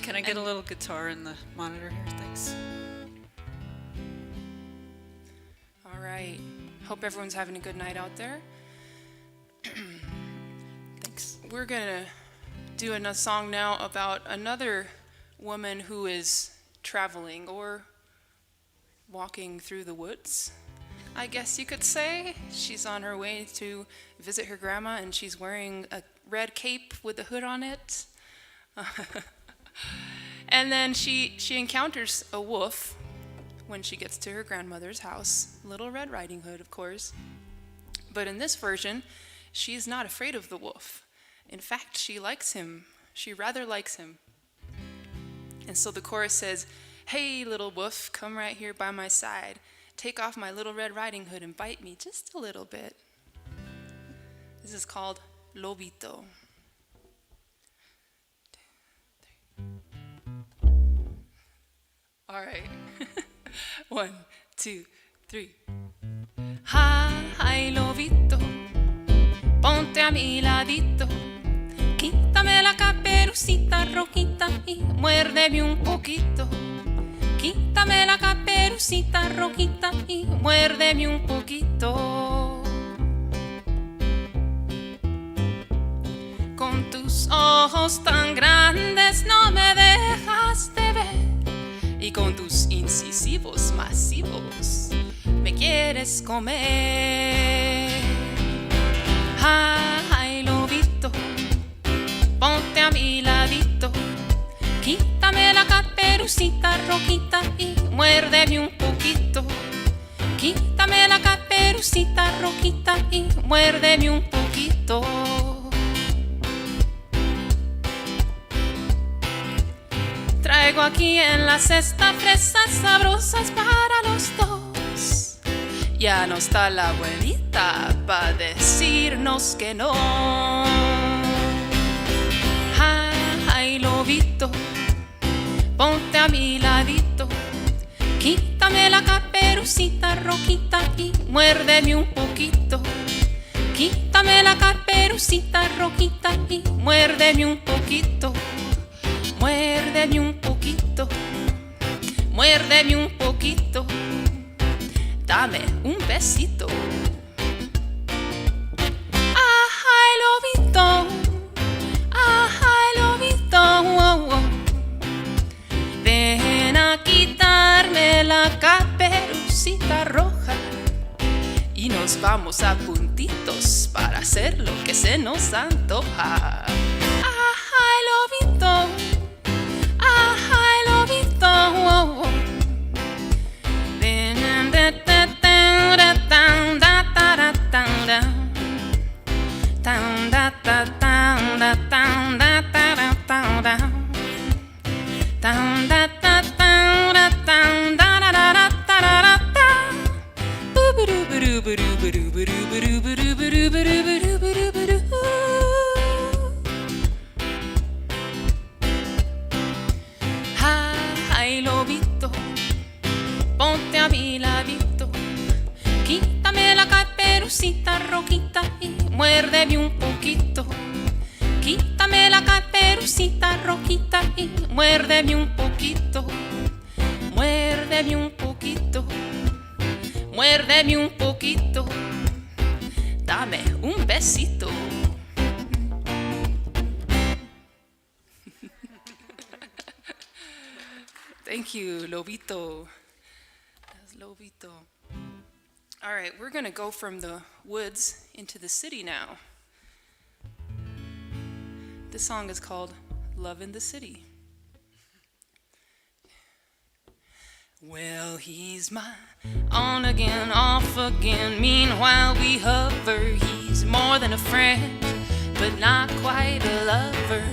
Can I get a little guitar in the monitor here? Thanks. All right. Hope everyone's having a good night out there. Thanks. We're going to do another song now about another woman who is traveling or walking through the woods, I guess you could say. She's on her way to visit her grandma, and she's wearing a red cape with a hood on it. And then she encounters a wolf when she gets to her grandmother's house. Little Red Riding Hood, of course. But in this version, she's not afraid of the wolf. In fact, she likes him. She rather likes him. And so the chorus says, "Hey, little wolf, come right here by my side. Take off my little Red Riding Hood and bite me just a little bit." This is called Lobito. All right. 1, 2, 3. Ay, lobito, ponte a mi ladito. Quítame la caperucita rojita y muérdeme un poquito. Quítame la caperucita rojita y muérdeme un poquito. Con tus ojos tan grandes no me dejas de ver. Y con tus incisivos masivos me quieres comer. Ay, lobito, ponte a mi ladito. Quítame la caperucita rojita y muérdeme un poquito. Quítame la caperucita rojita y muérdeme un poquito. Traigo aquí en la cesta fresas sabrosas para los dos. Ya no está la abuelita para decirnos que no. Ay, lobito, ponte a mi ladito. Quítame la caperucita rojita y muérdeme un poquito. Quítame la caperucita rojita y muérdeme un poquito. Muérdeme un poquito, muérdeme un poquito, dame un besito. Ay, lobito, oh, oh. Ven a quitarme la caperucita roja y nos vamos a puntitos para hacer lo que se nos antoja. Ay, lobito. Oh, oh. Ay, lobito, ponte a mi ladito. Quítame la caperucita rojita y muérdeme un poquito. Quítame la caperucita rojita y muérdeme un poquito. Muérdeme un poquito. Muérdeme un poquito. Dame un besito. Thank you, Lobito. That's Lobito. All right, we're going to go from the woods into the city now. This song is called Love in the City. Well, he's my on again, off again. Meanwhile, we hover. He's more than a friend, but not quite a lover.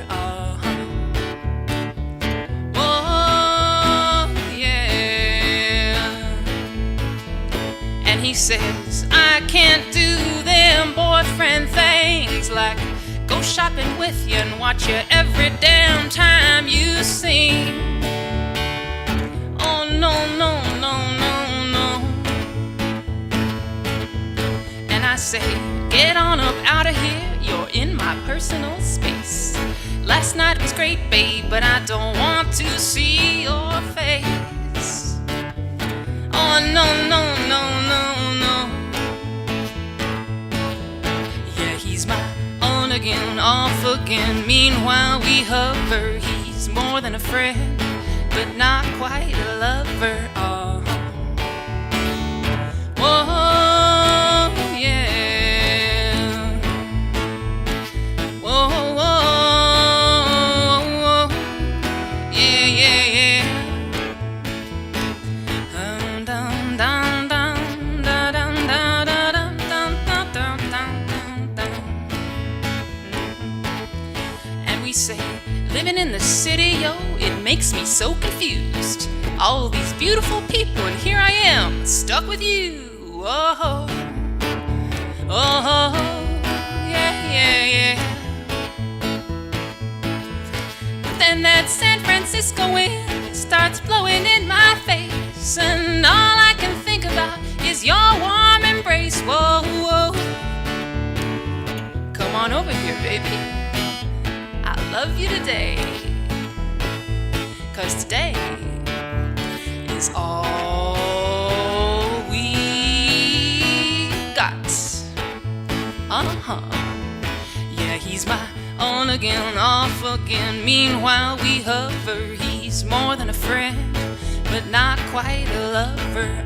Oh, yeah. And he says, I can't do them boyfriend things like go shopping with you and watch you every damn time you sing. Oh, no, no, no, no, no. And I say, get on up out of here, you're in my personal space. Last night was great, babe, but I don't want to see your face. Oh, no, no, no, no, no. Yeah, he's my on again, off again. Meanwhile, we hover. He's more than a friend, but not quite a lover. Whoa, yeah. Whoa, whoa, whoa. Yeah, yeah, yeah. Dum, dum, dum, da, dum, da, da, dum, dum, dum, dum, dum, dum. And we say, living in the city, yo, it makes me so confused. All these beautiful people, and here I am, stuck with you. Oh, oh, yeah, yeah, yeah. But then that San Francisco wind starts blowing in my face, and all I can think about is your warm embrace. Whoa, whoa. Come on over here, baby. I love you today, 'cause today is all we got. Yeah, he's my on again, off again. Meanwhile, we hover. He's more than a friend, but not quite a lover.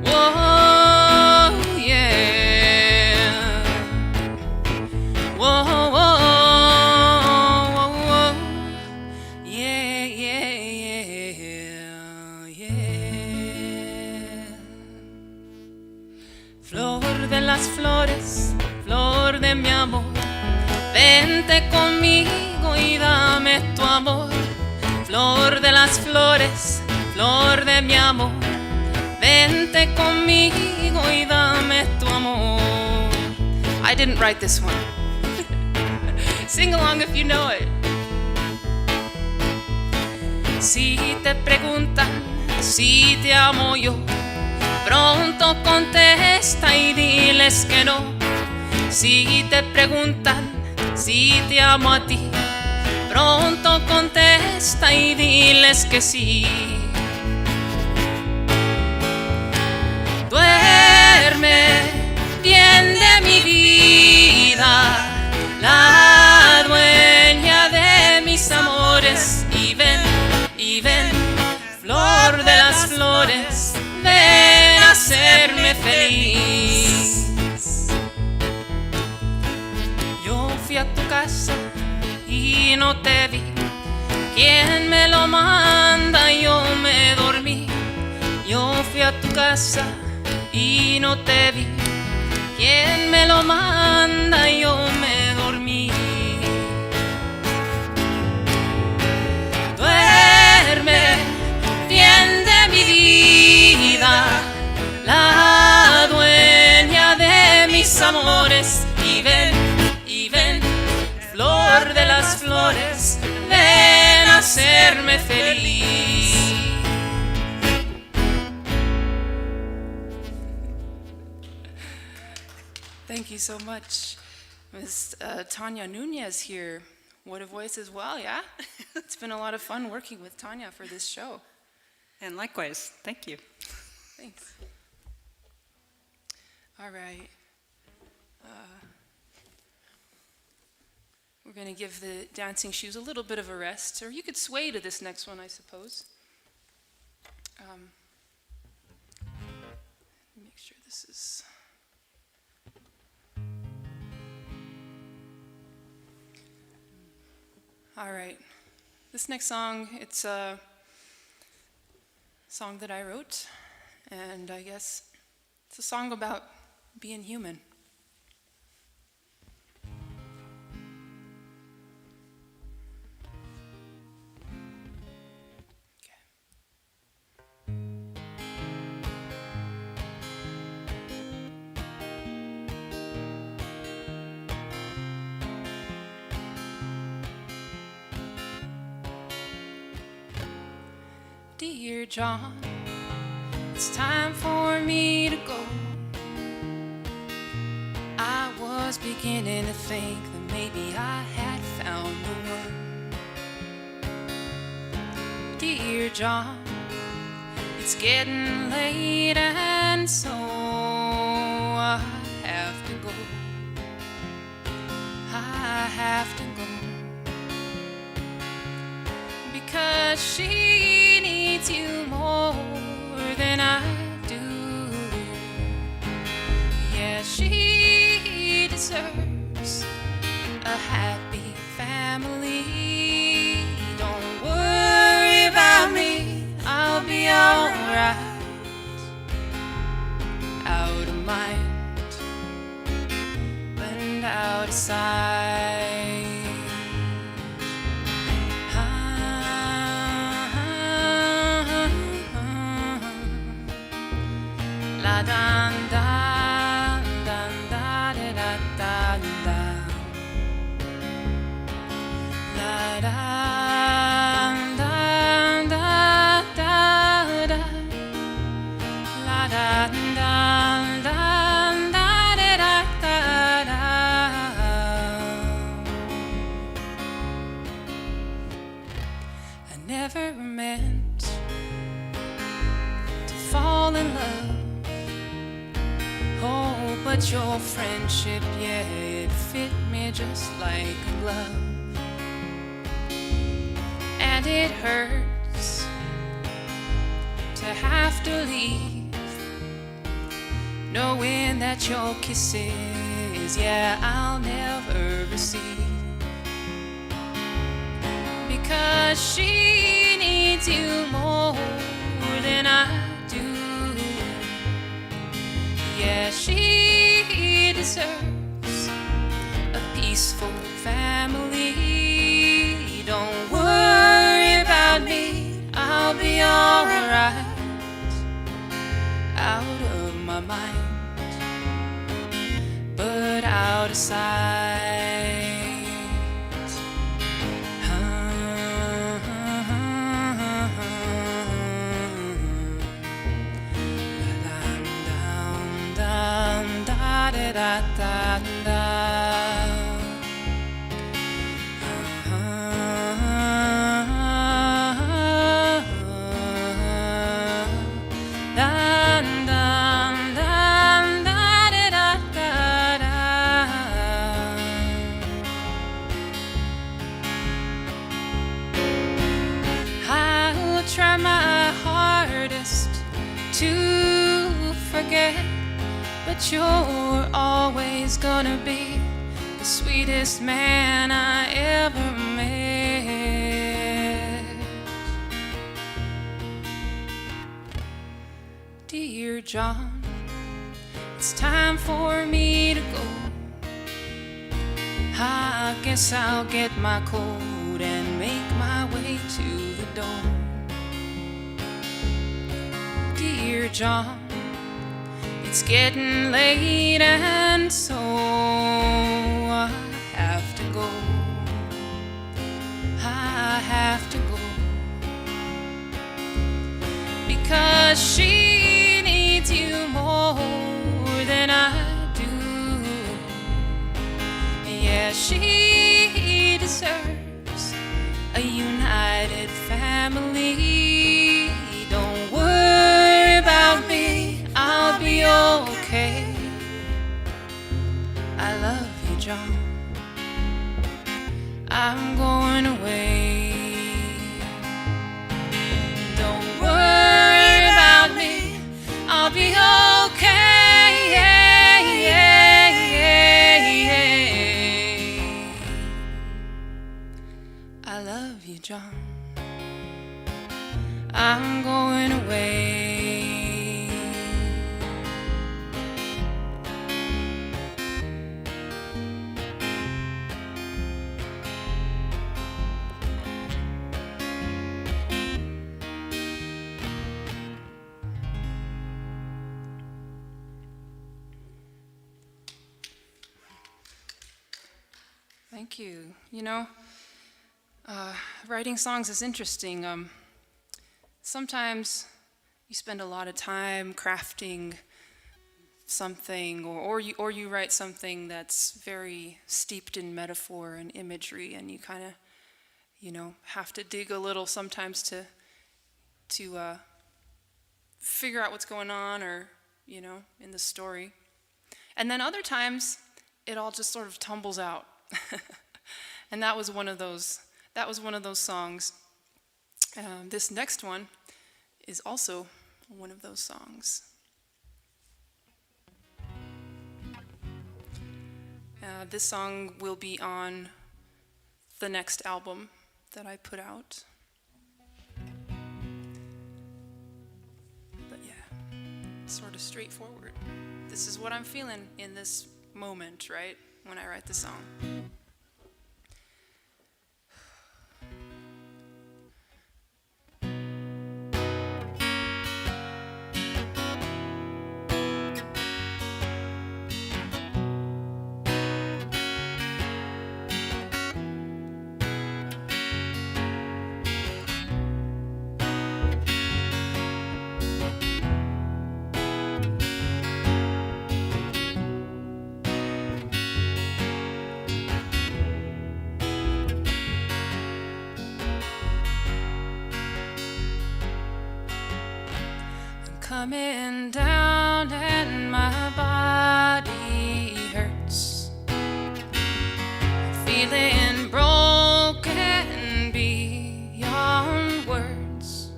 Whoa, yeah. Whoa, whoa, whoa, whoa. Yeah, yeah, yeah, yeah. Flor de las flores, flor de mi amor, vente conmigo y dame tu amor. Flor de las flores, flor de mi amor, vente conmigo y dame tu amor. I didn't write this one. Sing along if you know it. Si te preguntan si te amo yo, pronto contesta y diles que no. Si te preguntan si te amo a ti, pronto contesta y diles que sí. Duerme bien de mi vida, la dueña de mis amores, y ven, flor de las flores, ven a hacerme feliz. Yo fui a tu casa y no te vi, ¿quién me lo manda? Yo me dormí. Yo fui a tu casa y no te vi, ¿quién me lo manda? Yo me dormí. Duerme bien de mi vida, la dueña de mis amores, y ven, flor de las flores, ven a hacerme feliz. Thank you so much. Miss Tanya Nunez here. What a voice as well, yeah? It's been a lot of fun working with Tanya for this show. And likewise, thank you. Thanks. All right. We're going to give the dancing shoes a little bit of a rest, or you could sway to this next one, I suppose. Make sure this is... All right. This next song, it's song that I wrote, and I guess it's a song about being human. Dear John, it's time for me to go. I was beginning to think that maybe I had found the one. Dear John, it's getting late and so I have to go. I have to go. Because she needs you more than I do. Yeah, she deserves a happy family. Don't worry about me, I'll be alright. Out of mind and out of sight. La dan dan dan da da da da da. La dan dan da da da. La dan dan dan da da da da. I never meant to fall in love. Oh, but your friendship, yeah, it fit me just like a glove. And it hurts to have to leave, knowing that your kisses, yeah, I'll never receive. Because she needs you more than I do. Yeah, she deserves a peaceful family. Don't worry about me, I'll be alright. Out of my mind, but out of sight. Da da da. Dan dan dan da da da da. I will try my hardest to forget. But you're always gonna be the sweetest man I ever met. Dear John, it's time for me to go. I guess I'll get my coat and make my way to the door. Dear John, it's getting late and so I have to go. I have to go. Because she needs you more than I do. Yeah, she deserves a united family. Don't worry about me, I'll be okay. I love you, John. I'm going away. Don't worry about me, I'll be okay. I love you, John. I'm going away. Thank you. You know, writing songs is interesting. Sometimes you spend a lot of time crafting something, or you write something that's very steeped in metaphor and imagery, and you kind of, you know, have to dig a little sometimes to figure out what's going on, or, you know, in the story. And then other times, it all just sort of tumbles out. And that was one of those songs. This next one is also one of those songs. This song will be on the next album that I put out. But yeah, sort of straightforward. This is what I'm feeling in this moment, right? When I write the song. Coming down and my body hurts, feeling broken beyond words.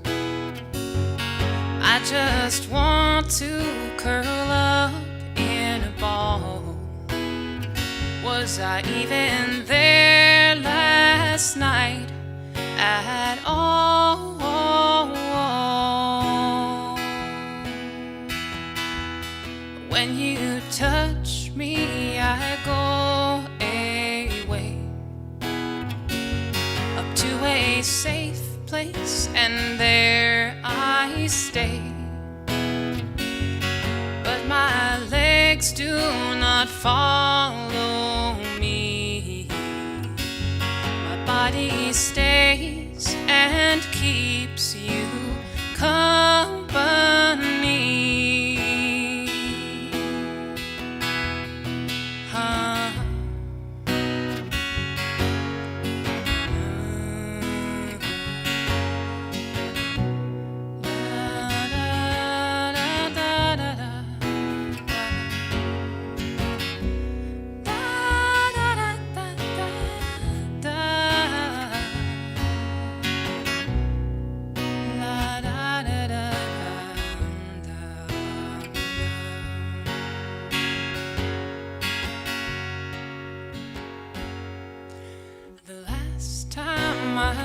I just want to curl up in a ball. Was I even there last night at all? When you touch me, I go away, up to a safe place, and there I stay. But my legs do not follow me. My body stays and keeps you company.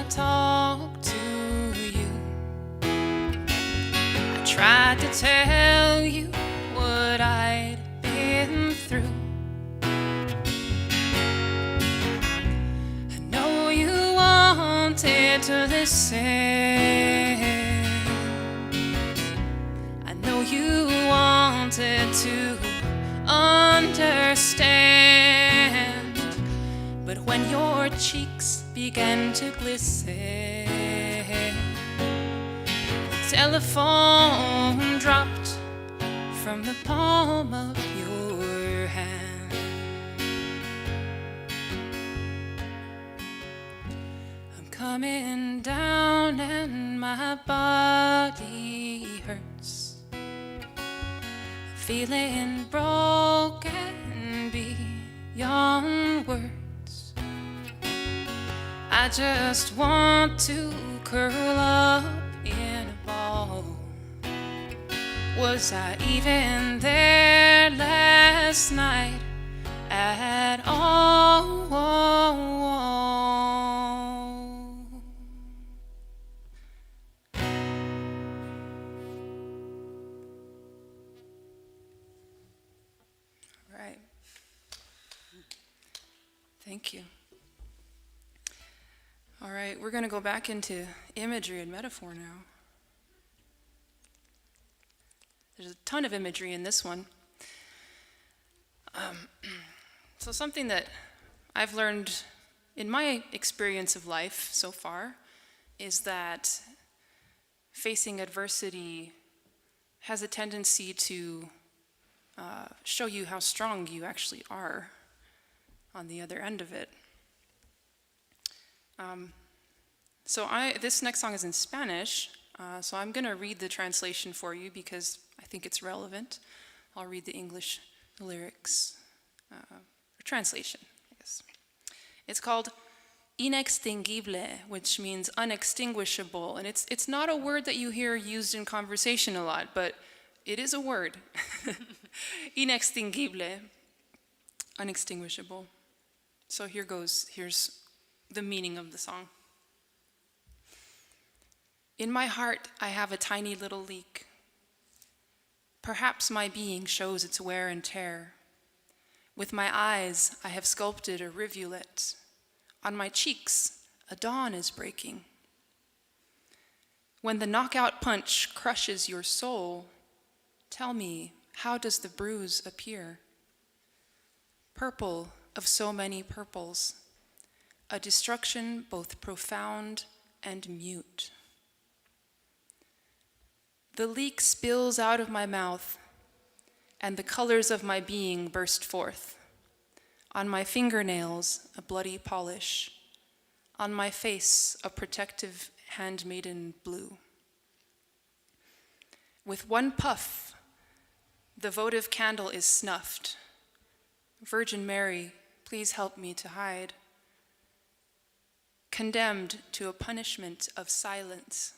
Talk to you. I tried to tell you what I'd been through. I know you wanted to listen. I know you wanted to understand. But when your cheeks began to glisten, the telephone dropped from the palm of your hand. I'm coming down and my body hurts, feeling broken beyond words. I just want to curl up in a ball. Was I even there last night at all? Thank you. All right, we're going to go back into imagery and metaphor now. There's a ton of imagery in this one. So something that I've learned in my experience of life so far is that facing adversity has a tendency to show you how strong you actually are on the other end of it. This next song is in Spanish, so I'm going to read the translation for you because I think it's relevant. I'll read the English lyrics, or translation, I guess. It's called inextinguible, which means unextinguishable, and it's not a word that you hear used in conversation a lot, but it is a word. Inextinguible, unextinguishable. So here goes, here's the meaning of the song. In my heart, I have a tiny little leak. Perhaps my being shows its wear and tear. With my eyes, I have sculpted a rivulet. On my cheeks, a dawn is breaking. When the knockout punch crushes your soul, tell me, how does the bruise appear? Purple of so many purples, a destruction both profound and mute. The leak spills out of my mouth, and the colors of my being burst forth. On my fingernails, a bloody polish. On my face, a protective handmaiden blue. With one puff, the votive candle is snuffed. Virgin Mary, please help me to hide. Condemned to a punishment of silence,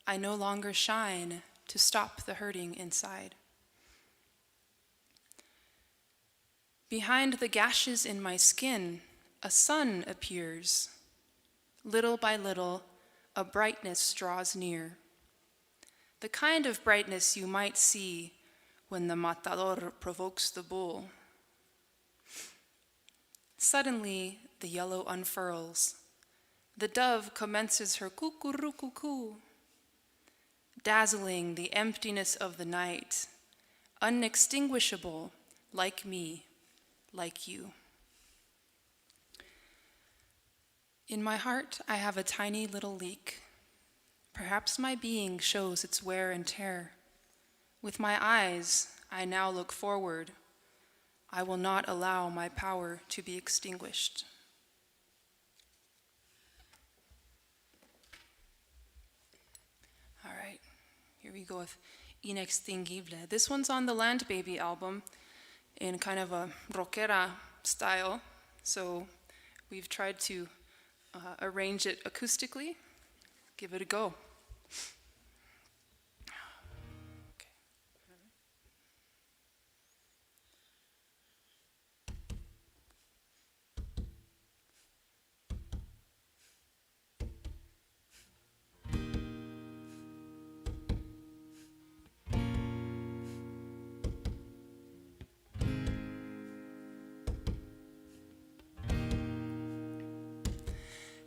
I no longer shine to stop the hurting inside. Behind the gashes in my skin, a sun appears. Little by little, a brightness draws near. The kind of brightness you might see when the matador provokes the bull. Suddenly, the yellow unfurls. The dove commences her cuckoo-cuckoo, dazzling the emptiness of the night, unextinguishable, like me, like you. In my heart, I have a tiny little leak. Perhaps my being shows its wear and tear. With my eyes, I now look forward. I will not allow my power to be extinguished. All right, here we go with Inextinguible. This one's on the Land Baby album in kind of a rockera style, so we've tried to arrange it acoustically. Give it a go.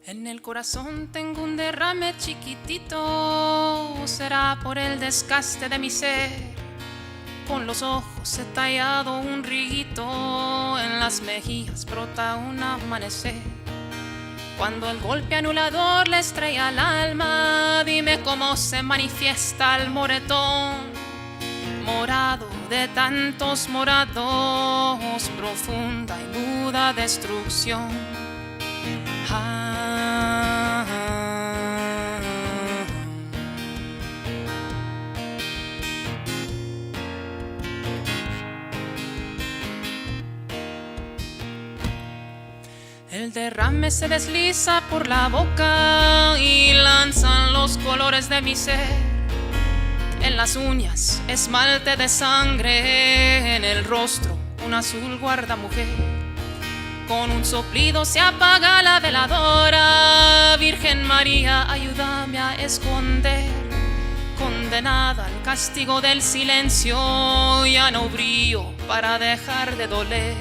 En el corazón tengo un derrame chiquitito, será por el desgaste de mi ser. Con los ojos he tallado un riguito, en las mejillas brota un amanecer. Cuando el golpe anulador le estrella al alma, dime cómo se manifiesta el moretón. Morado de tantos morados, profunda y muda destrucción. El derrame se desliza por la boca y lanzan los colores de mi ser. En las uñas, esmalte de sangre, en el rostro, un azul guardamujer. Con un soplido se apaga la veladora. Virgen María, ayúdame a esconder. Condenada al castigo del silencio, ya no brillo para dejar de doler.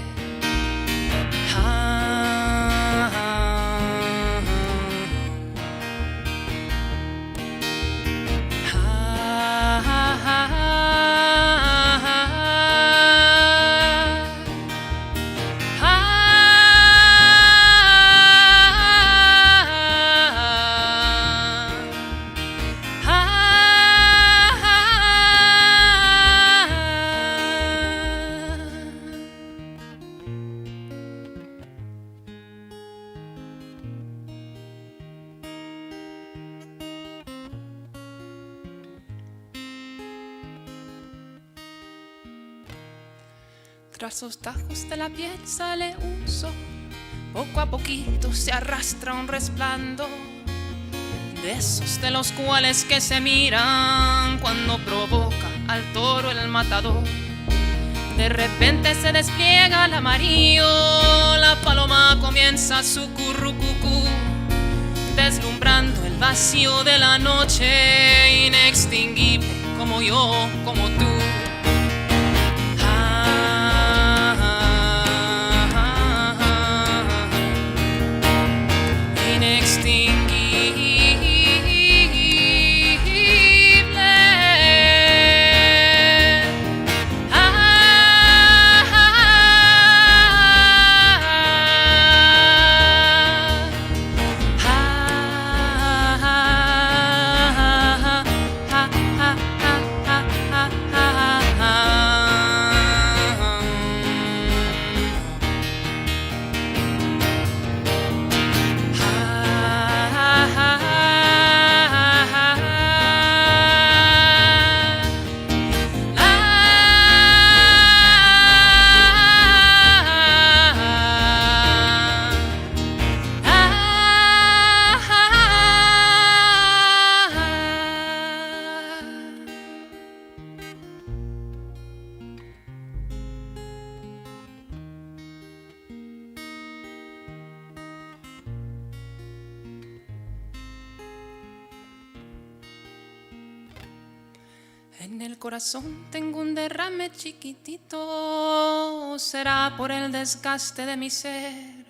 Tras los tajos de la piel sale un sol. Poco a poquito se arrastra un resplandor, de esos de los cuales que se miran cuando provoca al toro el matador. De repente se despliega el amarillo, la paloma comienza su currucucú, deslumbrando el vacío de la noche, inextinguible como yo, como tú. En el corazón tengo un derrame chiquitito, será por el desgaste de mi ser.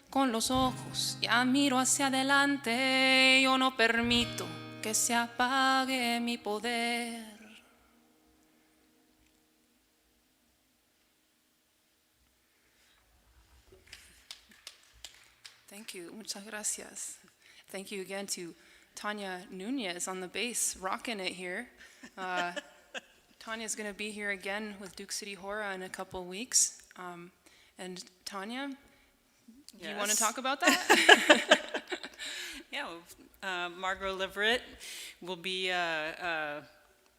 Con los ojos ya miro hacia adelante, yo no permito que se apague mi poder. Thank you, muchas gracias. Thank you again to Tanya Nunez on the bass, rocking it here. Tanya's going to be here again with Duke City Hora in a couple weeks. And Tanya, do you want to talk about that? Yeah, Margot Leverett will be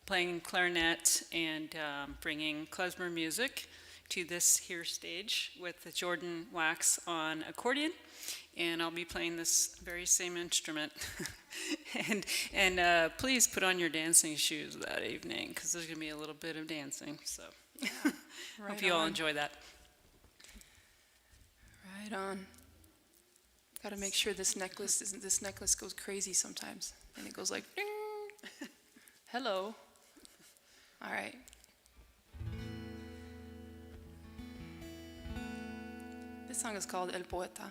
playing clarinet and bringing klezmer music to this here stage with the Jordan Wax on accordion. And I'll be playing this very same instrument. and please put on your dancing shoes that evening, because there's going to be a little bit of dancing. So hope you all enjoy that. Right on. Got to make sure this necklace goes crazy sometimes, and it goes like ding. Hello. All right. This song is called El Poeta.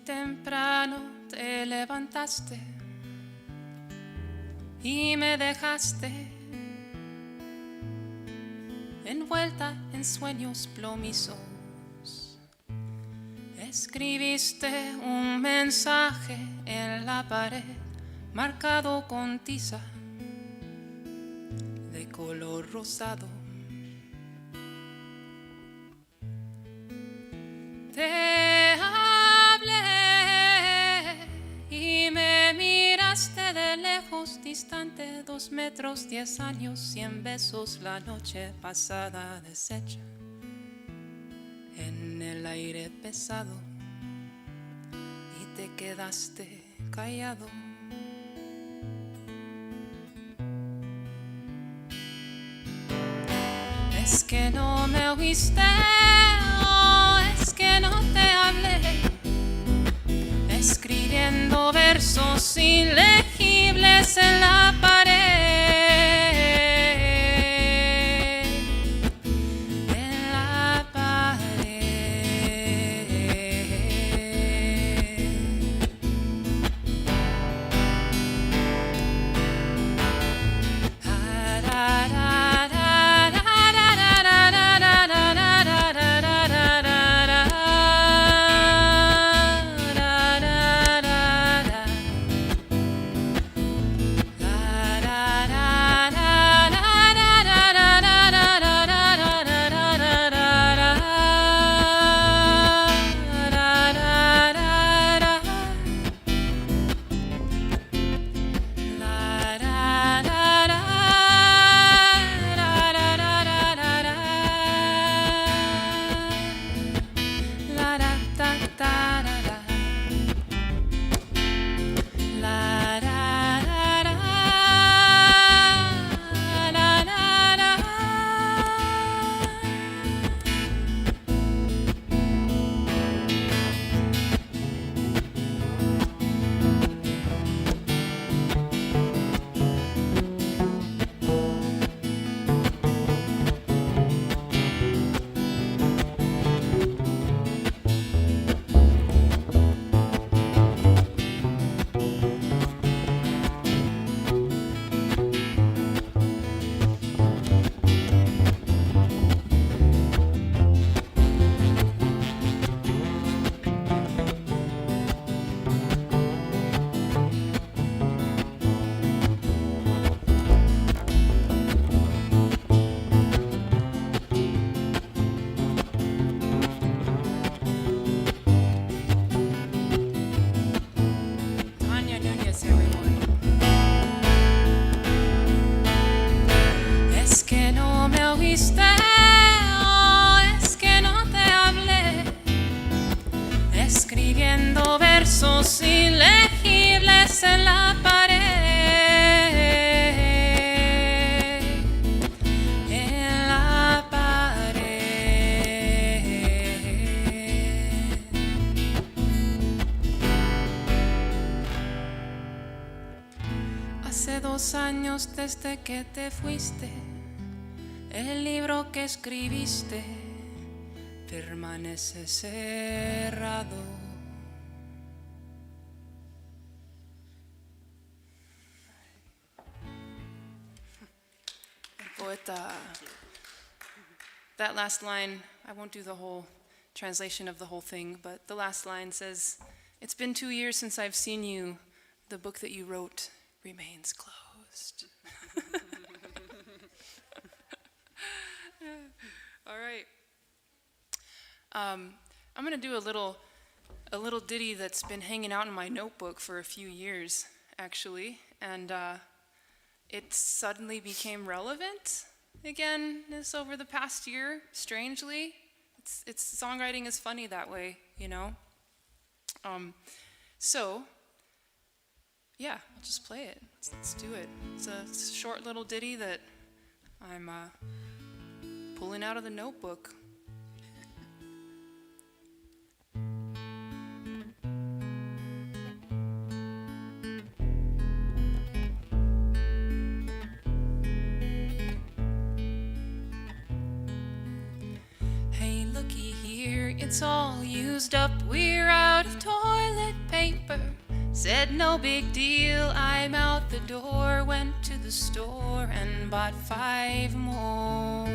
Temprano te levantaste y me dejaste envuelta en sueños plomizos. Escribiste un mensaje en la pared marcado con tiza de color rosado. Te de lejos, distante, 2 metros, 10 años, 100 besos, la noche pasada deshecha en el aire pesado, y te quedaste callado. Es que no me oíste, oh, es que no te hablé, escribiendo versos ilegibles en la pared, en la pared. escribiendo versos ilegibles en la pared. En la pared. Hace 2 años desde que te fuiste, el libro que escribiste permanece cerrado. Poeta. That last line, I won't do the whole translation of the whole thing, but the last line says, "It's been 2 years since I've seen you. The book that you wrote remains closed." All right. I'm gonna do a little ditty that's been hanging out in my notebook for a few years, actually, and it suddenly became relevant again this over the past year. Strangely, it's songwriting is funny that way, you know. So yeah, I'll just play it. Let's do it. It's a short little ditty that I'm pulling out of the notebook. Hey, looky here, it's all used up. We're out of toilet paper. Said no big deal, I'm out the door. Went to the store and bought 5 more.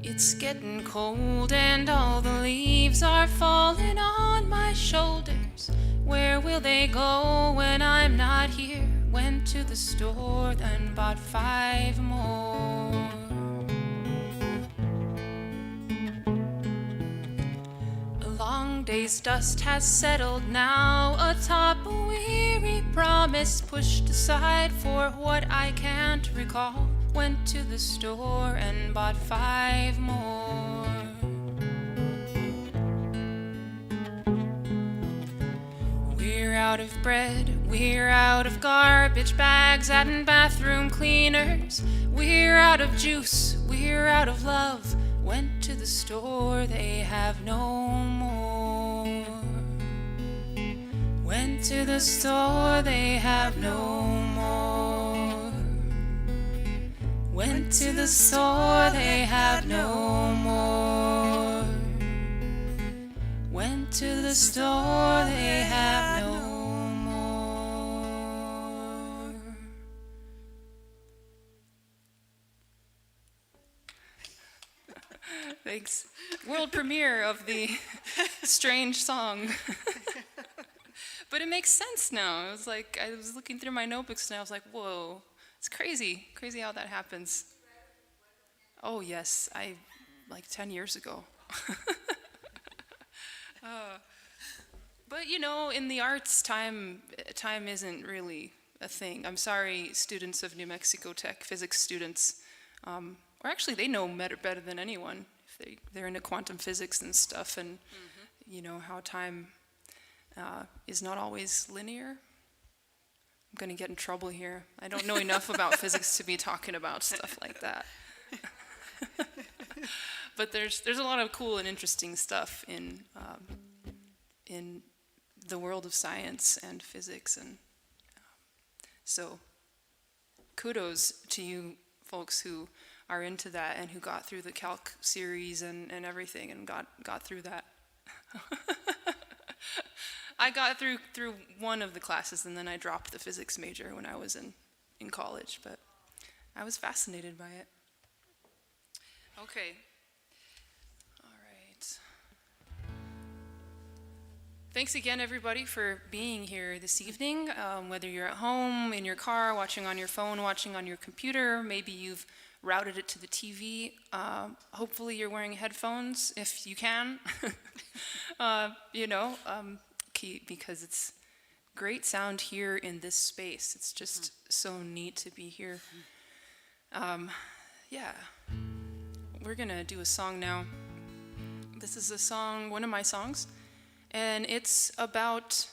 It's getting cold and all the leaves are falling on my shoulders. Where will they go when I'm not here? Went to the store and bought 5 more. A long day's dust has settled now atop a weary promise pushed aside for what I can't recall. Went to the store and bought 5 more. We're out of bread, we're out of garbage bags and bathroom cleaners. We're out of juice, we're out of love. Went to the store, they have no more. Went to the store, they have no more. Went to the store, they have no more. Went to the store, they have no more. Thanks. World premiere of the strange song. But it makes sense now. It was like, I was looking through my notebooks and I was like, whoa. It's crazy how that happens. Oh yes, like 10 years ago. But you know, in the arts, time isn't really a thing. I'm sorry, students of New Mexico Tech, physics students, or actually they know better than anyone if they're into quantum physics and stuff, and you know how time is not always linear. I'm gonna get in trouble here. I don't know enough about physics to be talking about stuff like that. But there's a lot of cool and interesting stuff in the world of science and physics, and so kudos to you folks who are into that and who got through the calc series and everything and got through that. I got through one of the classes and then I dropped the physics major when I was in college, but I was fascinated by it. Okay. All right. Thanks again, everybody, for being here this evening. Whether you're at home, in your car, watching on your phone, watching on your computer, maybe you've routed it to the TV. Hopefully you're wearing headphones if you can. Because it's great sound here in this space. It's just so neat to be here. we're gonna do a song now. This is a song, one of my songs, and it's about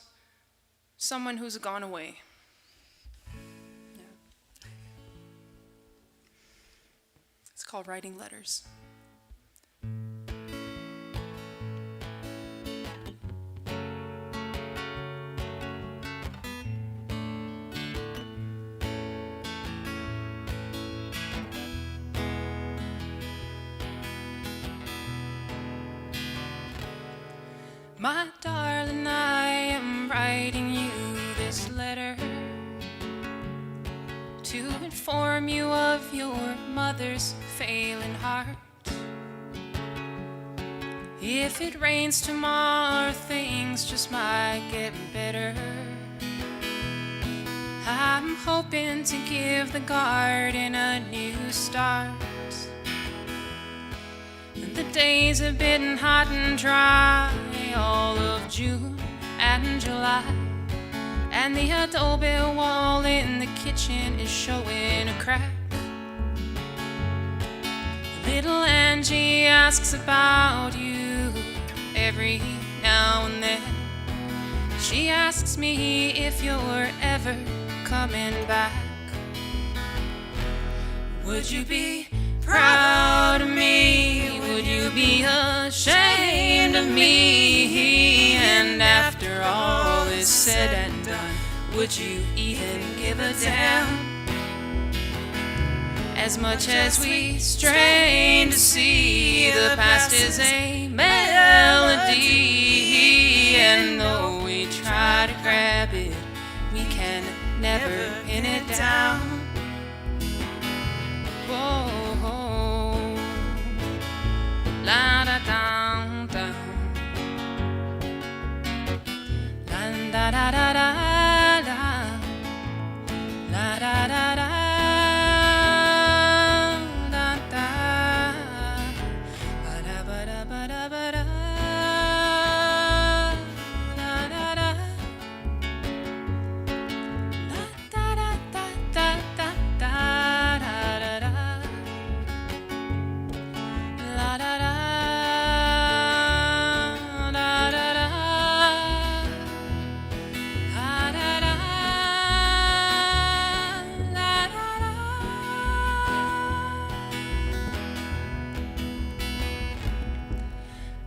someone who's gone away. Yeah. It's called Writing Letters. My darling, I am writing you this letter to inform you of your mother's failing heart. If it rains tomorrow, things just might get better. I'm hoping to give the garden a new start. The days have been hot and dry all of June and July, and the adobe wall in the kitchen is showing a crack. Little Angie asks about you every now and then. She asks me if you're ever coming back. Would you be proud of me? Would you be ashamed of me? And after all is said and done, would you even give a damn? As much as we strain to see, the past is a melody, and though we try to grab it, we can never pin it down. Whoa. La da down down, la da da da da da, la da da da da da, ba da ba da ba da ba da, la da da, la da da da da da da da da, la da da.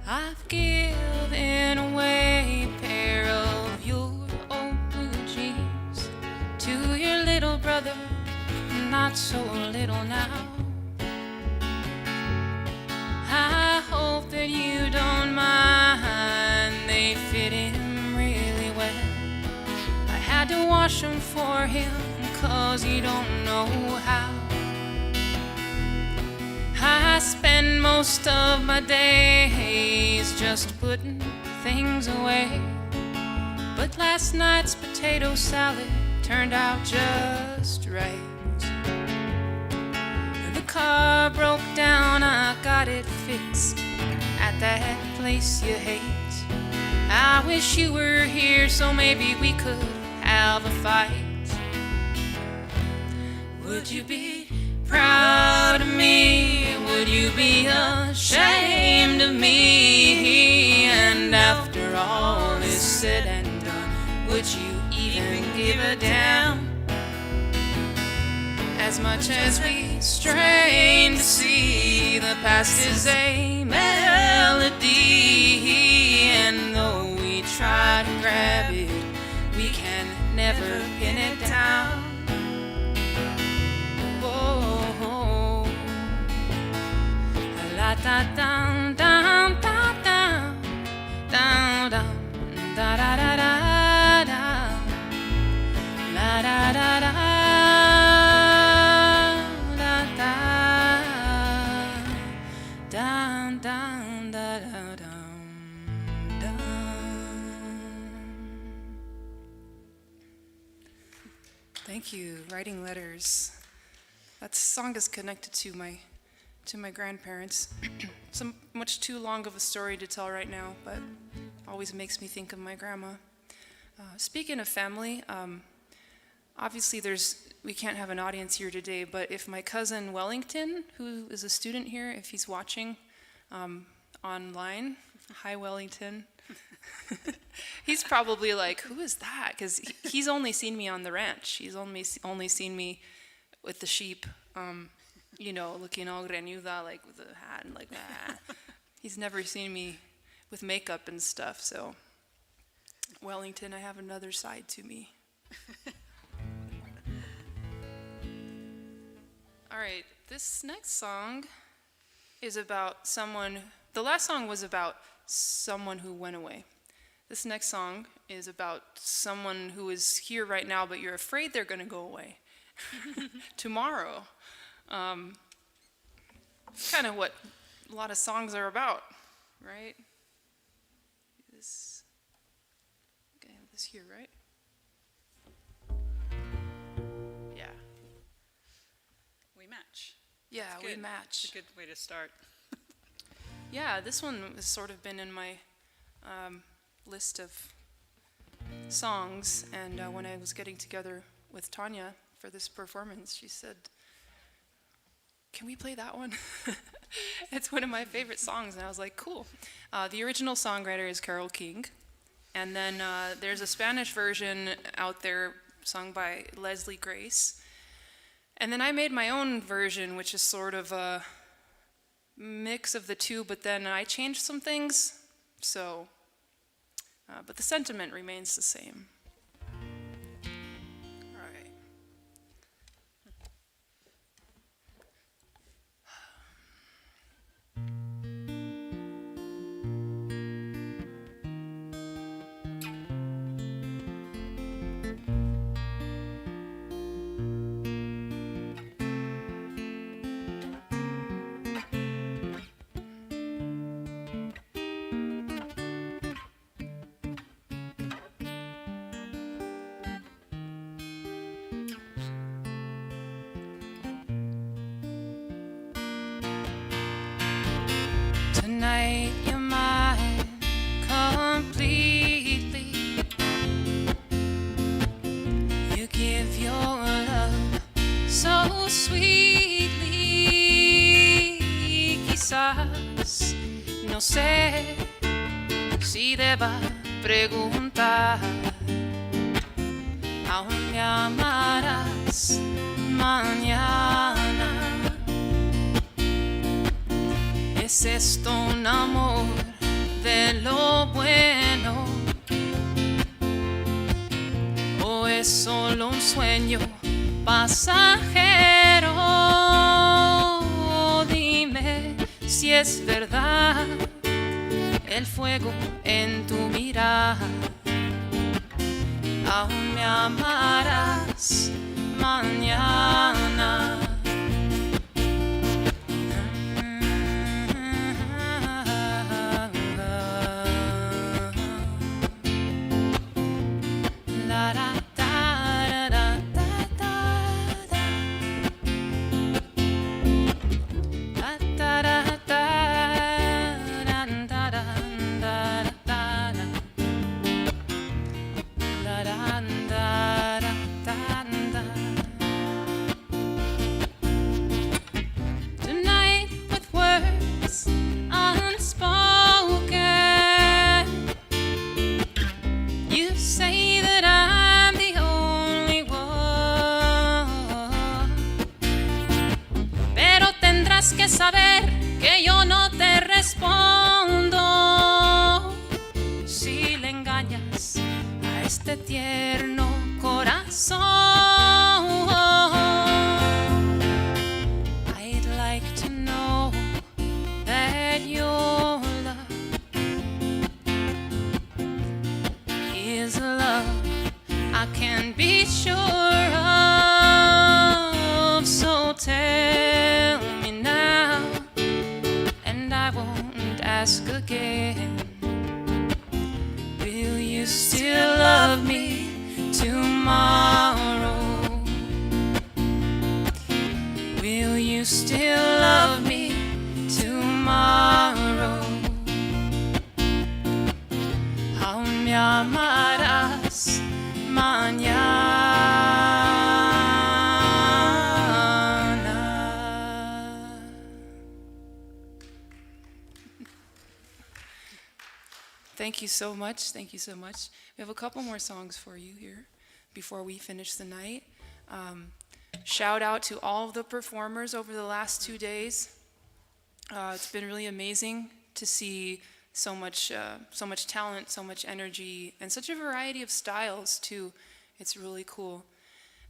I've given away a pair of your old blue jeans to your little brother, not so little now. I hope that you don't mind, they fit him really well. I had to wash them for him, 'cause you don't know how. I spend most of my days just putting things away, but last night's potato salad turned out just right. The car broke down, I got it fixed at that place you hate. I wish you were here so maybe we could have a fight. Would you be proud of me? Would you be ashamed of me? And after all is said and done, would you even give a damn? As much as we strain to see, the past is a melody, and though we try to grab it, we can never pin it down. La da down down down down down down da da da da da la da da da da da down down da da down down. Thank you. Writing Letters. That song is connected to my grandparents. It's much too long of a story to tell right now, but always makes me think of my grandma. Speaking of family, obviously we can't have an audience here today, but if my cousin Wellington, who is a student here, if he's watching online, hi Wellington, he's probably like, who is that? Because he's only seen me on the ranch. He's only seen me with the sheep, looking all greñuda, like with a hat and like that. He's never seen me with makeup and stuff, so Wellington, I have another side to me. All right, this next song is about the last song was about someone who went away. This next song is about someone who is here right now, but you're afraid they're going to go away tomorrow. It's kind of what a lot of songs are about, right? This here, right? Yeah. We match. Yeah, we match. It's a good way to start. Yeah, this one has sort of been in my list of songs, and when I was getting together with Tanya for this performance, she said, "Can we play that one?" It's one of my favorite songs, and I was like, cool. The original songwriter is Carole King, and then there's a Spanish version out there sung by Leslie Grace. And then I made my own version, which is sort of a mix of the two, but then I changed some things, so, but the sentiment remains the same. All right. Tonight you're mine completely. You give your love so sweetly. Quizás no sé si deba preguntar, ¿aún me amarás mañana? ¿Es esto un amor de lo bueno? ¿O es solo un sueño pasajero? Dime si es verdad el fuego en tu mirada. ¿Aún me amarás mañana? Tonight with words unspoken, you say that I'm the only one, pero tendrás que saber que yo no te respondo si le engañas a este tierno corazón. I'd like to know that your love is love I can be sure of. So tell me now, and I won't ask again. Will you still love me tomorrow? Will you still love me tomorrow? ¿Aún me amarás mañana? Thank you so much. Thank you so much. We have a couple more songs for you here before we finish the night. Shout out to all of the performers over the last 2 days. It's been really amazing to see so much talent, so much energy, and such a variety of styles too. It's really cool.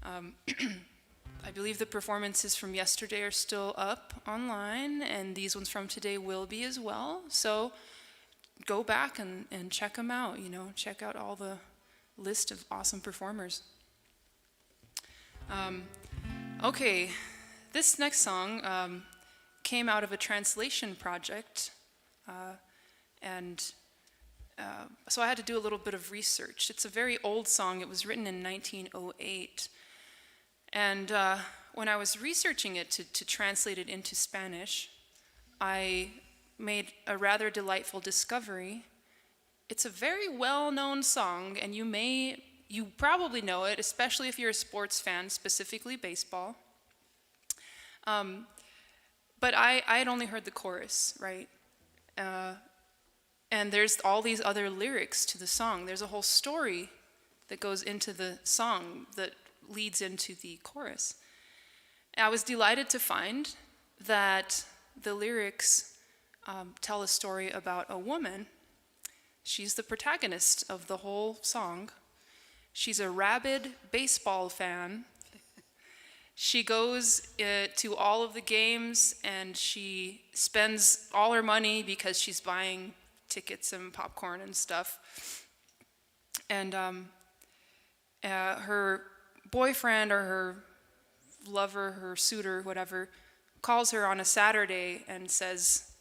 I believe the performances from yesterday are still up online, and these ones from today will be as well. So go back and check them out, check out all the list of awesome performers. Okay, this next song came out of a translation project, so I had to do a little bit of research. It's a very old song. It was written in 1908. And when I was researching it to translate it into Spanish, I made a rather delightful discovery. It's a very well-known song, and you probably know it, especially if you're a sports fan, specifically baseball. But I had only heard the chorus, right? And there's all these other lyrics to the song. There's a whole story that goes into the song that leads into the chorus. And I was delighted to find that the lyrics tell a story about a woman. She's the protagonist of the whole song. She's a rabid baseball fan. She goes to all of the games, and she spends all her money because she's buying tickets and popcorn and stuff. And her boyfriend or her lover, her suitor, whatever, calls her on a Saturday and says,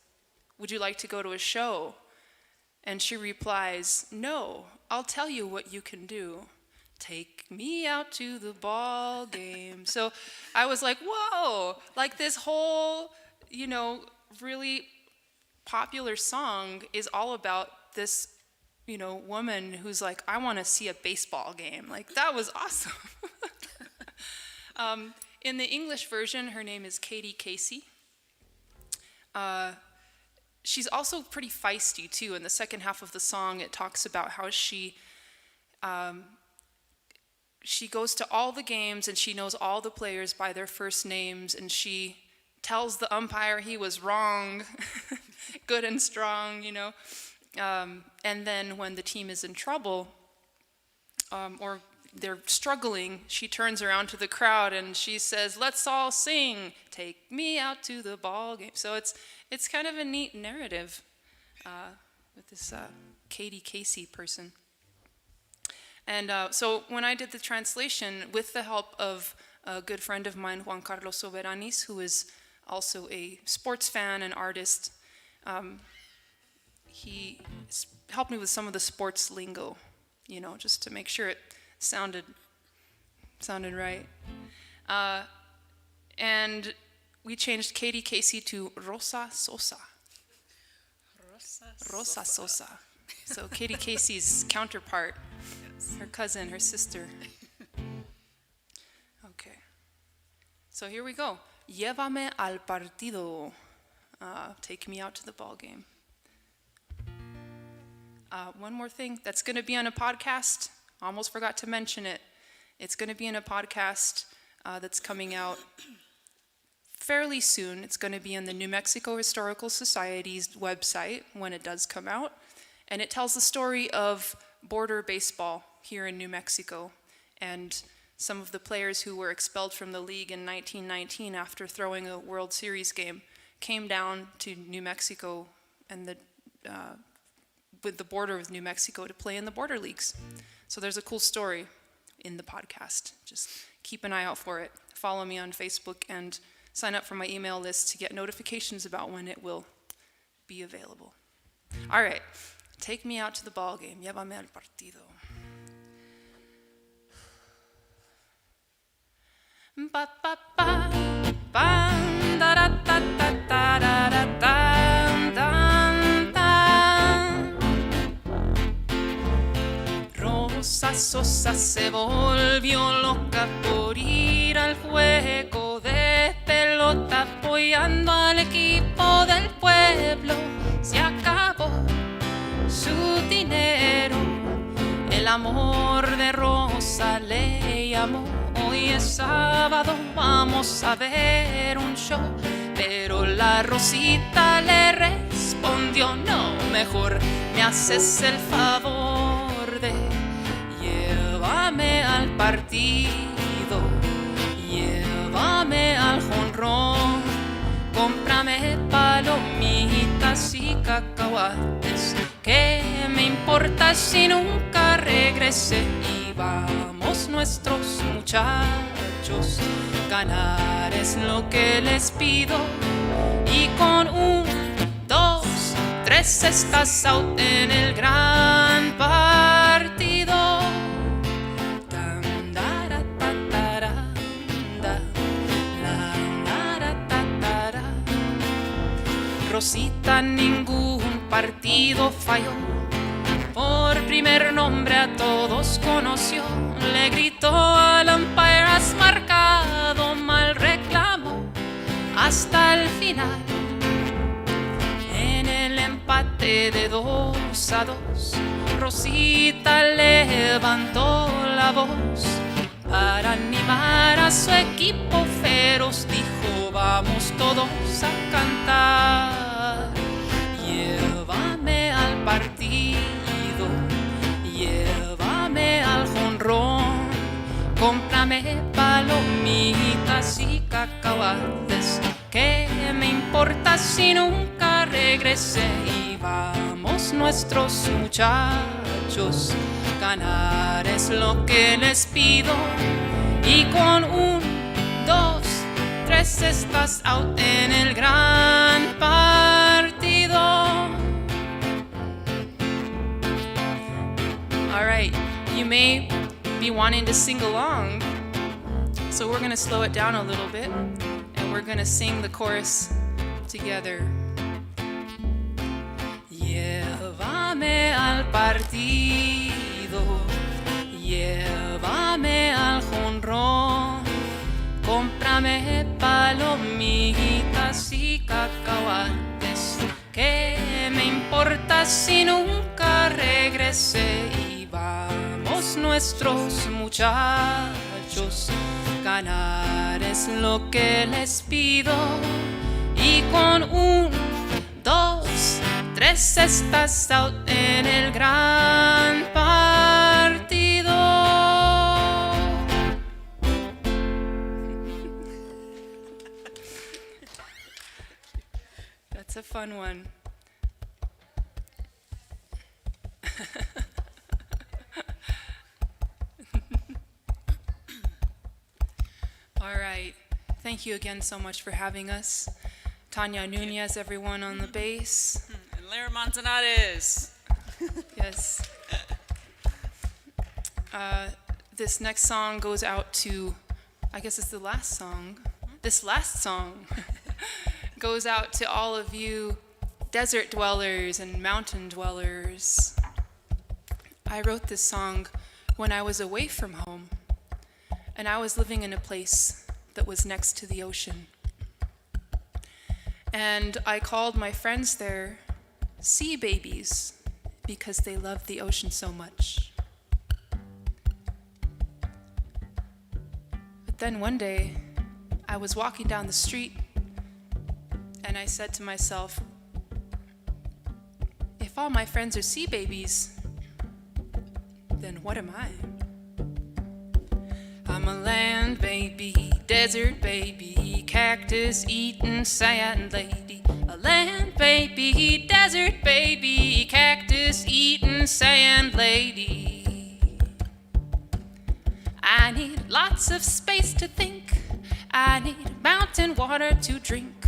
"Would you like to go to a show?" And she replies, "No, I'll tell you what you can do. Take me out to the ball game." So I was like, whoa, like this whole, really popular song is all about this, woman who's like, I want to see a baseball game. Like, that was awesome. In the English version, her name is Kacey. She's also pretty feisty too. In the second half of the song, it talks about how she goes to all the games and she knows all the players by their first names, and she tells the umpire he was wrong, good and strong, and then when the team is in trouble or they're struggling, she turns around to the crowd and she says, "Let's all sing, take me out to the ball game." So it's kind of a neat narrative with this Kacey person. And so when I did the translation, with the help of a good friend of mine, Juan Carlos Soberanis, who is also a sports fan and artist, he helped me with some of the sports lingo, just to make sure it sounded right. And we changed Kacey to Rosa Sosa. Rosa Sosa. So Kacey's counterpart, her cousin, her sister. Okay. So here we go. Llévame al partido. Take me out to the ball game. One more thing. That's going to be on a podcast. Almost forgot to mention it. It's going to be in a podcast that's coming out fairly soon. It's going to be on the New Mexico Historical Society's website when it does come out. And it tells the story of border baseball here in New Mexico, and some of the players who were expelled from the league in 1919 after throwing a World Series game came down to New Mexico and with the border of New Mexico to play in the border leagues. So there's a cool story in the podcast. Just keep an eye out for it. Follow me on Facebook and sign up for my email list to get notifications about when it will be available. All right, take me out to the ball game. Llévame al partido. Ba ba ba ba da da da da da da da da da. Rosa Sosa se volvió loca por ir al juego de pelota, apoyando al equipo del pueblo. Se acabó su dinero. El amor de Rosa le llamó. Hoy es sábado, vamos a ver un show. Pero la Rosita le respondió, no, mejor me haces el favor de llévame al partido, llévame al jonrón, cómprame palomitas y cacahuates. ¿Qué me importa si nunca regrese? Y vamos nuestros muchachos, ganar es lo que les pido. Y con 1, 2, 3 estás out en el gran partido. Tan, dara, ta, tara, da, la, dara, ta, tara. Rosita ningún partido falló. Por primer nombre a todos conoció. Le gritó al umpire, has marcado mal, reclamo hasta el final. En el empate de 2-2, Rosita levantó la voz para animar a su equipo feroz. Dijo, vamos todos a cantar. Llévame al partido, llévame al jonrón, cómprame palomitas y cacahuates. ¿Qué me importa si nunca regrese? Y vamos nuestros muchachos, ganar es lo que les pido. Y con 1, 2, 3 estás out en el gran partido. All right, you may be wanting to sing along, so we're going to slow it down a little bit, and we're going to sing the chorus together. Llévame al partido, llévame al jonrón, cómprame palomitas y cacahuates. ¿Qué me importa si nunca regrese? Y vamos nuestros muchachos, ganar es lo que les pido. Y con 1, 2, 3 estás out en el gran partido. That's a fun one. All right. Thank you again so much for having us. Tanya Nunez, everyone on the bass. And Lara Monzanares. Yes. This next song goes out to, I guess it's the last song. This last song goes out to all of you desert dwellers and mountain dwellers. I wrote this song when I was away from home, and I was living in a place that was next to the ocean. And I called my friends there sea babies because they love the ocean so much. But then one day, I was walking down the street, and I said to myself, if all my friends are sea babies, then what am I? I'm a land baby, desert baby, cactus-eating sand lady. A land baby, desert baby, cactus-eating sand lady. I need lots of space to think. I need mountain water to drink,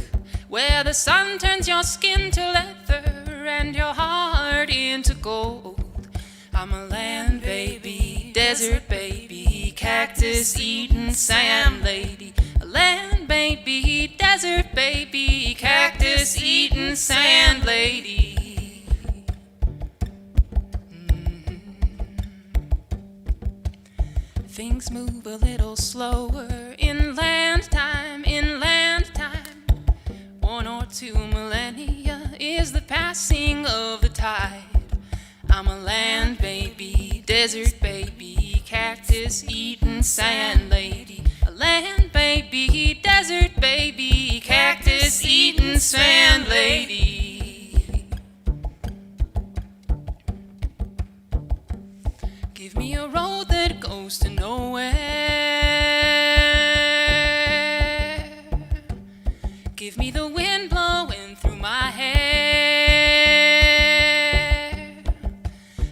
where the sun turns your skin to leather and your heart into gold. I'm a land baby, desert baby, cactus-eating sand lady. A land baby, desert baby, cactus-eating sand lady. Things move a little slower in land time, in land time. 1 or 2 millennia is the passing of the tide. I'm a land baby, desert baby, cactus eating sand lady. A land baby, desert baby, cactus eating sand lady. Give me a road that goes to nowhere. Give me the wind blowing through my hair.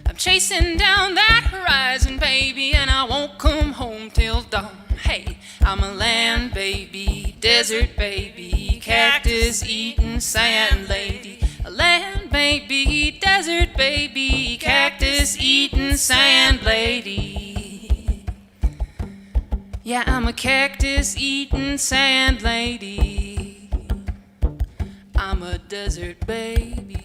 I'm chasing down that horizon, baby, and I won't come home till dawn. Hey, I'm a land baby, desert baby, cactus eating sand lady. A land baby, desert baby, cactus eating sand lady. Yeah, I'm a cactus eating sand lady. I'm a desert baby.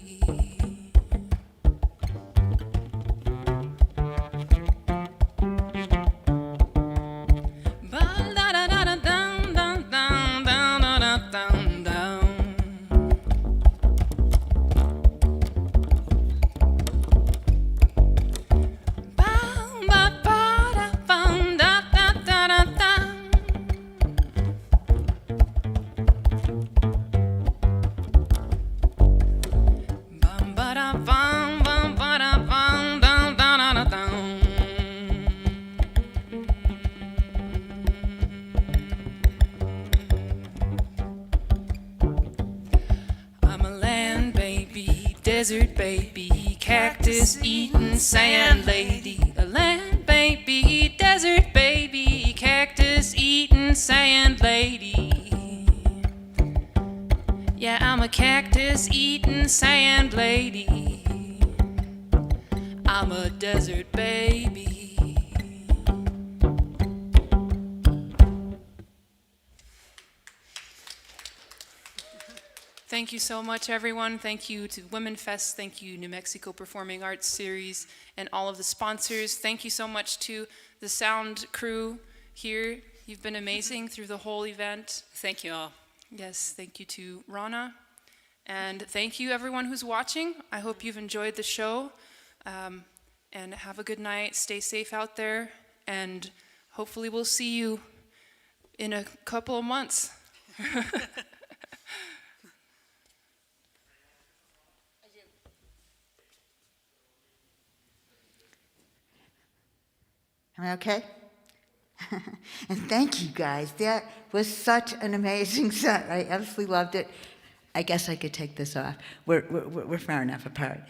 Desert baby, cactus eating sand lady. A land baby, desert baby, cactus eating sand lady. Yeah, I'm a cactus eating sand lady. I'm a desert baby. Thank you so much, everyone. Thank you to WomenFest. Thank you, New Mexico Performing Arts Series, and all of the sponsors. Thank you so much to the sound crew here. You've been amazing through the whole event. Thank you all. Yes, thank you to Ronna. And thank you, everyone who's watching. I hope you've enjoyed the show. And have a good night. Stay safe out there. And hopefully we'll see you in a couple of months. Am I okay? And thank you guys. That was such an amazing set. I absolutely loved it. I guess I could take this off. We're far enough apart.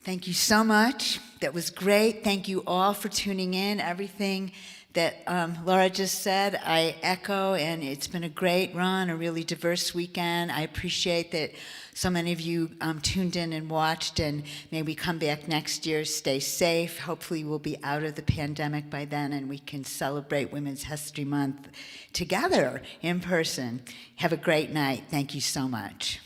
Thank you so much. That was great. Thank you all for tuning in. Everything that Lara just said, I echo, and it's been a great run, a really diverse weekend. I appreciate that so many of you tuned in and watched, and may we come back next year. Stay safe. Hopefully we'll be out of the pandemic by then, and we can celebrate Women's History Month together in person. Have a great night. Thank you so much.